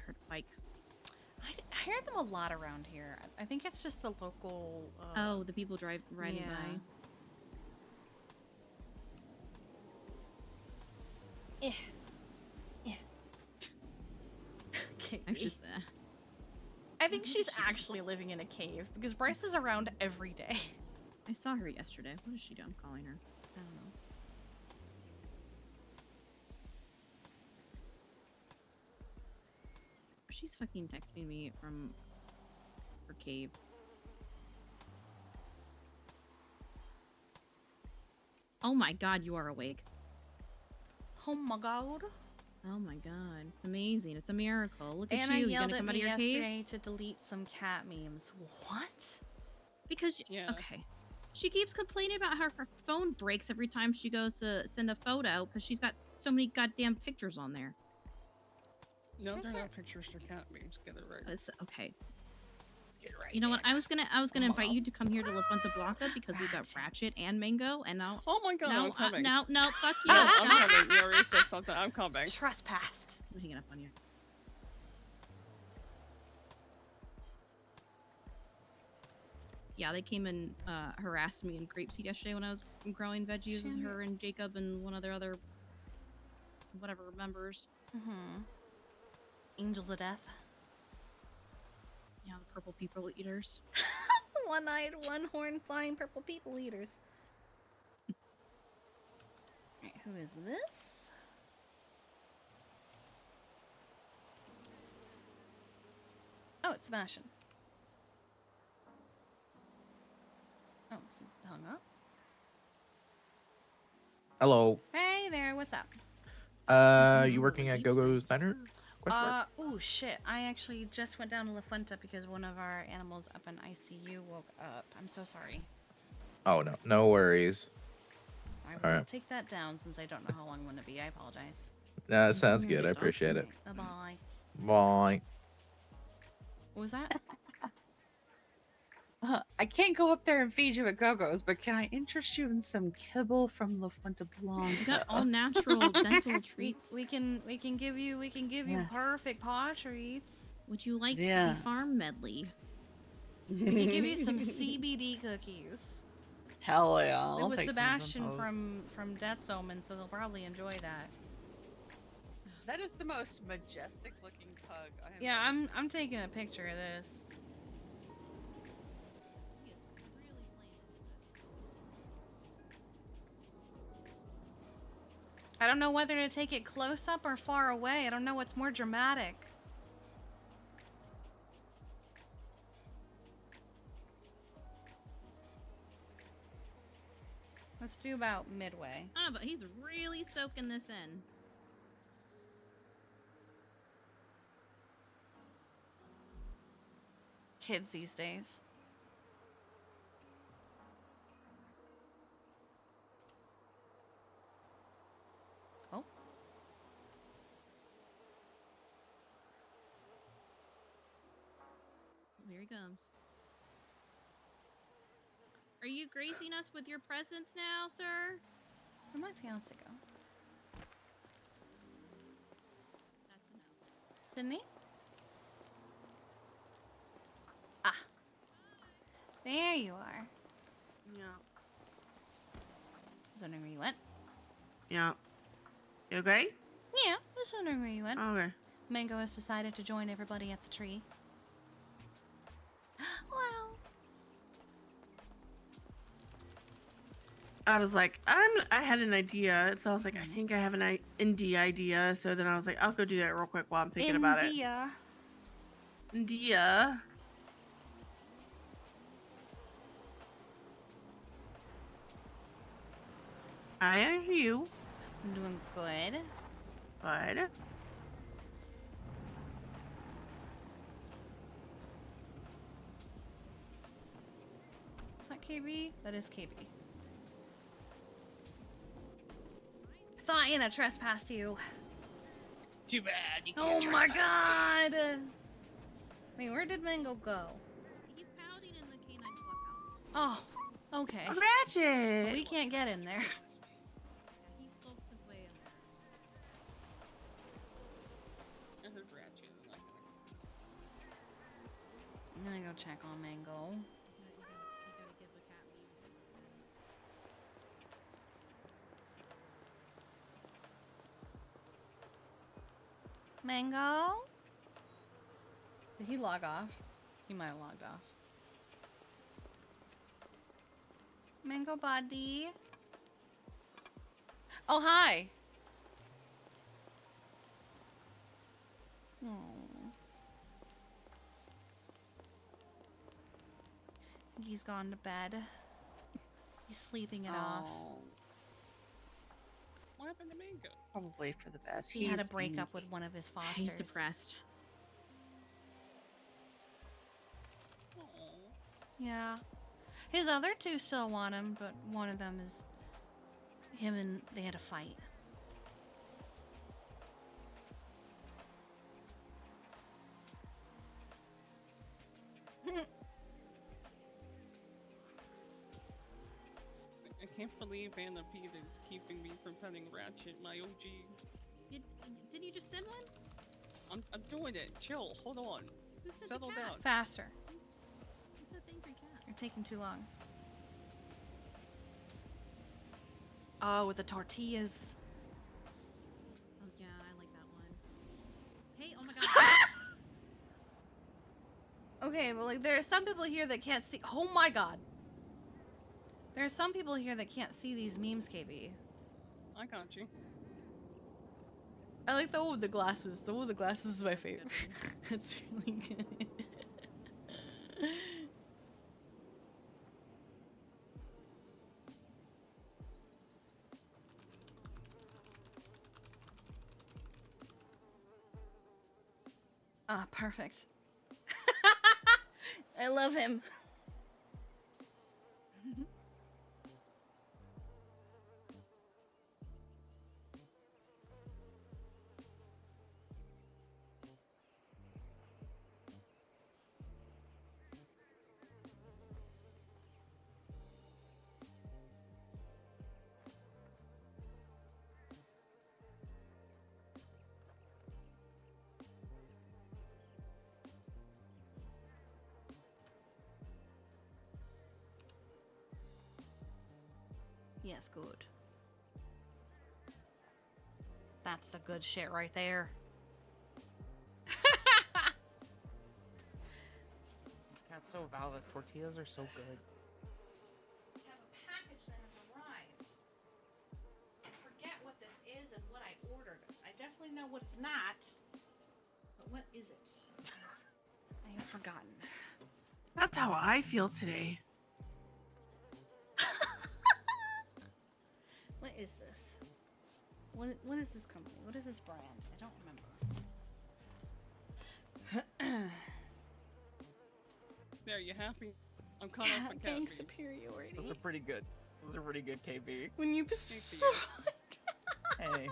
Heard bike. hear them a lot around here. I think it's just the local. Oh, the people riding by. Yeah. I should say. I think she's actually living in a cave because Bryce is around every day. I saw her yesterday. What is she doing? I'm calling her. I don't know. She's fucking texting me from her cave. Oh my god, you are awake. Oh my god. Oh my god. It's amazing. It's a miracle. Look at And you. I You yelled gonna at come out me of your cave? yesterday to delete some cat memes. What? Because okay. She keeps complaining about how her phone breaks every time she goes to send a photo because she's got so many goddamn pictures on there. No, they're not pictures, they're cat memes. Get it right. It's okay. You know what? I was gonna invite you to come here to La Fuente Blanca because we've got Ratchet and Mango, and now. Oh my god, no, I'm coming. no, fuck you. No, I'm coming. You already said something. I'm coming. Trespassed. I'm hanging up on you. Yeah, they came and harassed me in Grapeseed yesterday when I was growing veggies as her and Jacob and one of their other whatever members. Angels of Death. Yeah, the purple people eaters. One-eyed, one-horn, flying purple people eaters. Alright, who is this? Oh, it's Sebastian. Oh, he hung up. Hello. Hey there, what's up? You working at Go-Go's Diner? Oh shit, I actually just went down to La Fuente because one of our animals up in ICU woke up. I'm so sorry. Oh no, no worries. I will Alright. take that down since I don't know how long I'm going to be. I apologize. That sounds good. I appreciate it. Bye. Bye. What was that? I can't go up there and feed you at Go-Go's, but can I interest you in some kibble from La Fuente Blanca? You got all natural dental treats. We can give you Yes. perfect paw treats. Would you like Yeah. the farm medley? We can give you some CBD cookies. Hell yeah. It I'll was take some of them Sebastian both. from Death's Omen, so they'll probably enjoy that. That is the most majestic looking pug I have Yeah, ever I'm taking a picture of this. I don't know whether to take it close up or far away. I don't know what's more dramatic. Let's do about midway. Ah, but he's really soaking this in. Kids these days. Oh. Here he comes. Are you gracing us with your presence now, sir? Where'd my fiance go? That's enough. Sydney? Ah. There you are. Yeah. I was wondering where you went. Yeah. You okay? Yeah, just wondering where you went. Okay. Mango has decided to join everybody at the tree. Well. I was like, I had an idea, so I was like, I think I have an indie idea. So then I was like, I'll go do that real quick while I'm thinking about it. India. India. How are you? I'm doing good. Good. Is that KB? That is KB. Thought Anna trespassed you. Too bad. You Oh can't my trespass me. god! Wait, where did Mango go? He's pouting in the canine clubhouse. Oh, okay. Ratchet! Well, we can't get in there. He sloped his way in there. I heard Ratchet in the background. I'm gonna go check on Mango. Mango? Did he log off? He might have logged off. Mango buddy. Oh, hi. Oh. He's gone to bed. He's sleeping it off. What happened to Mango? Probably for the best. He had a He's breakup with one of his fosters. He's depressed. Yeah. His other two still want him, but one of them is him and they had a fight. I can't believe Anna Pete is keeping me from petting Ratchet, my OG. Did you just send one? I'm doing it. Chill. Hold on. Who sent Settle the cat? down. Faster. Who said the angry cat? You're taking too long. Oh, with the tortillas. Oh yeah, I like that one. Hey, oh my god. Okay, well, like, there are some people here that can't see. Oh my god. There are some people here that can't see these memes, KB. I got you. I like the one with the glasses. The one with the glasses is my favorite. It's really good. Ah, perfect. I love him. Yes, good. That's the good shit right there. This cat's so valid. Tortillas are so good. I have a package that has arrived. I forget what this is and what I ordered. I definitely know what it's not. But what is it? I have forgotten. That's how I feel today. What is this? What is this company? What is this brand? I don't remember. There, you happy? I'm caught up on cat Gang memes. superiority. Those are pretty good. Those are pretty good, KB. When you Thanks to you. Hey. Okay.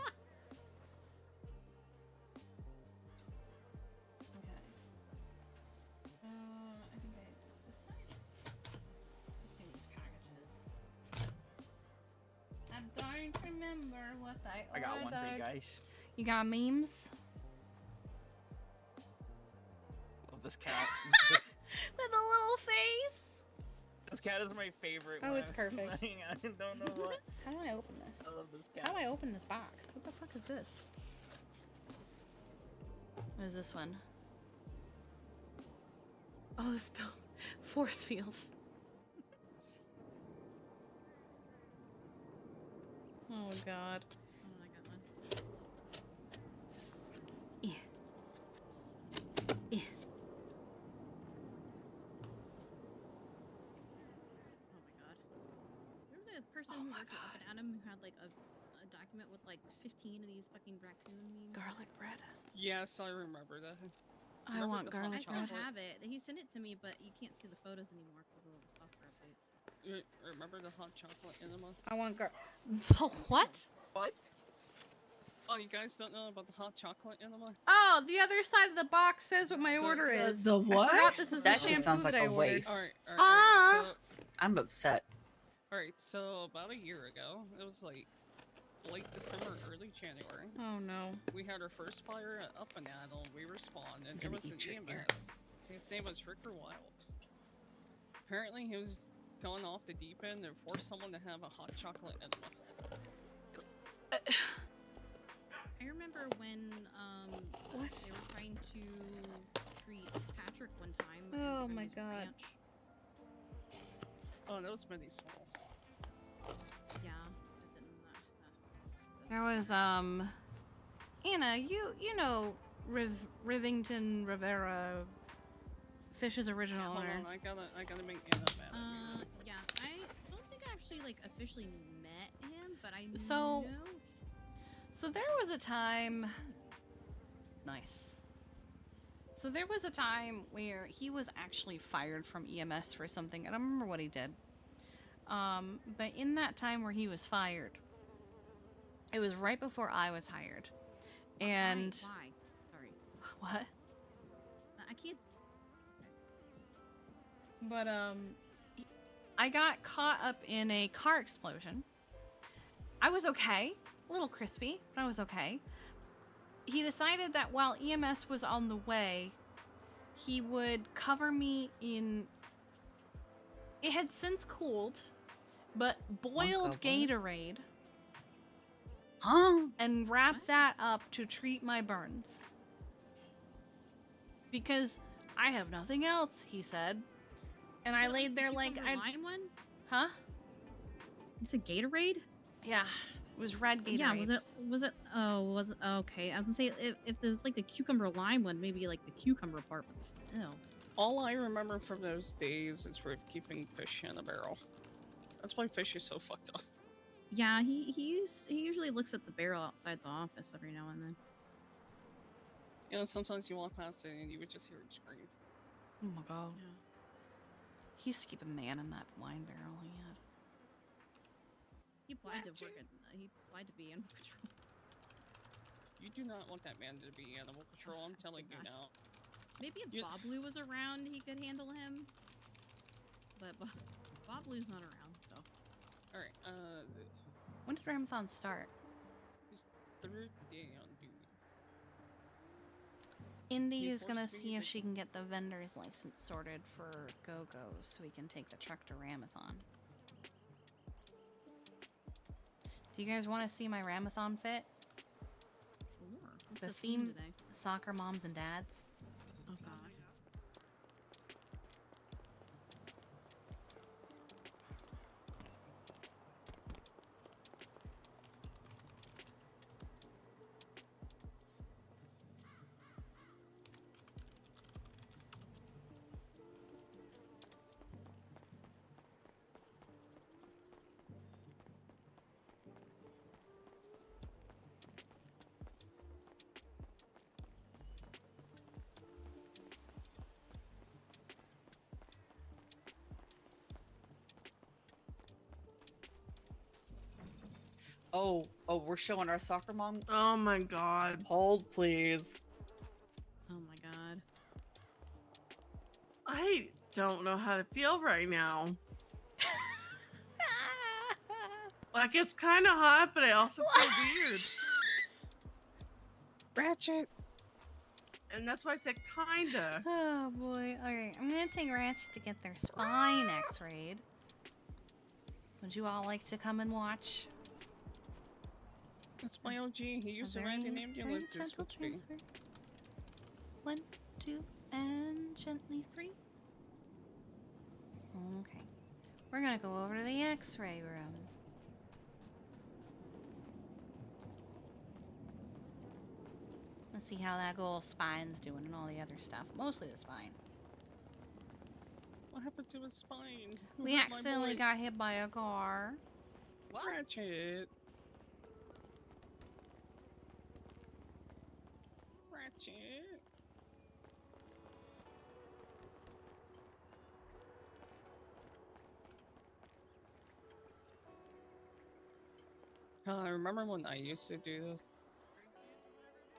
I think I did this side. Let's see these packages. I don't remember what I ordered. I got one for you guys. You got memes? Love this cat. this, With a little face? this cat is my favorite. Oh, when it's I'm perfect. playing. I don't know what. How do I open this? I love this cat. How do I open this box? What the fuck is this? What is this one? Oh, this bill. Force field. Oh god. Oh, I got one. Yeah. Yeah. Oh my god. There was a person who worked at Up and Adam who had like a document with like 15 of these fucking raccoon memes. Garlic bread. Yes, I remember that. I Remember want the garlic hot I still chocolate? have it. He sent it to me, but you can't see the photos anymore because of all the software updates. Remember the hot chocolate enema? I want what? What? Oh, you guys don't know about the hot chocolate enema? Oh, the other side of the box says what my So, order is. the what? I forgot this is That the just shampoo sounds like that I a ordered. waste. Alright, Ah! I'm upset. Alright, so about a year ago, it was like late December, early January. Oh no. We had our first fire at Up and Adel. We respawned, and there gonna was an eat your EMS ear. His name was Ricker Wild. Apparently, he was going off the deep end and forced someone to have a hot chocolate enema. I remember when they were trying to treat Patrick one time. Oh on my his God. ranch. Oh, that was many smalls. Yeah. There was Anna, you know Rivington Rivera, Fish's original Hold owner. on, I gotta make Anna mad at me. Yeah, I don't think I actually like officially met him, but I So- know. So there was a time. Nice. So there was a time where he was actually fired from EMS for something. I don't remember what he did. But in that time where he was fired, it was right before I was hired. And Why? Sorry. what? I can't. But I got caught up in a car explosion. I was okay, a little crispy, but I was okay. He decided that while EMS was on the way, he would cover me in. It had since cooled, but boiled Gatorade. Huh? And wrap that up to treat my burns. Because I have nothing else, he said. And I laid there like I. Lime one? Huh? It's a Gatorade? Yeah, it was red Gatorade. Yeah, was it okay. I was gonna say if there's like the cucumber lime one, maybe like the cucumber part, but still. All I remember from those days is we're keeping fish in a barrel. That's why fish is so fucked up. Yeah, he usually looks at the barrel outside the office every now and then. You know, sometimes you walk past it and you would just hear it scream. Oh my god. Yeah. He used to keep a man in that wine barrel he had. He applied to work at, he applied to be animal control. You do not want that man to be animal control, I'm telling you now. Maybe if Bob Blue was around, he could handle him. But Bob Blue's not around, so. Alright, When did Ramathon start? his third day on duty. Indy He is gonna forced me see if to- she can get the vendor's license sorted for Go-Go so we can take the truck to Ramathon. Do you guys want to see my Ramathon fit? Sure. What's The theme theme, today? soccer moms and dads. Oh god. Oh, we're showing our soccer mom. Oh my god. Hold, please. Oh my god. I don't know how to feel right now. Like, it's kind of hot, but I also feel weird. Ratchet. And that's why I said kinda. Oh boy. Alright, I'm gonna take Ratchet to get their spine x-rayed. Would you all like to come and watch? That's my OG. He used to Very- ride an very ambulance gentle with me. transfer. 1, 2, and gently 3. Okay. We're gonna go over to the x-ray room. Let's see how that old spine's doing and all the other stuff. Mostly the spine. What happened to his spine? Who We hit my accidentally boy? got hit by a car. Ratchet. Ratchet. I remember when I used to do this,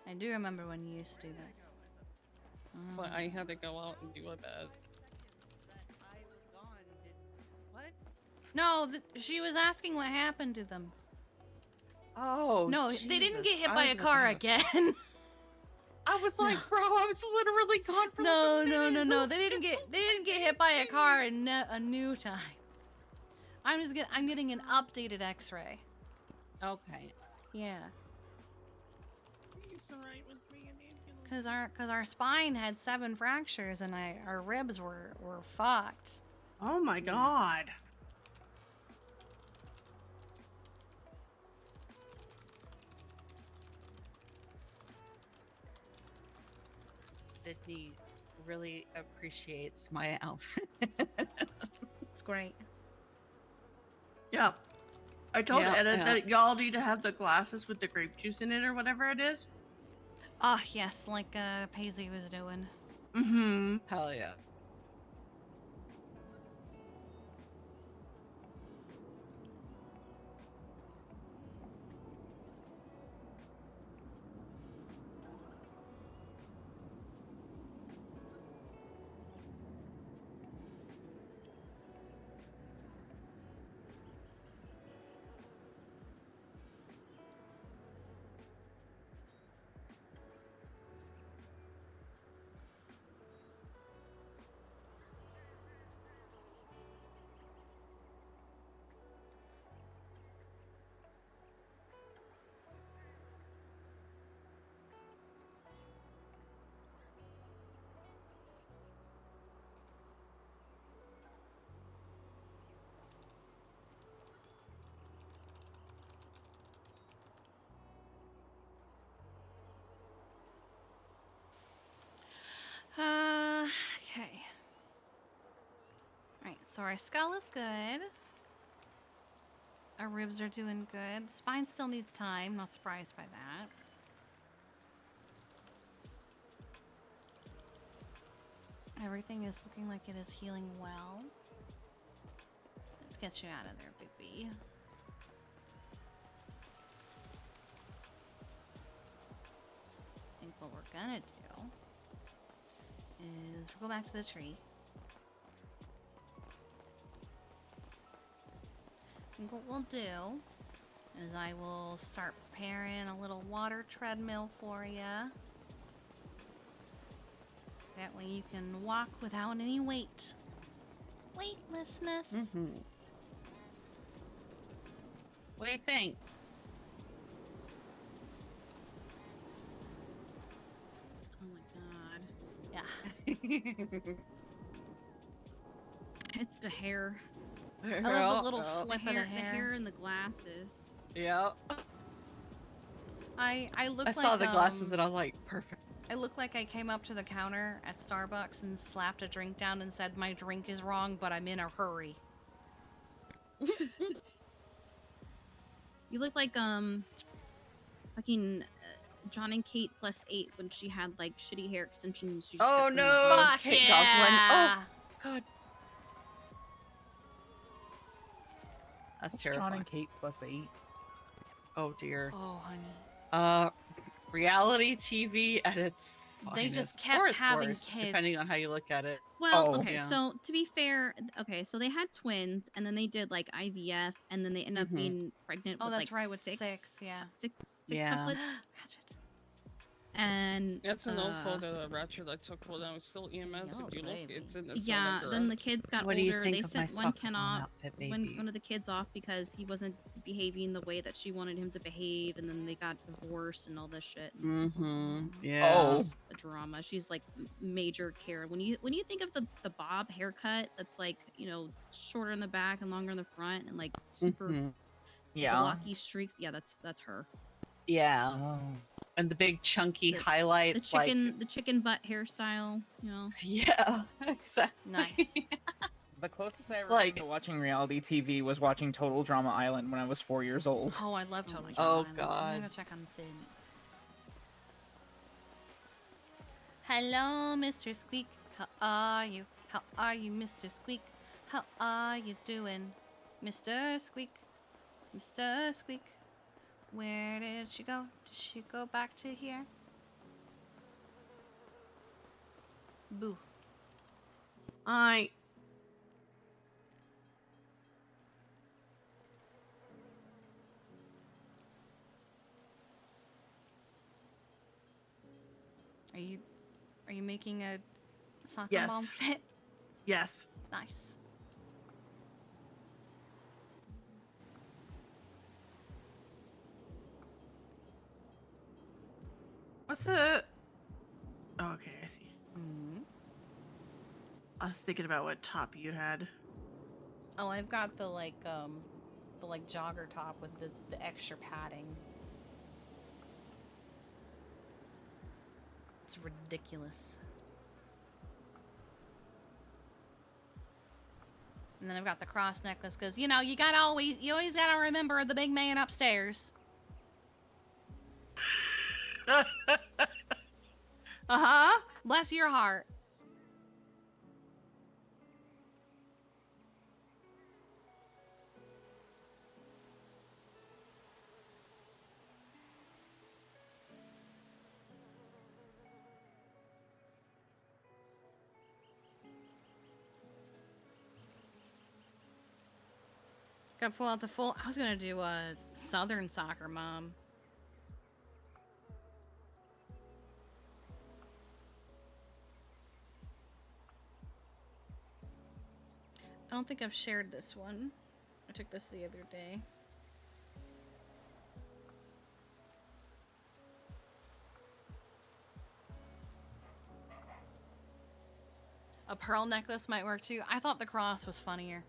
I do remember when you used to do this. but I had to go out and do a bed. No, she was asking what happened to them. Oh, No, they didn't Jesus. get hit I by was a about to car have again. I was like, bro, I was literally gone for No, like a no, minute. no, no. They didn't get hit by a car in a new time. I'm getting an updated X-ray. Okay. Yeah. It's alright with me and Cause our spine had 7 fractures and our ribs were fucked. Oh my god. Sydney really appreciates my outfit. It's great. Yeah. I told Yeah, Edda yeah. that y'all need to have the glasses with the grape juice in it or whatever it is. Ah, yes, like Paisley was doing. Mm-hmm. Hell yeah. Okay. Alright, so our skull is good. Our ribs are doing good. The spine still needs time. Not surprised by that. Everything is looking like it is healing well. Let's get you out of there, baby. I think what we're gonna do is we'll go back to the tree. I think what we'll do is I will start preparing a little water treadmill for you. That way you can walk without any weightlessness. Mm-hmm. What do you think? Oh my god. Yeah. It's the hair. I love the little flip of the The hair. hair and the glasses. Yeah. I look I like saw the glasses and I was like, perfect. I look like I came up to the counter at Starbucks and slapped a drink down and said my drink is wrong, but I'm in a hurry. You look like fucking John and Kate +8 when she had like shitty hair extensions. She just Oh kept them in no, the bun. Fuck Kate yeah. Gosselin. Oh god. That's What's terrifying. John and Kate +8. Oh dear. Oh honey. Reality TV at its finest. They just Or kept its having worst, kids. depending on how you look at it. Well, Oh, okay, yeah. so to be fair, okay, so they had twins and then they did like IVF and then they ended up Mhm. being pregnant Oh, with that's like right, with six, yeah. six Yeah. tuplets. And That's an old photo of Ratchet I took when I was still EMS. Yo, If you look, baby. it's in the yeah, summer then the garage. kids got What do you older. think They of my sent one soccer kid mom off, outfit, one baby? of the kids off because he wasn't behaving the way that she wanted him to behave, and then they got divorced and all this shit. Mm-hmm. Yeah. It's a drama. She's like major care. When you think of the bob haircut, that's like, you know, shorter in the back and longer in the front, and like super Mhm. Yeah. blocky streaks. Yeah, that's her. Yeah. Oh. And the big chunky The highlights, the chicken butt hairstyle. You know. Yeah, exactly. Nice. The closest I ever Like- came to watching reality TV was watching Total Drama Island when I was 4 years old. Oh, I love Total Drama Oh, Island. I'm God. gonna go check on Sid. Hello, Mr. Squeak. How are you? How are you, Mr. Squeak? How are you doing, Mr. Squeak? Mr. Squeak. Where did she go? Did she go back to here? Boo. Are you making a soccer Yes. mom fit? Yes. Nice. What's the? Oh, okay, I see. Mm-hmm. I was thinking about what top you had. Oh, I've got the jogger top with the extra padding. It's ridiculous. And then I've got the cross necklace because you always gotta remember the big man upstairs. Uh-huh. Bless your heart. Gotta pull out the full. I was gonna do a Southern soccer mom. I don't think I've shared this one. I took this the other day. A pearl necklace might work too. I thought the cross was funnier.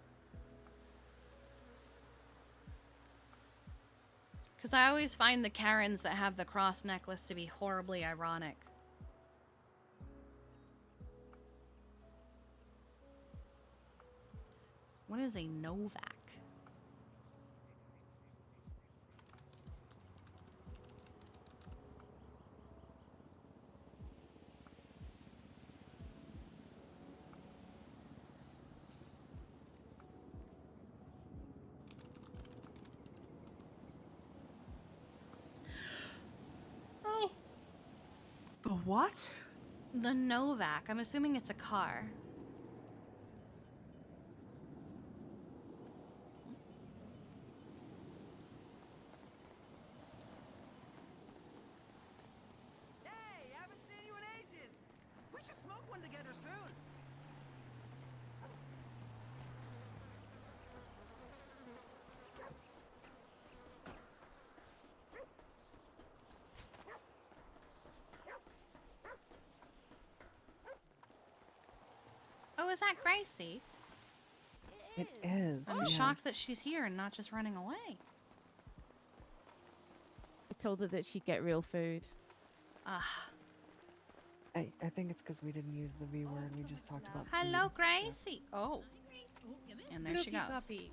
Because I always find the Karens that have the cross necklace to be horribly ironic. What is a Novak? Oh. The what? The Novak. I'm assuming it's a car. Hey, haven't seen you in ages. We should smoke one together soon. Oh, is that Gracie? It is. I'm shocked that she's here and not just running away. I told her that she'd get real food. Ah. I think it's because we didn't use the V word. We just talked about. Hello, food. Gracie. Oh. And there she goes. Puppy.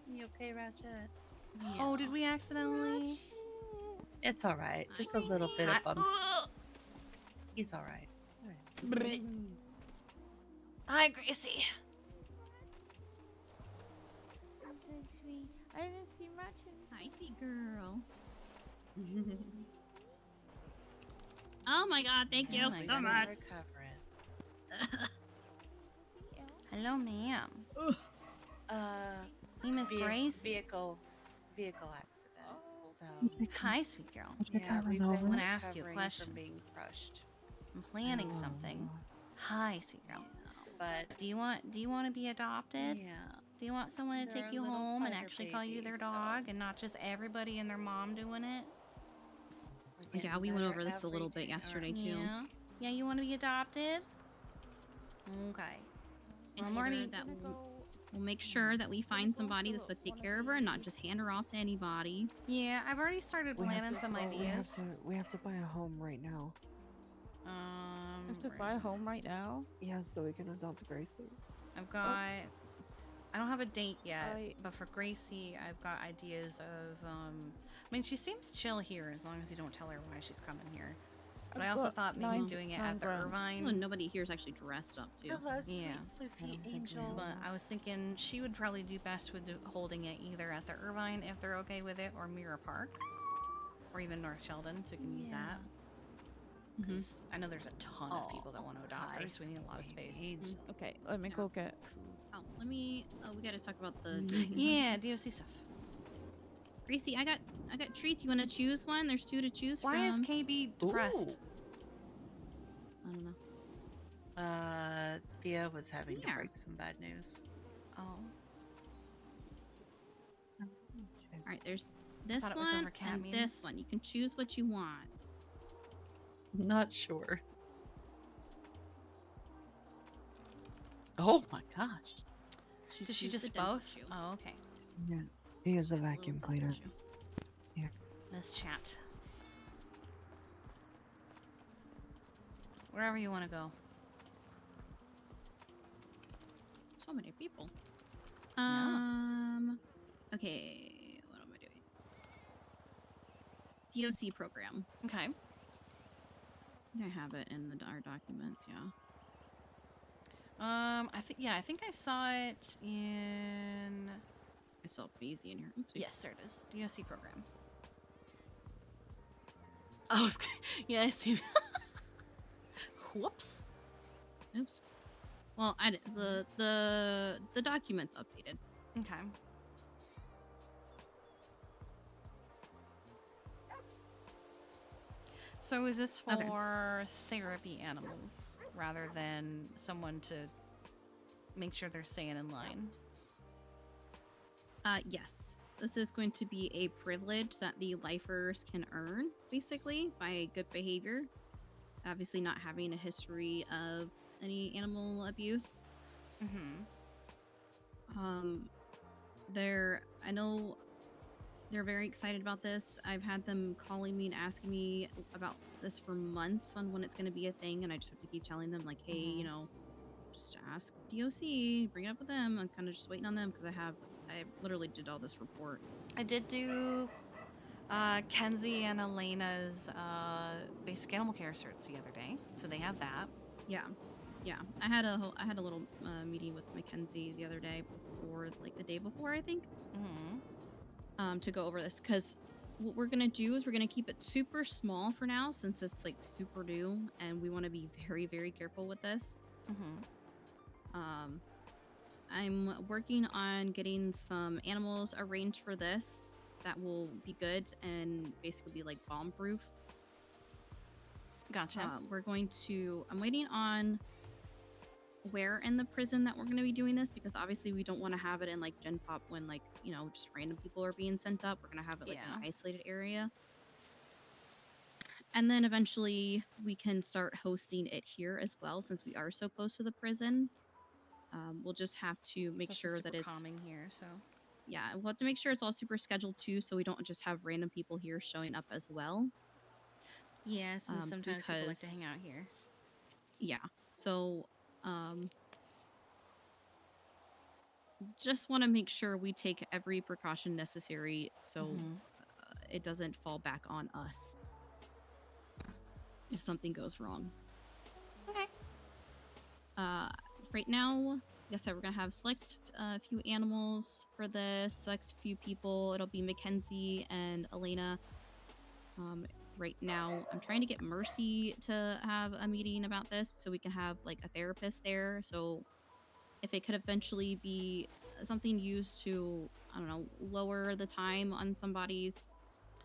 You okay, Ratchet? Oh, did we accidentally? It's all right. Just a little bit of bumps. He's all right. Hi, Gracie. I'm so sweet. I haven't seen Ratchet. Hi, sweet girl. Oh my god, thank you so much. Hello, ma'am. Hey, Miss Grace. Vehicle accident. So Hi, sweet girl. yeah, we've I been want to ask you a recovering question. from being crushed. I'm planning something. Hi, sweet girl. But do you want to be adopted? Yeah. Do you want someone to They're take a you little home and fighter actually call you baby, their so- dog and not just everybody and their mom doing it? Yeah, we went over this a little bit yesterday too. Yeah. Yeah, you want to be adopted? Okay. I Well, I'm told her already. that we'll make sure that we find somebody that's going to take care of her and not just hand her off to anybody. Yeah, I've already started planning some ideas. We have to buy a home right now. You have to buy a home right now? Yeah, so we can adopt Gracie. I've got. I don't have a date yet, I- but for Gracie, I've got ideas of. I mean, she seems chill here as long as you don't tell her why she's coming here. But I also thought maybe doing it at the Irvine. Well, nobody here is actually dressed up too. Hello, sweet Yeah. floofy angel. But I was thinking she would probably do best with holding it either at the Irvine if they're okay with it, or Mirror Park, or even North Sheldon, so we can use that. Because I know there's a ton of people that want to adopt her, so we need a lot of space. Okay, let me go get. Oh, let me. Oh, we got to talk about the. Yeah, DOC stuff. Gracie, I got treats. You want to choose one? There's two to choose from. Why is KB depressed? Thea was having to Yeah. break some bad news. Oh. All right, there's I this thought it was one over cat and memes. this one. You can choose what you want. Not sure. Oh my gosh. Does she choose the just dental both? chew. Oh, okay. Yes, he is a vacuum cleaner. Yeah. Let's chat. Wherever you want to go. So many people. Yeah. Okay, what am I doing? DOC program. Okay. I have it in our documents, yeah. I think I saw it in. I saw Maisie in here. Oopsie. Yes, there it is. DOC program. Oh, yeah, I see. Whoops. Oops. Well, the document's updated. Okay. So is this Okay. for therapy animals rather than someone to make sure they're staying in line? Yes. This is going to be a privilege that the lifers can earn, basically, by good behavior. Obviously, not having a history of any animal abuse. Mm-hmm. I know they're very excited about this. I've had them calling me and asking me about this for months on when it's going to be a thing, and I just have to keep telling them, like, hey, you know, just ask DOC, bring it up with them. I'm kind of just waiting on them because I literally did all this report. I did do Kenzie and Elena's basic animal care certs the other day, so they have that. Yeah. I had a little meeting with Mackenzie the other day before, like the day before, I think. To go over this, because what we're gonna do is we're gonna keep it super small for now, since it's like super new, and we want to be very, very careful with this. I'm working on getting some animals arranged for this that will be good and basically be like bomb proof. Gotcha. I'm waiting on where in the prison that we're going to be doing this, because obviously we don't want to have it in like Gen Pop when, like, you know, just random people are being sent up. We're going to have it like in an isolated area. And then eventually we can start hosting it here as well, since we are so close to the prison. We'll just have to make sure that it's calming here, so. Yeah, we'll have to make sure it's all super scheduled too, so we don't just have random people here showing up as well. Yes, and sometimes people like to hang out here. Yeah, so just want to make sure we take every precaution necessary so it doesn't fall back on us if something goes wrong. Okay. Right now, like I said, we're gonna have select a few animals for this, select a few people. It'll be Mackenzie and Elena. Right now, I'm trying to get Mercy to have a meeting about this so we can have like a therapist there. So if it could eventually be something used to, I don't know, lower the time on somebody's.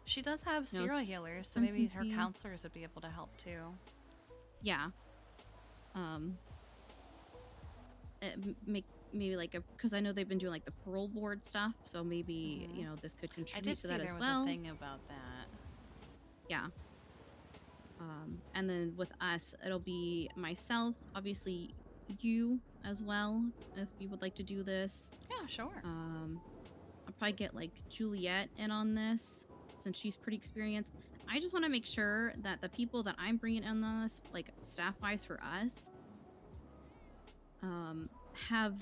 She does have serial healers, so maybe her counselors would be able to help too. Yeah. Maybe like because I know they've been doing like the parole board stuff, so maybe you know this could contribute to that as well. I did see there was a thing about that. Yeah. And then with us, it'll be myself, obviously you as well, if you would like to do this. Yeah, sure. I'll probably get like Juliet in on this since she's pretty experienced. I just want to make sure that the people that I'm bringing in on this, like staff-wise for us, have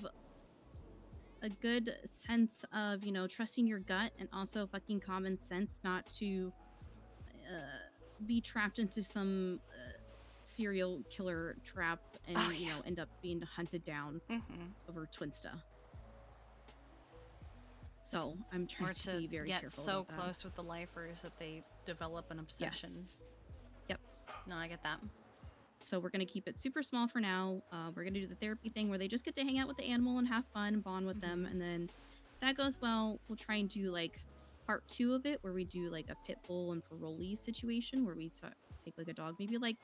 a good sense of, you know, trusting your gut and also fucking common sense not to be trapped into some serial killer trap and you know end up being hunted down over Twinsta. So I'm trying to be very get careful. so about that. close with the lifers that they develop an obsession. Yes. Yep. No, I get that. So we're gonna keep it super small for now. We're gonna do the therapy thing where they just get to hang out with the animal and have fun and bond with them, and then if that goes well, we'll try and do like part 2 of it where we do like a pit bull and parolee situation where we take like a dog, maybe like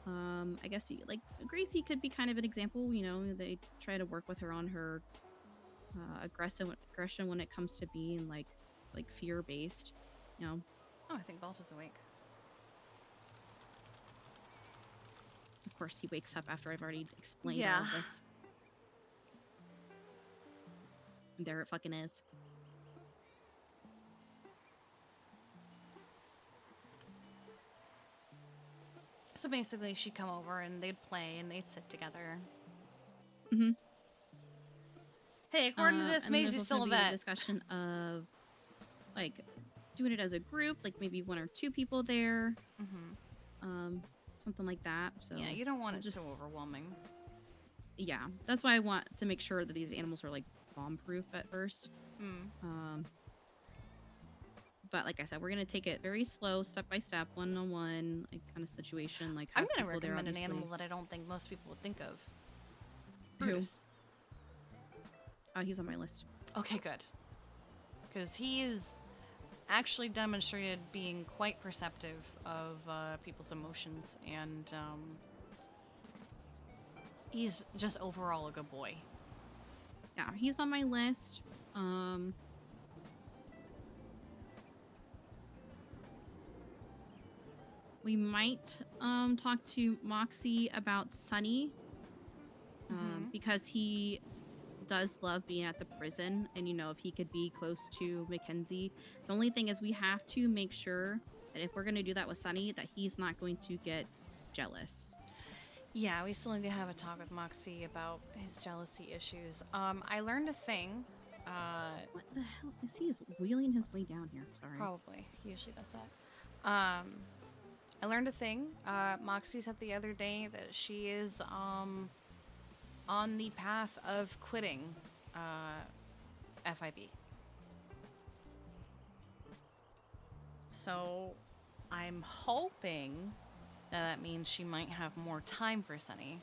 I guess like Gracie could be kind of an example. You know, they try to work with her on her aggression when it comes to being like fear based. You know. Oh, I think Balch is awake. Of course, he wakes up after I've already explained all Yeah. of this. And there it fucking is. So basically, she'd come over and they'd play and they'd sit together. Mm-hmm. Hey, according to this, and there's Maisie's also still a gonna be vet. the discussion of like doing it as a group, like maybe 1 or 2 people there. Something like that. So Yeah, you don't want I'll it so overwhelming. Yeah, that's why I want to make sure that these animals are like bomb proof at first. But like I said, we're gonna take it very slow, step by step, one-on-one, like kind of situation. Like I'm have gonna people there, recommend an obviously. animal that I don't think most people would think of. Who? Bruce. Oh, he's on my list. Okay, good. Because he is actually demonstrated being quite perceptive of people's emotions, and he's just overall a good boy. Yeah, he's on my list. We might talk to Moxie about Sunny because he does love being at the prison, and you know, if he could be close to Mackenzie. The only thing is we have to make sure that if we're going to do that with Sunny, that he's not going to get jealous. Yeah, we still need to have a talk with Moxie about his jealousy issues. I learned a thing. What the hell is he? Is wheeling his way down here? Sorry. Probably. He usually does that. I learned a thing. Moxie said the other day that she is on the path of quitting FIB. So I'm hoping that means she might have more time for Sunny.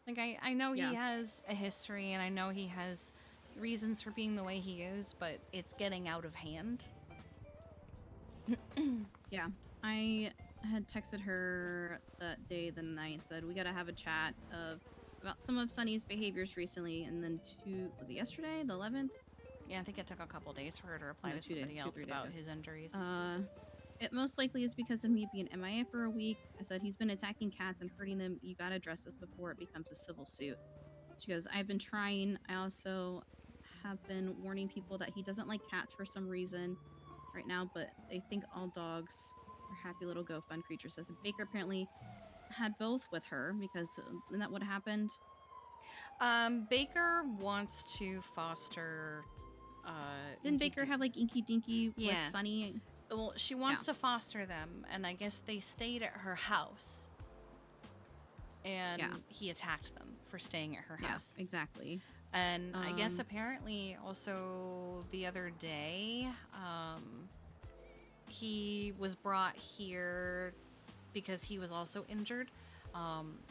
Like, I know he has a history, and I know he has reasons for being the way he is, but it's getting out of hand. Yeah, I had texted her that day, the 9th, said we gotta have a chat about some of Sunny's behaviors recently, and then was it yesterday, the 11th? Yeah, I think it took a couple days for her to reply No, to somebody else 3 days about ago. his injuries. It most likely is because of me being MIA for a week. I said he's been attacking cats and hurting them. You gotta address this before it becomes a civil suit. She goes, I've been trying. I also have been warning people that he doesn't like cats for some reason right now, but they think all dogs are happy little go fun creatures. And Baker apparently had both with her because isn't that what happened? Baker wants to foster. Didn't Baker have like Inky Dinky with Yeah. Sunny? Well, she wants to foster them, and I guess they stayed at her house. And he attacked them for staying at her house. Yeah, exactly. And I guess apparently also the other day, he was brought here because he was also injured.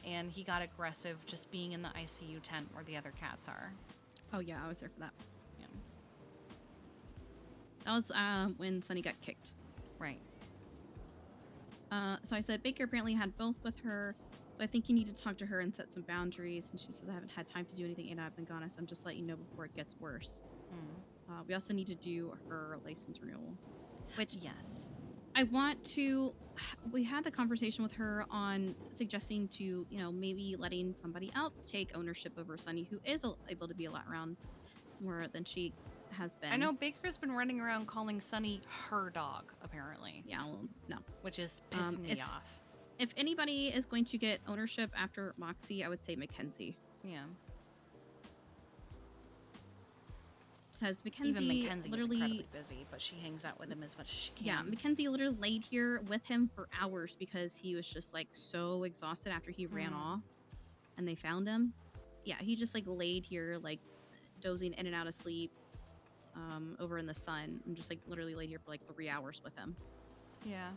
And he got aggressive just being in the ICU tent where the other cats are. Oh yeah, I was there for that. Yeah. That was when Sunny got kicked. Right. So I said Baker apparently had both with her, so I think you need to talk to her and set some boundaries. And she says I haven't had time to do anything and I've been gone. So I'm just letting you know before it gets worse. We also need to do her license renewal, which I want to. We had the conversation with her on suggesting to maybe letting somebody else take ownership over Sunny, who is able to be a lot around more than she has been. I know Baker's been running around calling Sunny her dog, apparently. Yeah, well, no. Which is pissing me off. If anybody is going to get ownership after Moxie, I would say Mackenzie. Yeah. Because Mackenzie Even Mackenzie literally is incredibly busy, but she hangs out with him as much as she can. Yeah, Mackenzie literally laid here with him for hours because he was just like so exhausted after he ran off and they found him. Yeah, he just like laid here like dozing in and out of sleep over in the sun and just like literally laid here for like 3 hours with him. Yeah.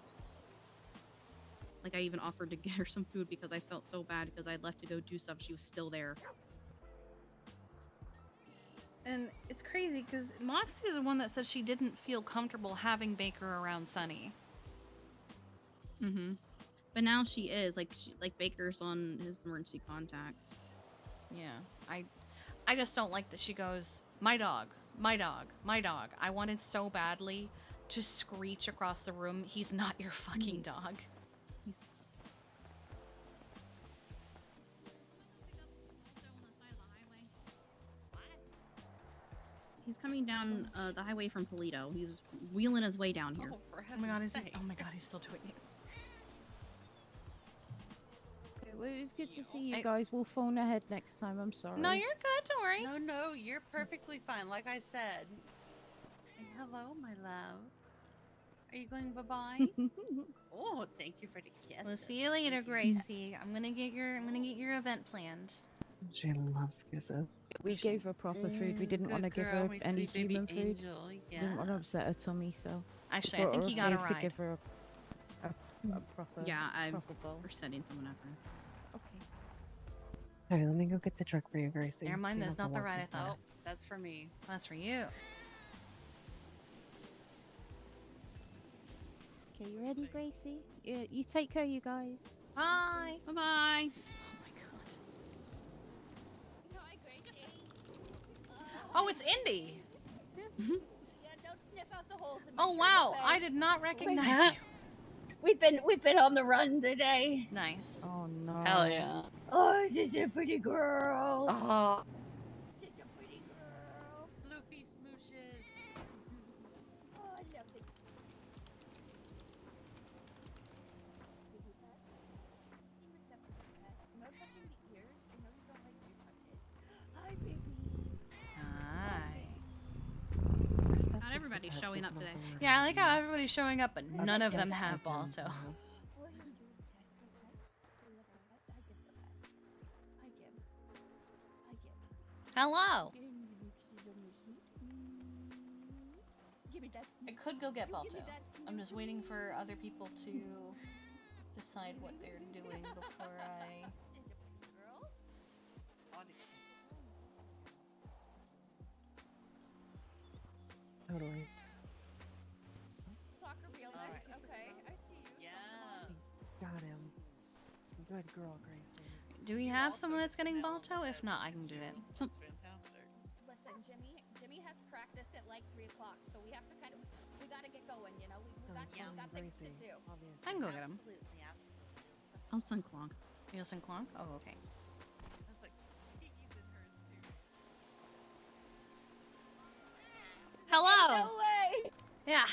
Like I even offered to get her some food because I felt so bad because I'd left to go do stuff. She was still there. And it's crazy because Moxie is the one that said she didn't feel comfortable having Baker around Sunny. Mm-hmm. But now she is like Baker's on his emergency contacts. Yeah, I just don't like that she goes, my dog, my dog, my dog. I wanted so badly to screech across the room, he's not your fucking dog. He's coming down the highway from Toledo. He's wheeling his way down here. Oh, for heaven's sake. Oh my god, he's still doing it. Okay, well, it was good to see you guys. We'll phone ahead next time. I'm sorry. No, you're good. Don't worry. No, you're perfectly fine. Like I said. Hello, my love. Are you going bye-bye? Oh, thank you for the kiss. We'll see you later, Gracie. I'm gonna get your event planned. She loves kisses. We gave her proper food. We didn't want to give her any human food. Angel, We didn't want to upset her tummy, so. Actually, I think he got a To ride. give her a proper. Yeah, proper bowl. we're sending someone after him. Alright, let me go get the truck for you, Gracie. Never mind, so you that's don't not the have to ride I walk too far. thought. That's for me. That's for you. Okay, you ready, Gracie? You take care, you guys. Bye. Bye-bye. Oh, it's Indy. Yeah, don't sniff out the holes in my Oh shirt, wow, okay? I did not recognize you. We've been on the run today. Nice. Oh no. Hell yeah. Oh, she's a pretty girl. Oh. She's a pretty girl. Floofy smooshes. Oh, I love it. No touching the ears. I know you don't like ear touches. Hi, baby. Hi. Not everybody's showing up today. Yeah, I like how everybody's showing up, but none of them have Balto. Oh, you're obsessed with pets? Do you love the pets? I give the pets. I give. Hello. Give me that. I could go get Give me Balto. that I'm just waiting for other people to decide what they're doing before I. Girl. Totally. Soccer realist. Okay, I see you. Yeah. Got him. Good girl, Gracie. Do we have someone that's getting Balto? If not, I can do it. Fantastic. Listen, Jimmy has practice at like 3 o'clock, so we have to we gotta get going, you know? We got things to do. I can go get him. Absolutely, absolutely. I'll send Clonk. You'll send Clonk? Oh, okay. That's like Kiki's in hers too. Hello. No way. Yeah.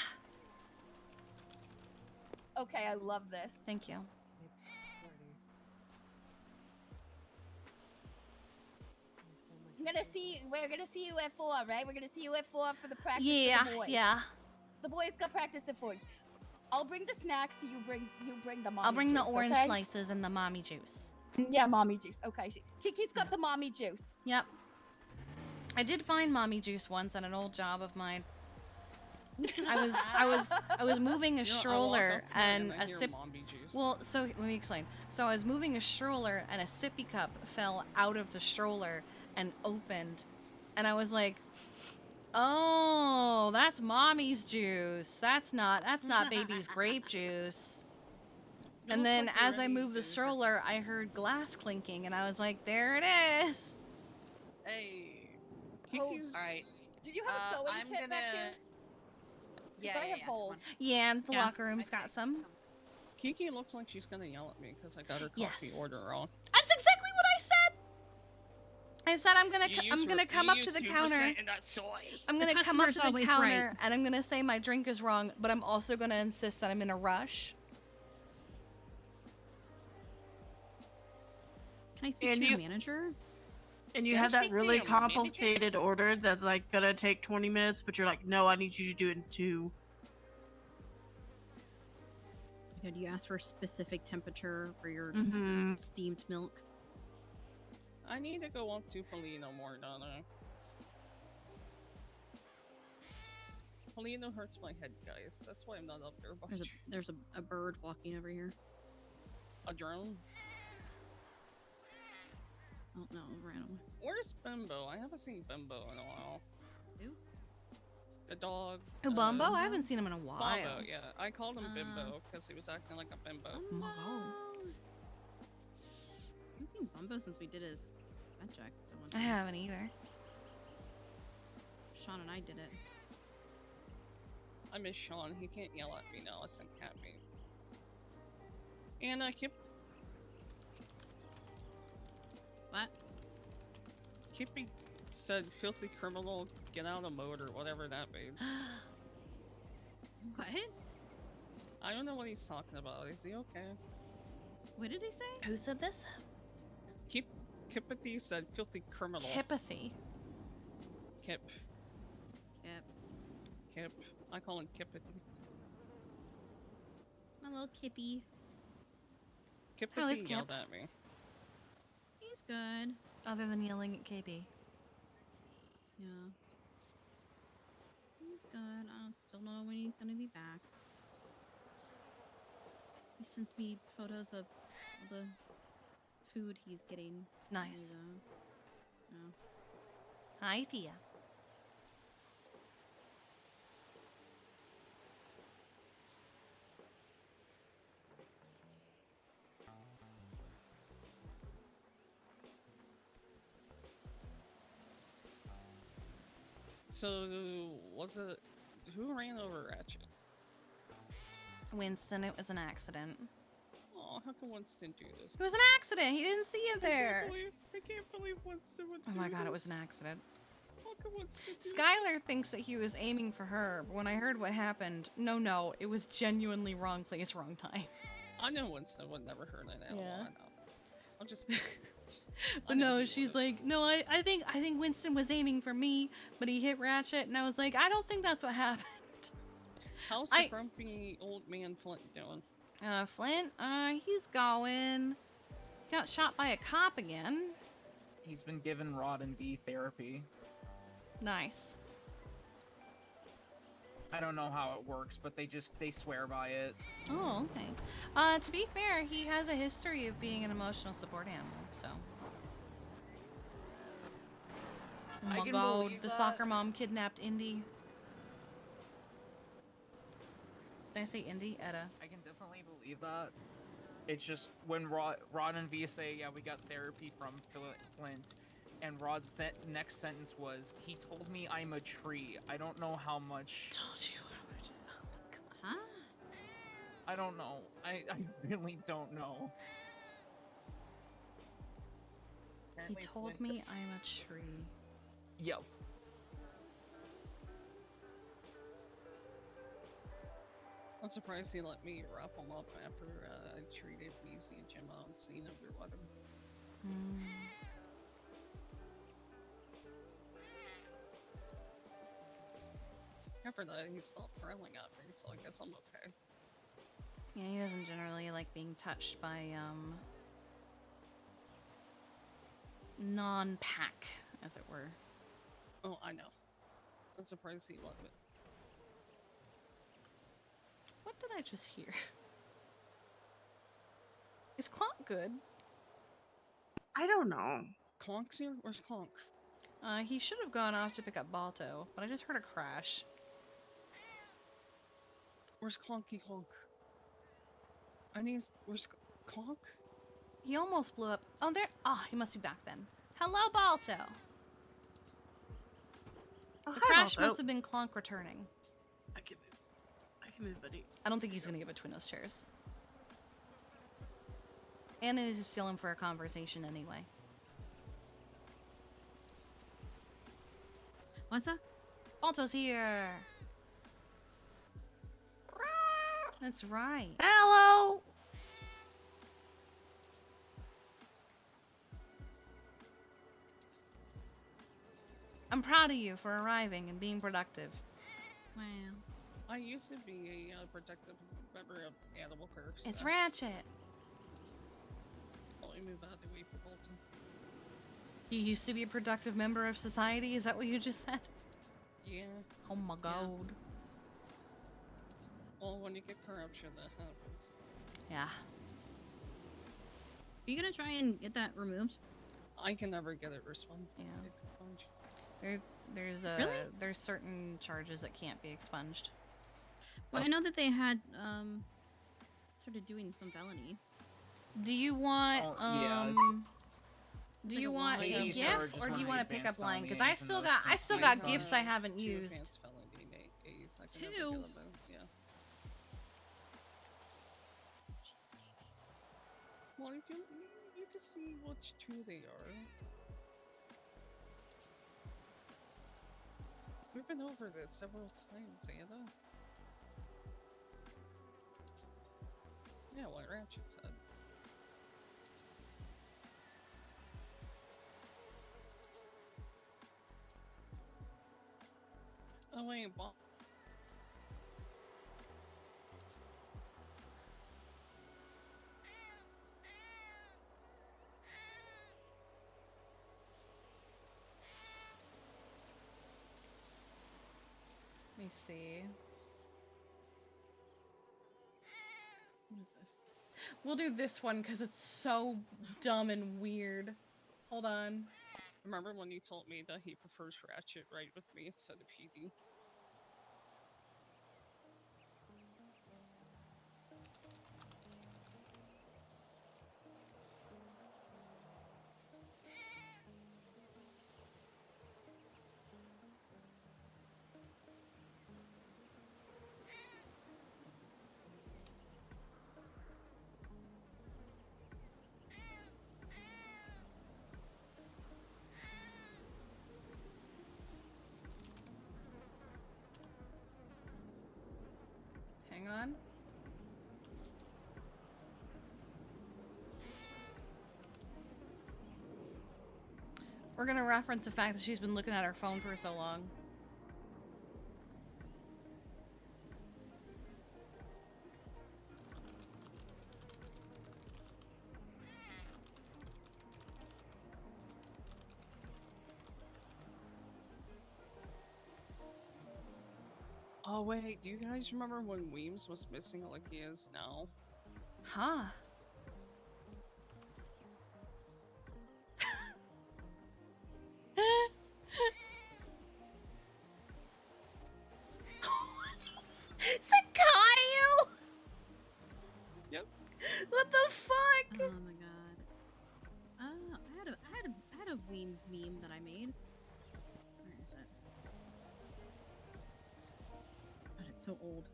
Okay, I love this. Thank you. We're gonna see you at 4, right? We're gonna see you at 4 for the practice Yeah, for the boys. yeah. The boys got practice at 4. I'll bring the snacks, you bring the mommy I'll bring the juice, orange okay? slices and the mommy juice. Yeah, mommy juice. Okay. Kiki's got the mommy juice. Yep. I did find mommy juice once at an old job of mine. I was moving a stroller and a sip. Well, so let me explain. So I was moving a stroller and a sippy cup fell out of the stroller and opened, and I was like, "Oh, that's mommy's juice. That's not baby's grape juice." And then as I moved the stroller, I heard glass clinking, and I was like, "There it is." Hey. Kiki's. All right. Do you have a sewing I'm kit back here? Yeah, I have holes. Yeah, and the locker room's got some. Kiki looks like she's gonna yell at me because I got her coffee Yes. order wrong. That's exactly what I said. I said I'm gonna come up to the counter. I'm gonna come up to the always counter right. and I'm gonna say my drink is wrong, but I'm also gonna insist that I'm in a rush. Can I speak to your manager? And you Yeah, have that speak to really your manager. complicated order that's like gonna take 20 minutes, but you're like, no, I need you to do it in 2. Okay, do you ask for a specific temperature for your Mhm. steamed milk? I need to go up to Polino more, Donna. Polino hurts my head, guys. That's why I'm not up there. There's a bird walking over here. A drone? Oh no, random. Where's Bimbo? I haven't seen Bimbo in a while. Who? The dog. Who, Bumbo? I haven't seen him in a while. Bumbo, yeah. I called him Bimbo because he was acting like a bimbo. I haven't seen Bumbo since we did his vet check. I haven't either. Sean and I did it. I miss Sean. He can't yell at me now. I sent cat me. And What? Kippy said, "Filthy criminal, get out of mode," or whatever that means. What? I don't know what he's talking about. Is he okay? What did he say? Who said this? Kippity said, "Filthy criminal." Kippathy. Kip. Kip. Kip. I call him Kippity. My little Kippy. How is Kippity Kip? yelled at me. He's good. Other than yelling at KB. Yeah. He's good. I still don't know when he's gonna be back. He sends me photos of all the food he's getting. Nice. Yeah. Hi, Thea. So, was it... Who ran over Ratchet? Winston, it was an accident. Oh, how can Winston do this? It was an accident. He didn't see you there. I can't believe Winston would Oh do my god, it was this. an accident. How can Winston do Skylar thinks that he was aiming for her, but when I heard what happened, no, it was genuinely wrong place, wrong time. I know Winston would never hurt an animal. Yeah. I know. I'm just... But no, she's like, no, I think Winston was aiming for me, but he hit Ratchet, and I was like, I don't think that's what happened. How's the grumpy old man Flint doing? Flint, he's going. Got shot by a cop again. He's been given Rod and D therapy. Nice. I don't know how it works, but they swear by it. Oh, okay. To be fair, he has a history of being an emotional support animal, so. Oh I my can god, believe the that. soccer mom kidnapped Indy. Did I say Indy? Etta. I can definitely believe that. It's just when Rod and V say, yeah, we got therapy from Flint, and Rod's next sentence was, he told me I'm a tree. I don't know how much... Told you. Huh? I don't know. I really don't know. He Apparently told Flint- me I'm a tree. Yep. I'm surprised he let me wrap him up after I treated Beezy and Jim out and seen him with him. After that, he stopped frowning at me, so I guess I'm okay. Yeah, he doesn't generally like being touched by, non-pack, as it were. Oh, I know. I'm surprised he let me. What did I just hear? Is Clonk good? I don't know. Clonk's here? Where's Clonk? He should have gone off to pick up Balto, but I just heard a crash. Where's Clonky Clonk? Where's Clonk? He almost blew up. Oh, there. Oh, he must be back then. Hello, Balto. Oh, The hi, crash Balto. must have been Clonk returning. I can move, buddy. I don't think he's gonna get between those chairs. And it is steal him for a conversation anyway. What's up? Balto's here. That's right. Hello. I'm proud of you for arriving and being productive. Wow. I used to be a protective member of Animal Curse. It's Ratchet. Let me move out of the way for Bolton. You used to be a productive member of society? Is that what you just said? Yeah. Oh my god. Well, when you get corruption, that happens. Yeah. Are you gonna try and get that removed? I can never get it respond. Yeah. It's expunged. There's certain charges that can't be expunged. Well, I know that they had started doing some felonies. Do you want yeah, do like you a want line. a Ladies gift charge is or do one you of want the to pick up advanced line? Because felonies, and I those still can't got be gifts I expunged. haven't Two used. advanced felony days. I can never Two? get them out. Yeah. Well, you can see which two they are. We've been over this several times, Anna. Yeah, what Ratchet said. Oh wait, Bob. Let me see. What is this? We'll do this one because it's so dumb and weird. Hold on. Remember when you told me that he prefers Ratchet right with me instead of PD? Hang on. We're gonna reference the fact that she's been looking at her phone for so long. Oh wait, do you guys remember when Weems was missing like he is now? Huh. Caillou? Yep. What the fuck? Oh my god. I had a Weems meme that I made. Where is it? God, it's so old.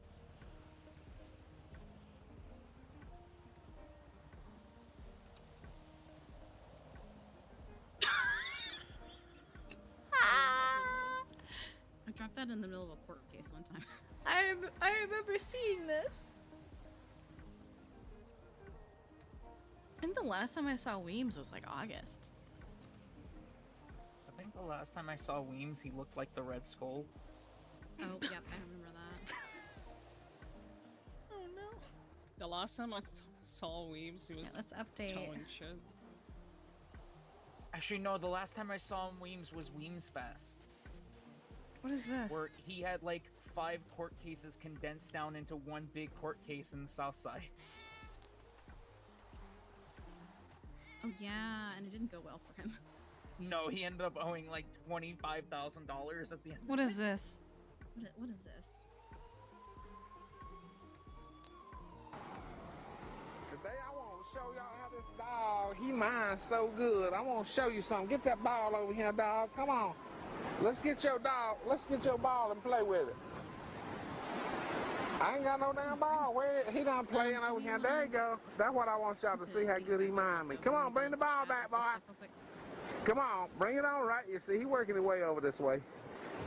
I dropped that in the middle of a court case one time. I remember seeing this. I think the last time I saw Weems was like August. I think the last time I saw Weems, he looked like the Red Skull. Oh, yep, I remember that. Oh no. The last time I saw Weems, he was Let's update. telling shit. Actually, no, the last time I saw him Weems was Weems Fest. What is this? Where he had like 5 court cases condensed down into one big court case in the South Side. Oh yeah, and it didn't go well for him. No, he ended up owing like $25,000 at the end. What is this? What is this? Today I want to show y'all how this dog, he mines so good. I want to show you something. Get that ball over here, dog. Come on. Let's get your dog. Let's get your ball and play with it. I ain't got no damn ball. Where he done playing over here. There you go. That's what I want y'all to see how good he mind me. Come on, bring the ball back, boy. Come on, bring it on right. You see, he working his way over this way.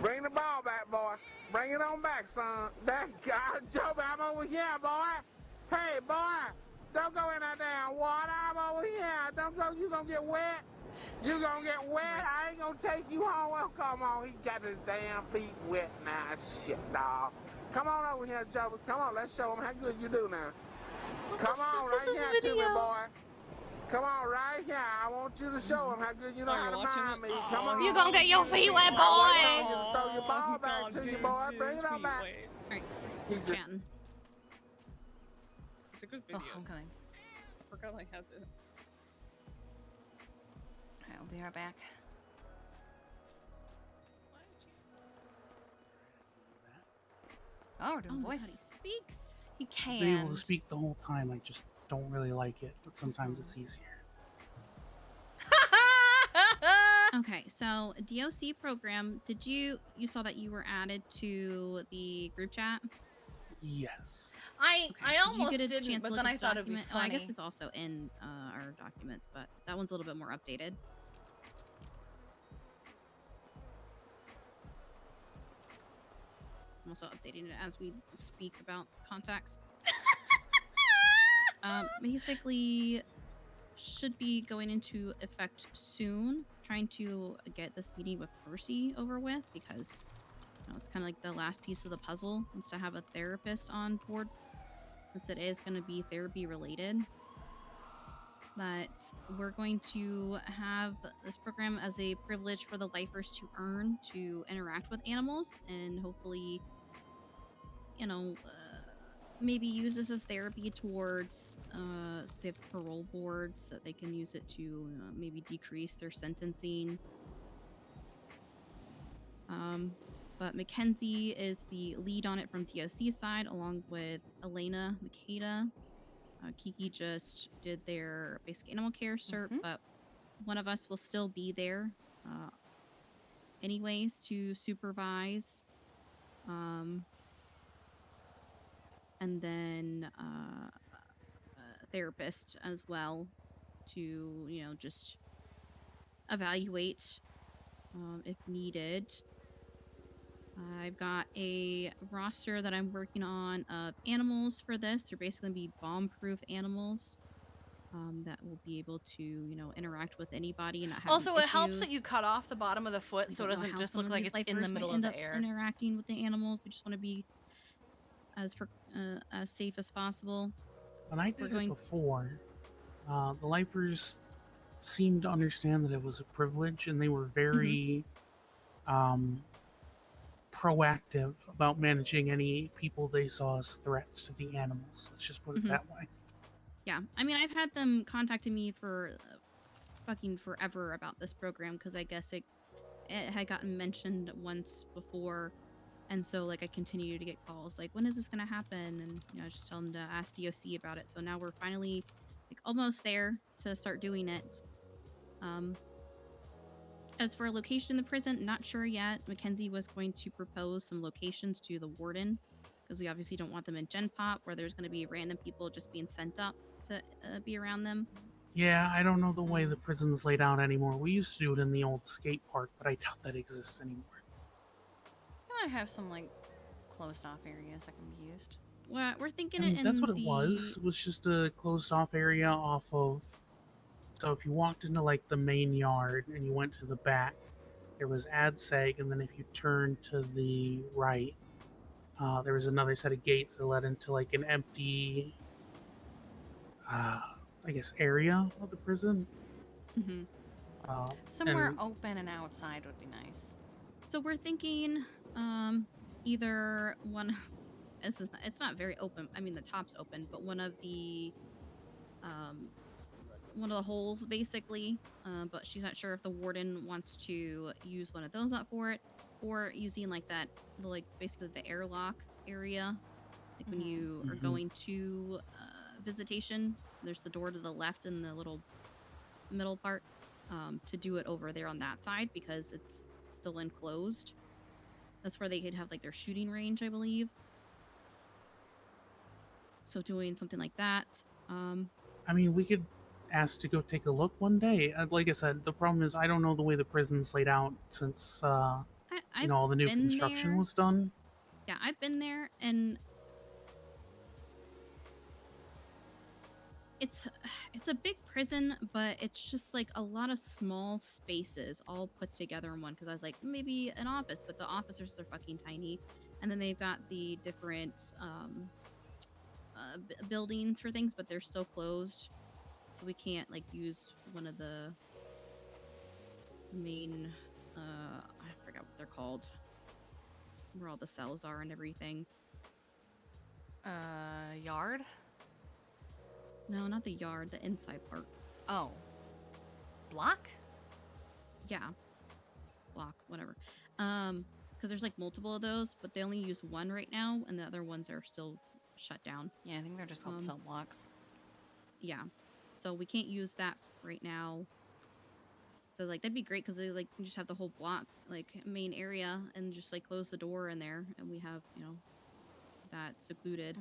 Bring the ball back, boy. Bring it on back, son. That God, Joby, I'm over here, boy. Hey, boy, don't go in that damn water. I'm over here. Don't go. You gonna get wet. You gonna get wet. I ain't gonna take you home. Well, come on. He got his damn feet wet now. Shit, dog. Come on over here, Joby. Come on, let's show him how good you do now. Come on, right here to me, boy. Come on, right here. I want you to show him how good you know how to mind me. Come on. You gonna get your feet wet, boy. I want you to throw your ball back to you, boy. Bring it on back. Alright, chatting. It's a good video. Oh, I'm coming. I forgot I had the. Okay, be right back. Oh, we're doing Oh, voice. God, he speaks. He can. Be able to speak the whole time. I just don't really like it, but sometimes it's easier. Okay, so DOC program. Did you saw that you were added to the group chat? Yes. I Did you almost get a didn't, chance to but look then at I the thought it'd be document? Oh, I guess funny. it's also in our documents, but that one's a little bit more updated. I'm also updating it as we speak about contacts. Basically, should be going into effect soon. Trying to get this meeting with Percy over with because it's kind of like the last piece of the puzzle is to have a therapist on board since it is going to be therapy related. But we're going to have this program as a privilege for the lifers to earn to interact with animals and hopefully, maybe use this as therapy towards, say, parole boards, that they can use it to maybe decrease their sentencing. But Mackenzie is the lead on it from DOC side, along with Elena Makeda. Kiki just did their basic animal care cert, but one of us will still be there anyways to supervise. And then a therapist as well to, just evaluate if needed. I've got a roster that I'm working on of animals for this. They're basically going to be bomb-proof animals that will be able to, interact with anybody and not have Also, any it helps that issues. you cut off the bottom of the foot We so it don't know doesn't how just some look of like these it's in the lifers middle might of end the up air. interacting with the animals. We just want to be as safe as possible. When I did it before, the lifers seemed to understand that it was a privilege, and they were very proactive about managing any people they saw as threats to the animals. Let's just put it that way. Yeah, I mean, I've had them contacting me for fucking forever about this program because I guess it had gotten mentioned once before, and so like I continue to get calls like, when is this gonna happen? And I just tell them to ask DOC about it. So now we're finally like almost there to start doing it. As for a location in the prison, not sure yet. Mackenzie was going to propose some locations to the warden because we obviously don't want them in Gen Pop where there's going to be random people just being sent up to be around them. Yeah, I don't know the way the prison's laid out anymore. We used to do it in the old skate park, but I doubt that exists anymore. You might have some like closed off areas that can be used. Well, we're thinking I mean, it in that's what it the... was. It was just a closed off area off of. So if you walked into like the main yard and you went to the back, there was AdSeg, and then if you turned to the right, there was another set of gates that led into like an empty, I guess, area of the prison. Somewhere and open and outside would be nice. So we're thinking either one... it's not very open. I mean, the top's open, but one of the holes basically, but she's not sure if the warden wants to use one of those up for it or using like that, like basically the airlock area, like when you are going to visitation, there's the door to the left in the little middle part, to do it over there on that side because it's still enclosed. That's where they could have like their shooting range, I believe. So doing something like that. I mean, we could ask to go take a look one day. Like I said, the problem is I don't know the way the prison's laid out since all the new construction was done. Yeah, I've been there, and it's a big prison, but it's just like a lot of small spaces all put together in one. Because I was like, maybe an office, but the officers are fucking tiny, and then they've got the different buildings for things, but they're still closed, so we can't like use one of the main I forgot what they're called, where all the cells are and everything. Yard? No, not the yard, the inside part. Oh. Block? Yeah. Block, whatever. Because there's like multiple of those, but they only use one right now, and the other ones are still shut down. Yeah, I think they're just called cell blocks. Yeah. So we can't use that right now. So like that'd be great because they like can just have the whole block like main area and just like close the door in there, and we have that secluded.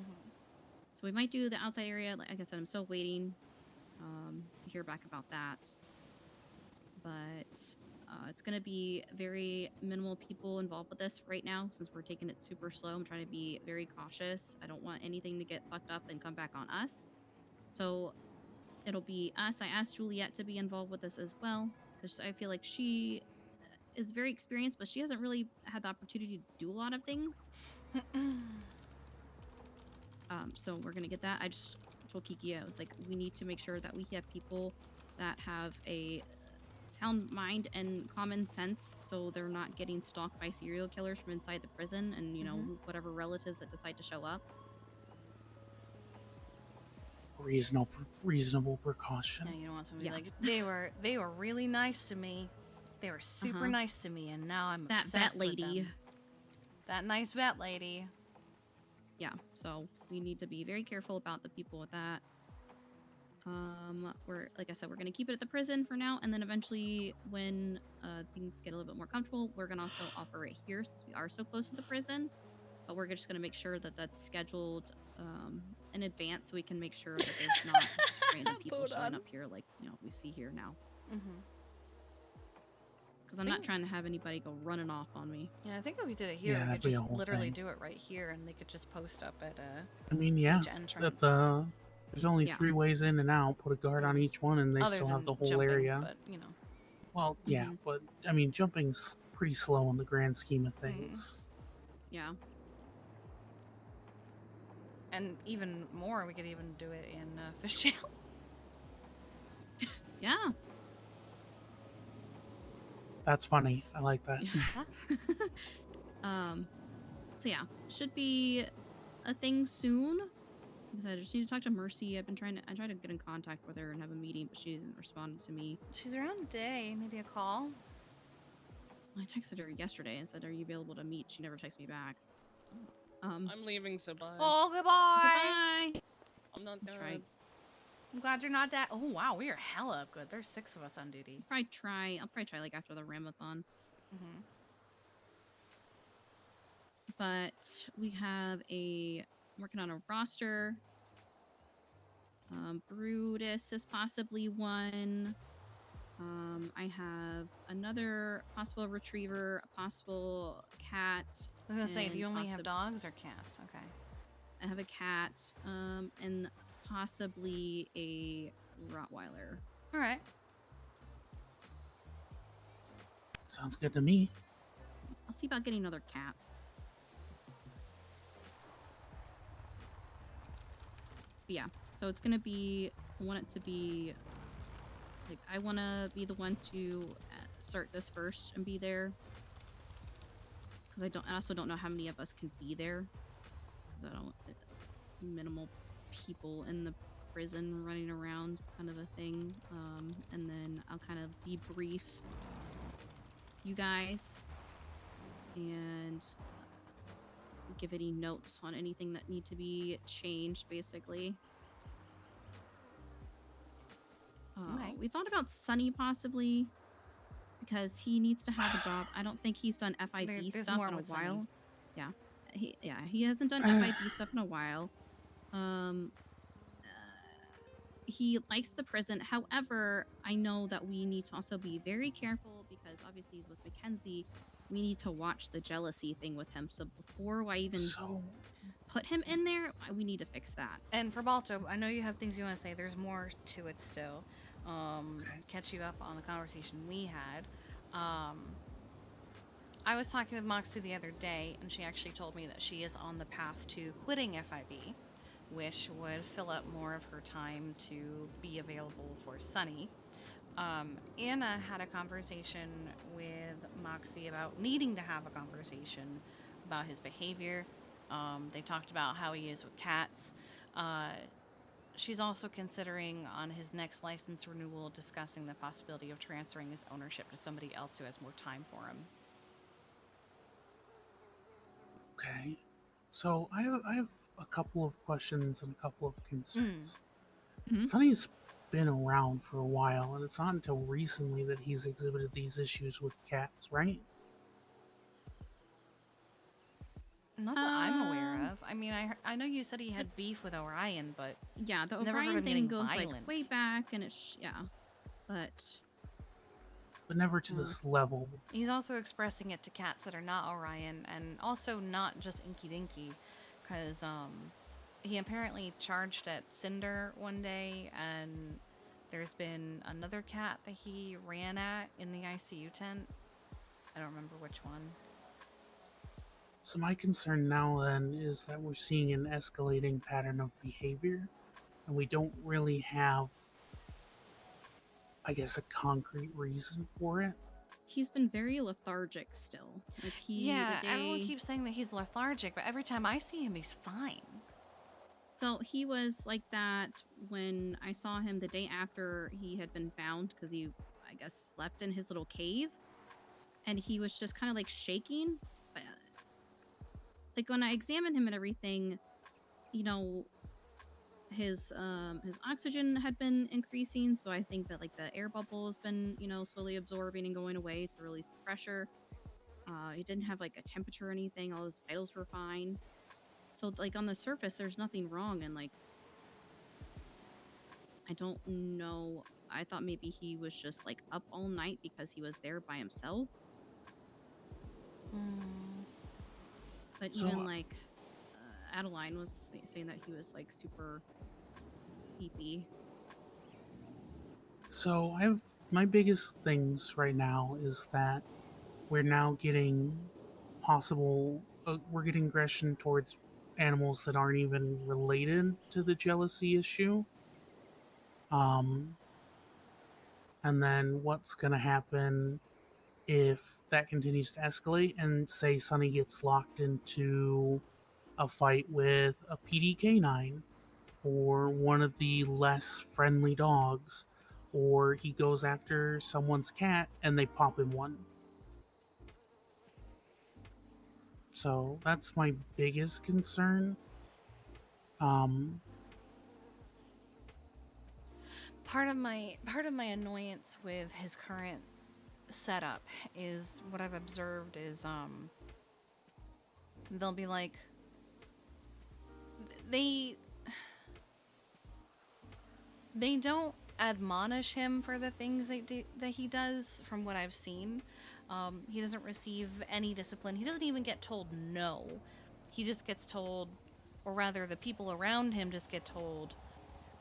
So we might do the outside area. Like I said, I'm still waiting to hear back about that. But it's gonna be very minimal people involved with this right now since we're taking it super slow. I'm trying to be very cautious. I don't want anything to get fucked up and come back on us. So it'll be us. I asked Juliet to be involved with this as well because I feel like she is very experienced, but she hasn't really had the opportunity to do a lot of things. So we're gonna get that. I just told Kiki, I was like, we need to make sure that we have people that have a sound mind and common sense, so they're not getting stalked by serial killers from inside the prison, and whatever relatives that decide to show up. Reasonable precaution. Yeah, you don't want somebody like they were really nice to me. They were super nice to me, and now I'm that obsessed vet lady. with them. That nice vet lady. Yeah, so we need to be very careful about the people with that. We're like I said, we're gonna keep it at the prison for now, and then eventually, when things get a little bit more comfortable, we're gonna also offer it here since we are so close to the prison. But we're just gonna make sure that that's scheduled in advance, so we can make sure that there's not just random people showing up here like we see here now. Because I'm not trying to have anybody go running off on me. Yeah, I think if we did it here, Yeah, we that'd could be a just whole literally thing. do it right here, and they could just post up at I mean, yeah. each entrance. There's only 3 ways in and out. Put a guard on each one, and they Other still have the than whole jumping, area. but Well, yeah, but I mean, jumping's pretty slow in the grand scheme of things. Yeah. And even more, we could even do it in fish jail. Yeah. That's funny. I like that. So yeah, should be a thing soon. Because I just need to talk to Mercy. I tried to get in contact with her and have a meeting, but she hasn't responded to me. She's around today. Maybe a call. I texted her yesterday and said, "Are you available to meet?" She never texted me back. I'm leaving, so bye. Oh, goodbye. Goodbye. I'm not That's done. right. I'm glad you're not that. Oh wow, we are hella up good. There's 6 of us on duty. I'll probably try like after the Ramathon. But we have working on a roster. Brutus is possibly one. I have another possible retriever, a possible cat. I was gonna say, do you only have possi- dogs or cats? Okay. I have a cat, and possibly a Rottweiler. All right. Sounds good to me. I'll see about getting another cat. But yeah, so it's gonna be. I want it to be. Like, I want to be the one to start this first and be there. Because I also don't know how many of us can be there. Because I don't. Minimal people in the prison running around, kind of a thing. And then I'll kind of debrief you guys and give any notes on anything that need to be changed, basically. Okay. We thought about Sunny possibly because he needs to have a job. I don't think he's done FIB there's stuff more in a with Sunny. while. Yeah, he hasn't done FIB stuff in a while. He likes the prison. However, I know that we need to also be very careful because obviously he's with Mackenzie. We need to watch the jealousy thing with him. So before I even put him in there, we need to fix that. And for Balto, I know you have things you want to say. There's more to it still. Catch you up on the conversation we had. I was talking with Moxie the other day, and she actually told me that she is on the path to quitting FIB, which would fill up more of her time to be available for Sunny. Anna had a conversation with Moxie about needing to have a conversation about his behavior. They talked about how he is with cats. she's also considering on his next license renewal discussing the possibility of transferring his ownership to somebody else who has more time for him. Okay. So I have a couple of questions and a couple of concerns. Sonny's been around for a while, and it's not until recently that he's exhibited these issues with cats, right? Not that I'm aware of. I mean, I know you said he had beef with Orion, but yeah, the never heard O'Brien him thing getting goes violent. like way back, and it's but never to this level. He's also expressing it to cats that are not Orion, and also not just Inky Dinky, because he apparently charged at Cinder one day, and there's been another cat that he ran at in the ICU tent. I don't remember which one. So my concern now then is that we're seeing an escalating pattern of behavior, and we don't really have, I guess, a concrete reason for it. he's been very lethargic still. Like Yeah, everyone day... keeps saying that he's lethargic, but every time I see him, he's fine. So he was like that when I saw him the day after he had been found, because he, I guess, slept in his little cave, and he was just kind of like shaking. But like when I examined him and everything, you know, his oxygen had been increasing, so I think that like the air bubble has been, you know, slowly absorbing and going away to release the pressure. He didn't have like a temperature or anything. All his vitals were fine. So like on the surface, there's nothing wrong, and like I don't know. I thought maybe he was just like up all night because he was there by himself. But So- even like Adeline was saying that he was like super peepy. So I have my biggest things right now is that we're now getting we're getting aggression towards animals that aren't even related to the jealousy issue. And then what's going to happen if that continues to escalate and say Sonny gets locked into a fight with a PD-K9 or one of the less friendly dogs, or he goes after someone's cat and they pop him one. So that's my biggest concern. Part of my annoyance with his current setup is what I've observed is they'll be like they don't admonish him for the things that he does. From what I've seen, he doesn't receive any discipline. He doesn't even get told no. He just gets told, or rather the people around him just get told,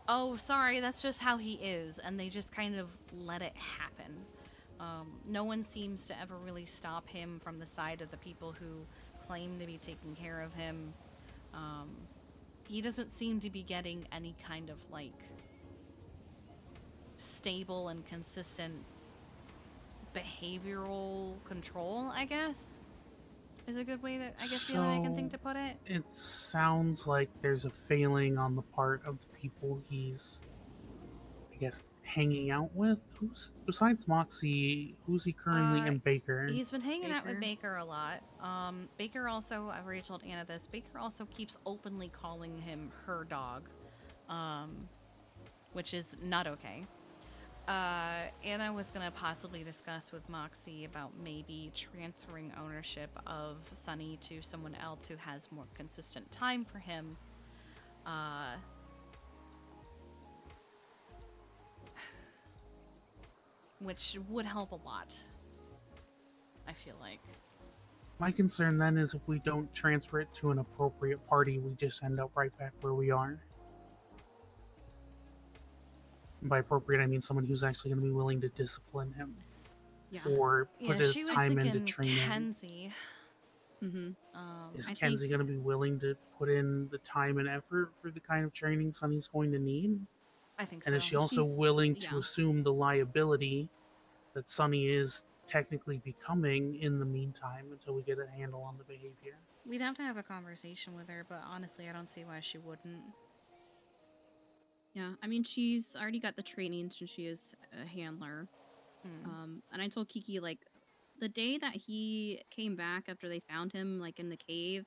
oh, sorry, that's just how he is, and they just kind of let it happen. No one seems to ever really stop him from the side of the people who claim to be taking care of him. He doesn't seem to be getting any kind of, like, stable and consistent behavioral control, I guess, is a good way to, I guess, the only I can think to put it. It sounds like there's a failing on the part of the people he's, I guess, hanging out with. Who's besides Moxie? Who's he currently in Baker? He's been hanging out with Baker a lot. Baker also, I've already told Anna this, Baker also keeps openly calling him her dog, which is not okay. Anna was going to possibly discuss with Moxie about maybe transferring ownership of Sunny to someone else who has more consistent time for him. Which would help a lot, I feel like. My concern then is if we don't transfer it to an appropriate party, we just end up right back where we are. And by appropriate, I mean someone who's actually going to be willing to discipline him. Yeah. Or put she was time into thinking training. Kenzie. Is I Kenzie think, going to be willing to put in the time and effort for the kind of training Sonny's going to need? I think And so. is she also She's- willing to yeah. assume the liability that Sonny is technically becoming in the meantime until we get a handle on the behavior? We'd have to have a conversation with her, but honestly, I don't see why she wouldn't. Yeah, I mean, she's already got the training since she is a handler. And I told Kiki, like, the day that he came back after they found him, like, in the cave,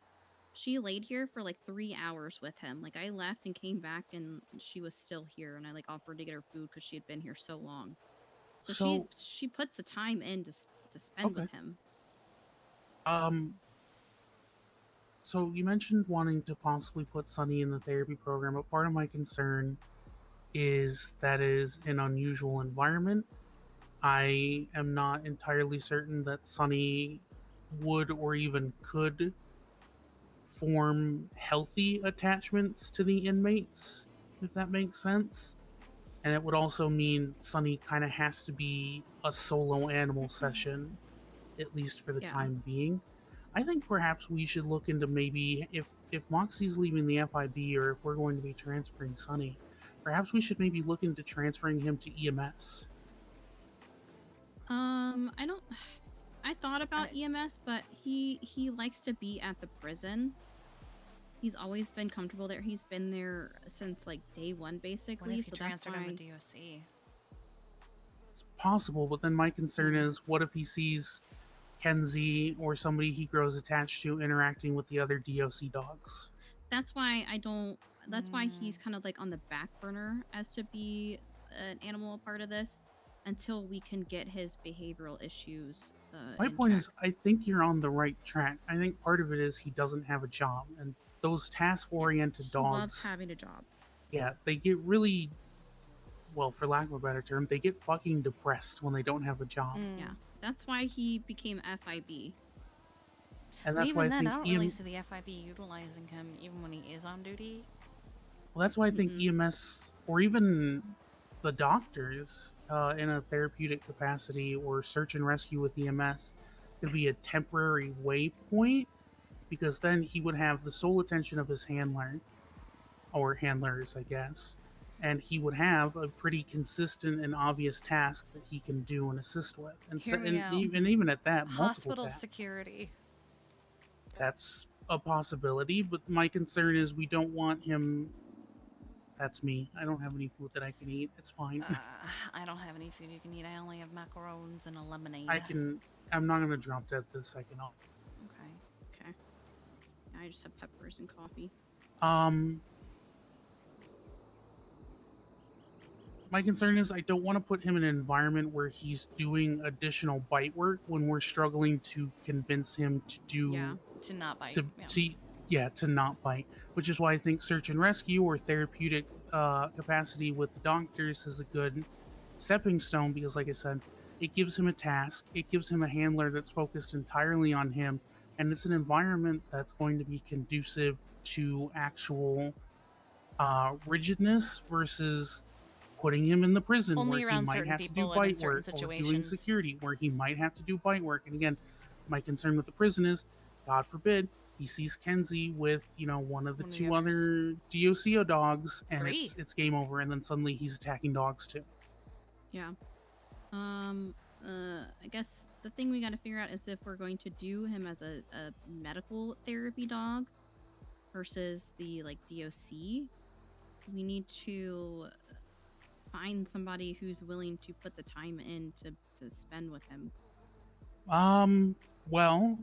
she laid here for, like, 3 hours with him. Like, I left and came back, and she was still here, and I, like, offered to get her food because she had been here so long. So So she puts the time in to spend okay. with him. So you mentioned wanting to possibly put Sunny in the therapy program, but part of my concern is that is an unusual environment. I am not entirely certain that Sunny would or even could form healthy attachments to the inmates, if that makes sense. And it would also mean Sunny kind of has to be a solo animal session, at least for the Yeah. time being. I think perhaps we should look into maybe if Moxie's leaving the FIB or if we're going to be transferring Sunny, perhaps we should maybe look into transferring him to EMS. I don't. I thought about EMS, but he likes to be at the prison. He's always been comfortable there. He's been there since like day one, basically. What if so you that's transferred why. him to DOC? It's possible, but then my concern is what if he sees Kenzie or somebody he grows attached to interacting with the other DOC dogs? That's why I don't. That's why he's kind of like on the back burner as to be an animal a part of this until we can get his behavioral issues My in point check. is, I think you're on the right track. I think part of it is he doesn't have a job, and those task-oriented He loves dogs, having a job. yeah, they get really, well, for lack of a better term, they get fucking depressed when they don't have a job. Yeah, that's why he became FIB. And Well, that's why even I then, think I don't really see the FIB utilizing him even when he is on duty. Well, that's why I think EMS or even the doctors in a therapeutic capacity or search and rescue with EMS could be a temporary waypoint because then he would have the sole attention of his handler or handlers, I guess, and he would have a pretty consistent and obvious task that he can do and assist with. And, Hear me out. even at that, multiple Hospital tasks. security. That's a possibility, but my concern is we don't want him. That's me. I don't have any food that I can eat. It's fine. I don't have any food you can eat. I only have macarons and a lemonade. I'm not gonna drop dead this second off. Okay. I just have peppers and coffee. My concern is I don't want to put him in an environment where he's doing additional bite work when we're struggling to convince him to do to not bite. to not bite. Which is why I think search and rescue or therapeutic capacity with the doctors is a good stepping stone because, like I said, it gives him a task, it gives him a handler that's focused entirely on him, and it's an environment that's going to be conducive to actual rigidness versus putting him in the prison Only where he around might certain have to do people and in bite certain work or doing situations. security where he might have to do bite work. And again, my concern with the prison is, God forbid, he sees Kenzie with, one of the two other DOCO dogs and it's game over and then suddenly he's attacking dogs too. Yeah. I guess the thing we got to figure out is if we're going to do him as a medical therapy dog versus the like DOC. We need to find somebody who's willing to put the time in to spend with him. Well,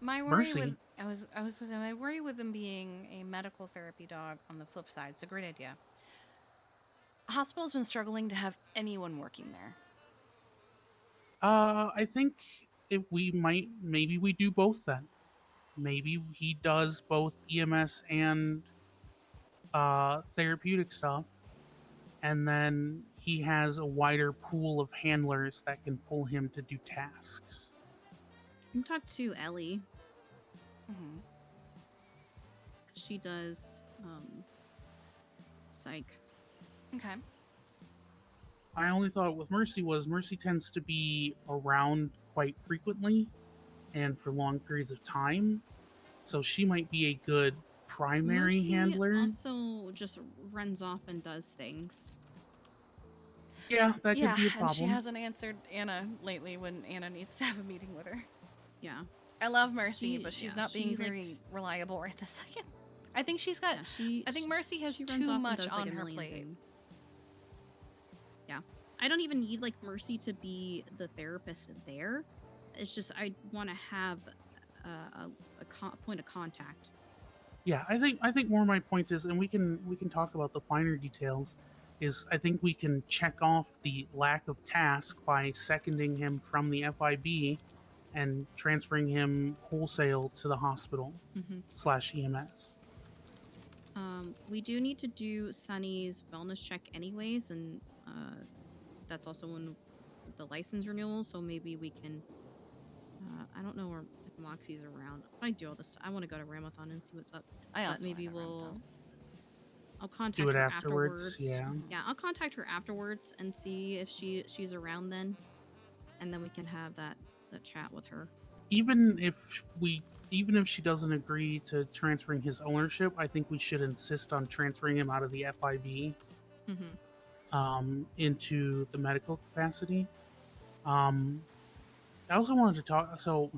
My worry Mercy. with I was gonna say, my worry with him being a medical therapy dog on the flip side, it's a great idea. Hospital's been struggling to have anyone working there. I think maybe we do both then. Maybe he does both EMS and therapeutic stuff, and then he has a wider pool of handlers that can pull him to do tasks. You can talk to Ellie. Mm-hmm. She does psych. Okay. I only thought with Mercy tends to be around quite frequently and for long periods of time, so she might be a good primary Mercy handler. also just runs off and does things. Yeah, that could be a and problem. she hasn't answered Anna lately when Anna needs to have a meeting with her. Yeah. I love Mercy, but she's not being she, very reliable right this second. I think she's got. Yeah, I think Mercy has she runs too off and much does, like, on a her million plate. things. Yeah, I don't even need like Mercy to be the therapist there. It's just I want to have a point of contact. Yeah, I think more my point is, and we can talk about the finer details. Is I think we can check off the lack of task by seconding him from the FIB and transferring him wholesale to the hospital Mhm. / EMS. We do need to do Sunny's wellness check anyways, and that's also when the license renewal. So maybe we can. I don't know if Moxie's around. I do all this. I want to go to Ramathon and see what's up. I But also maybe wanna go to we'll. I'll contact Do it her afterwards, yeah. Yeah, I'll contact her afterwards and see if she's around then, and then we can have that chat with her. Even if she doesn't agree to transferring his ownership, I think we should insist on transferring him out of the FIB into the medical capacity. I also wanted to talk. So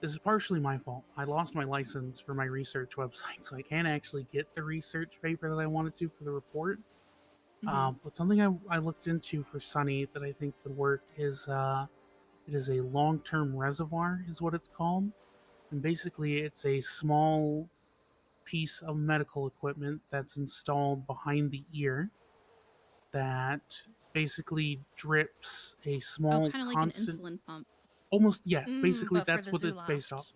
this is partially my fault. I lost my license for my research website, so I can't actually get the research paper that I wanted to for the report. But something I looked into for Sunny that I think would work is it is a long-term reservoir, is what it's called, and basically it's a small piece of medical equipment that's installed behind the ear that basically drips a small kind of like an constant insulin pump. almost, yeah, basically but for that's the what it's based Zoloft. off.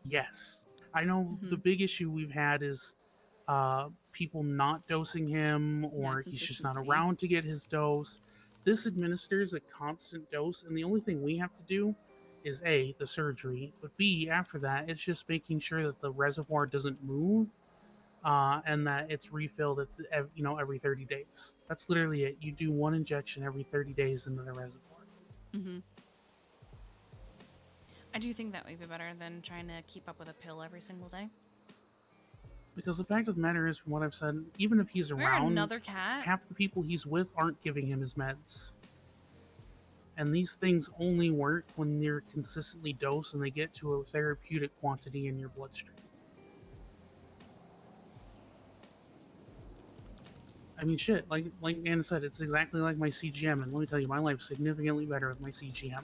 Yes, I know the big issue we've had is people not dosing him, or he's just not consistency. around to get his dose. This administers a constant dose, and the only thing we have to do is A, the surgery, but B, after that, it's just making sure that the reservoir doesn't move, and that it's refilled at every 30 days. That's literally it. You do one injection every 30 days into the reservoir. I do think that would be better than trying to keep up with a pill every single day. Because the fact of the matter is, from what I've said, even if he's We're around, another cat. half the people he's with aren't giving him his meds. And these things only work when they're consistently dosed and they get to a therapeutic quantity in your bloodstream. I mean, shit, like Anna said, it's exactly like my CGM, and let me tell you, my life's significantly better with my CGM.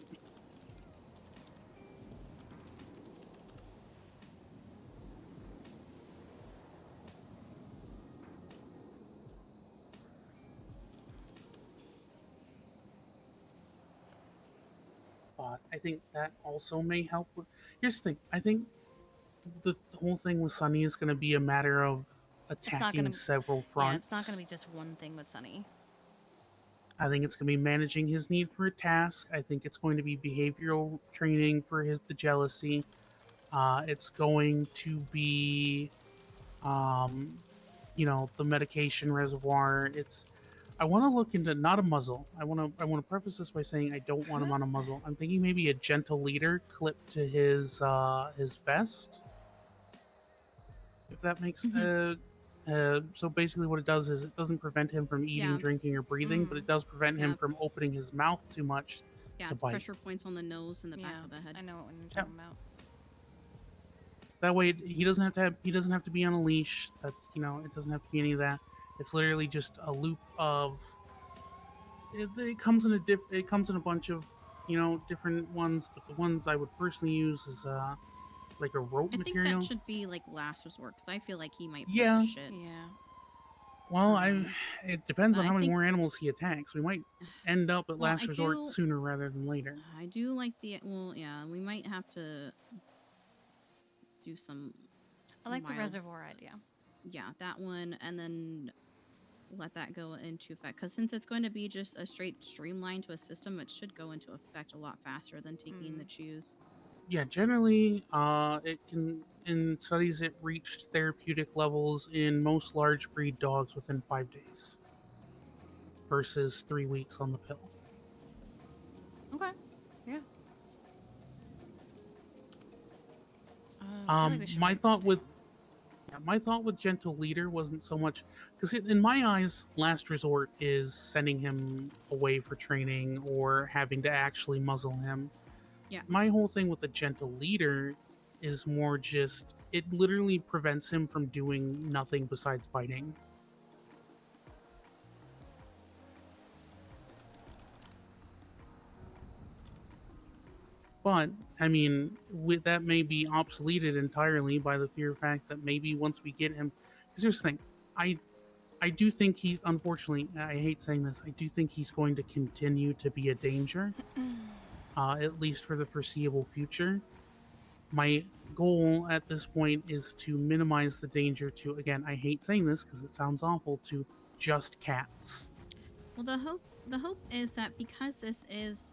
But I think that also may help with. Here's the thing. I think the whole thing with Sunny is going to be a matter of It's not attacking gonna. several Yeah, fronts. it's not gonna be just one thing with Sunny. I think it's going to be managing his need for a task. I think it's going to be behavioral training for the jealousy. It's going to be, the medication reservoir. I want to look into not a muzzle. I want to preface this by saying I don't want him on a muzzle. I'm thinking maybe a gentle leader clipped to his vest. If that makes so basically what it does is it doesn't prevent him from eating, Yeah. drinking, or breathing, but it does prevent him from opening his mouth too much Yeah, to it's bite. pressure points on the nose and the back of the head. I know what you're talking about. That way he doesn't have to be on a leash. That's it doesn't have to be any of that. It's literally just a loop of it comes in a bunch of different ones, but the ones I would personally use is like a rope I think material. that should be like last resort because I feel like he might Yeah. pull the shit. Yeah. Well, it depends on I how many think- more animals he attacks. We might end up at Well, last I resort do- sooner rather than later. I do like yeah, we might have to do some. I like the mild- reservoir idea. Yeah, that one, and then let that go into effect. Because since it's going to be just a straight streamline to a system, it should go into effect a lot faster than taking the chews. Yeah, generally, it can in studies it reached therapeutic levels in most large breed dogs within 5 days, versus 3 weeks on the pill. Okay. Yeah. I feel like we should My write thought this with my thought with gentle leader wasn't so much because in my eyes, last resort is sending him away for training or having to actually muzzle him. Yeah. My whole thing with the gentle leader is more just it literally prevents him from doing nothing besides biting. But I mean, that may be obsoleted entirely by the fear fact that maybe once we get him, because here's the thing, I do think he's, unfortunately, I hate saying this, I do think he's going to continue to be a danger, at least for the foreseeable future. My goal at this point is to minimize the danger to, again, I hate saying this because it sounds awful, to just cats. Well, the hope is that because this is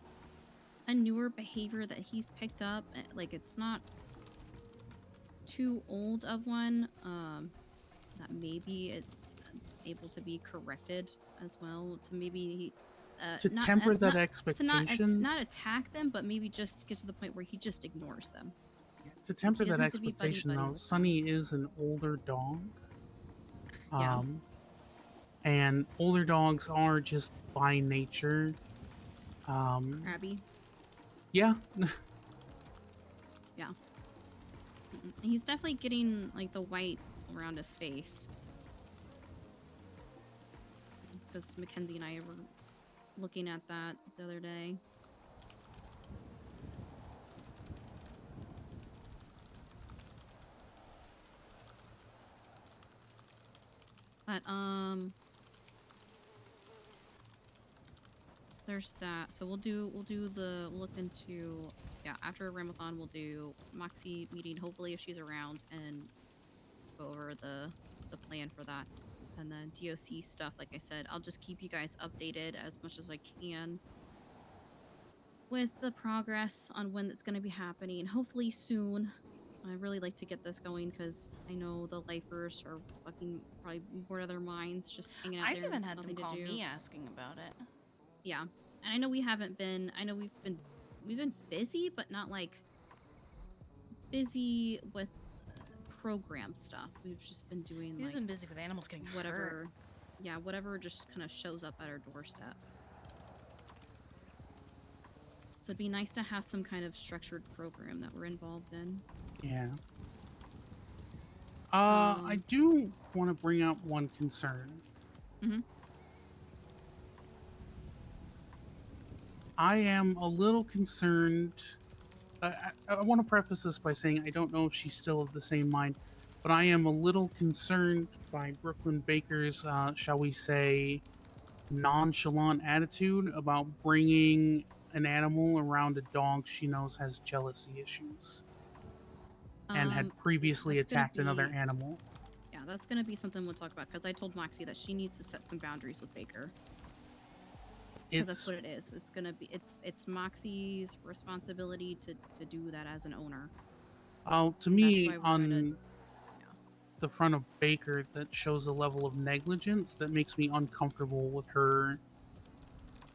a newer behavior that he's picked up, like it's not too old of one, that maybe it's able to be corrected as well, to maybe To not temper that not to expectation, not attack them, but maybe just get to the point where he just ignores them. to temper He that doesn't have to be expectation buddy though, with them. Sunny is an older dog. Yeah. And older dogs are just by nature Crabby. Yeah. Yeah. He's definitely getting like the white around his face. Because Mackenzie and I were looking at that the other day. But there's that. So we'll look into, yeah, after Ramathon we'll do Moxie meeting, hopefully if she's around, and go over the plan for that. And then DOC stuff, like I said, I'll just keep you guys updated as much as I can with the progress on when it's going to be happening, hopefully soon. I really like to get this going because I know the lifers are fucking probably bored out of their minds just hanging out I've there. even had them nothing to call do. me asking about it. Yeah, and I know we haven't been. I know we've been busy, but not like busy with program stuff. We've just been doing We've like been busy with animals getting whatever. hurt. Yeah, whatever just kind of shows up at our doorstep. So it'd be nice to have some kind of structured program that we're involved in. Yeah. I do want to bring up one concern. Mm-hmm. I am a little concerned. I want to preface this by saying I don't know if she's still of the same mind, but I am a little concerned by Brooklyn Baker's, shall we say, nonchalant attitude about bringing an animal around a dog she knows has jealousy issues and had previously attacked another animal. Yeah, that's gonna be something we'll talk about because I told Moxie that she needs to set some boundaries with Baker. Because that's what it is. It's gonna be it's Moxie's responsibility to do that as an owner. To me, on the front of Baker, that shows a level of negligence that makes me uncomfortable with her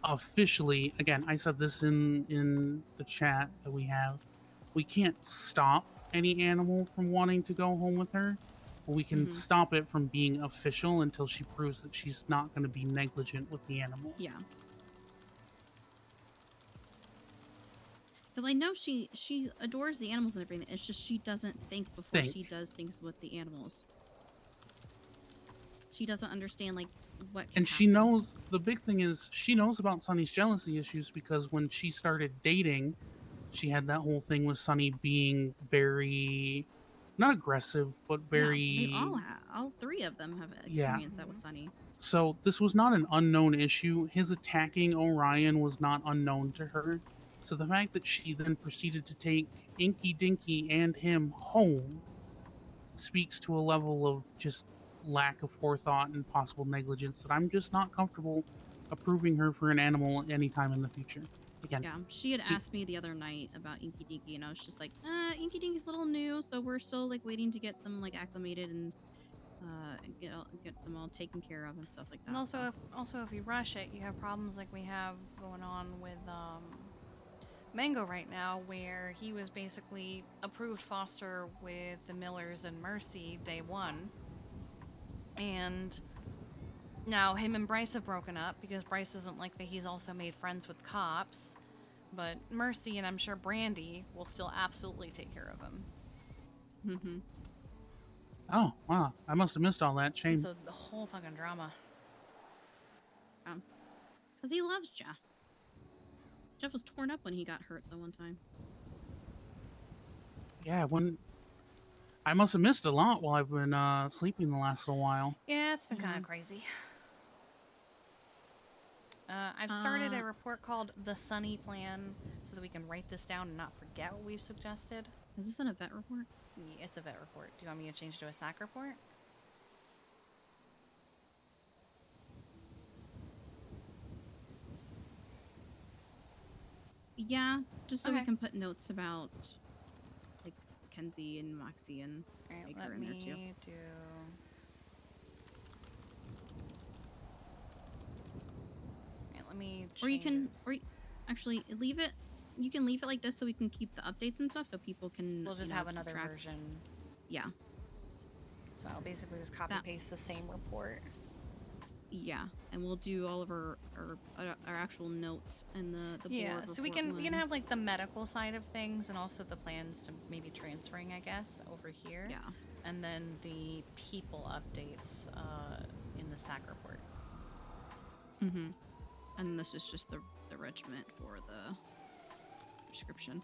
officially. Again, I said this in the chat that we have. We can't stop any animal from wanting to go home with her. But we can stop it from being official until she proves that she's not going to be negligent with the animal. Yeah. Because I know she adores the animals and everything. It's just she doesn't think before she does things with the animals. She doesn't understand like what. And she knows, the big thing is she knows about Sunny's jealousy issues because when she started dating, she had that whole thing with Sunny being very, not aggressive, but very. Yeah, they all three of them have experienced that with Sunny. So this was not an unknown issue. His attacking Orion was not unknown to her. So the fact that she then proceeded to take Inky Dinky and him home speaks to a level of just lack of forethought and possible negligence that I'm just not comfortable approving her for an animal anytime in the future. Again, yeah, she had asked me the other night about Inky Dinky, and I was just like, Inky Dinky's a little new, so we're still like waiting to get them like acclimated and get them all taken care of and stuff like that. And also, if you rush it, you have problems like we have going on with Mango right now, where he was basically approved foster with the Millers and Mercy day one, and now him and Bryce have broken up because Bryce doesn't like that he's also made friends with cops, but Mercy and I'm sure Brandy will still absolutely take care of him. Mm-hmm. Oh, wow. I must have missed all that. Shame. It's the whole fucking drama. Because he loves Jeff. Jeff was torn up when he got hurt the one time. Yeah, I must have missed a lot while I've been sleeping the last little while. Yeah, it's been kind of crazy. I've started a report called the Sunny Plan so that we can write this down and not forget what we've suggested. Is this an event report? Yeah, it's a vet report. Do you want me to change it to a SAC report? Yeah, just so we Okay. can put notes about like Kenzie and Moxie and Alright, Baker let in there too. me do... Alright, let me Or you change can, it. actually leave it. You can leave it like this so we can keep the updates and stuff, so people can. We'll just you know, have keep another track. version. Yeah. So I'll basically just copy paste the same report. Yeah, and we'll do all of our actual notes and the Yeah, board so we report can one. have like the medical side of things and also the plans to maybe transferring, I guess, over here. Yeah. And then the people updates in the SAC report. Mm-hmm. And this is just the regiment for the prescription.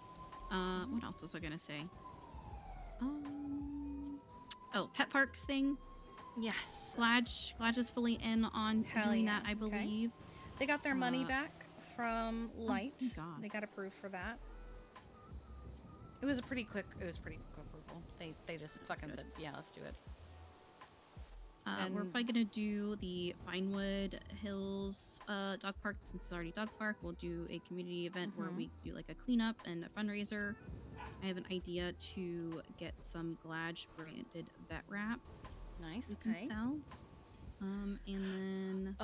What else was I gonna say? Oh, pet parks thing. Yes. Glad is fully in on doing that, I believe. They got their money back from Light. thank God. They got approved for that. It was pretty quick approval. They just fucking said, yeah, let's do it. We're probably gonna do the Vinewood Hills dog park since it's already dog park. We'll do a community event where we do like a cleanup and a fundraiser. I have an idea to get some Glad branded vet wrap. Nice. We can sell. And then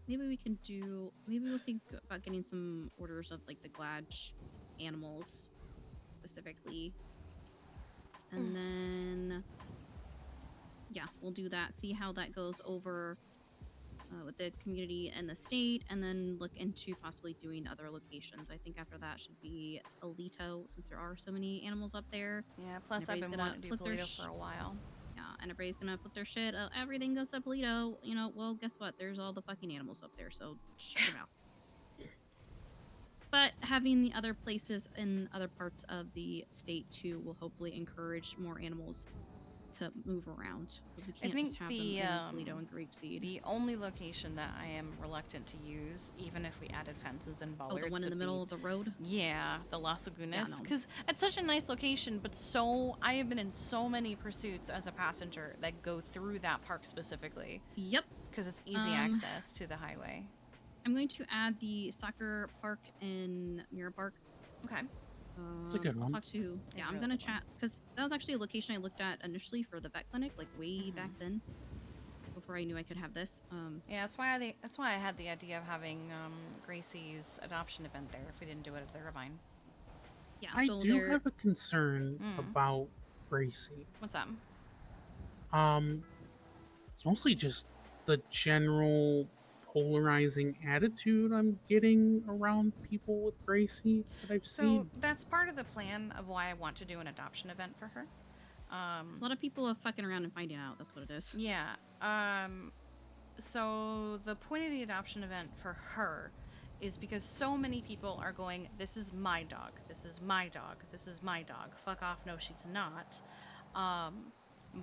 maybe we can do. Maybe we'll see about getting some orders of like the Glad animals specifically, and then. Yeah, we'll do that. See how that goes over with the community and the state, and then look into possibly doing other locations. I think after that should be Alito, since there are so many animals up there. Yeah, plus I've been wanting to do Polito for a while. Yeah, and everybody's gonna flip their shit. Everything goes to Polito. You know, well, guess what? There's all the fucking animals up there, so shut your mouth. But having the other places in other parts of the state too will hopefully encourage more animals to move around, because we can't just have them in Polito and Grapeseed. The only location that I am reluctant to use, even if we added fences and bollards, the one in the middle of the road? Yeah, the Las Lagunas, no. because it's such a nice location, but I have been in so many pursuits as a passenger that go through that park specifically. Yep. Because it's easy access to the highway. I'm going to add the soccer park in Mirror Park. Okay. It's a good one. I'll talk to. Yeah, I'm gonna chat because that was actually a location I looked at initially for the vet clinic, like way back then, before I knew I could have this. Yeah, that's why I had the idea of having Gracie's adoption event there. If we didn't do it at the Irvine. Yeah, I do have a concern about Gracie. What's that? It's mostly just the general polarizing attitude I'm getting around people with Gracie that I've seen. So that's part of the plan of why I want to do an adoption event for her. A lot of people are fucking around and finding out. That's what it is. Yeah. So the point of the adoption event for her is because so many people are going, this is my dog, this is my dog, this is my dog. Fuck off, no, she's not.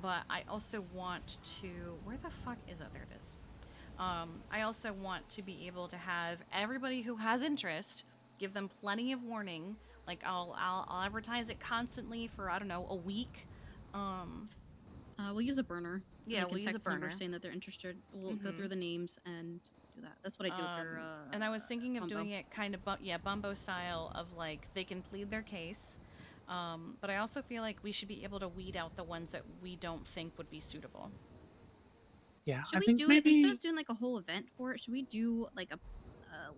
But I also want to, where the fuck is it? There it is. I also want to be able to have everybody who has interest, give them plenty of warning. Like I'll advertise it constantly for, I don't know, a week. We'll use a burner. Yeah, we'll use a burner saying that they're interested. We'll go through the names and do that. That's what I do with her. And I was thinking of Bumbo. doing it kind of, Bumbo style of like they can plead their case. But I also feel like we should be able to weed out the ones that we don't think would be suitable. Yeah, Should we do it instead of doing like a whole event for it? Should we do like a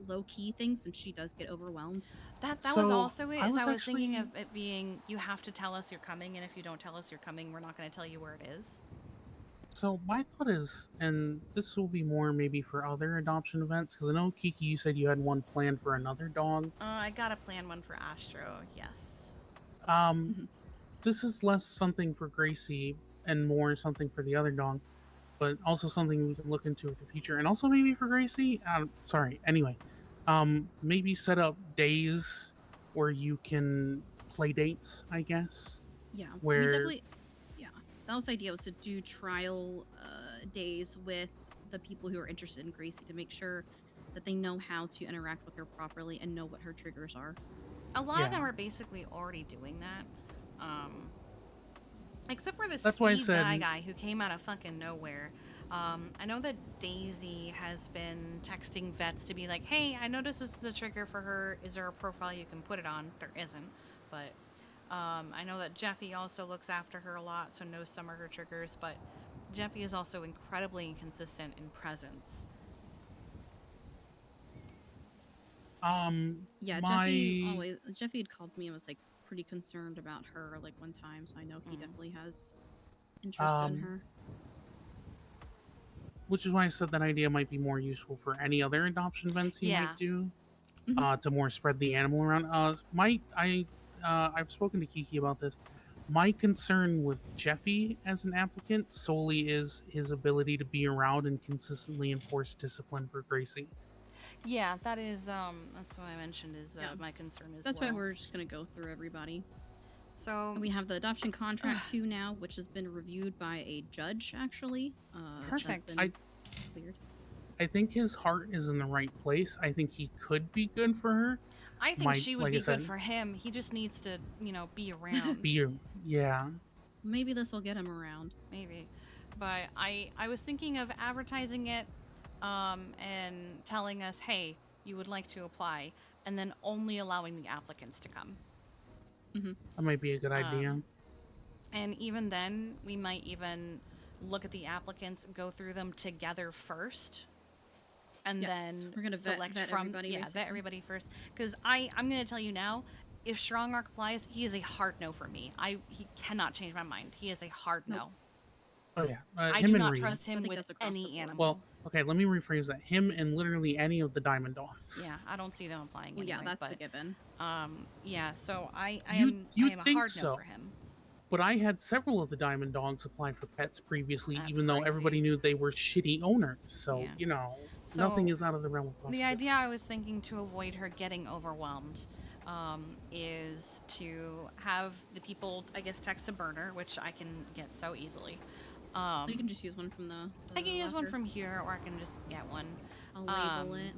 low key thing since she does get overwhelmed? That was also it. I was thinking of it being, you have to tell us you're coming, and if you don't tell us you're coming, we're not going to tell you where it is. So my thought is, and this will be more maybe for other adoption events, because I know Kiki, you said you had one planned for another dog. I got to plan one for Astro. Yes. this is less something for Gracie and more something for the other dog, but also something we can look into in the future, and also maybe for Gracie. Sorry. Anyway, maybe set up days where you can play dates, I guess. Yeah, we Where definitely. Yeah, that was the idea, was to do trial days with the people who are interested in Gracie to make sure that they know how to interact with her properly and know what her triggers are. A lot of them Yeah. are basically already doing that. Except for the That's why I Steve said- guy who came out of fucking nowhere. I know that Daisy has been texting vets to be like, hey, I noticed this is a trigger for her. Is there a profile you can put it on? There isn't. But I know that Jeffy also looks after her a lot, so knows some of her triggers. But Jeffy is also incredibly inconsistent in presence. Yeah, my Jeffy had called me and was like pretty concerned about her like one time, so I know he definitely has interest in her. which is why I said that idea might be more useful for any other adoption events you Yeah. might do, Mhm. to more spread the animal around. I've spoken to Kiki about this. My concern with Jeffy as an applicant solely is his ability to be around and consistently enforce discipline for Gracie. Yeah, that is, that's what I mentioned is my concern as That's well. why we're just gonna go through everybody. So And we have the adoption contract 2 now, which has been reviewed by a judge, actually. That's Perfect. been cleared. I think his heart is in the right place. I think he could be good for her. I think she would be good for him. He just needs to, be around. Yeah. Maybe this will get him around. Maybe. But I was thinking of advertising it and telling us, hey, you would like to apply, and then only allowing the applicants to come. That might be a good idea. And even then, we might even look at the applicants, go through them together first, and Yes, then we're gonna select vet from everybody, vet basically. everybody first. Because I'm gonna tell you now, if Strong Arc applies, he is a hard no for me. He cannot change my mind. He is a hard no. Oh yeah, I him do and not Reed. trust him with any animal. Well, okay, let me rephrase that. Him and literally any of the diamond dogs. Yeah, I don't see them applying Well, anyway. yeah, that's but, a given. Yeah, so I You'd am a think hard so. no for him. But I had several of the diamond dogs apply for pets previously, That's even though everybody crazy. knew they were shitty owners. So, Yeah. nothing So, is out of the realm of possibility. The idea I was thinking to avoid her getting overwhelmed is to have the people, I guess, text a burner, which I can get so easily. You can just use one from the I can use one locker. from here, or I can just get one. I'll label it.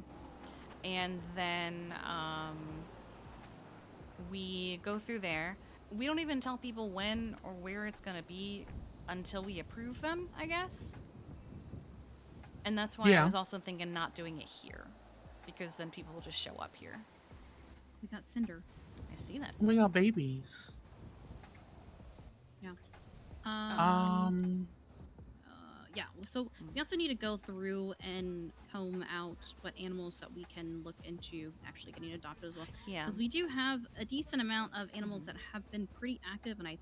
And then we go through there. We don't even tell people when or where it's going to be until we approve them, I guess. And that's why I Yeah. was also thinking not doing it here. Because then people will just show up here. We got Cinder. I see that. We got babies. Yeah. Yeah, so we also need to go through and comb out what animals that we can look into actually getting adopted as well. Yeah. Because we do have a decent amount of animals that have been pretty active, and I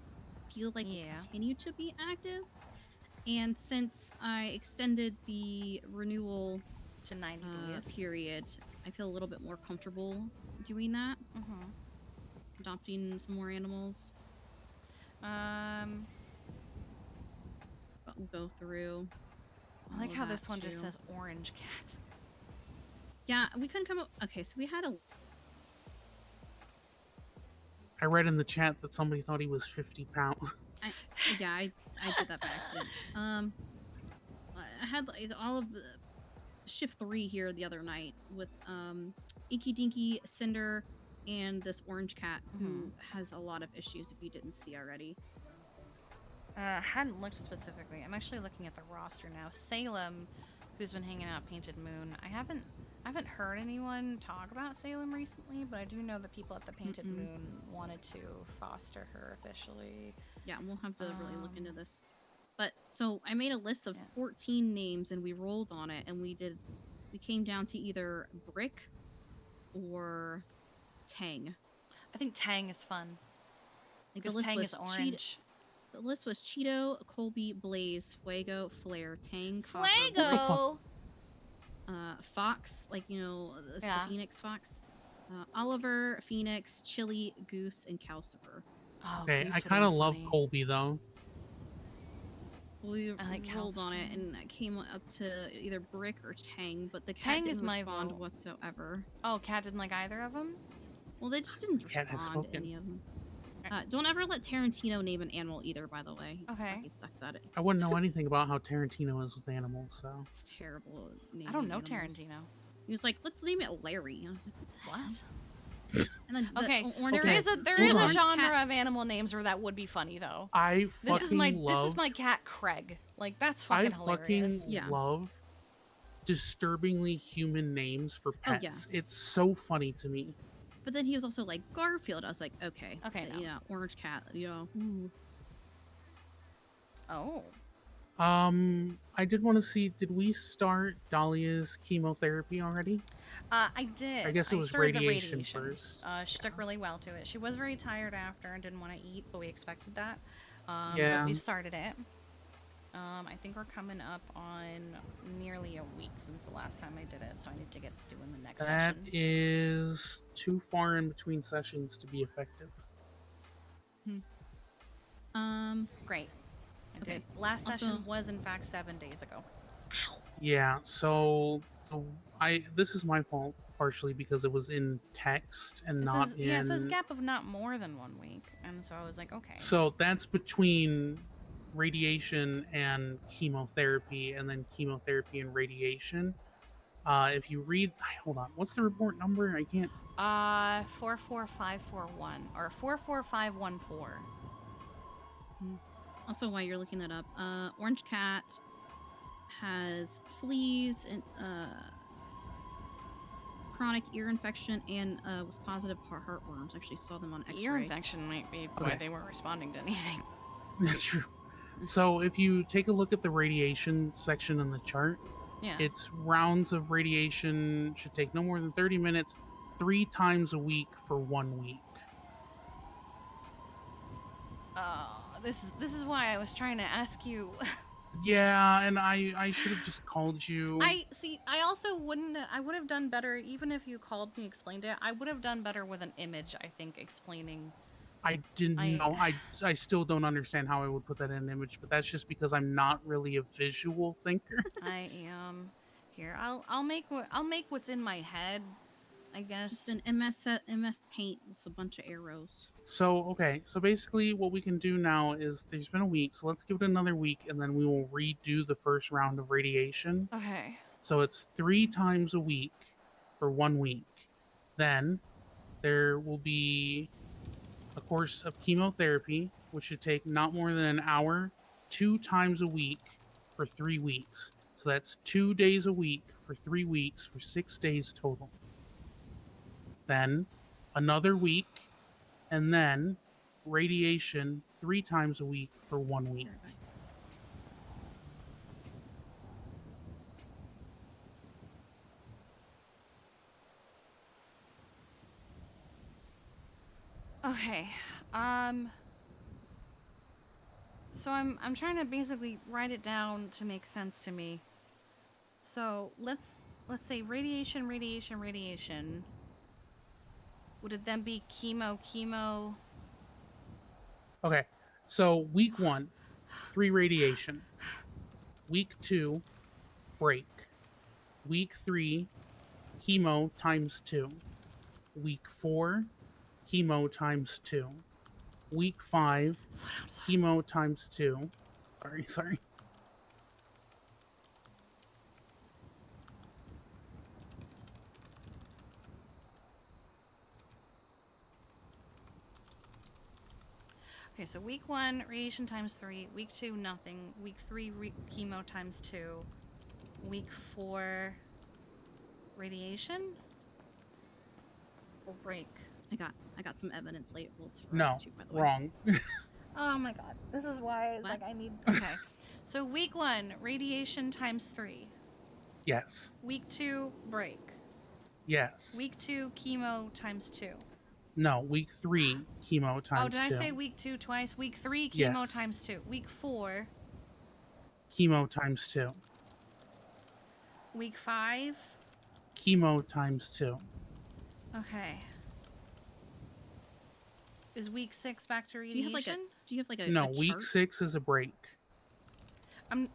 feel like will continue to be active. And since I extended the renewal to 90 days period, I feel a little bit more comfortable doing that. Adopting some more animals. But we'll go through. I like all how of this that one just too. says orange cat. Yeah, we couldn't come up. Okay, so we had a. I read in the chat that somebody thought he was 50 pounds. I did that by accident. I had like all of the shift 3 here the other night with Inky Dinky, Cinder, and this orange cat who has a lot of issues if you didn't see already. Hadn't looked specifically. I'm actually looking at the roster now. Salem, who's been hanging out Painted Moon. I haven't heard anyone talk about Salem recently, but I do know that people at the Painted Moon wanted to foster her officially. Yeah, we'll have to really look into this. But so I made a list of 14 names and we rolled on it, and we came down to either Brick or Tang. I think Tang is fun. Like, Because the list Tang was is orange. The list was Cheeto, Colby, Blaze, Fuego, Flare, Tang, Copper, Fuego! Fox, like, the Phoenix Fox. Oliver, Phoenix, Chili, Goose, and Calcifer. Oh, Okay, Goose I would've kind of been love funny. Colby though. We I like rolled on it Calcium. and I came up to either Brick or Tang, but the cat Tang didn't is my respond vote. whatsoever. Oh, Cat didn't like either of them? Well, they just didn't Cat has respond to spoken. any of them. Don't ever let Tarantino name an animal either, by the way. He Okay. fucking sucks at it. I wouldn't know anything about how Tarantino is with animals, so. It's terrible at naming I don't know animals. Tarantino. He was like, let's name it Larry. I was like, What? and then Okay, orange there cat- is a orange genre cat- of animal names where that would be funny though. I This fucking is my love. cat Craig. Like that's I fucking hilarious. fucking love disturbingly human names for Oh, pets. yes. It's so funny to me. But then he was also like Garfield. I was like, okay, no. yeah, orange cat, yeah. Ooh. Oh. I did want to see. Did we start Dahlia's chemotherapy already? I did. I guess it was started the radiation first. She took really well to it. She was very tired after and didn't want to eat, but we expected that. Yeah. But we've started it. I think we're coming up on nearly a week since the last time I did it, so I need to get doing the next That session. is too far in between sessions to be effective. Great. I Okay. did. Last Also- session was in fact 7 days ago. Yeah, so this is my fault partially because it was in text and It not says, in. yeah, it says gap of not more than 1 week, and so I was like, okay. So that's between radiation and chemotherapy, and then chemotherapy and radiation. If you read, hold on, what's the report number? I can't. 44541 or 44514. Also, while you're looking that up, orange cat has fleas and chronic ear infection and was positive for heartworms. Actually saw them on X-ray. Ear infection might be why Okay. they weren't responding to anything. That's true. So if you take a look at the radiation section in the chart, Yeah. its rounds of radiation should take no more than 30 minutes, 3 times a week for 1 week. This is why I was trying to ask you. Yeah, and I should have just called you. I also wouldn't. I would have done better even if you called me, explained it. I would have done better with an image. I think explaining. I didn't know. I still don't understand how I would put that in an image, but that's just because I'm not really a visual thinker. I am. Here, I'll make what's in my head. I guess. Just an MS Paint with a bunch of arrows. So, okay. So basically what we can do now is there's been a week, so let's give it another week and then we will redo the first round of radiation. Okay. So it's 3 times a week for 1 week. Then there will be a course of chemotherapy, which should take not more than an hour, 2 times a week for 3 weeks. So that's 2 days a week for 3 weeks for 6 days total. Then another week, and then radiation 3 times a week for 1 week. Okay. So I'm trying to basically write it down to make sense to me. So let's say radiation. Would it then be chemo? Okay, so week 1, 3 radiation. Week 2, break. Week 3, chemo times 2. Week 4, chemo times 2. Week 5, chemo times 2. Sorry. Okay, so week 1 radiation times 3. Week 2 nothing. Week 3 chemo times 2. Week 4 radiation or break. I got some evidence labels for No, us too, by the way. wrong. Oh my god. This is why it's like I need. Okay. So week 1 radiation times 3. Yes. Week 2 break. Yes. Week 2 chemo times 2. No, week 3, chemo times 2. Oh, did I say week 2 twice? Week 3 chemo Yes. times 2. Week 4. Chemo times 2. Week 5. Chemo times 2. Okay. Is week 6 back to Do radiation? you have like a No, a week chart? 6 is a break.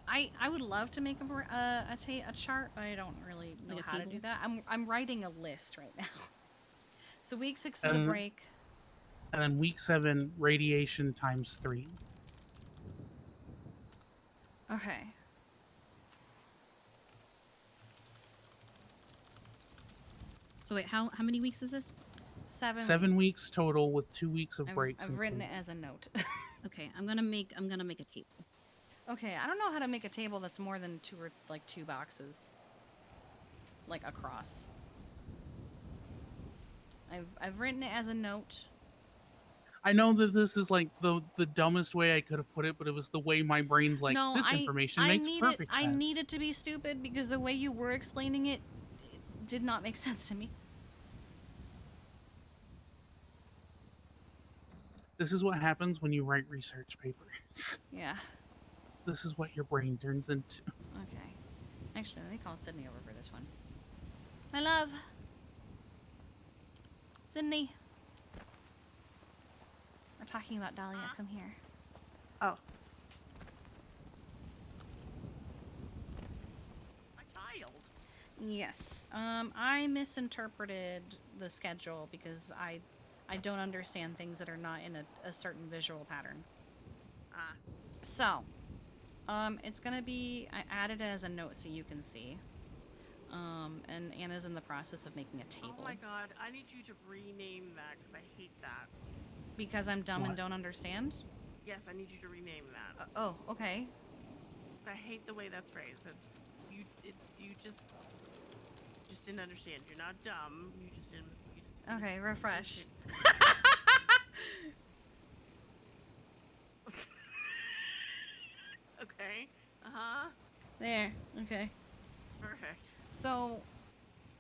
I would love to make a chart, but I don't really know Like a how to do table? that. I'm writing a list right now. So week 6 is a And- break. And then week 7, radiation times 3. Okay. So wait, how many weeks is this? 7 weeks total with 2 weeks of breaks. I've written it included. as a note. Okay, I'm gonna make a table. Okay, I don't know how to make a table that's more than 2 boxes, like across. I've written it as a note. I know that this is like the dumbest way I could have put it, but it was the way my brain's like, No, this information I makes need perfect it. sense. I need it to be stupid because the way you were explaining it did not make sense to me. This is what happens when you write research papers. Yeah. This is what your brain turns into. Okay. Actually, let me call Sydney over for this one. My love. Sydney. We're talking about Dahlia. Come here. Oh. My child. Yes. I misinterpreted the schedule because I don't understand things that are not in a certain visual pattern. Ah. So, it's gonna be, I added it as a note so you can see. And Anna's in the process of making a table. Oh my god, I need you to rename that because I hate that. Because I'm dumb and What? don't understand? Yes, I need you to rename that. Oh, okay. I hate the way that's phrased. You just didn't understand. You're not dumb. You just didn't. Okay, refresh. Okay. Uh-huh. There. Okay. Perfect. So,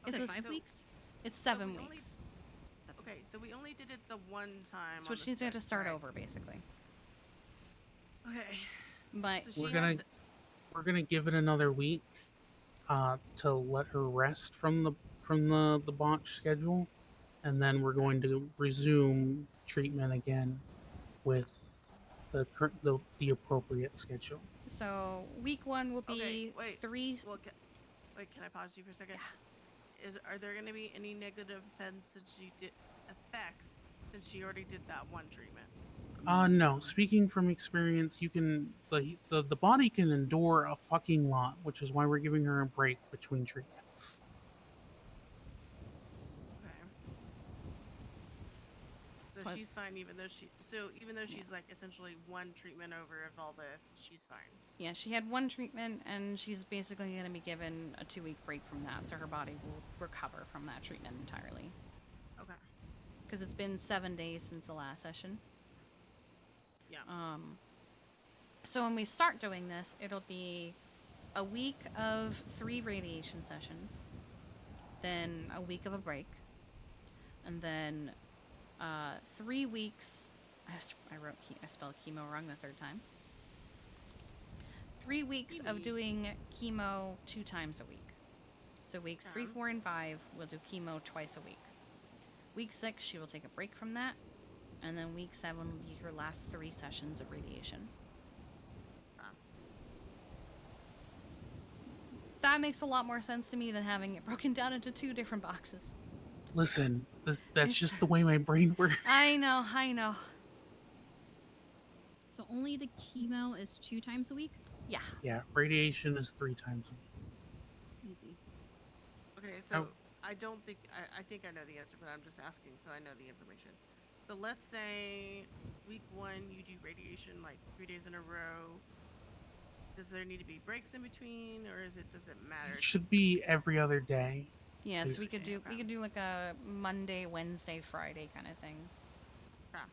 Okay, it's 5 weeks? It's 7 we only- weeks. Okay, so we only did it the one time. So on she the needs to have to 6th, start right? over, basically. Okay. But So We're she gonna has- we're gonna give it another week to let her rest from the botch schedule, and then we're going to resume treatment again with the appropriate schedule. So week 1 will be Okay, wait. 3. Well, can I pause you for a second? Are there going to be any negative effects since she already did that one treatment? No. Speaking from experience, you can the body can endure a fucking lot, which is why we're giving her a break between treatments. Okay. So Plus- she's fine even though she's like essentially one treatment over of all this, she's fine. Yeah, she had one treatment, and she's basically going to be given a 2-week break from that, so her body will recover from that treatment entirely. Okay. Because it's been 7 days since the last session. Yeah. So when we start doing this, it'll be a week of 3 radiation sessions, then a week of a break, and then 3 weeks. I spelled chemo wrong the 3rd time. 3 weeks of doing chemo 2 times a week. So weeks 3, 4, and 5, we'll do chemo twice a week. Week 6, she will take a break from that, and then week 7 will be her last 3 sessions of radiation. That makes a lot more sense to me than having it broken down into 2 different boxes. Listen, that's just the way my brain works. I know. So only the chemo is 2 times a week? Yeah. Yeah, radiation is 3 times a week. Easy. Okay, so I don't think I think I know the answer, but I'm just asking so I know the information. So let's say week 1 you do radiation like 3 days in a row. Does there need to be breaks in between, or does it matter? It should be every other day. Yes, Is- we could do like a Monday, Wednesday, Friday kind of thing. That's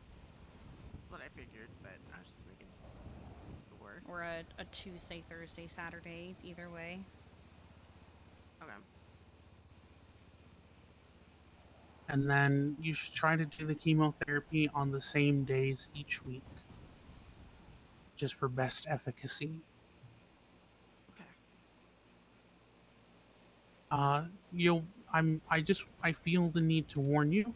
what I figured, but I was just making sure. Or a Tuesday, Thursday, Saturday, either way. Okay. And then you should try to do the chemotherapy on the same days each week, just for best efficacy. Okay. I feel the need to warn you.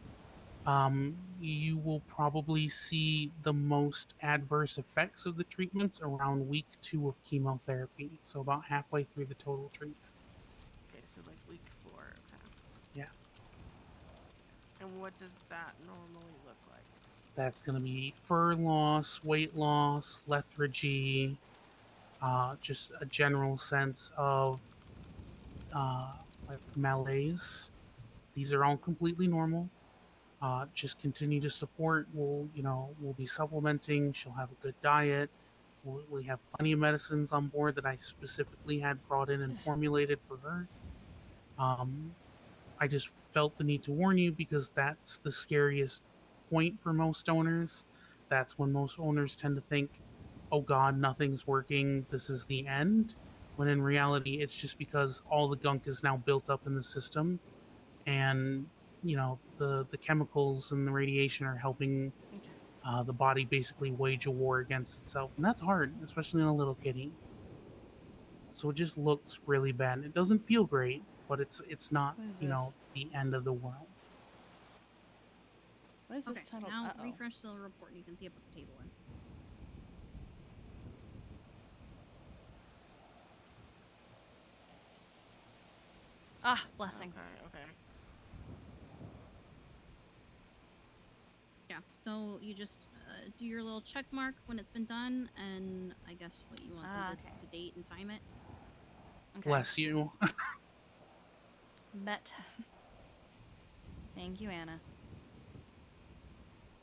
You will probably see the most adverse effects of the treatments around week 2 of chemotherapy, so about halfway through the total treatment. Okay, so like week 4. Okay. Yeah, And what does that normally look like? that's going to be fur loss, weight loss, lethargy, just a general sense of like malaise. These are all completely normal. Just continue to support. We'll be supplementing. She'll have a good diet. We have plenty of medicines on board that I specifically had brought in and formulated for her. I just felt the need to warn you because that's the scariest point for most owners. That's when most owners tend to think, oh God, nothing's working. This is the end. When in reality, it's just because all the gunk is now built up in the system, and the chemicals and the radiation are helping the body basically wage a war against itself, and that's hard, especially in a little kitty. So it just looks really bad. It doesn't feel great, but it's not What is this? the end of the world. What is this Okay, title? now Uh-oh. refresh the report and you can see I put the table in. Ah, blessing. Okay. Yeah, so you just do your little check mark when it's been done, and I guess what you want them to date and time it. Okay. Bless you. Bet. Thank you, Anna.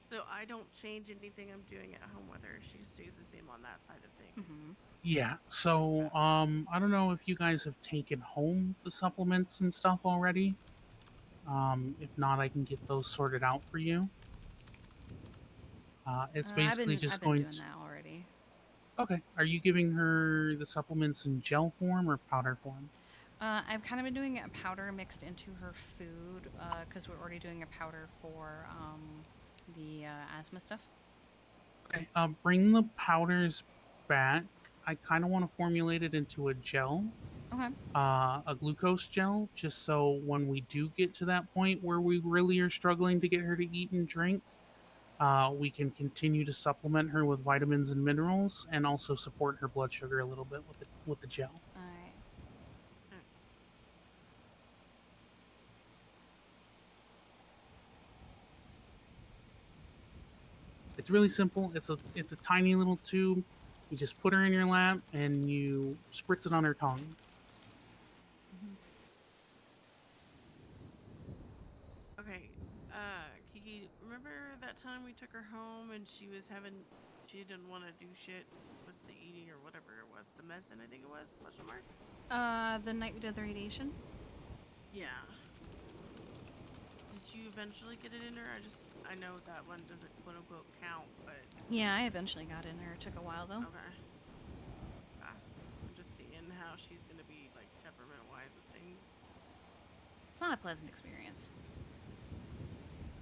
So I don't change anything I'm doing at home with her. She stays the same on that side of things. Yeah. So I don't know if you guys have taken home the supplements and stuff already. If not, I can get those sorted out for you. It's basically just I've been going doing to. that already. Okay. Are you giving her the supplements in gel form or powder form? I've kind of been doing a powder mixed into her food because we're already doing a powder for the asthma stuff. Okay. Bring the powders back. I kind of want to formulate it into a gel. Okay. A glucose gel, just so when we do get to that point where we really are struggling to get her to eat and drink, we can continue to supplement her with vitamins and minerals, and also support her blood sugar a little bit with the gel. All right. It's really simple. It's a tiny little tube. You just put her in your lap and you spritz it on her tongue. Okay, Kiki, remember that time we took her home and she didn't want to do shit with the eating or whatever it was, the medicine I think it was, question mark? The night we did the radiation? Yeah. Did you eventually get it in her? I know that one doesn't quote unquote count, but. Yeah, I eventually got in her. It took a while though. Okay. I'm just seeing how she's gonna be like temperament wise with things. It's not a pleasant experience.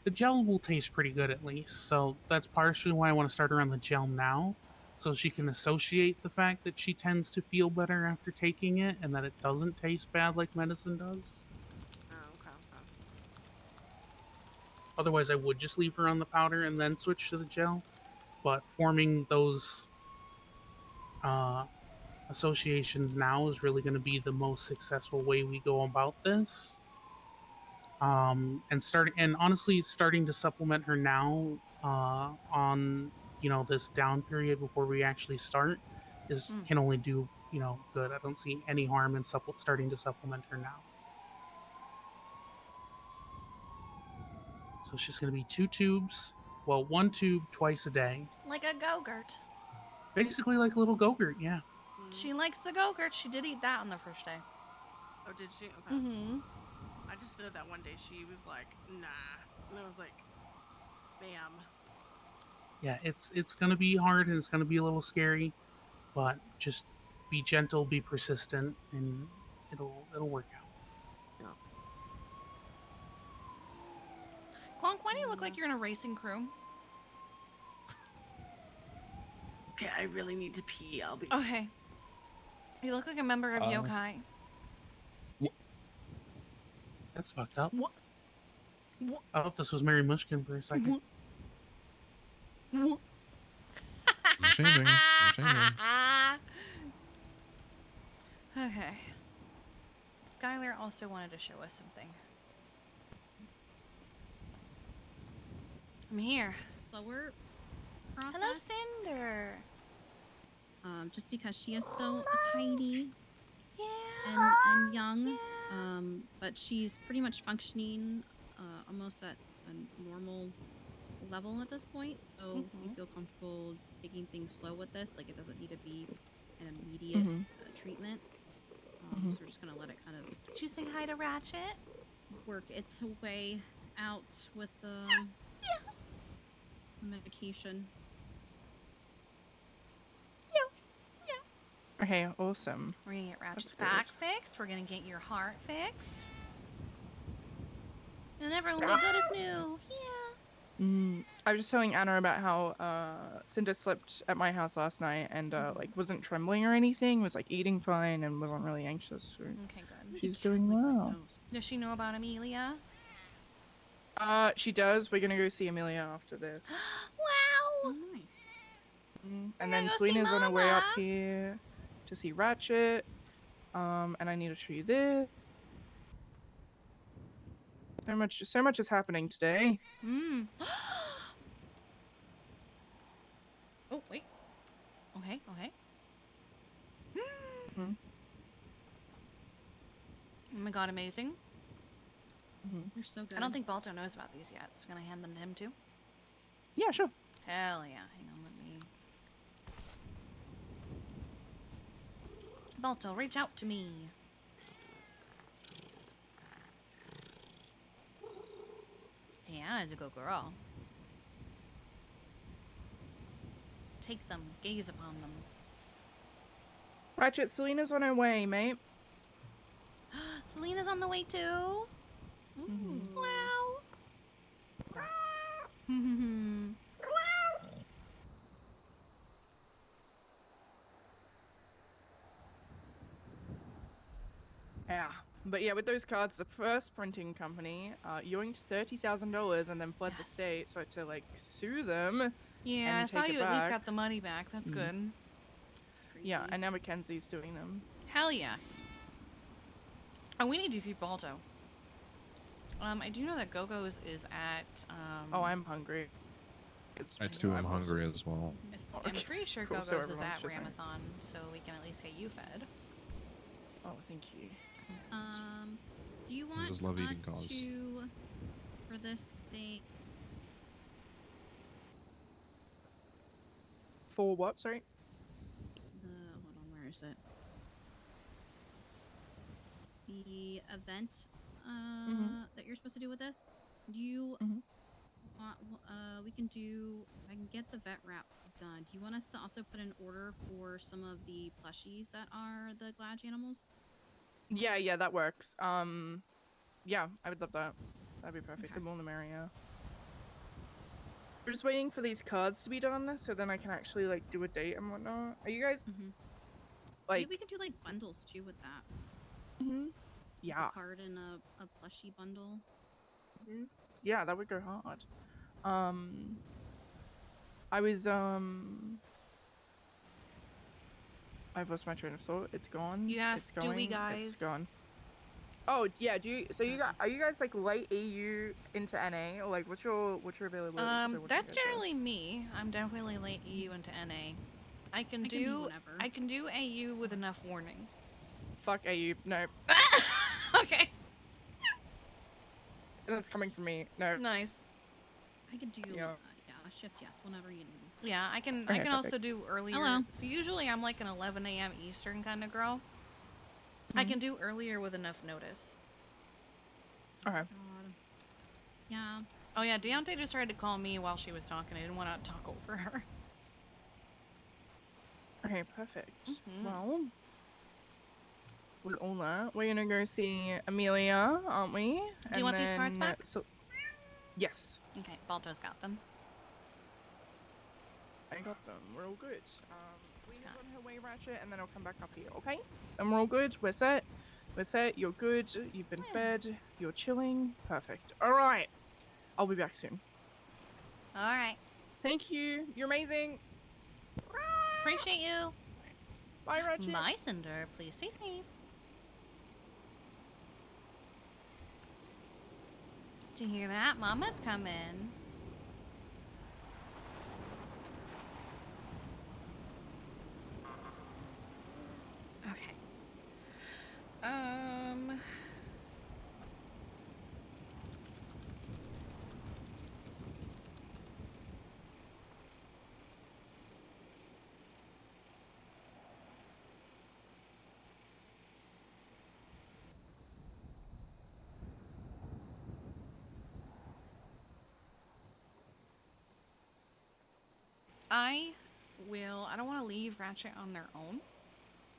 The gel will taste pretty good at least, so that's partially why I want to start her on the gel now, so she can associate the fact that she tends to feel better after taking it and that it doesn't taste bad like medicine does. Oh, okay. Otherwise, I would just leave her on the powder and then switch to the gel, but forming those associations now is really going to be the most successful way we go about this. And honestly, starting to supplement her now on this down period before we actually start can only do good. I don't see any harm in starting to supplement her now. So it's just going to be 2 tubes. Well, 1 tube twice a day. Like a Go-Gurt. Basically like a little Go-Gurt, yeah. She likes the Go-Gurt. She did eat that on the first day. Oh, did she? Okay. Mm-hmm. I just know that one day she was like, nah. And I was like, bam. Yeah, it's going to be hard and it's going to be a little scary, but just be gentle, be persistent, and it'll work out. Clonk, why do you look like you're in a racing crew? Okay, I really need to pee. I'll be. Okay. You look like a member of Yokai. That's fucked up. What? I thought this was Mary Mushkin for a second. Changing. Okay. Skylar also wanted to show us something. I'm here. Slower process. Hello, Cinder. Just because she is still tiny and young, but she's pretty much functioning almost at a normal level at this point, so we feel comfortable taking things slow with this. Like, it doesn't need to be an immediate treatment. So we're just gonna let it kind of. Did you say hi to Ratchet? Work its way out with the medication. Okay, awesome. We're gonna get Ratchet's That's back good. fixed. We're gonna get your heart fixed. And everyone will be good as new. Yeah. I was just telling Anna about how Cinder slept at my house last night and like wasn't trembling or anything, was like eating fine and wasn't really anxious. So Okay, good. she's doing well. Does she know about Amelia? She does. We're gonna go see Amelia after this. Wow. Oh, nice. And then go see Selena's on her way up Mama. here to see Ratchet. And I need to show you this. So much is happening today. Oh, wait. Okay, okay. Mhm. Oh my god, amazing. You're so good. I don't think Balto knows about these yet. So gonna hand them to him too? Yeah, sure. Hell yeah. Hang on, let me... Balto, reach out to me. Yeah, as a good girl. Take them, gaze upon them. Ratchet, Selena's on her way, mate. Selena's on the way too? Wow. Yeah. But yeah, with those cards, the first printing company yoinked $30,000 and then fled the state, so I had to like sue them. Yeah, I and saw take it you at least back. got the money back. That's good. Yeah, and now Mackenzie's doing them. Hell yeah. Oh, we need to feed Balto. I do know that Go-Go's is at, Oh, I'm hungry. I too am hungry as well. I'm pretty sure cool, Go-Go's so is everyone's at just like- Ramathon, so we can at least get you fed. Oh, thank you. Do you want just love eating us cause. to, for this thing, For what, sorry? hold on, where is it? The event that you're supposed to do with this. Do you want? We can do. I can get the vet wrap done. Do you want us to also put an order for some of the plushies that are the Glad animals? Yeah, that works. Yeah, I would love that. That'd be perfect. Okay. The more the merrier. We're just waiting for these cards to be done, so then I can actually like do a date and whatnot. Are you guys like? Maybe we can do like bundles too with that. Yeah. A card and a plushie bundle. Yeah, that would go hard. I was I've lost my train of thought. It's gone. You asked, it's do we going, guys? It's gone. Oh yeah, do you? So you guys are you guys like late EU into NA or like what's your availability? So what do you That's guys do? generally me. I'm definitely late EU into NA. I can do AU with enough warning. Fuck AU. No. Okay. That's coming from me. No. Nice. I could do Yeah. A shift, yes, whenever you need. Yeah, I can. Okay, I can also perfect. do earlier. Hello. So usually I'm like an 11 a.m. Eastern kind of girl. I can do earlier with enough notice. Okay. Yeah. Oh yeah, Deontay just tried to call me while she was talking. I didn't want to talk over her. Okay, perfect. Well, with all that, we're gonna go see Amelia, aren't we? Do you want these cards back? So, yes, Okay, Balto's got them. I got them. We're all good. Selena's on her way, Ratchet, and then I'll come back up here, okay? And we're all good. We're set. We're set. You're good. You've been fed. You're chilling. Perfect. All right. I'll be back soon. All right. Thank you. You're amazing. Appreciate you. Bye, Ratchet. Bye, Cinder. Please stay safe. Did you hear that? Mama's coming. Okay. I don't want to leave Ratchet on their own.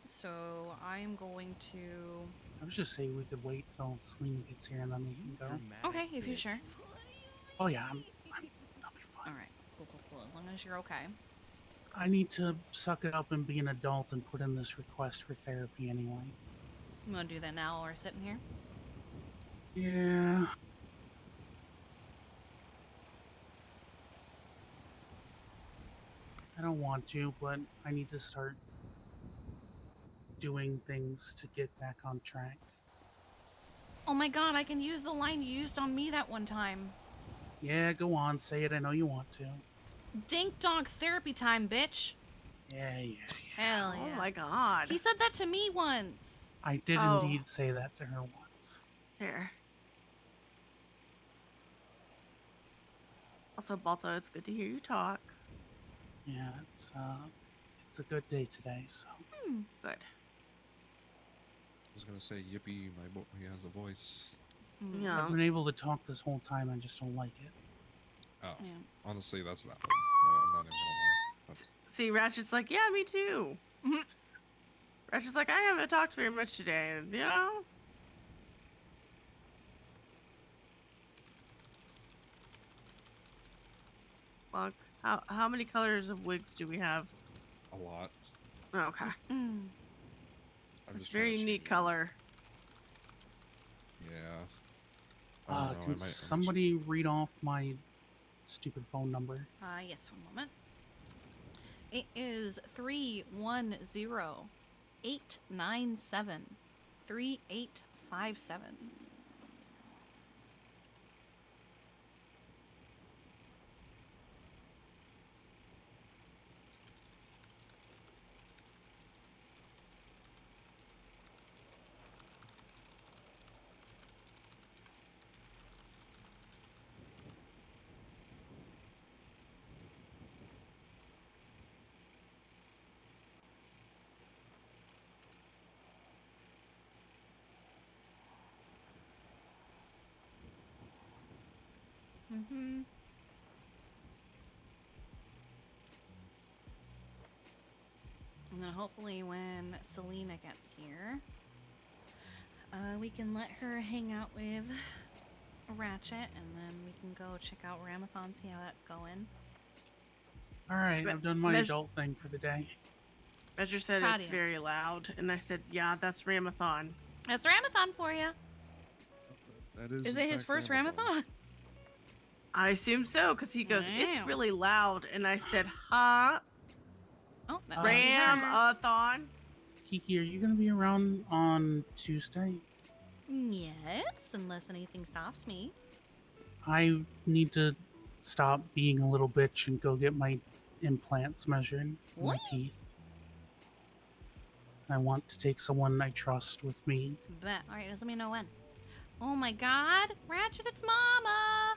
So I'm going to... I was just saying we could wait till Selena gets here and then we can go. Okay, if you're sure. Oh yeah, I'll be fine. Alright, cool. As long as you're okay. I need to suck it up and be an adult and put in this request for therapy anyway. You want to do that now while we're sitting here? Yeah. I don't want to, but I need to start doing things to get back on track. Oh my god, I can use the line you used on me that one time. Yeah, go on, say it. I know you want to. Dink dog therapy time, bitch. Yeah. Hell yeah. Oh my god. He said that to me once. I did indeed say that to her once. Here. Also, Balto, it's good to hear you talk. Yeah, it's a good day today, so. Good. I was gonna say, yippee, my boy, he has a voice. Yeah. I've been able to talk this whole time, I just don't like it. Oh, yeah. Honestly, that's valid. I'm not even gonna lie. That's... See, Ratchet's like, yeah, me too. Ratchet's like, I haven't talked very much today, you know? Look, how many colors of wigs do we have? A lot. Okay. I'm It's just a very trying to unique change color. it. Yeah. I don't know, I Can might- somebody read off my stupid phone number? Yes, one moment. It is 310-897-3857. And then hopefully when Selena gets here, we can let her hang out with Ratchet, and then we can go check out Ramathon, see how that's going. Alright, I've done my adult thing for the day. Measure said Proud it's of you. very loud, and I said, yeah, that's Ramathon. That's Ramathon for you. That Is it his first Ramathon? I assume so, because he goes, it's Wow. really loud, and I said, huh? Oh, that Ramathon? Kiki, are you gonna be around on Tuesday? Yes, unless anything stops me. I need to stop being a little bitch and go get my implants measured in my What? teeth. I want to take someone I trust with me. Bet. Alright, just let me know when. Oh my god, Ratchet, it's Mama!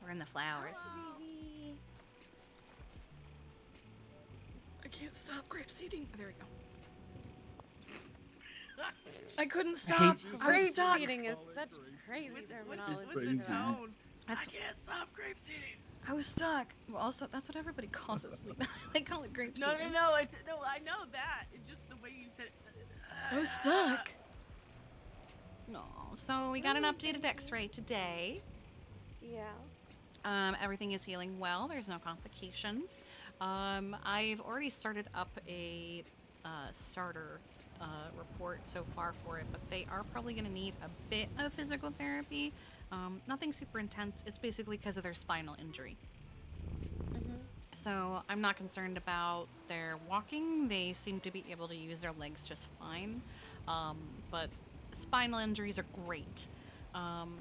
We're in the flowers. I can't stop grape seeding. There we go. I couldn't stop. I was Grape stuck. seeding is such crazy terminology. With the tone. That's- I can't stop grape seeding. I was stuck. Well, also, that's what everybody calls it. They call it grape No, seeding. no, I know that. It's just the way you said it. I was stuck. No, so we got an updated X-ray today. Yeah. Everything is healing well. There's no complications. I've already started up a starter report so far for it, but they are probably going to need a bit of physical therapy. Nothing super intense. It's basically because of their spinal injury. So I'm not concerned about their walking. They seem to be able to use their legs just fine. But spinal injuries are great.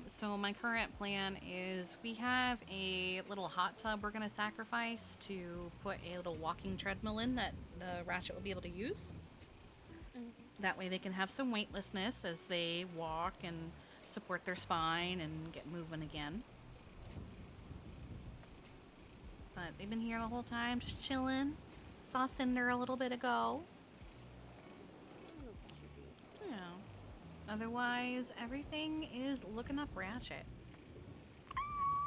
So my current plan is we have a little hot tub we're going to sacrifice to put a little walking treadmill in that the Ratchet will be able to use. That way they can have some weightlessness as they walk and support their spine and get moving again. But they've been here the whole time, just chilling. Saw Cinder a little bit ago. Yeah. Otherwise, everything is looking up Ratchet.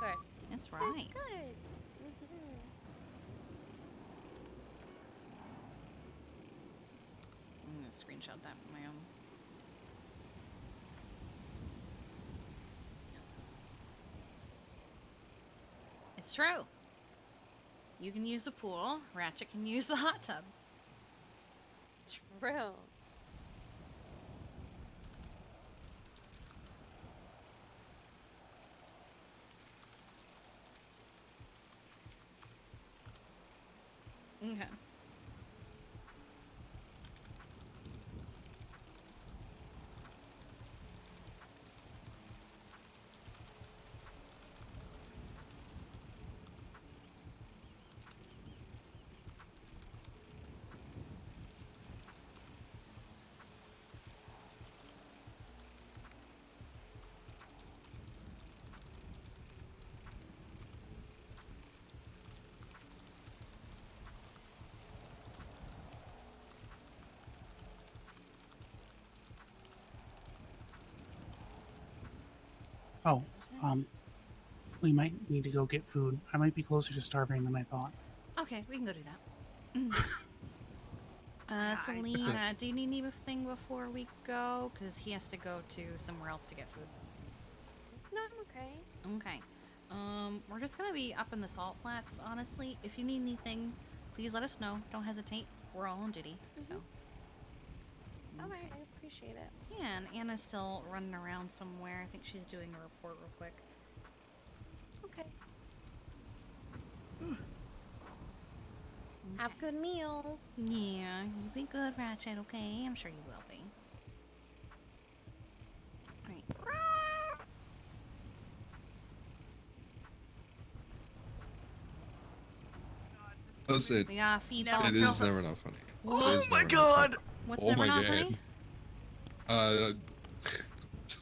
Good. That's right. Good. I'm gonna screenshot that for my own. It's true. You can use the pool. Ratchet can use the hot tub. True. Okay. Oh, we might need to go get food. I might be closer to starving than I thought. Okay, we can go do that. Selena, do you need anything before we go? Because he has to go to somewhere else to get food. No, I'm okay. Okay. We're just gonna be up in the salt flats, honestly. If you need anything, please let us know. Don't hesitate. We're all on duty, so. Alright, I appreciate it. Yeah, and Anna's still running around somewhere. I think she's doing a report real quick. Okay. Have good meals. Yeah, you'll be good, Ratchet, okay? I'm sure you will be. Alright. Listen, We gotta feed it Bob. is never not funny. Oh It is my never not god! funny. What's Oh never my not god.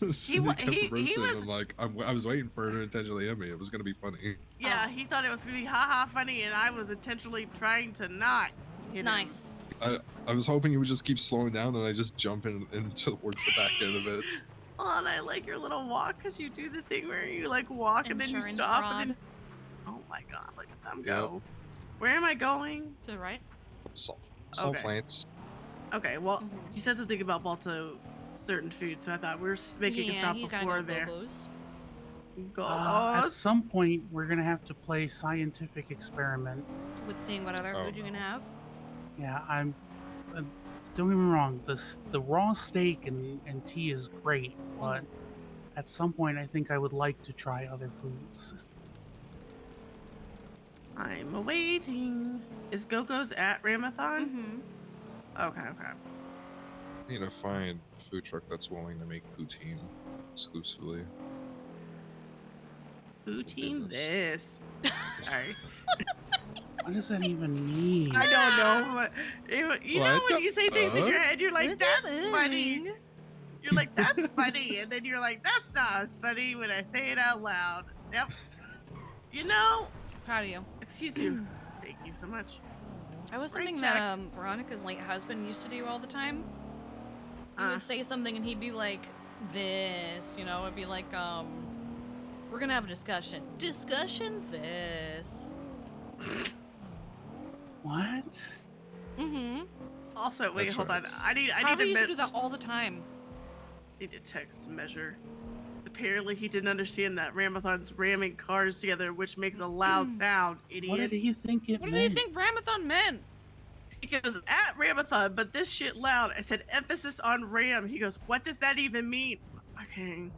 He Cindy kept roasting was- him like I was waiting for her to intentionally hit me. It was gonna be funny. Yeah, he thought it was gonna be haha funny, and I was intentionally trying to not hit him. Nice. I was hoping you would just keep slowing down, then I just jump in towards the back end of it. Oh, and I like your little walk because you do the thing where you like walk and then you Insurance stop fraud. and then. Oh my god! Look at them go. Where am I going? To the right. Salt Okay. plants. Okay, well, you said something about Balto certain food, so I thought we were making a Yeah, stop he's gotta before go there. Go-Go's. At some point, we're gonna have to play scientific experiment. With seeing what other food you can have. Yeah, I'm. Don't get me wrong. The raw steak and tea is great, but at some point, I think I would like to try other foods. I'm awaiting. Is Go-Go's at Ramathon? Mm-hmm. Okay. I need to find a food truck that's willing to make poutine exclusively. Poutine this. Sorry. What does that even mean? I don't know, but you know What when the you say things in your fuck? head, you're like, What that's the funny. You're like, that's funny, and then you're like, that's not as funny when I say it out loud. Yep. You know. Proud of you. Excuse you. Thank you so much. That was Great something check. that Veronica's late husband used to do all the time. He would say something and he'd be like, this, you know, it'd be like, we're gonna have a discussion. Discussion this. What? Mm-hmm. Also, wait, hold on. I need Harvey to used to do that all the time. Need to text measure. Apparently, he didn't understand that Ramathon's ramming cars together, which makes a loud sound. Idiot. What did he think it What meant? did he think Ramathon meant? He goes, at Ramathon, but this shit loud. I said, emphasis on Ram. He goes, what does that even mean? Okay.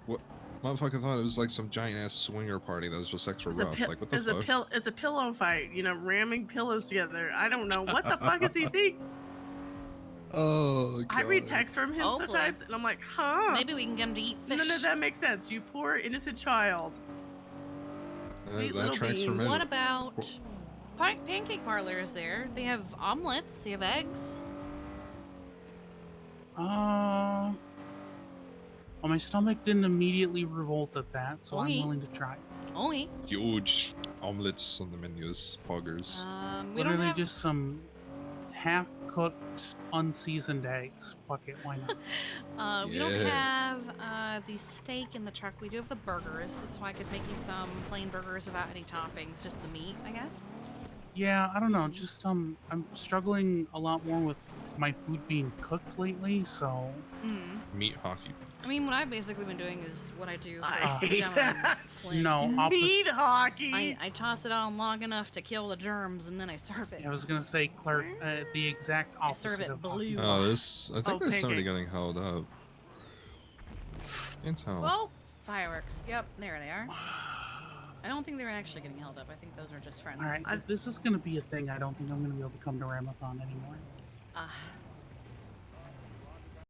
What? Motherfucker thought it was like some giant ass swinger party that was just extra rough. Like, what the fuck? It's a pillow fight, you know, ramming pillows together. I don't know. What the fuck does he think? Oh, God. I read texts from him Hopefully. sometimes, and I'm like, huh? Maybe we can get him to eat fish. No, that makes sense. You poor innocent child. Sweet That little tracks for bean. me. What about Pancake Parlor is there? They have omelets. They have eggs. Well, my stomach didn't immediately revolt at that, so Oi. I'm willing to try. Oi. Huge omelets on the menus, poggers. We Literally don't have. just some half-cooked, unseasoned eggs. Fuck it, why not? We don't have the steak in the truck. We do have the burgers, so I could make you some plain burgers without any toppings, just the meat, I guess. Yeah, I don't know. Just I'm struggling a lot more with my food being cooked lately, so. Meat hockey. I mean, what I've basically been doing is what I do for I hate Gemma and that. Flint No, is opposite. Meat hockey. I toss it on long enough to kill the germs, and then I serve it. I was gonna say, Clark, the exact opposite serve it of blue. Oh, this. I think there's somebody pancake. getting held up. Can't tell. Well, fireworks. Yep, there they are. I don't think they're actually getting held up. I think those are just friends. All right, if this is gonna be a thing, I don't think I'm gonna be able to come to Ramathon anymore.